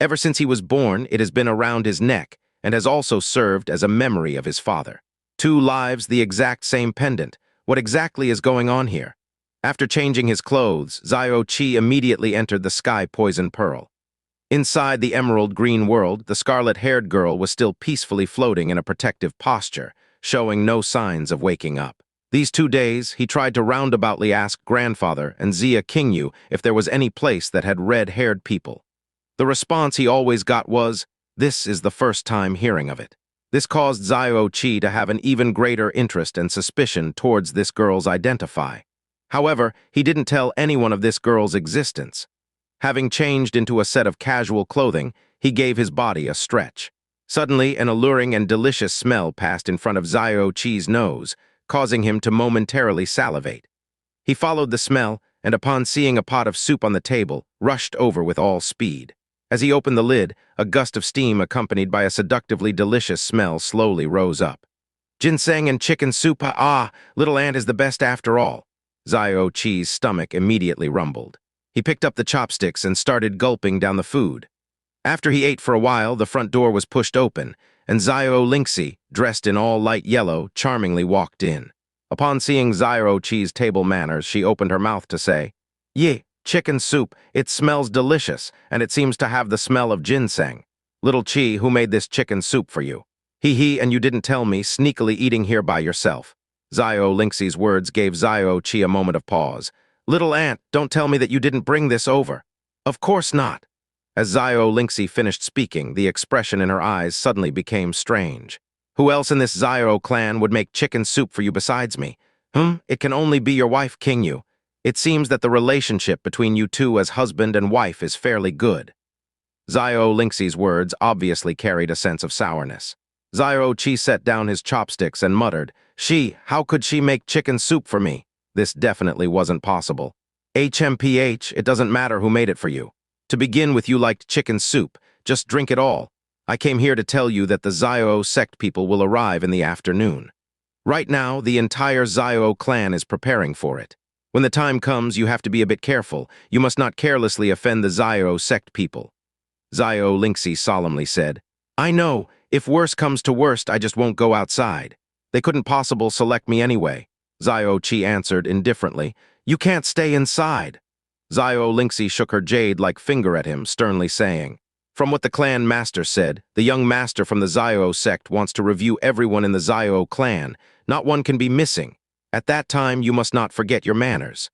Ever since he was born, it has been around his neck and has also served as a memory of his father. 2 lives, the exact same pendant. What exactly is going on here? After changing his clothes, Xiao Che immediately entered the Sky Poison Pearl. Inside the emerald green world, the scarlet-haired girl was still peacefully floating in a protective posture, showing no signs of waking up. These 2 days, he tried to roundaboutly ask Grandfather and Xia Qingyu if there was any place that had red-haired people. The response he always got was, "This is the first time hearing of it." This caused Xiao Che to have an even greater interest and suspicion towards this girl's identify. However, he didn't tell anyone of this girl's existence. Having changed into a set of casual clothing, he gave his body a stretch. Suddenly, an alluring and delicious smell passed in front of Xiao Che's nose, causing him to momentarily salivate. He followed the smell, and upon seeing a pot of soup on the table, rushed over with all speed. As he opened the lid, a gust of steam accompanied by a seductively delicious smell slowly rose up. "Ginseng and chicken soup, little aunt is the best after all." Xiao Che's stomach immediately rumbled. He picked up the chopsticks and started gulping down the food. After he ate for a while, the front door was pushed open, and Xiao Lingxi, dressed in all light yellow, charmingly walked in. Upon seeing Xiao Che's table manners, she opened her mouth to say, "Yeh, chicken soup, it smells delicious, and it seems to have the smell of ginseng. Little Chi, who made this chicken soup for you? He, and you didn't tell me, sneakily eating here by yourself." Xiao Lingxi's words gave Xiao Che a moment of pause. Little Ant, don't tell me that you didn't bring this over. Of course not. As Xianxia finished speaking, the expression in her eyes suddenly became strange. Who else in this Xiao clan would make chicken soup for you besides me? It can only be your wife, Yu. It seems that the relationship between you two as husband and wife is fairly good. Xianxia's words obviously carried a sense of sourness. Xiao Che set down his chopsticks and muttered, how could she make chicken soup for me? This definitely wasn't possible. HMPH, it doesn't matter who made it for you. To begin with, you liked chicken soup. Just drink it all. I came here to tell you that the Xiao sect people will arrive in the afternoon. Right now, the entire Xiao clan is preparing for it. When the time comes, you have to be a bit careful. You must not carelessly offend the Xiao sect people. Xianxia solemnly said, I know. If worse comes to worst, I just won't go outside. They couldn't possibly select me anyway. Xiao Che answered indifferently, You can't stay inside. Xianxia shook her jade-like finger at him, sternly saying, From what the clan master said, the young master from the Xiao sect wants to review everyone in the Xiao clan. Not one can be missing. At that time, you must not forget your manners.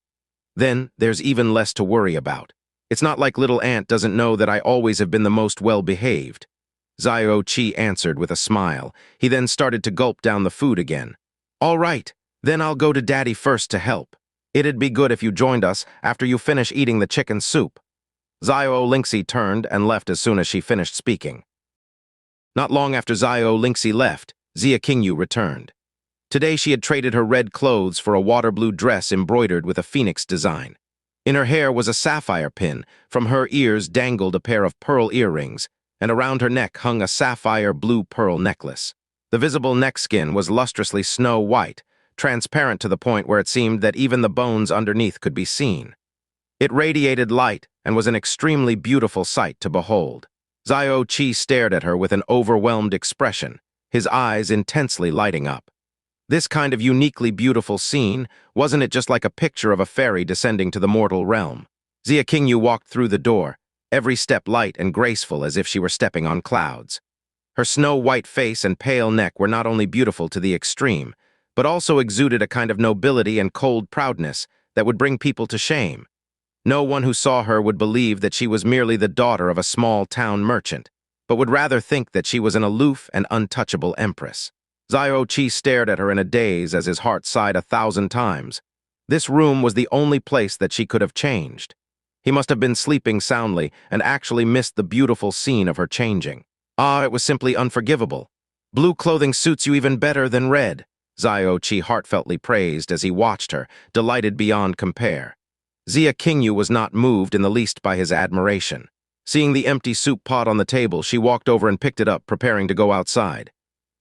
Then, there's even less to worry about. It's not like Little Ant doesn't know that I always have been the most well-behaved. Xiao Che answered with a smile. He then started to gulp down the food again. All right, then I'll go to Daddy first to help. It'd be good if you joined us after you finish eating the chicken soup. Xianxia turned and left as soon as she finished speaking. Not long after Xianxia left, Xiao returned. Today she had traded her red clothes for a water blue dress embroidered with a phoenix design. In her hair was a sapphire pin, from her ears dangled a pair of pearl earrings, and around her neck hung a sapphire blue pearl necklace. The visible neck skin was lustrously snow white, transparent to the point where it seemed that even the bones underneath could be seen. It radiated light and was an extremely beautiful sight to behold. Xiao Che stared at her with an overwhelmed expression, his eyes intensely lighting up. This kind of uniquely beautiful scene, wasn't it just like a picture of a fairy descending to the mortal realm? Xiao walked through the door, every step light and graceful as if she were stepping on clouds. Her snow-white face and pale neck were not only beautiful to the extreme, but also exuded a kind of nobility and cold proudness that would bring people to shame. No one who saw her would believe that she was merely the daughter of a small-town merchant, but would rather think that she was an aloof and untouchable empress. Xiao Che stared at her in a daze as his heart sighed 1,000 times. This room was the only place that she could have changed. He must have been sleeping soundly and actually missed the beautiful scene of her changing. It was simply unforgivable. Blue clothing suits you even better than red, Xiao Che heartfeltly praised as he watched her, delighted beyond compare. Xiao was not moved in the least by his admiration. Seeing the empty soup pot on the table, she walked over and picked it up, preparing to go outside.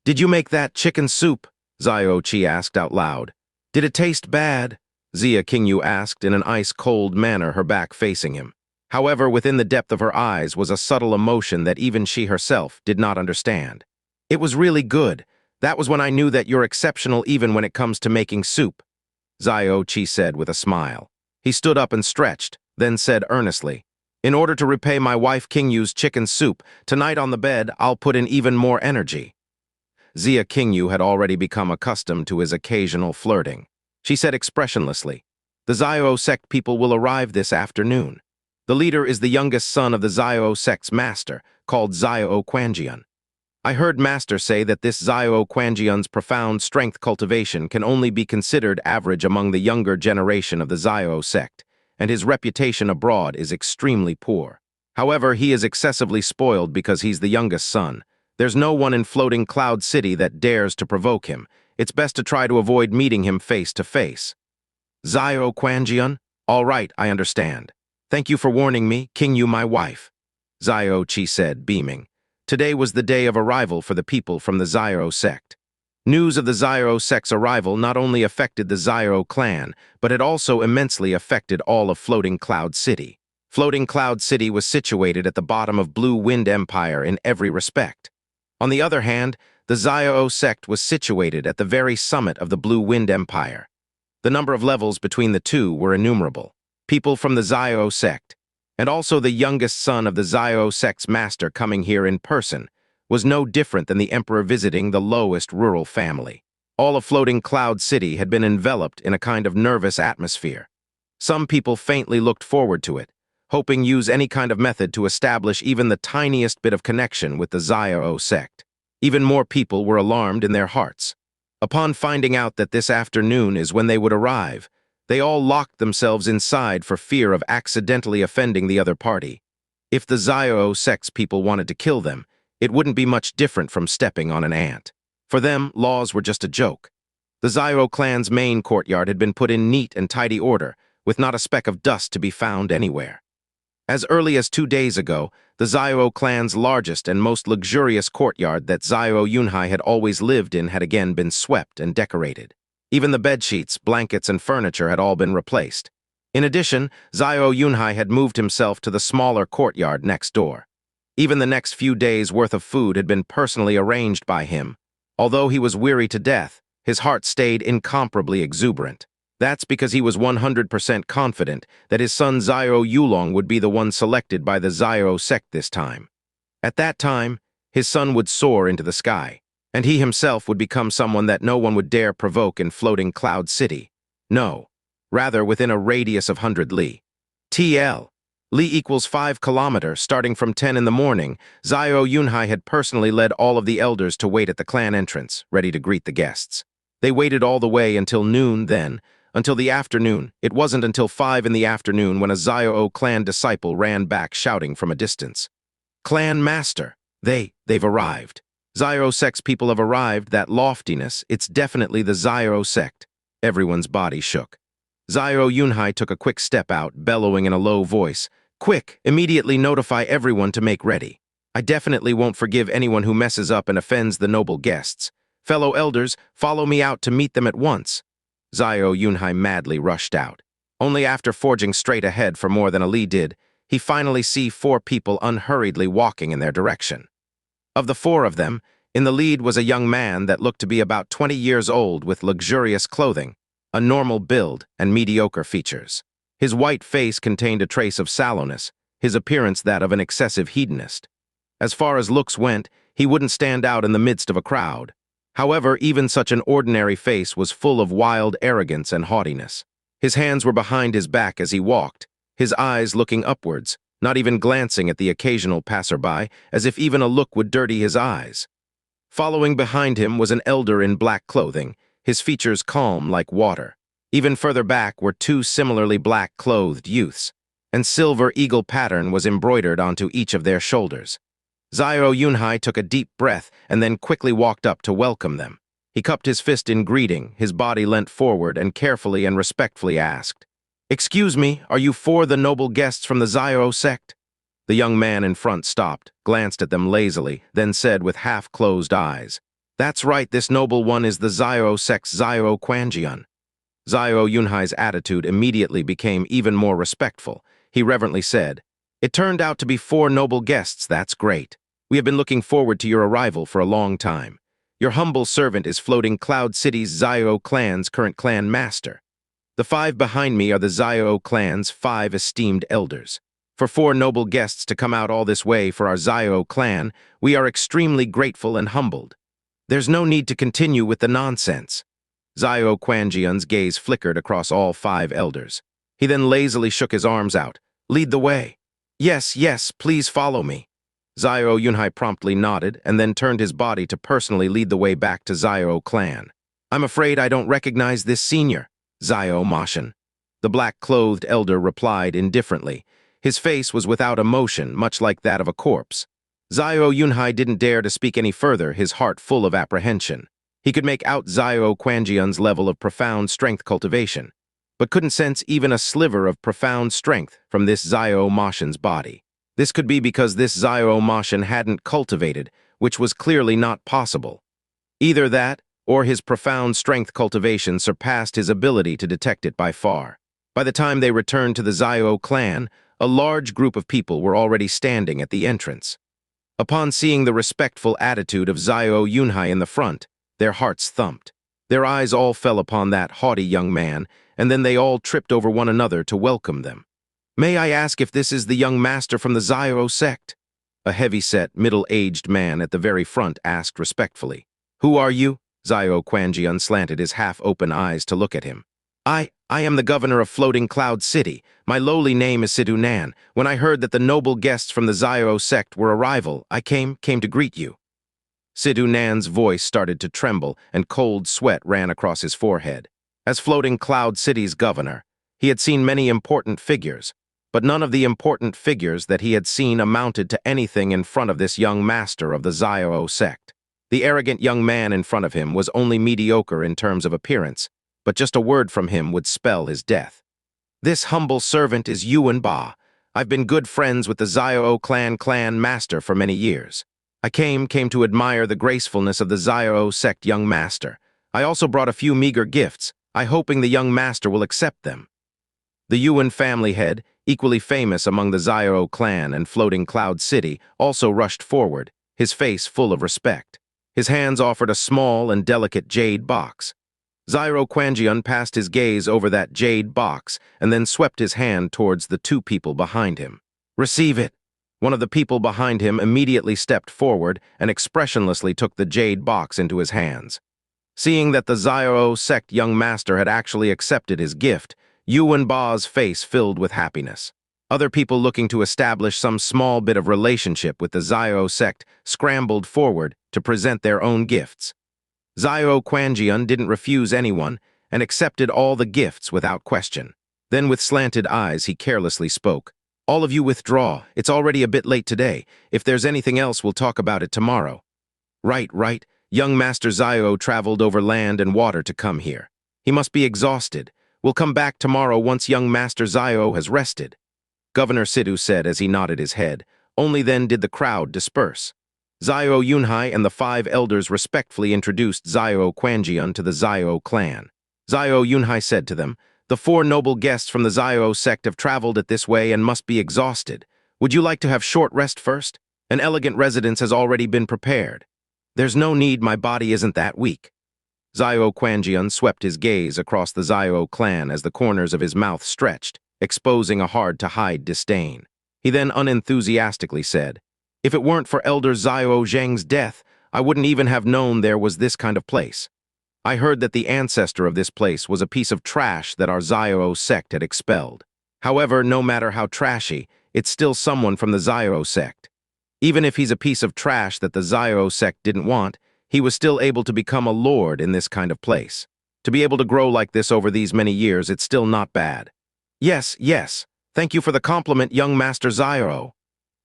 Did you make that chicken soup? Xiao Che asked out loud. Did it taste bad? Xiao asked in an ice-cold manner, her back facing him. However, within the depth of her eyes was a subtle emotion that even she herself did not understand. It was really good. That was when I knew that you're exceptional even when it comes to making soup, Xiao Che said with a smile. He stood up and stretched, then said earnestly, In order to repay my wife Yu's chicken soup, tonight on the bed I'll put in even more energy. Xiao had already become accustomed to his occasional flirting. She said expressionlessly, The Xiao sect people will arrive this afternoon. The leader is the youngest son of the Xiao sect's master, called Xiao Quanjian. I heard master say that this Xiao Quanjian's profound strength cultivation can only be considered average among the younger generation of the Xiao sect, and his reputation abroad is extremely poor. However, he is excessively spoiled because he's the youngest son. There's no one in Floating Cloud City that dares to provoke him. It's best to try to avoid meeting him face to face. Xiao Quanjian? All right, I understand. Thank you for warning me, Yu, my wife, Xiao Che said, beaming. Today was the day of arrival for the people from the Xiao sect. News of the Xiao sect's arrival not only affected the Xiao clan, but it also immensely affected all of Floating Cloud City. Floating Cloud City was situated at the bottom of Blue Wind Empire in every respect. On the other hand, the Xiao sect was situated at the very summit of the Blue Wind Empire. The number of levels between the two were innumerable. People from the Xiao sect, and also the youngest son of the Xiao sect's master coming here in person, was no different than the emperor visiting the lowest rural family. All of Floating Cloud City had been enveloped in a kind of nervous atmosphere. Some people faintly looked forward to it, hoping use any kind of method to establish even the tiniest bit of connection with the Xiao sect. Even more people were alarmed in their hearts. Upon finding out that this afternoon is when they would arrive, they all locked themselves inside for fear of accidentally offending the other party. If the Xiao sect's people wanted to kill them, it wouldn't be much different from stepping on an ant. For them, laws were just a joke. The Xiao clan's main courtyard had been put in neat and tidy order, with not a speck of dust to be found anywhere. As early as 2 days ago, the Xiao clan's largest and most luxurious courtyard that Xiao Yunhai had always lived in had again been swept and decorated. Even the bedsheets, blankets, and furniture had all been replaced. In addition, Xiao Yunhai had moved himself to the smaller courtyard next door. Even the next few days' worth of food had been personally arranged by him. Although he was weary to death, his heart stayed incomparably exuberant. That's because he was 100% confident that his son Xiao Yulong would be the one selected by the Xiao sect this time. At that time, his son would soar into the sky, and he himself would become someone that no one would dare provoke in floating Cloud City. No, rather within a radius of 100 li. TL. Li equals 5 kilometers. Starting from 10 in the morning, Xiao Yunhai had personally led all of the elders to wait at the clan entrance, ready to greet the guests. They waited all the way until noon then, until the afternoon. It wasn't until 5 in the afternoon when a Xiao clan disciple ran back shouting from a distance. Clan Master, they've arrived. Xiao sect's people have arrived. That loftiness, it's definitely the Xiao sect. Everyone's body shook. Xiao Yunhai took a quick step out, bellowing in a low voice. Quick, immediately notify everyone to make ready. I definitely won't forgive anyone who messes up and offends the noble guests. Fellow elders, follow me out to meet them at once. Xiao Yunhai madly rushed out. Only after forging straight ahead for more than a li did he finally see 4 people unhurriedly walking in their direction. Of the 4 of them, in the lead was a young man that looked to be about 20 years old with luxurious clothing, a normal build, and mediocre features. His white face contained a trace of sallowness, his appearance that of an excessive hedonist. As far as looks went, he wouldn't stand out in the midst of a crowd. However, even such an ordinary face was full of wild arrogance and haughtiness. His hands were behind his back as he walked, his eyes looking upwards, not even glancing at the occasional passerby, as if even a look would dirty his eyes. Following behind him was an elder in black clothing, his features calm like water. Even further back were 2 similarly black-clothed youths, and silver eagle pattern was embroidered onto each of their shoulders. Xiao Yunhai took a deep breath and then quickly walked up to welcome them. He cupped his fist in greeting, his body leant forward and carefully and respectfully asked, "Excuse me, are you 4 the noble guests from the Xiao sect?" The young man in front stopped, glanced at them lazily, then said with half-closed eyes, "That's right, this noble one is the Xiao sect's Xiao Quanjian." Xiao Yunhai's attitude immediately became even more respectful. He reverently said, "It turned out to be 4 noble guests, that's great. We have been looking forward to your arrival for a long time. Your humble servant is floating Cloud City's Xiao clan's current clan master. The 5 behind me are the Xiao clan's 5 esteemed elders. For 4 noble guests to come out all this way for our Xiao clan, we are extremely grateful and humbled. There's no need to continue with the nonsense." Xiao Quanjian's gaze flickered across all 5 elders. He then lazily shook his arms out. "Lead the way." Yes, please follow me." Xiao Yunhai promptly nodded and then turned his body to personally lead the way back to Xiao clan. "I'm afraid I don't recognize this senior, Xiao Mashan." The black-clothed elder replied indifferently. His face was without emotion, much like that of a corpse. Xiao Yunhai didn't dare to speak any further, his heart full of apprehension. He could make out Xiao Quanjian's level of profound strength cultivation, but couldn't sense even a sliver of profound strength from this Xiao Mashan's body. This could be because this Xiao Mashan hadn't cultivated, which was clearly not possible. Either that, or his profound strength cultivation surpassed his ability to detect it by far. By the time they returned to the Xiao clan, a large group of people were already standing at the entrance. Upon seeing the respectful attitude of Xiao Yunhai in the front, their hearts thumped. Their eyes all fell upon that haughty young man, and then they all tripped over one another to welcome them. "May I ask if this is the young master from the Xiao sect?" A heavy-set, middle-aged man at the very front asked respectfully. "Who are you?" Xiao Quanjian slanted his half-open eyes to look at him. I am the governor of Floating Cloud City. My lowly name is Sidhu Nan. When I heard that the noble guests from the Xiao sect were arrival, I came to greet you." Sidhu Nan's voice started to tremble, and cold sweat ran across his forehead. As Floating Cloud City's governor, he had seen many important figures, but none of the important figures that he had seen amounted to anything in front of this young master of the Xiao sect. The arrogant young man in front of him was only mediocre in terms of appearance, but just a word from him would spell his death. "This humble servant is Yuan Ba. I've been good friends with the Xiao clan master for many years. I came to admire the gracefulness of the Xiao sect young master. I also brought a few meager gifts, I hoping the young master will accept them." The Yuan family head, equally famous among the Xiao clan and Floating Cloud City, also rushed forward, his face full of respect. His hands offered a small and delicate jade box. Xiao Quanjian passed his gaze over that jade box and then swept his hand towards the two people behind him. "Receive it." One of the people behind him immediately stepped forward and expressionlessly took the jade box into his hands. Seeing that the Xiao sect young master had actually accepted his gift, Yuan Ba's face filled with happiness. Other people looking to establish some small bit of relationship with the Xiao sect scrambled forward to present their own gifts. Xiao Quanjian didn't refuse anyone and accepted all the gifts without question. Then with slanted eyes he carelessly spoke. "All of you withdraw. It's already a bit late today. If there's anything else, we'll talk about it tomorrow." Right. Young Master Xiao traveled over land and water to come here. He must be exhausted. We'll come back tomorrow once young Master Xiao has rested," Governor Sidhu said as he nodded his head. Only then did the crowd disperse. Xiao Yunhai and the 5 elders respectfully introduced Xiao Quanjian to the Xiao clan. Xiao Yunhai said to them, "The 4 noble guests from the Xiao sect have traveled it this way and must be exhausted. Would you like to have short rest first? An elegant residence has already been prepared." "There's no need, my body isn't that weak." Xiao Quanjian swept his gaze across the Xiao clan as the corners of his mouth stretched, exposing a hard-to-hide disdain. He then unenthusiastically said, "If it weren't for Elder Xiao Zheng's death, I wouldn't even have known there was this kind of place. I heard that the ancestor of this place was a piece of trash that our Xiao sect had expelled. However, no matter how trashy, it's still someone from the Xiao sect. Even if he's a piece of trash that the Xiao sect didn't want, he was still able to become a lord in this kind of place. To be able to grow like this over these many years, it's still not bad." Yes. Thank you for the compliment, young Master Xiao."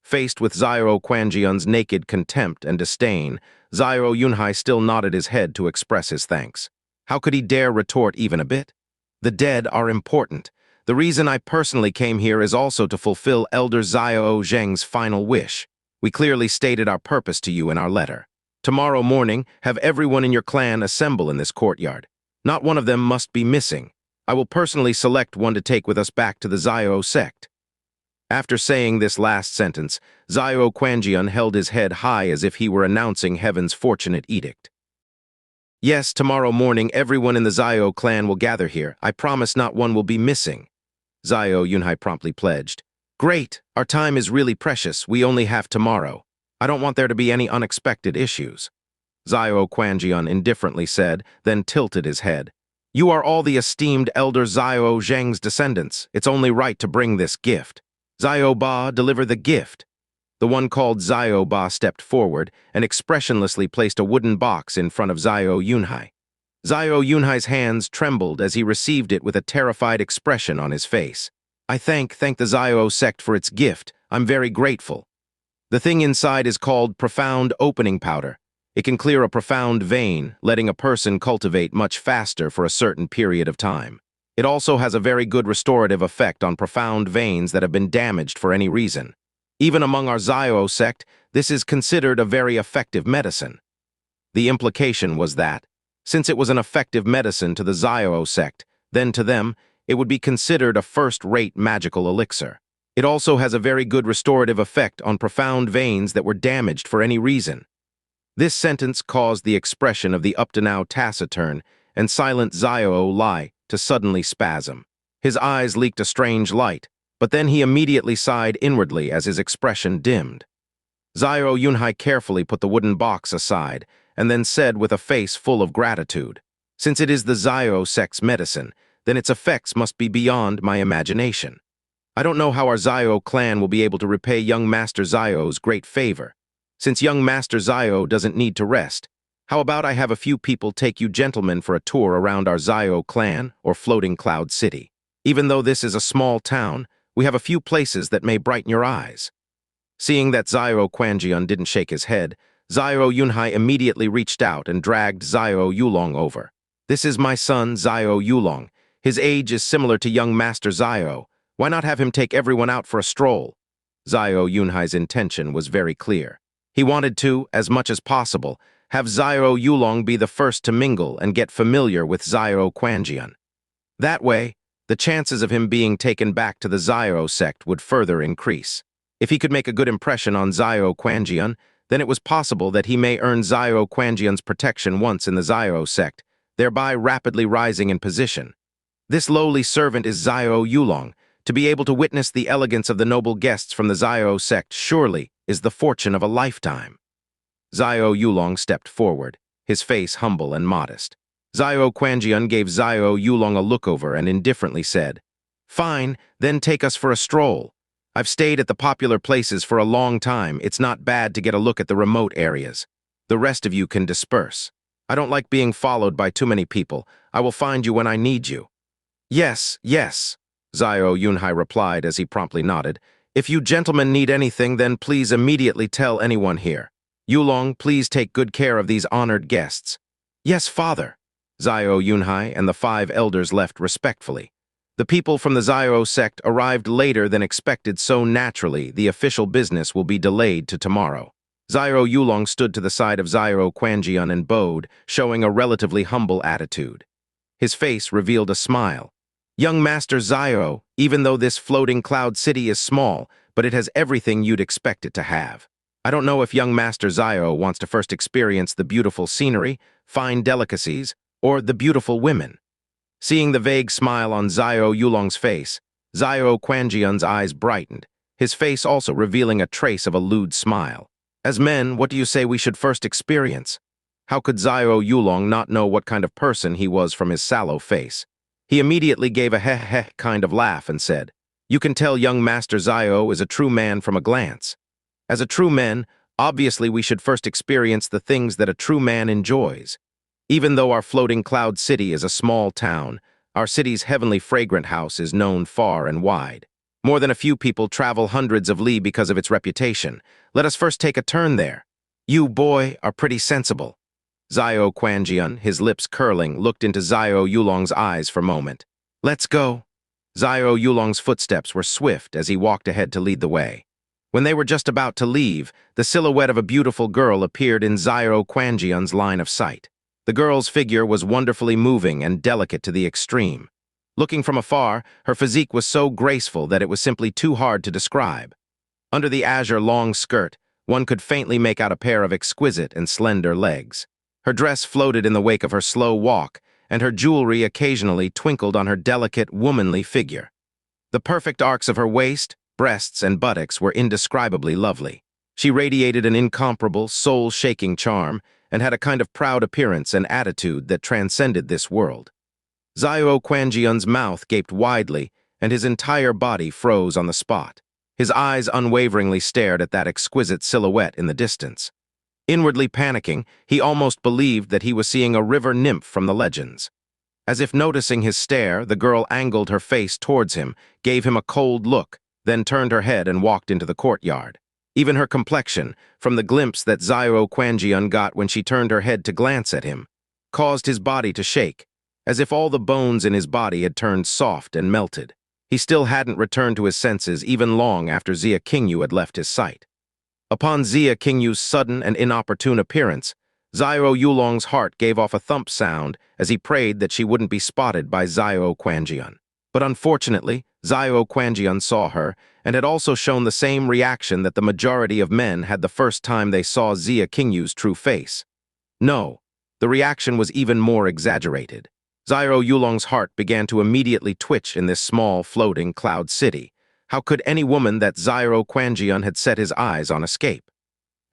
Faced with Xiao Quanjian's naked contempt and disdain, Xiao Yunhai still nodded his head to express his thanks. How could he dare retort even a bit? "The dead are important. The reason I personally came here is also to fulfill Elder Xiao Zheng's final wish. We clearly stated our purpose to you in our letter. Tomorrow morning, have everyone in your clan assemble in this courtyard. Not one of them must be missing. I will personally select one to take with us back to the Xiao sect." After saying this last sentence, Xiao Quanjian held his head high as if he were announcing heaven's fortunate edict. "Yes, tomorrow morning everyone in the Xiao clan will gather here. I promise not one will be missing," Xiao Yunhai promptly pledged. "Great! Our time is really precious. We only have tomorrow. I don't want there to be any unexpected issues," Xiao Quanjian indifferently said, then tilted his head. "You are all the esteemed Elder Xiao Zheng's descendants. It's only right to bring this gift. Xiao Ba, deliver the gift." The one called Xiao Ba stepped forward and expressionlessly placed a wooden box in front of Xiao Yunhai. Xiao Yunhai's hands trembled as he received it with a terrified expression on his face. "I thank the Xiao sect for its gift. I'm very grateful. The thing inside is called profound opening powder. It can clear a profound vein, letting a person cultivate much faster for a certain period of time. It also has a very good restorative effect on profound veins that have been damaged for any reason. Even among our Xiao sect, this is considered a very effective medicine." The implication was that, since it was an effective medicine to the Xiao sect, then to them, it would be considered a first-rate magical elixir. It also has a very good restorative effect on profound veins that were damaged for any reason. This sentence caused the expression of the up-to-now taciturn and silent Xiao Lai to suddenly spasm. His eyes leaked a strange light, but then he immediately sighed inwardly as his expression dimmed. Xiao Yunhai carefully put the wooden box aside and then said with a face full of gratitude, "Since it is the Xiao sect's medicine, then its effects must be beyond my imagination. I don't know how our Xiao clan will be able to repay young Master Xiao's great favor. Since young Master Xiao doesn't need to rest, how about I have a few people take you gentlemen for a tour around our Xiao clan or floating cloud city? Even though this is a small town, we have a few places that may brighten your eyes. Seeing that Xiao Quanjian didn't shake his head, Xiao Yunhai immediately reached out and dragged Xiao Yulong over. This is my son, Xiao Yulong. His age is similar to young Master Xiao. Why not have him take everyone out for a stroll? Xiao Yunhai's intention was very clear. He wanted to, as much as possible, have Xiao Yulong be the first to mingle and get familiar with Xiao Quanjian. That way, the chances of him being taken back to the Xiao sect would further increase. If he could make a good impression on Xiao Quanjian, then it was possible that he may earn Xiao Quanjian's protection once in the Xiao sect, thereby rapidly rising in position. This lowly servant is Xiao Yulong. To be able to witness the elegance of the noble guests from the Xiao sect surely is the fortune of a lifetime. Xiao Yulong stepped forward, his face humble and modest. Xiao Quanjian gave Xiao Yulong a look over and indifferently said, "Fine, then take us for a stroll. I've stayed at the popular places for a long time. It's not bad to get a look at the remote areas. The rest of you can disperse. I don't like being followed by too many people. I will find you when I need you." "Yes, yes," Xiao Yunhai replied as he promptly nodded. "If you gentlemen need anything, then please immediately tell anyone here. Yulong, please take good care of these honored guests." "Yes, father." Xiao Yunhai and the 5 elders left respectfully. The people from the Xiao sect arrived later than expected, so naturally the official business will be delayed to tomorrow. Xiao Yulong stood to the side of Xiao Quanjian and bowed, showing a relatively humble attitude. His face revealed a smile. "Young Master Xiao, even though this floating cloud city is small, but it has everything you'd expect it to have. I don't know if young Master Xiao wants to first experience the beautiful scenery, fine delicacies, or the beautiful women." Seeing the vague smile on Xiao Yulong's face, Xiao Quanjian's eyes brightened, his face also revealing a trace of a lewd smile. "As men, what do you say we should first experience?" How could Xiao Yulong not know what kind of person he was from his sallow face? He immediately gave a heh-heh kind of laugh and said, "You can tell young Master Xiao is a true man from a glance. As a true man, obviously we should first experience the things that a true man enjoys. Even though our floating cloud city is a small town, our city's heavenly fragrant house is known far and wide. More than a few people travel hundreds of li because of its reputation. Let us first take a turn there. You, boy, are pretty sensible." Xiao Quanjian, his lips curling, looked into Xiao Yulong's eyes for a moment. "Let's go." Xiao Yulong's footsteps were swift as he walked ahead to lead the way. When they were just about to leave, the silhouette of a beautiful girl appeared in Xiao Quanjian's line of sight. The girl's figure was wonderfully moving and delicate to the extreme. Looking from afar, her physique was so graceful that it was simply too hard to describe. Under the azure long skirt, one could faintly make out a pair of exquisite and slender legs. Her dress floated in the wake of her slow walk, and her jewelry occasionally twinkled on her delicate, womanly figure. The perfect arcs of her waist, breasts, and buttocks were indescribably lovely. She radiated an incomparable, soul-shaking charm, and had a kind of proud appearance and attitude that transcended this world. Xiao Quanjian's mouth gaped widely, and his entire body froze on the spot. His eyes unwaveringly stared at that exquisite silhouette in the distance. Inwardly panicking, he almost believed that he was seeing a river nymph from the legends. As if noticing his stare, the girl angled her face towards him, gave him a cold look, then turned her head and walked into the courtyard. Even her complexion, from the glimpse that Xiao Quanjian got when she turned her head to glance at him, caused his body to shake, as if all the bones in his body had turned soft and melted. He still hadn't returned to his senses even long after Xia Qingyu had left his sight. Upon Xia Qingyu's sudden and inopportune appearance, Xiao Yulong's heart gave off a thump sound as he prayed that she wouldn't be spotted by Xiao Quanjian. But unfortunately, Xiao Quanjian saw her, and had also shown the same reaction that the majority of men had the first time they saw Xia Qingyu's true face. No, the reaction was even more exaggerated. Xiao Yulong's heart began to immediately twitch in this small, floating cloud city. How could any woman that Xiao Quanjian had set his eyes on escape?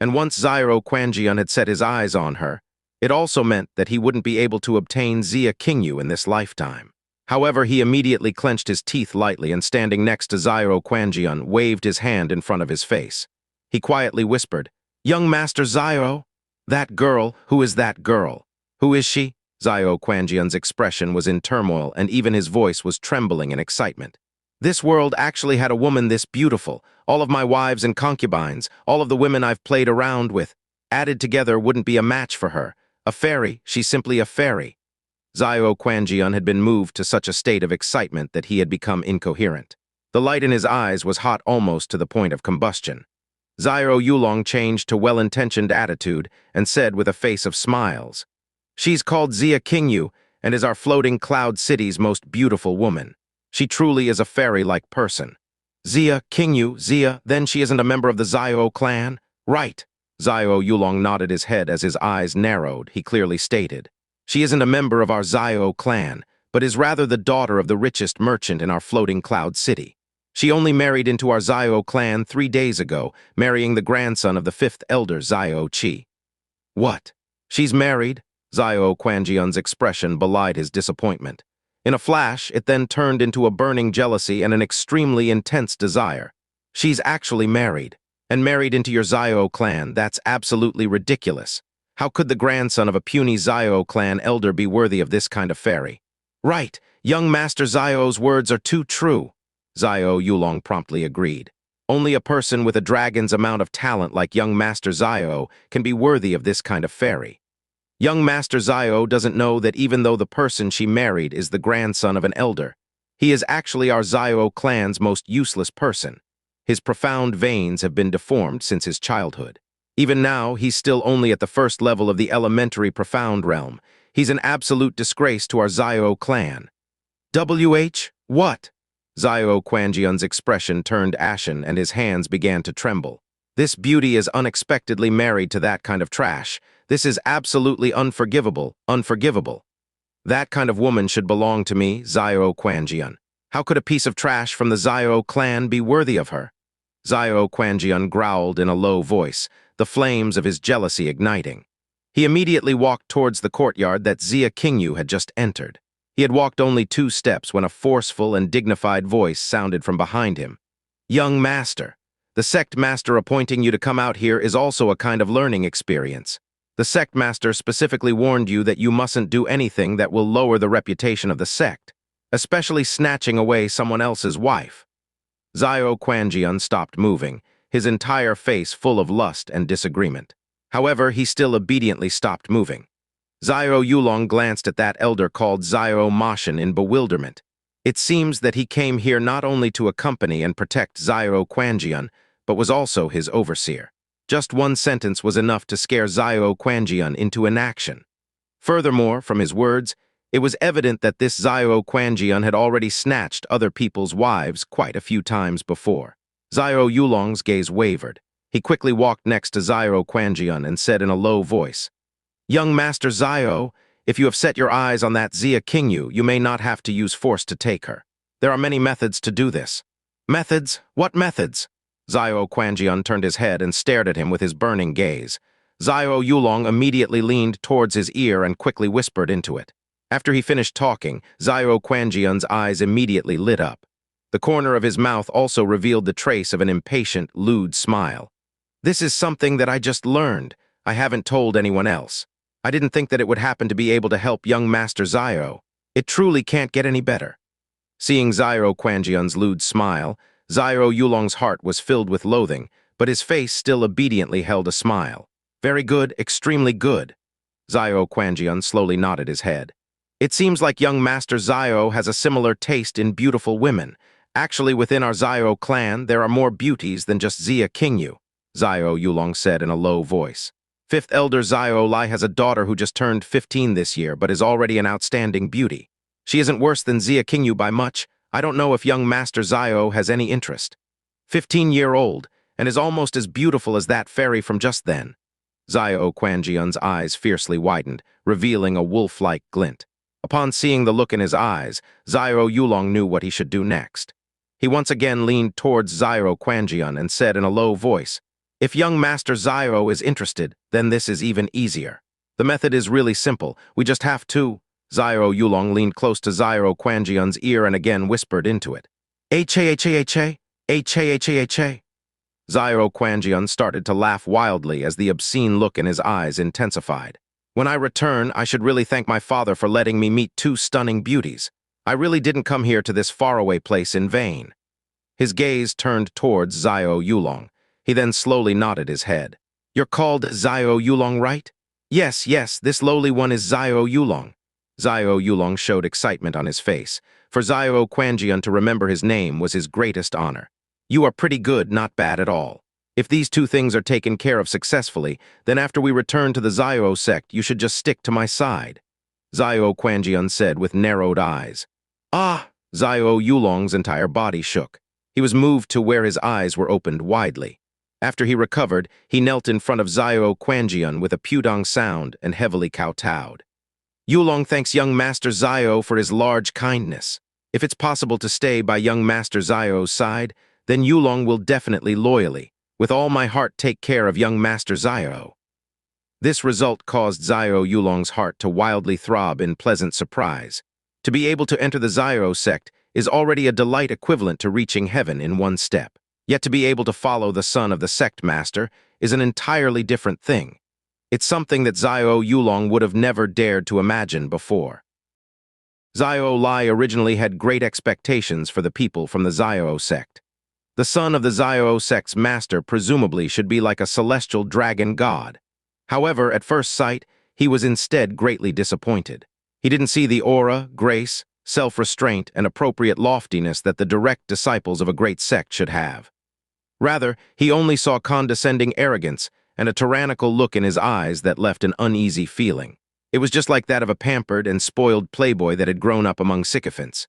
And once Xiao Quanjian had set his eyes on her, it also meant that he wouldn't be able to obtain Xia Qingyu in this lifetime. However, he immediately clenched his teeth lightly and standing next to Xiao Quanjian, waved his hand in front of his face. He quietly whispered, "Young Master Xiao? That girl, who is that girl? Who is she?" Xiao Quanjian's expression was in turmoil and even his voice was trembling in excitement. This world actually had a woman this beautiful. All of my wives and concubines, all of the women I've played around with, added together wouldn't be a match for her. A fairy, she's simply a fairy. Xiao Quanjian had been moved to such a state of excitement that he had become incoherent. The light in his eyes was hot almost to the point of combustion. Xiao Yulong changed to well-intentioned attitude and said with a face of smiles, "She's called Xia Qingyu and is our floating cloud city's most beautiful woman. She truly is a fairy-like person." "Xia Qingyu, Xia, then she isn't a member of the Xiao clan?" "Right." Xiao Yulong nodded his head as his eyes narrowed. He clearly stated, "She isn't a member of our Xiao clan, but is rather the daughter of the richest merchant in our floating cloud city. She only married into our Xiao clan 3 days ago, marrying the grandson of the 5th elder Xiao Che." "What? She's married?" Xiao Quanjian's expression belied his disappointment. In a flash, it then turned into a burning jealousy and an extremely intense desire. "She's actually married, and married into your Xiao clan. That's absolutely ridiculous. How could the grandson of a puny Xiao clan elder be worthy of this kind of fairy?" "Right, young Master Xiao's words are too true," Xiao Yulong promptly agreed. "Only a person with a dragon's amount of talent like young Master Xiao can be worthy of this kind of fairy. Young Master Xiao doesn't know that even though the person she married is the grandson of an elder, he is actually our Xiao clan's most useless person. His profound veins have been deformed since his childhood. Even now, he's still only at the first level of the elementary profound realm. He's an absolute disgrace to our Xiao clan." "WH? What?" Xiao Quanjian's expression turned ashen and his hands began to tremble. "This beauty is unexpectedly married to that kind of trash. This is absolutely unforgivable, unforgivable. That kind of woman should belong to me, Xiao Quanjian. How could a piece of trash from the Xiao clan be worthy of her?" Xiao Quanjian growled in a low voice, the flames of his jealousy igniting. He immediately walked towards the courtyard that Xia Qingyu had just entered. He had walked only 2 steps when a forceful and dignified voice sounded from behind him. "Young master, the sect master appointing you to come out here is also a kind of learning experience. The sect master specifically warned you that you mustn't do anything that will lower the reputation of the sect, especially snatching away someone else's wife." Xiao Quanjian stopped moving, his entire face full of lust and disagreement. However, he still obediently stopped moving. Xiao Yulong glanced at that elder called Xiao Mashan in bewilderment. It seems that he came here not only to accompany and protect Xiao Quanjian, but was also his overseer. Just one sentence was enough to scare Xiao Quanjian into inaction. Furthermore, from his words, it was evident that this Xiao Quanjian had already snatched other people's wives quite a few times before. Xiao Yulong's gaze wavered. He quickly walked next to Xiao Quanjian and said in a low voice, "Young Master Xiao, if you have set your eyes on that Xia Qingyu, you may not have to use force to take her. There are many methods to do this." "Methods? What methods?" Xiao Quanjian turned his head and stared at him with his burning gaze. Xiao Yulong immediately leaned towards his ear and quickly whispered into it. After he finished talking, Xiao Quanjian's eyes immediately lit up. The corner of his mouth also revealed the trace of an impatient, lewd smile. "This is something that I just learned. I haven't told anyone else. I didn't think that it would happen to be able to help young Master Xiao. It truly can't get any better." Seeing Xiao Quanjian's lewd smile, Xiao Yulong's heart was filled with loathing, but his face still obediently held a smile. "Very good, extremely good." Xiao Quanjian slowly nodded his head. "It seems like young Master Xiao has a similar taste in beautiful women. Actually, within our Xiao clan, there are more beauties than just Xia Qingyu," Xiao Yulong said in a low voice. "5th elder Xiao Lai has a daughter who just turned 15 this year, but is already an outstanding beauty. She isn't worse than Xia Qingyu by much. I don't know if young Master Xiao has any interest. 15-year-old, and is almost as beautiful as that fairy from just then." Xiao Quanjian's eyes fiercely widened, revealing a wolf-like glint. Upon seeing the look in his eyes, Xiao Yulong knew what he should do next. He once again leaned towards Xiao Quanjian and said in a low voice, "If young Master Xiao is interested, then this is even easier. The method is really simple. We just have to..." Xiao Yulong leaned close to Xiao Quanjian's ear and again whispered into it. H-A, H-A, H-A, H-A, H-A, H-A. Xiao Quanjian started to laugh wildly as the obscene look in his eyes intensified. When I return, I should really thank my father for letting me meet two stunning beauties. I really didn't come here to this faraway place in vain. His gaze turned towards Xiao Yulong. He then slowly nodded his head. You're called Xiao Yulong, right? Yes, yes, this lowly one is Xiao Yulong. Xiao Yulong showed excitement on his face. For Xiao Quanjian to remember his name was his greatest honor. You are pretty good, not bad at all. If these two things are taken care of successfully, then after we return to the Xiao sect, you should just stick to my side. Xiao Quanjian said with narrowed eyes. Ah! Xiao Yulong's entire body shook. He was moved to where his eyes were opened widely. After he recovered, he knelt in front of Xiao Quanjian with a pudong sound and heavily kowtowed. Yulong thanks young Master Xiao for his large kindness. If it's possible to stay by young Master Xiao's side, then Yulong will definitely loyally, with all my heart, take care of young Master Xiao. This result caused Xiao Yulong's heart to wildly throb in pleasant surprise. To be able to enter the Xiao sect is already a delight equivalent to reaching heaven in one step. Yet to be able to follow the son of the sect master is an entirely different thing. It's something that Xiao Yulong would have never dared to imagine before. Xiao Lai originally had great expectations for the people from the Xiao sect. The son of the Xiao sect's master presumably should be like a celestial dragon god. However, at first sight, he was instead greatly disappointed. He didn't see the aura, grace, self-restraint, and appropriate loftiness that the direct disciples of a great sect should have. Rather, he only saw condescending arrogance and a tyrannical look in his eyes that left an uneasy feeling. It was just like that of a pampered and spoiled playboy that had grown up among sycophants.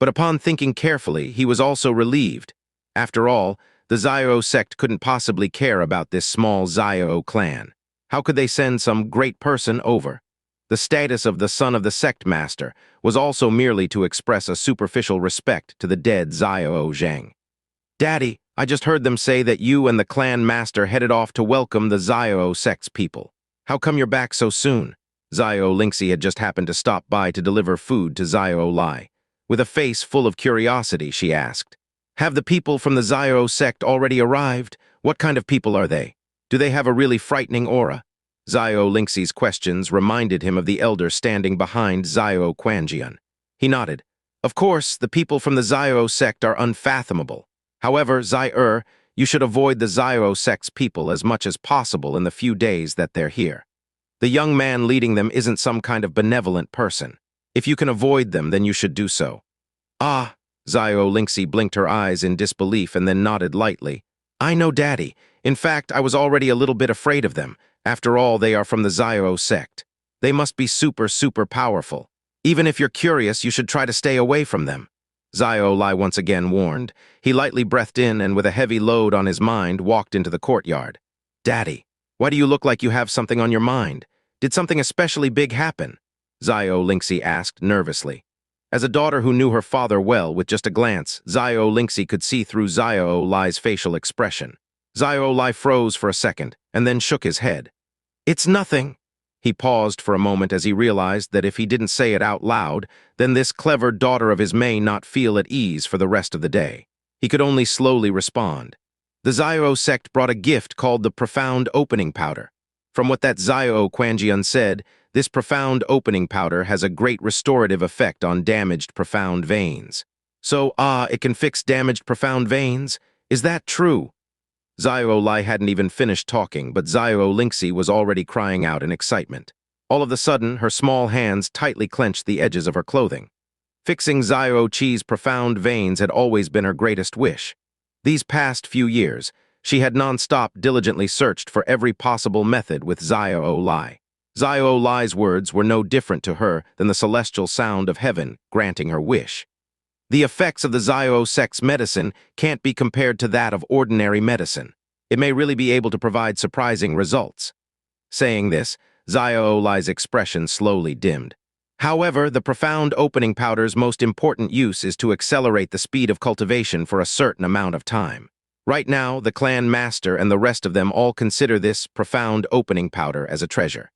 But upon thinking carefully, he was also relieved. After all, the Xiao sect couldn't possibly care about this small Xiao clan. How could they send some great person over? The status of the son of the sect master was also merely to express a superficial respect to the dead Xiao Zhang. Daddy, I just heard them say that you and the clan master headed off to welcome the Xiao sect's people. How come you're back so soon? Xiao Lingxi had just happened to stop by to deliver food to Xiao Lai. With a face full of curiosity, she asked, Have the people from the Xiao sect already arrived? What kind of people are they? Do they have a really frightening aura? Xiao Lingxi's questions reminded him of the elder standing behind Xiao Quanjian. He nodded. Of course, the people from the Xiao sect are unfathomable. However, you should avoid the Xiao sect's people as much as possible in the few days that they're here. The young man leading them isn't some kind of benevolent person. If you can avoid them, then you should do so. Ah, Xiao Lingxi blinked her eyes in disbelief and then nodded lightly. I know, Daddy. In fact, I was already a little bit afraid of them. After all, they are from the Xiao sect. They must be super powerful. Even if you're curious, you should try to stay away from them. Xiao Lai once again warned. He lightly breathed in and with a heavy load on his mind walked into the courtyard. Daddy, why do you look like you have something on your mind? Did something especially big happen? Xiao Lingxi asked nervously. As a daughter who knew her father well, with just a glance, Xiao Lingxi could see through Xiao Lai's facial expression. Xiao Lai froze for a second and then shook his head. It's nothing. He paused for a moment as he realized that if he didn't say it out loud, then this clever daughter of his may not feel at ease for the rest of the day. He could only slowly respond. The Xiao sect brought a gift called the Profound Opening Powder. From what that Xiao Quanjian said, this Profound Opening Powder has a great restorative effect on damaged profound veins. So, it can fix damaged profound veins? Is that true? Xiao Lai hadn't even finished talking, but Xiao Lingxi was already crying out in excitement. All of a sudden, her small hands tightly clenched the edges of her clothing. Fixing Xiao Chi's profound veins had always been her greatest wish. These past few years, she had non-stop diligently searched for every possible method with Xiao Lai. Xiao Lai's words were no different to her than the celestial sound of heaven granting her wish. The effects of the Xiao sect's medicine can't be compared to that of ordinary medicine. It may really be able to provide surprising results. Saying this, Xiao Lai's expression slowly dimmed. However, the Profound Opening Powder's most important use is to accelerate the speed of cultivation for a certain amount of time. Right now, the clan master and the rest of them all consider this Profound Opening Powder as a treasure.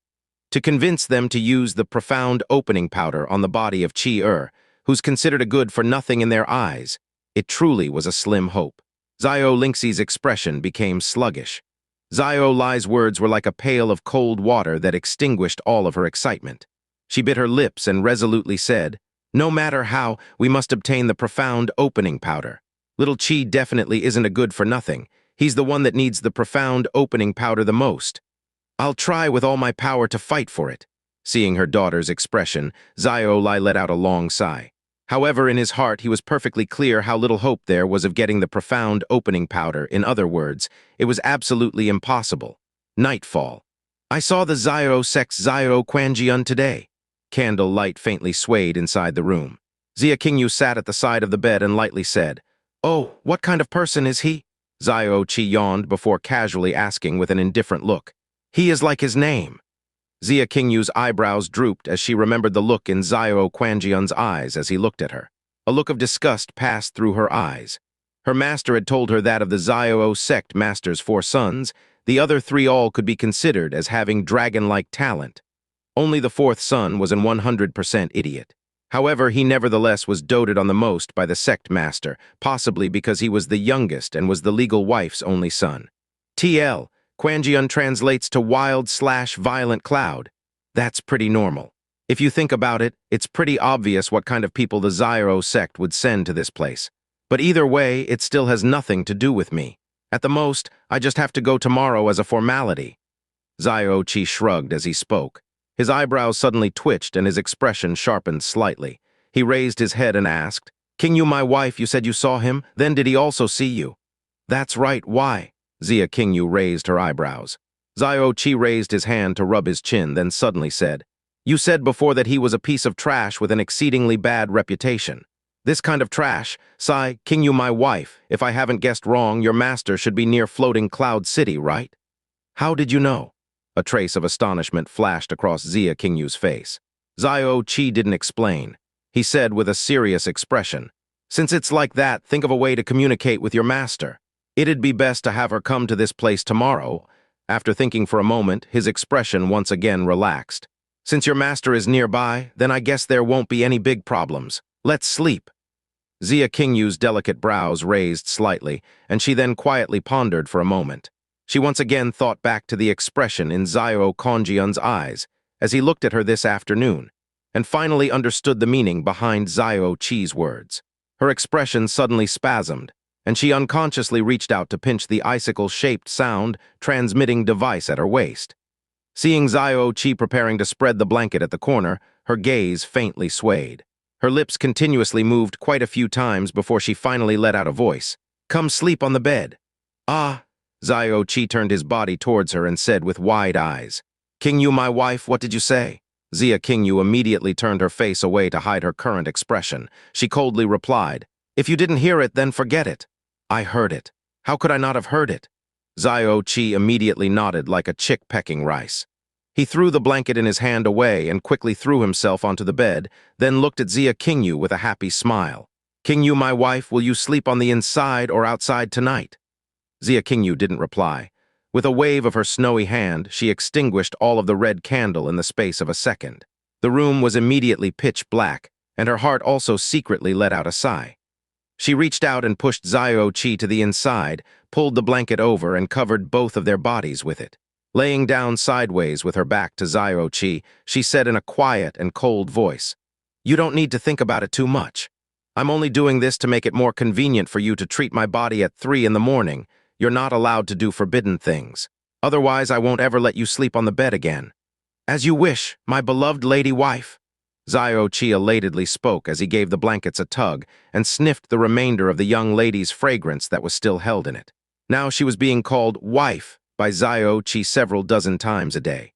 to convince them to use the profound opening powder on the body of Chi, who's considered a good-for-nothing in their eyes. It truly was a slim hope. Xiao Lingxi's expression became sluggish. Xiao Li's words were like a pail of cold water that extinguished all of her excitement. She bit her lips and resolutely said, "No matter how, we must obtain the profound opening powder. Little Chi definitely isn't a good-for-nothing. He's the one that needs the profound opening powder the most. I'll try with all my power to fight for it." Seeing her daughter's expression, Xiao Li let out a long sigh. However, in his heart, he was perfectly clear how little hope there was of getting the profound opening powder. In other words, it was absolutely impossible. Nightfall. I saw the Xiao sect's Xiao Quanjian today. Candle light faintly swayed inside the room. Xia Qingyu sat at the side of the bed and lightly said, "Oh, what kind of person is he?" Xiao Che yawned before casually asking with an indifferent look, "He is like his name." Xia Qingyu's eyebrows drooped as she remembered the look in Xiao Quanjian's eyes as he looked at her. A look of disgust passed through her eyes. Her master had told her that of the Xiao sect master's 4 sons, the other 3 all could be considered as having dragon-like talent. Only the 4th son was an 100% idiot. However, he nevertheless was doted on the most by the sect master, possibly because he was the youngest and was the legal wife's only son. TL, Quanjian translates to wild/violent cloud. That's pretty normal. If you think about it, it's pretty obvious what kind of people the Xiao sect would send to this place. But either way, it still has nothing to do with me. At the most, I just have to go tomorrow as a formality. Xiao Che shrugged as he spoke. His eyebrows suddenly twitched and his expression sharpened slightly. He raised his head and asked, "Qingyu, my wife, you said you saw him? Then did he also see you?" "That's right, why?" Xia Qingyu raised her eyebrows. Xiao Che raised his hand to rub his chin, then suddenly said, "You said before that he was a piece of trash with an exceedingly bad reputation. This kind of trash, Qingyu, my wife, if I haven't guessed wrong, your master should be near floating Cloud City, right?" "How did you know?" A trace of astonishment flashed across Xia Qingyu's face. Xiao Che didn't explain. He said with a serious expression, "Since it's like that, think of a way to communicate with your master. It'd be best to have her come to this place tomorrow." After thinking for a moment, his expression once again relaxed. "Since your master is nearby, then I guess there won't be any big problems. Let's sleep." Xia Qingyu's delicate brows raised slightly, and she then quietly pondered for a moment. She once again thought back to the expression in Xiao Quanjian's eyes as he looked at her this afternoon, and finally understood the meaning behind Xiao Che's words. Her expression suddenly spasmed, and she unconsciously reached out to pinch the icicle-shaped sound-transmitting device at her waist. Seeing Xiao Che preparing to spread the blanket at the corner, her gaze faintly swayed. Her lips continuously moved quite a few times before she finally let out a voice. "Come sleep on the bed." "Ah." Xiao Che turned his body towards her and said with wide eyes, "Qingyu, my wife, what did you say?" Xia Qingyu immediately turned her face away to hide her current expression. She coldly replied, "If you didn't hear it, then forget it." "I heard it. How could I not have heard it?" Xiao Che immediately nodded like a chick pecking rice. He threw the blanket in his hand away and quickly threw himself onto the bed, then looked at Xia Qingyu with a happy smile. "Qingyu, my wife, will you sleep on the inside or outside tonight?" Xia Qingyu didn't reply. With a wave of her snowy hand, she extinguished all of the red candle in the space of a second. The room was immediately pitch black, and her heart also secretly let out a sigh. She reached out and pushed Xiao Che to the inside, pulled the blanket over, and covered both of their bodies with it. Laying down sideways with her back to Xiao Che, she said in a quiet and cold voice, "You don't need to think about it too much. I'm only doing this to make it more convenient for you to treat my body at 3 in the morning. You're not allowed to do forbidden things. Otherwise, I won't ever let you sleep on the bed again." "As you wish, my beloved lady wife." Xiao Che elatedly spoke as he gave the blankets a tug and sniffed the remainder of the young lady's fragrance that was still held in it. Now she was being called wife by Xiao Che several dozen times a day.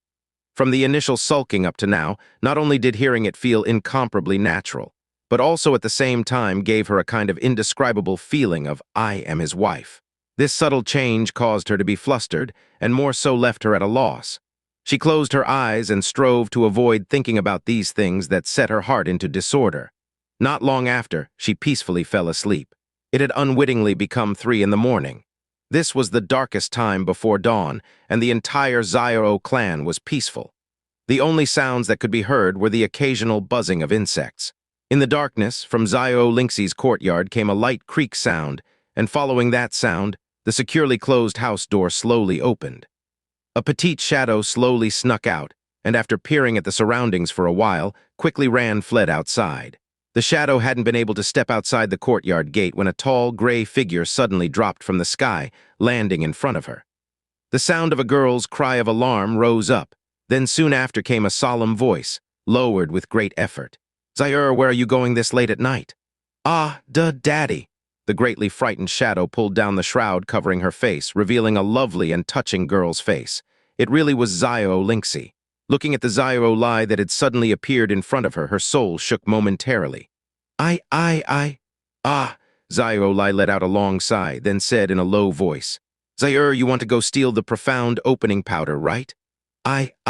From the initial sulking up to now, not only did hearing it feel incomparably natural, but also at the same time gave her a kind of indescribable feeling of "I am his wife." This subtle change caused her to be flustered, and more so left her at a loss. She closed her eyes and strove to avoid thinking about these things that set her heart into disorder. Not long after, she peacefully fell asleep. It had unwittingly become 3 in the morning. This was the darkest time before dawn, and the entire Xiao clan was peaceful. The only sounds that could be heard were the occasional buzzing of insects. In the darkness, from Xiao Lingxi's courtyard came a light creak sound, and following that sound, the securely closed house door slowly opened. A petite shadow slowly snuck out, and after peering at the surroundings for a while, quickly fled outside. The shadow hadn't been able to step outside the courtyard gate when a tall, gray figure suddenly dropped from the sky, landing in front of her. The sound of a girl's cry of alarm rose up. Then soon after came a solemn voice, lowered with great effort. "Zaire, where are you going this late at night?" "Ah, Daddy." The greatly frightened shadow pulled down the shroud covering her face, revealing a lovely and touching girl's face. It really was Xiao Lingxi. Looking at the Xiao that had suddenly appeared in front of her, her soul shook momentarily. Ah, Xiao let out a long sigh, then said in a low voice, "Zaire, you want to go steal the profound opening powder, right?" Xiao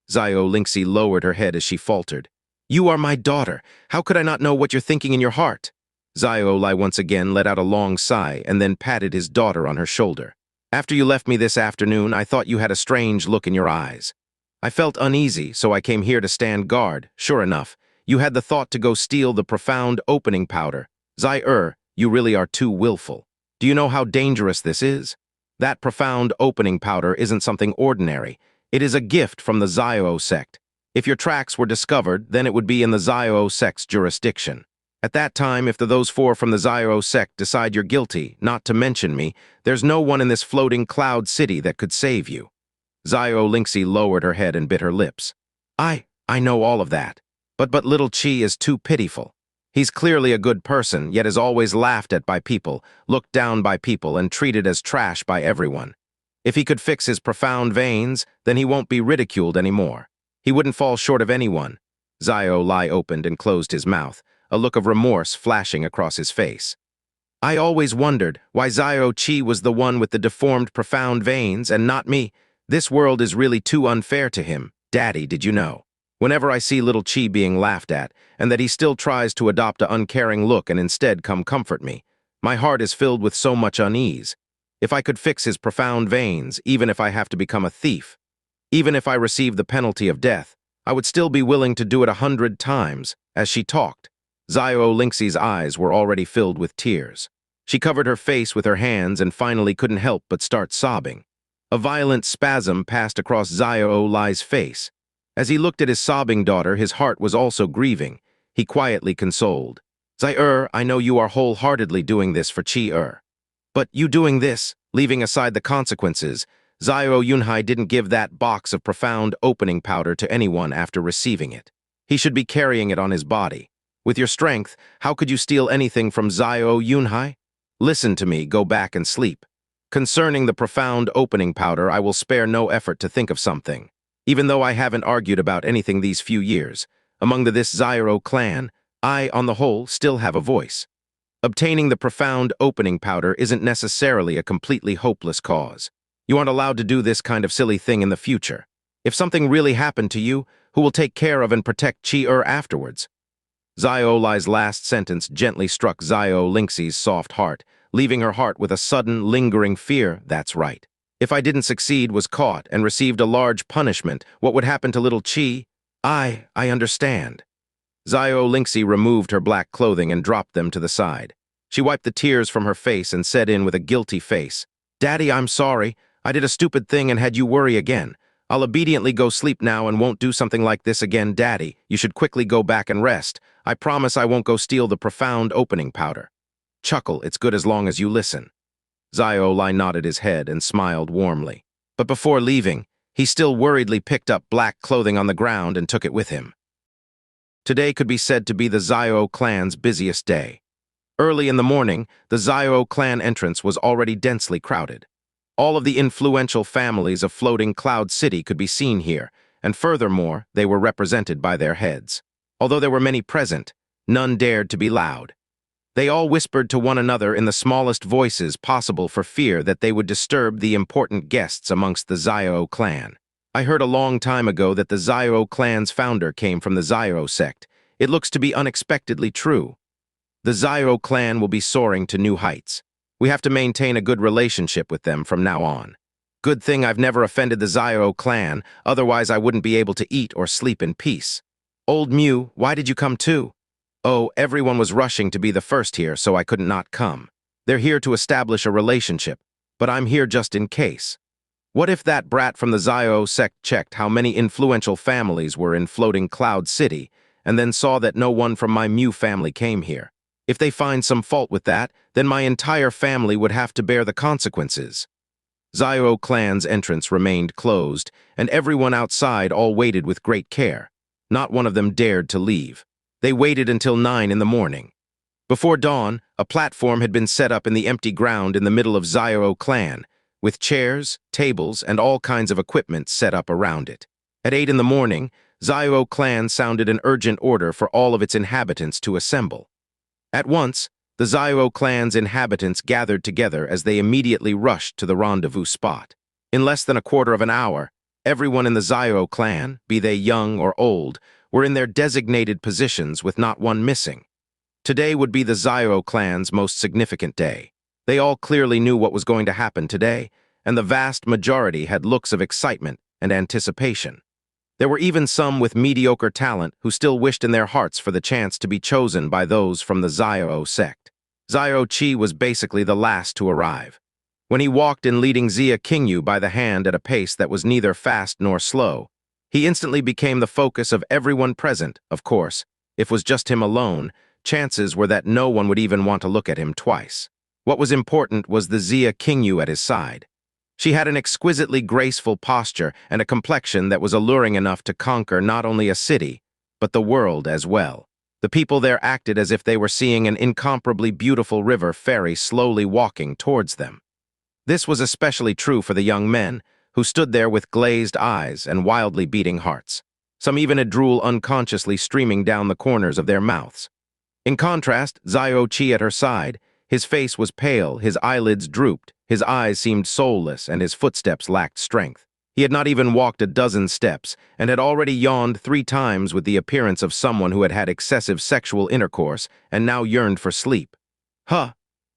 Lingxi lowered her head as she faltered. "You are my daughter. How could I not know what you're thinking in your heart?" Xiao once again let out a long sigh and then patted his daughter on her shoulder. "After you left me this afternoon, I thought you had a strange look in your eyes. I felt uneasy, so I came here to stand guard. Sure enough, you had the thought to go steal the profound opening powder. Zaire, you really are too willful. Do you know how dangerous this is? That profound opening powder isn't something ordinary. It is a gift from the Xiao sect. If your tracks were discovered, then it would be in the Xiao sect's jurisdiction. At that time, if those four from the Xiao sect decide you're guilty, not to mention me, there's no one in this floating cloud city that could save you." Xiao Lingxi lowered her head and bit her lips. I know all of that. But little Chi is too pitiful. He's clearly a good person, yet is always laughed at by people, looked down by people, and treated as trash by everyone. If he could fix his profound veins, then he won't be ridiculed anymore. He wouldn't fall short of anyone." Xiao opened and closed his mouth, a look of remorse flashing across his face. "I always wondered why Xiao Chi was the one with the deformed profound veins and not me. This world is really too unfair to him. Daddy, did you know? Whenever I see little Chi being laughed at, and that he still tries to adopt an uncaring look and instead come comfort me, my heart is filled with so much unease. If I could fix his profound veins, even if I have to become a thief, even if I receive the penalty of death, I would still be willing to do it 100 times." As she talked, Xiao Lingxi's eyes were already filled with tears. She covered her face with her hands and finally couldn't help but start sobbing. A violent spasm passed across Xiao's face. As he looked at his sobbing daughter, his heart was also grieving. He quietly consoled. "Zaire, I know you are wholeheartedly doing this for Chi. But you doing this, leaving aside the consequences, Xiao didn't give that box of profound opening powder to anyone after receiving it. He should be carrying it on his body. With your strength, how could you steal anything from Xiao? Listen to me, go back and sleep. Concerning the profound opening powder, I will spare no effort to think of something. Even though I haven't argued about anything these few years, among this Xiao clan, I, on the whole, still have a voice. Obtaining the profound opening powder isn't necessarily a completely hopeless cause. You aren't allowed to do this kind of silly thing in the future. If something really happened to you, who will take care of and protect Chi afterwards?" Xiao's last sentence gently struck Xiao Lingxi's soft heart, leaving her heart with a sudden, lingering fear. That's right. If I didn't succeed, was caught, and received a large punishment, what would happen to little Chi? I understand. Xiao Lingxi removed her black clothing and dropped them to the side. She wiped the tears from her face and said with a guilty face, "Daddy, I'm sorry. I did a stupid thing and had you worry again. I'll obediently go sleep now and won't do something like this again. Daddy, you should quickly go back and rest. I promise I won't go steal the profound opening powder." "Chuckle, it's good as long as you listen." Xiao nodded his head and smiled warmly. But before leaving, he still worriedly picked up black clothing on the ground and took it with him. Today could be said to be the Xiao clan's busiest day. Early in the morning, the Xiao clan entrance was already densely crowded. All of the influential families of Floating Cloud City could be seen here, and furthermore, they were represented by their heads. Although there were many present, none dared to be loud. They all whispered to one another in the smallest voices possible for fear that they would disturb the important guests amongst the Xiao clan. I heard a long time ago that the Xiao clan's founder came from the Xiao sect. It looks to be unexpectedly true. The Xiao clan will be soaring to new heights. We have to maintain a good relationship with them from now on. Good thing I've never offended the Xiao clan, otherwise I wouldn't be able to eat or sleep in peace. Old Mew, why did you come too? Oh, everyone was rushing to be the first here, so I couldn't not come. They're here to establish a relationship, but I'm here just in case. What if that brat from the Xiao sect checked how many influential families were in floating Cloud City, and then saw that no one from my Mew family came here? If they find some fault with that, then my entire family would have to bear the consequences. Xiao clan's entrance remained closed, and everyone outside all waited with great care. Not one of them dared to leave. They waited until 9 in the morning. Before dawn, a platform had been set up in the empty ground in the middle of Xiao clan, with chairs, tables, and all kinds of equipment set up around it. At 8 in the morning, Xiao clan sounded an urgent order for all of its inhabitants to assemble. At once, the Xiao clan's inhabitants gathered together as they immediately rushed to the rendezvous spot. In less than a quarter of an hour, everyone in the Xiao clan, be they young or old, were in their designated positions with not one missing. Today would be the Xiao clan's most significant day. They all clearly knew what was going to happen today, and the vast majority had looks of excitement and anticipation. There were even some with mediocre talent who still wished in their hearts for the chance to be chosen by those from the Xiao sect. Xiao Che was basically the last to arrive. When he walked in leading Xia Qingyu by the hand at a pace that was neither fast nor slow, he instantly became the focus of everyone present. Of course, if it was just him alone, chances were that no one would even want to look at him twice. What was important was the Xia Qingyu at his side. She had an exquisitely graceful posture and a complexion that was alluring enough to conquer not only a city, but the world as well. The people there acted as if they were seeing an incomparably beautiful river ferry slowly walking towards them. This was especially true for the young men, who stood there with glazed eyes and wildly beating hearts. Some even had drool unconsciously streaming down the corners of their mouths. In contrast, Xiao Che at her side, his face was pale, his eyelids drooped, his eyes seemed soulless, and his footsteps lacked strength. He had not even walked a dozen steps, and had already yawned 3 times with the appearance of someone who had had excessive sexual intercourse and now yearned for sleep.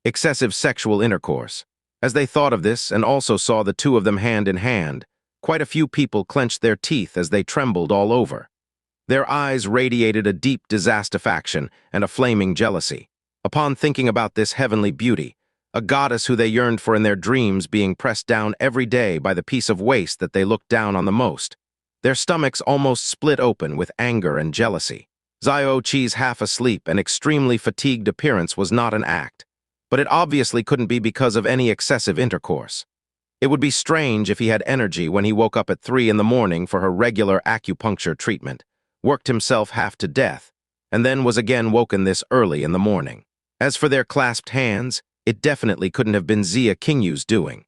Excessive sexual intercourse. As they thought of this and also saw the two of them hand in hand, quite a few people clenched their teeth as they trembled all over. Their eyes radiated a deep dissatisfaction and a flaming jealousy. Upon thinking about this heavenly beauty, a goddess who they yearned for in their dreams being pressed down every day by the piece of waste that they looked down on the most, their stomachs almost split open with anger and jealousy. Xiao Che's half-asleep and extremely fatigued appearance was not an act, but it obviously couldn't be because of any excessive intercourse. It would be strange if he had energy when he woke up at 3 in the morning for her regular acupuncture treatment, worked himself half to death, and then was again woken this early in the morning. As for their clasped hands, it definitely couldn't have been Xia Qingyu's doing.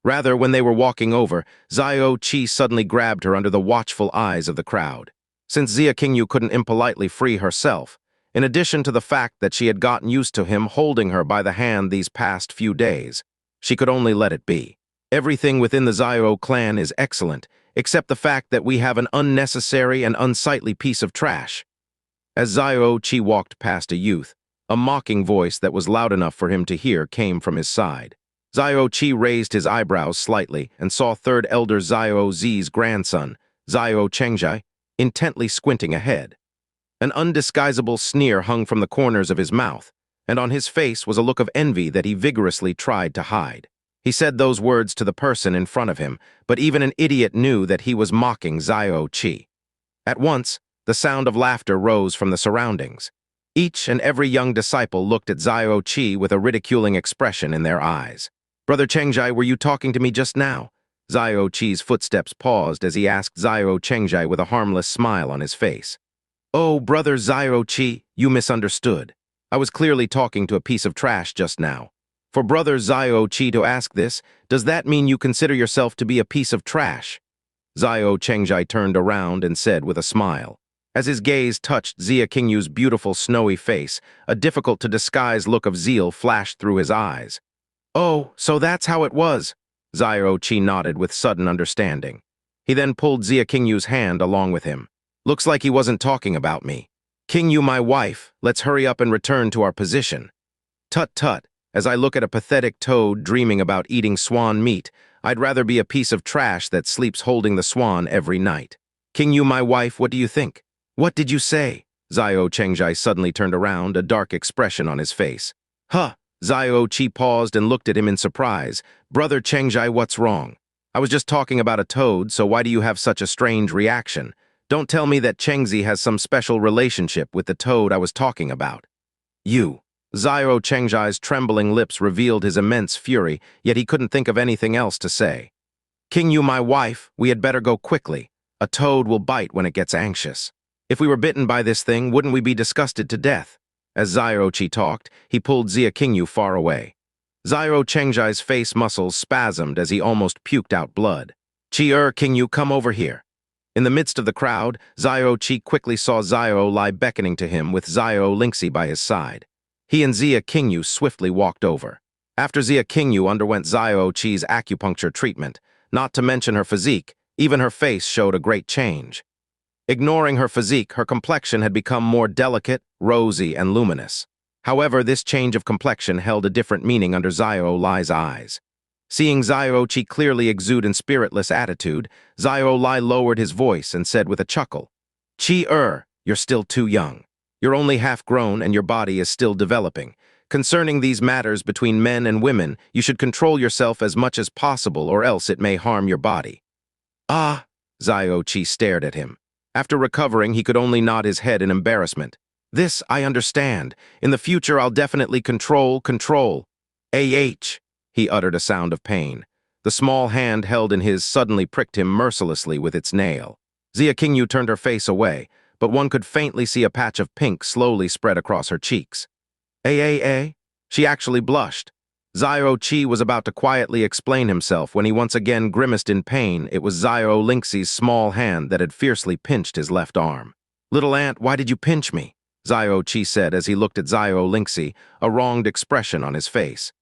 Rather, when they were walking over, Xiao Che suddenly grabbed her under the watchful eyes of the crowd. Since Xia Qingyu couldn't impolitely free herself, in addition to the fact that she had gotten used to him holding her by the hand these past few days, she could only let it be. Everything within the Xiao clan is excellent, except the fact that we have an unnecessary and unsightly piece of trash. As Xiao Che walked past a youth, a mocking voice that was loud enough for him to hear came from his side. Xiao Che raised his eyebrows slightly and saw Third Elder Xiao Zi's grandson, Xiao Chengzhai, intently squinting ahead. An undisguisable sneer hung from the corners of his mouth, and on his face was a look of envy that he vigorously tried to hide. He said those words to the person in front of him, but even an idiot knew that he was mocking Xiao Che. At once, the sound of laughter rose from the surroundings. Each and every young disciple looked at Xiao Che with a ridiculing expression in their eyes. "Brother Chengzhai, were you talking to me just now?" Xiao Che's footsteps paused as he asked Xiao Chengzhai with a harmless smile on his face. "Oh, brother Xiao Che, you misunderstood. I was clearly talking to a piece of trash just now. For brother Xiao Che to ask this, does that mean you consider yourself to be a piece of trash?" Xiao Chengzhai turned around and said with a smile. As his gaze touched Xia Qingyu's beautiful snowy face, a difficult-to-disguise look of zeal flashed through his eyes. "Oh, so that's how it was." Xiao Che nodded with sudden understanding. He then pulled Xia Qingyu's hand along with him. "Looks like he wasn't talking about me. Qingyu, my wife, let's hurry up and return to our position." Tut-tut, as I look at a pathetic toad dreaming about eating swan meat, I'd rather be a piece of trash that sleeps holding the swan every night. King Yu, my wife, what do you think? What did you say? Xiao Che suddenly turned around, a dark expression on his face. Huh! Xiao Che paused and looked at him in surprise. Brother Chengzhai, what's wrong? I was just talking about a toad, so why do you have such a strange reaction? Don't tell me that Chengzi has some special relationship with the toad I was talking about. You. Xiao Chengzhai's trembling lips revealed his immense fury, yet he couldn't think of anything else to say. King Yu, my wife, we had better go quickly. A toad will bite when it gets anxious. If we were bitten by this thing, wouldn't we be disgusted to death? As Xiao Che talked, he pulled Xia Qingyu far away. Xiao Chengzhai's face muscles spasmed as he almost puked out blood. Qingyu, come over here. In the midst of the crowd, Xiao Che quickly saw Xiao Lai beckoning to him with Xiao Lingxi by his side. He and Xia Qingyu swiftly walked over. After Xia Qingyu underwent Xiao Che's acupuncture treatment, not to mention her physique, even her face showed a great change. Ignoring her physique, her complexion had become more delicate, rosy, and luminous. However, this change of complexion held a different meaning under Xiao Lai's eyes. Seeing Xiao Che clearly exude a spiritless attitude, Xiao Lai lowered his voice and said with a chuckle, You're still too young. You're only half-grown and your body is still developing. Concerning these matters between men and women, you should control yourself as much as possible or else it may harm your body. Ah, Xiao Che stared at him. After recovering, he could only nod his head in embarrassment. This, I understand. In the future, I'll definitely control. He uttered a sound of pain. The small hand held in his suddenly pricked him mercilessly with its nail. Xia Qingyu turned her face away, but one could faintly see a patch of pink slowly spread across her cheeks. She actually blushed. Xiao Che was about to quietly explain himself when he once again grimaced in pain. It was Xiao Lingxi's small hand that had fiercely pinched his left arm. Little aunt, why did you pinch me? Xiao Che said as he looked at Xiao Lingxi, a wronged expression on his face.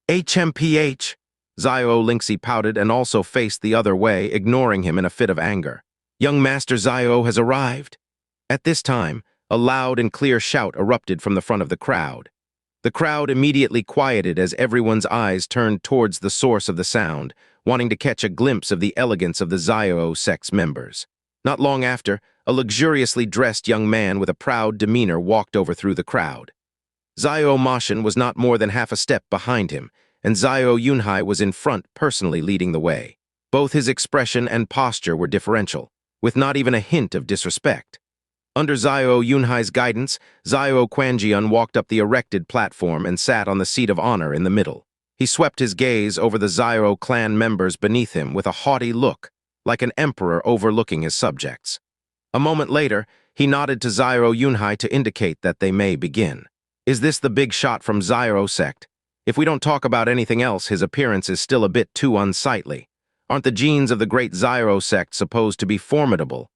HMPH. Xiao Lingxi pouted and also faced the other way, ignoring him in a fit of anger. Young Master Xiao has arrived. At this time, a loud and clear shout erupted from the front of the crowd. The crowd immediately quieted as everyone's eyes turned towards the source of the sound, wanting to catch a glimpse of the elegance of the Xiao sect's members. Not long after, a luxuriously dressed young man with a proud demeanor walked over through the crowd. Xiao Mashan was not more than half a step behind him, and Xiao Yunhai was in front, personally leading the way. Both his expression and posture were differential, with not even a hint of disrespect. Under Xiao Yunhai's guidance, Xiao Quanjian walked up the erected platform and sat on the seat of honor in the middle. He swept his gaze over the Xiao clan members beneath him with a haughty look, like an emperor overlooking his subjects. A moment later, he nodded to Xiao Yunhai to indicate that they may begin. Is this the big shot from Xiao sect? If we don't talk about anything else, his appearance is still a bit too unsightly. Aren't the genes of the great Xiao sect supposed to be formidable?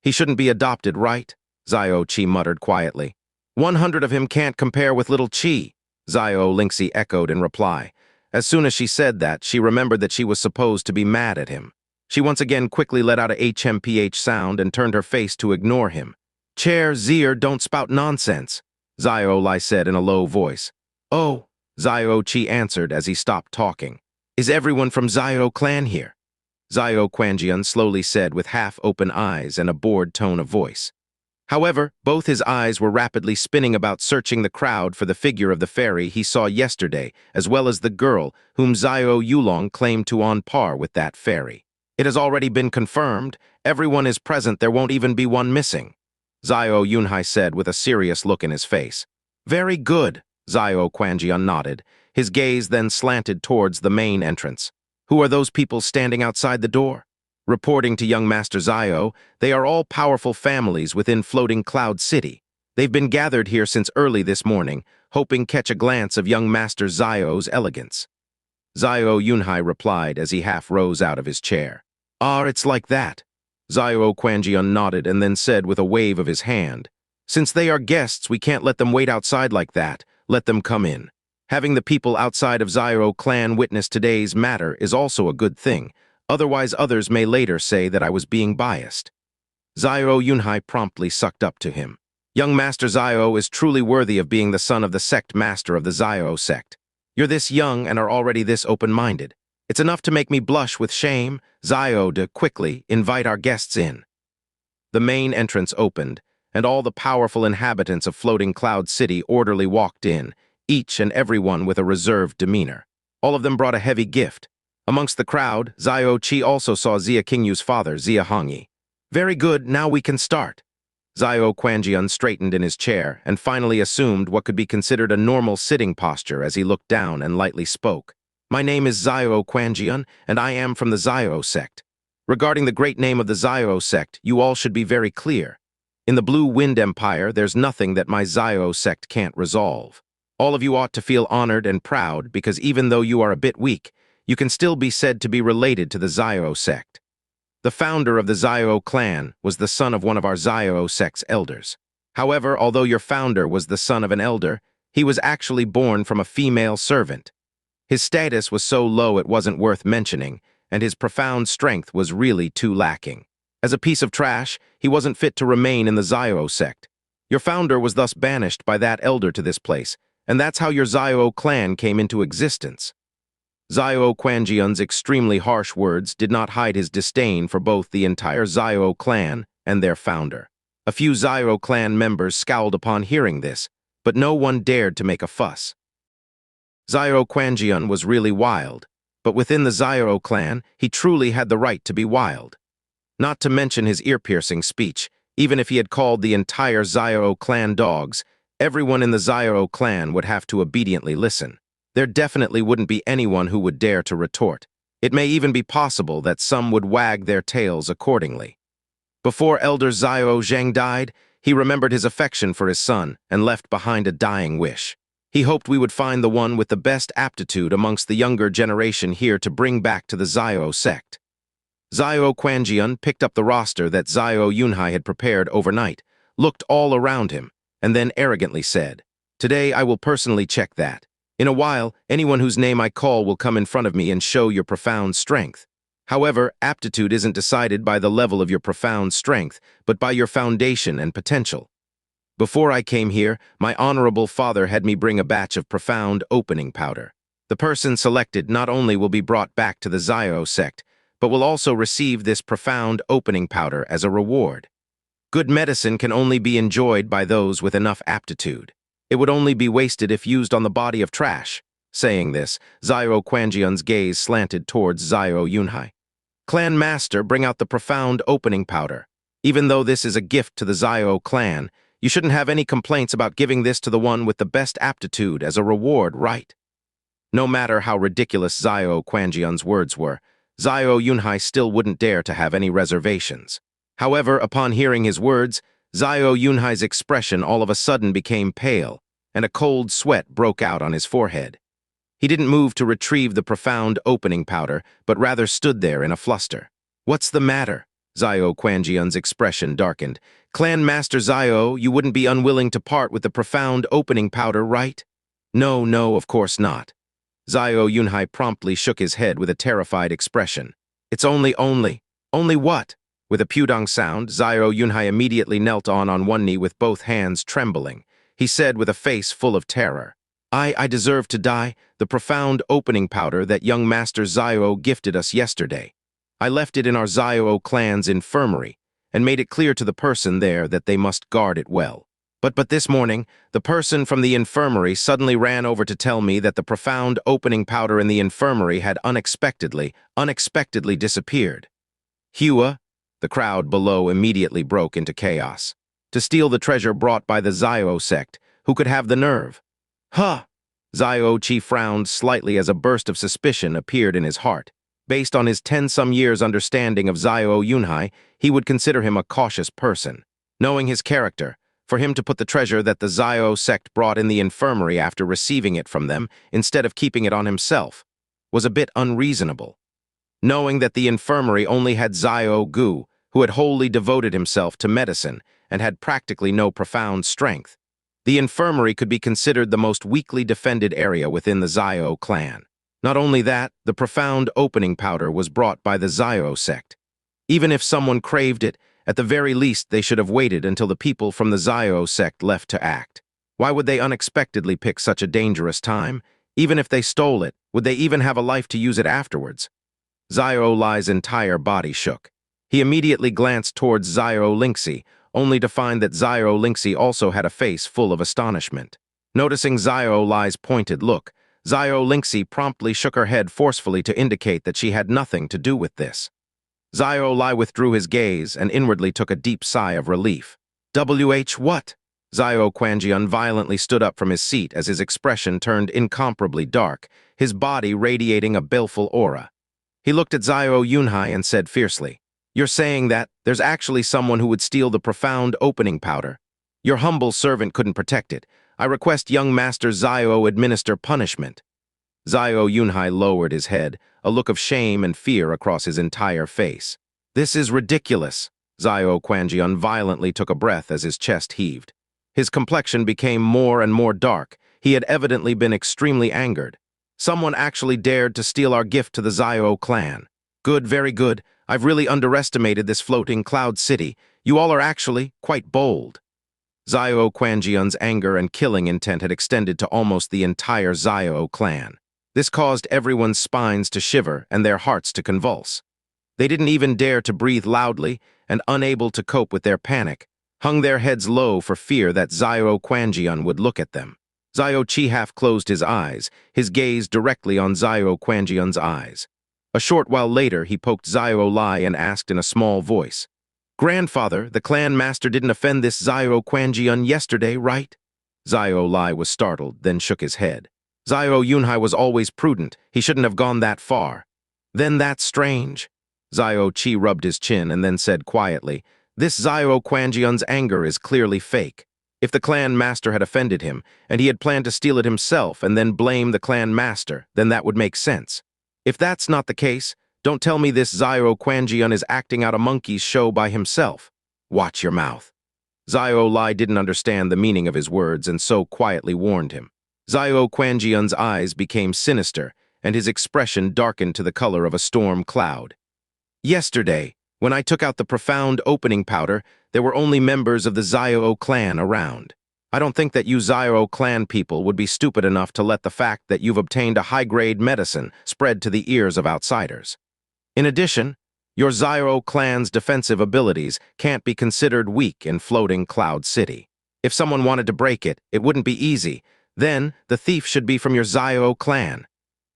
He shouldn't be adopted, right? Xiao Che muttered quietly. 100 of him can't compare with little Chi, Xiao Lingxi echoed in reply. As soon as she said that, she remembered that she was supposed to be mad at him. She once again quickly let out a HMPH sound and turned her face to ignore him. Chair, Zier, don't spout nonsense, Xiao Lai said in a low voice. Oh, Xiao Che answered as he stopped talking. Is everyone from Xiao clan here? Xiao Quanjian slowly said with half-open eyes and a bored tone of voice. However, both his eyes were rapidly spinning about searching the crowd for the figure of the fairy he saw yesterday, as well as the girl whom Xiao Yulong claimed to on par with that fairy. It has already been confirmed. Everyone is present. There won't even be one missing, Xiao Yunhai said with a serious look in his face. Very good, Xiao Quanjian nodded. His gaze then slanted towards the main entrance. Who are those people standing outside the door? Reporting to young Master Xiao, they are all powerful families within Floating Cloud City. They've been gathered here since early this morning, hoping catch a glance of young Master Xiao's elegance. Xiao Yunhai replied as he half rose out of his chair. Ah, it's like that. Xiao Quanjian nodded and then said with a wave of his hand, Since they are guests, we can't let them wait outside like that. Let them come in. Having the people outside of Xiao clan witness today's matter is also a good thing, otherwise others may later say that I was being biased. Xiao Yunhai promptly sucked up to him. Young Master Xiao is truly worthy of being the son of the sect master of the Xiao sect. You're this young and are already this open-minded. It's enough to make me blush with shame. Xiao to quickly invite our guests in. The main entrance opened, and all the powerful inhabitants of Floating Cloud City orderly walked in, each and every one with a reserved demeanor. All of them brought a heavy gift. Amongst the crowd, Xiao Che also saw Xia Qingyu's father, Xia Hongyi. Very good, now we can start. Xiao Quanjian straightened in his chair and finally assumed what could be considered a normal sitting posture as he looked down and lightly spoke. My name is Xiao Quanjian, and I am from the Xiao sect. Regarding the great name of the Xiao sect, you all should be very clear. In the Blue Wind Empire, there's nothing that my Xiao sect can't resolve. All of you ought to feel honored and proud because even though you are a bit weak, you can still be said to be related to the Xiao sect. The founder of the Xiao clan was the son of one of our Xiao sect's elders. However, although your founder was the son of an elder, he was actually born from a female servant. His status was so low it wasn't worth mentioning, and his profound strength was really too lacking. As a piece of trash, he wasn't fit to remain in the Xiao sect. Your founder was thus banished by that elder to this place, and that's how your Xiao clan came into existence. Xiao Quanjian's extremely harsh words did not hide his disdain for both the entire Xiao clan and their founder. A few Xiao clan members scowled upon hearing this, but no one dared to make a fuss. Xiao Quanjian was really wild, but within the Xiao clan, he truly had the right to be wild. Not to mention his ear-piercing speech, even if he had called the entire Xiao clan dogs, everyone in the Xiao clan would have to obediently listen. There definitely wouldn't be anyone who would dare to retort. It may even be possible that some would wag their tails accordingly. Before Elder Xiao Zheng died, he remembered his affection for his son and left behind a dying wish. He hoped we would find the one with the best aptitude amongst the younger generation here to bring back to the Xiao sect. Xiao Quanjian picked up the roster that Xiao Yunhai had prepared overnight, looked all around him, and then arrogantly said, "Today I will personally check that. In a while, anyone whose name I call will come in front of me and show your profound strength. However, aptitude isn't decided by the level of your profound strength, but by your foundation and potential. Before I came here, my honorable father had me bring a batch of profound opening powder. The person selected not only will be brought back to the Xiao sect, but will also receive this profound opening powder as a reward. Good medicine can only be enjoyed by those with enough aptitude. It would only be wasted if used on the body of trash." Saying this, Xiao Quanjian's gaze slanted towards Xiao Yunhai. "Clan Master, bring out the profound opening powder. Even though this is a gift to the Xiao clan, you shouldn't have any complaints about giving this to the one with the best aptitude as a reward, right?" No matter how ridiculous Xiao Quanjian's words were, Xiao Yunhai still wouldn't dare to have any reservations. However, upon hearing his words, Xiao Yunhai's expression all of a sudden became pale, and a cold sweat broke out on his forehead. He didn't move to retrieve the profound opening powder, but rather stood there in a fluster. "What's the matter?" Xiao Quanjian's expression darkened. "Clan Master Xiao, you wouldn't be unwilling to part with the profound opening powder, right?" No, of course not." Xiao Yunhai promptly shook his head with a terrified expression. "It's only what?" With a pudong sound, Xiao Yunhai immediately knelt on one knee with both hands trembling. He said with a face full of terror, I deserve to die, the profound opening powder that young Master Xiao gifted us yesterday. I left it in our Xiao clan's infirmary, and made it clear to the person there that they must guard it well. But this morning, the person from the infirmary suddenly ran over to tell me that the profound opening powder in the infirmary had unexpectedly disappeared. Hua, the crowd below immediately broke into chaos. To steal the treasure brought by the Xiao sect, who could have the nerve? Huh! Xiao Che frowned slightly as a burst of suspicion appeared in his heart. Based on his 10-some years understanding of Xiao Yunhai, he would consider him a cautious person. Knowing his character, for him to put the treasure that the Xiao sect brought in the infirmary after receiving it from them, instead of keeping it on himself, was a bit unreasonable. Knowing that the infirmary only had Xiao Gu, who had wholly devoted himself to medicine and had practically no profound strength, the infirmary could be considered the most weakly defended area within the Xiao clan. Not only that, the profound opening powder was brought by the Xiao sect. Even if someone craved it, at the very least they should have waited until the people from the Xiao sect left to act. Why would they unexpectedly pick such a dangerous time? Even if they stole it, would they even have a life to use it afterwards? Xiao Lai's entire body shook. He immediately glanced towards Xiao Lingxi, only to find that Xiao Lingxi also had a face full of astonishment. Noticing Xiao Lai's pointed look, Xiao Lingxi promptly shook her head forcefully to indicate that she had nothing to do with this. Xiao Lai withdrew his gaze and inwardly took a deep sigh of relief. What? Xiao Quanjian violently stood up from his seat as his expression turned incomparably dark, his body radiating a baleful aura. He looked at Xiao Yunhai and said fiercely, "You're saying that there's actually someone who would steal the profound opening powder? Your humble servant couldn't protect it. I request young Master Xiao administer punishment." Xiao Yunhai lowered his head, a look of shame and fear across his entire face. "This is ridiculous." Xiao Quanjian violently took a breath as his chest heaved. His complexion became more and more dark. He had evidently been extremely angered. "Someone actually dared to steal our gift to the Xiao clan. Good, very good. I've really underestimated this floating cloud city. You all are actually quite bold." Xiao Quanjian's anger and killing intent had extended to almost the entire Xiao clan. This caused everyone's spines to shiver and their hearts to convulse. They didn't even dare to breathe loudly, and unable to cope with their panic, hung their heads low for fear that Xiao Quanjian would look at them. Xiao Che half closed his eyes, his gaze directly on Xiao Quanjian's eyes. A short while later, he poked Xiao Lai and asked in a small voice, "Grandfather, the clan master didn't offend this Xiao Quanjian yesterday, right?" Xiao Lai was startled, then shook his head. Xiao Yunhai was always prudent. He shouldn't have gone that far. "Then that's strange." Xiao Che rubbed his chin and then said quietly, "This Xiao Quanjian's anger is clearly fake. If the clan master had offended him, and he had planned to steal it himself and then blame the clan master, then that would make sense. If that's not the case, don't tell me this Xiao Quanjian is acting out a monkey's show by himself. Watch your mouth." Xiao Lai didn't understand the meaning of his words and so quietly warned him. Xiao Quanjian's eyes became sinister, and his expression darkened to the color of a storm cloud. "Yesterday, when I took out the profound opening powder, there were only members of the Xiao clan around. I don't think that you Xiao clan people would be stupid enough to let the fact that you've obtained a high-grade medicine spread to the ears of outsiders. In addition, your Xiao clan's defensive abilities can't be considered weak in floating Cloud City. If someone wanted to break it, it wouldn't be easy. Then, the thief should be from your Xiao clan."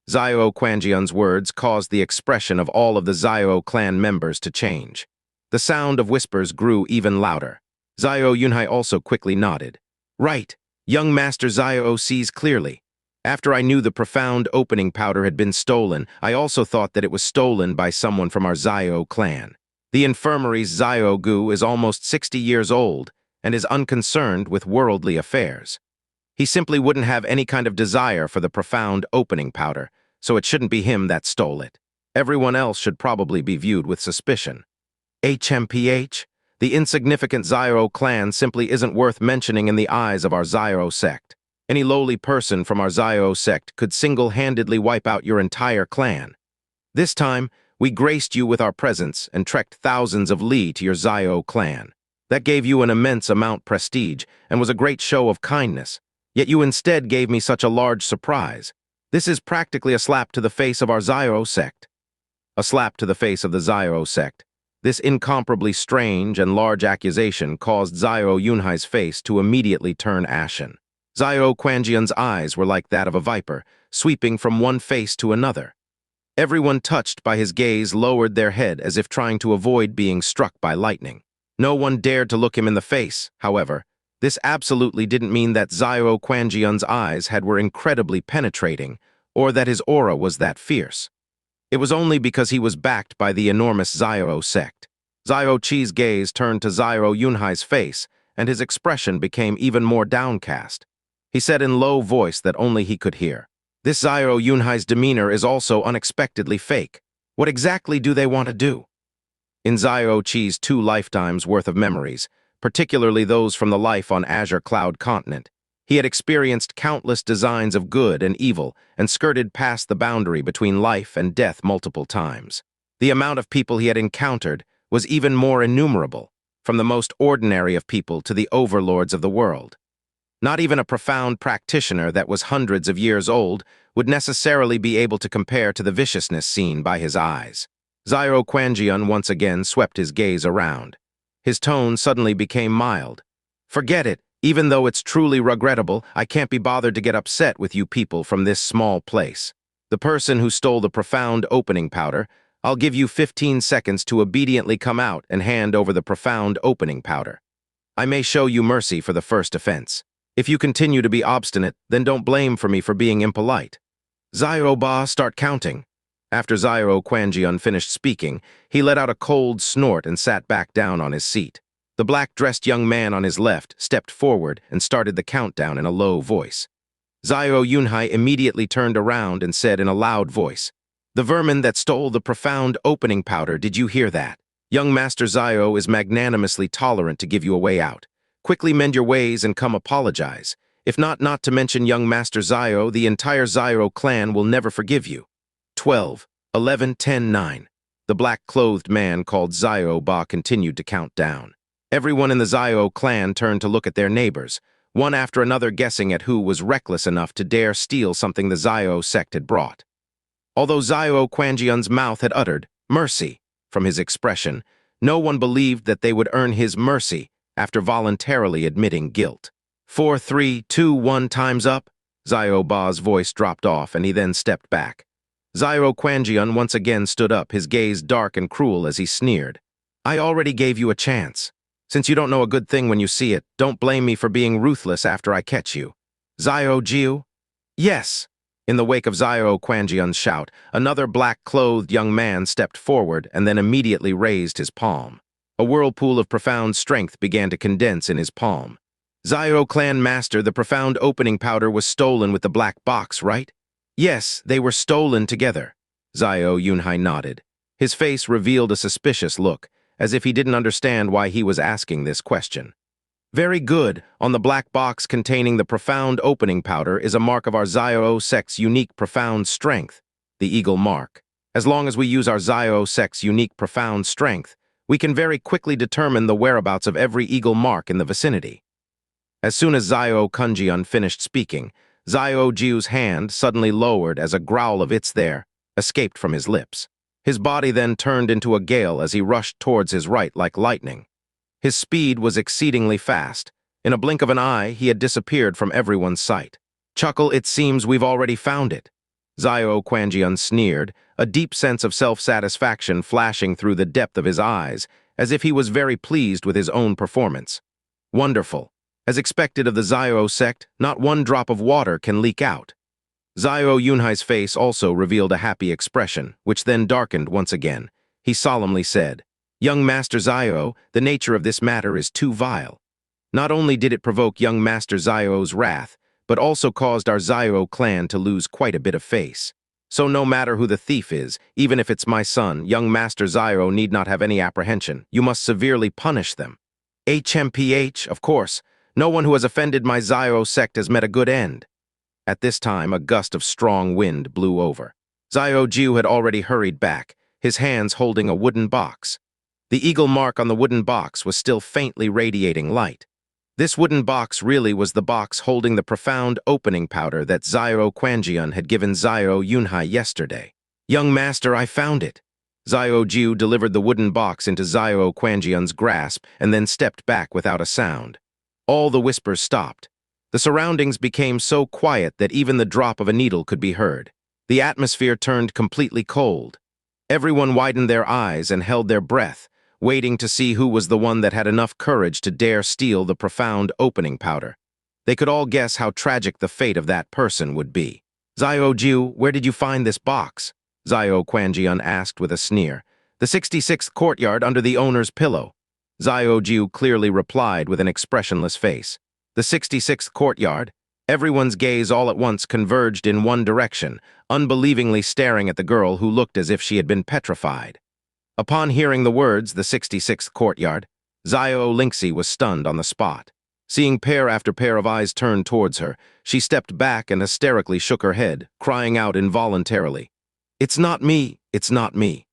Xiao Quanjian's words caused the expression of all of the Xiao clan members to change. The sound of whispers grew even louder. Xiao Yunhai also quickly nodded. "Right, young Master Xiao sees clearly. After I knew the profound opening powder had been stolen, I also thought that it was stolen by someone from our Xiao clan. The infirmary's Xiao Gu is almost 60 years old and is unconcerned with worldly affairs. He simply wouldn't have any kind of desire for the profound opening powder, so it shouldn't be him that stole it. Everyone else should probably be viewed with suspicion. HMPH, the insignificant Xiao clan simply isn't worth mentioning in the eyes of our Xiao sect. Any lowly person from our Xiao sect could single-handedly wipe out your entire clan. This time, we graced you with our presence and trekked thousands of li to your Xiao clan. That gave you an immense amount of prestige and was a great show of kindness. Yet you instead gave me such a large surprise. This is practically a slap to the face of our Xiao sect." A slap to the face of the Xiao sect. This incomparably strange and large accusation caused Xiao Yunhai's face to immediately turn ashen. Xiao Quanjian's eyes were like that of a viper, sweeping from one face to another. Everyone touched by his gaze lowered their head as if trying to avoid being struck by lightning. No one dared to look him in the face, however. This absolutely didn't mean that Xiao Quanjian's eyes were incredibly penetrating, or that his aura was that fierce. It was only because he was backed by the enormous Xiao sect. Xiao Che's gaze turned to Xiao Yunhai's face, and his expression became even more downcast. He said in low voice that only he could hear, "This Xiao Yunhai's demeanor is also unexpectedly fake. What exactly do they want to do?" In Xiao Che's 2 lifetimes worth of memories, particularly those from the life on Azure Cloud Continent, he had experienced countless designs of good and evil and skirted past the boundary between life and death multiple times. The amount of people he had encountered was even more innumerable, from the most ordinary of people to the overlords of the world. Not even a profound practitioner that was hundreds of years old would necessarily be able to compare to the viciousness seen by his eyes. Xiao Quanjian once again swept his gaze around. His tone suddenly became mild. Forget it. Even though it's truly regrettable, I can't be bothered to get upset with you people from this small place. The person who stole the profound opening powder, I'll give you 15 seconds to obediently come out and hand over the profound opening powder. I may show you mercy for the first offense. If you continue to be obstinate, then don't blame for me for being impolite. Xiao Ba, start counting. After Xiao Quanjian finished speaking, he let out a cold snort and sat back down on his seat. The black-dressed young man on his left stepped forward and started the countdown in a low voice. Xiao Yunhai immediately turned around and said in a loud voice, "The vermin that stole the profound opening powder, did you hear that? Young Master Xiao is magnanimously tolerant to give you a way out. Quickly mend your ways and come apologize. If not to mention young Master Xiao, the entire Xiao clan will never forgive you." 12, 11, 10, 9. The black-clothed man called Xiao Ba continued to count down. Everyone in the Xiao clan turned to look at their neighbors, one after another guessing at who was reckless enough to dare steal something the Xiao sect had brought. Although Xiao Quanjian's mouth had uttered, "mercy," from his expression, no one believed that they would earn his mercy after voluntarily admitting guilt. 4, 3, 2, 1, time's up. Xiao Ba's voice dropped off and he then stepped back. Xiao Quanjian once again stood up, his gaze dark and cruel as he sneered. "I already gave you a chance. Since you don't know a good thing when you see it, don't blame me for being ruthless after I catch you." "Xiao Jiu?" "Yes." In the wake of Xiao Quanjian's shout, another black-clothed young man stepped forward and then immediately raised his palm. A whirlpool of profound strength began to condense in his palm. "Xiao Clan Master, the profound opening powder was stolen with the black box, right?" "Yes, they were stolen together." Xiao Yunhai nodded. His face revealed a suspicious look, as if he didn't understand why he was asking this question. "Very good. On the black box containing the profound opening powder is a mark of our Xiao sect's unique profound strength, the eagle mark. As long as we use our Xiao sect's unique profound strength, we can very quickly determine the whereabouts of every eagle mark in the vicinity." As soon as Xiao Kunjian finished speaking, Xiao Jiu's hand suddenly lowered as a growl of "it's there" escaped from his lips. His body then turned into a gale as he rushed towards his right like lightning. His speed was exceedingly fast. In a blink of an eye, he had disappeared from everyone's sight. "Chuckle, it seems we've already found it." Xiao Quanjian sneered, a deep sense of self-satisfaction flashing through the depth of his eyes, as if he was very pleased with his own performance. "Wonderful. As expected of the Xiao sect, not one drop of water can leak out." Xiao Yunhai's face also revealed a happy expression, which then darkened once again. He solemnly said, "Young Master Xiao, the nature of this matter is too vile. Not only did it provoke young Master Xiao's wrath, but also caused our Xiao clan to lose quite a bit of face. So no matter who the thief is, even if it's my son, young Master Xiao need not have any apprehension. You must severely punish them." "HMPH, of course. No one who has offended my Xiao sect has met a good end." At this time, a gust of strong wind blew over. Xiao Jiu had already hurried back, his hands holding a wooden box. The eagle mark on the wooden box was still faintly radiating light. This wooden box really was the box holding the profound opening powder that Xiao Quanjian had given Xiao Yunhai yesterday. "Young Master, I found it." Xiao Jiu delivered the wooden box into Xiao Quanjian's grasp and then stepped back without a sound. All the whispers stopped. The surroundings became so quiet that even the drop of a needle could be heard. The atmosphere turned completely cold. Everyone widened their eyes and held their breath, waiting to see who was the one that had enough courage to dare steal the profound opening powder. They could all guess how tragic the fate of that person would be. "Xiao Jiu, where did you find this box?" Xiao Quanjian asked with a sneer. "The 66th courtyard under the owner's pillow." Xiao Jiu clearly replied with an expressionless face. The 66th courtyard. Everyone's gaze all at once converged in one direction, unbelievingly staring at the girl who looked as if she had been petrified. Upon hearing the words, the 66th courtyard, Xiao Lingxi was stunned on the spot. Seeing pair after pair of eyes turned towards her, she stepped back and hysterically shook her head, crying out involuntarily, "It's not me, it's not me."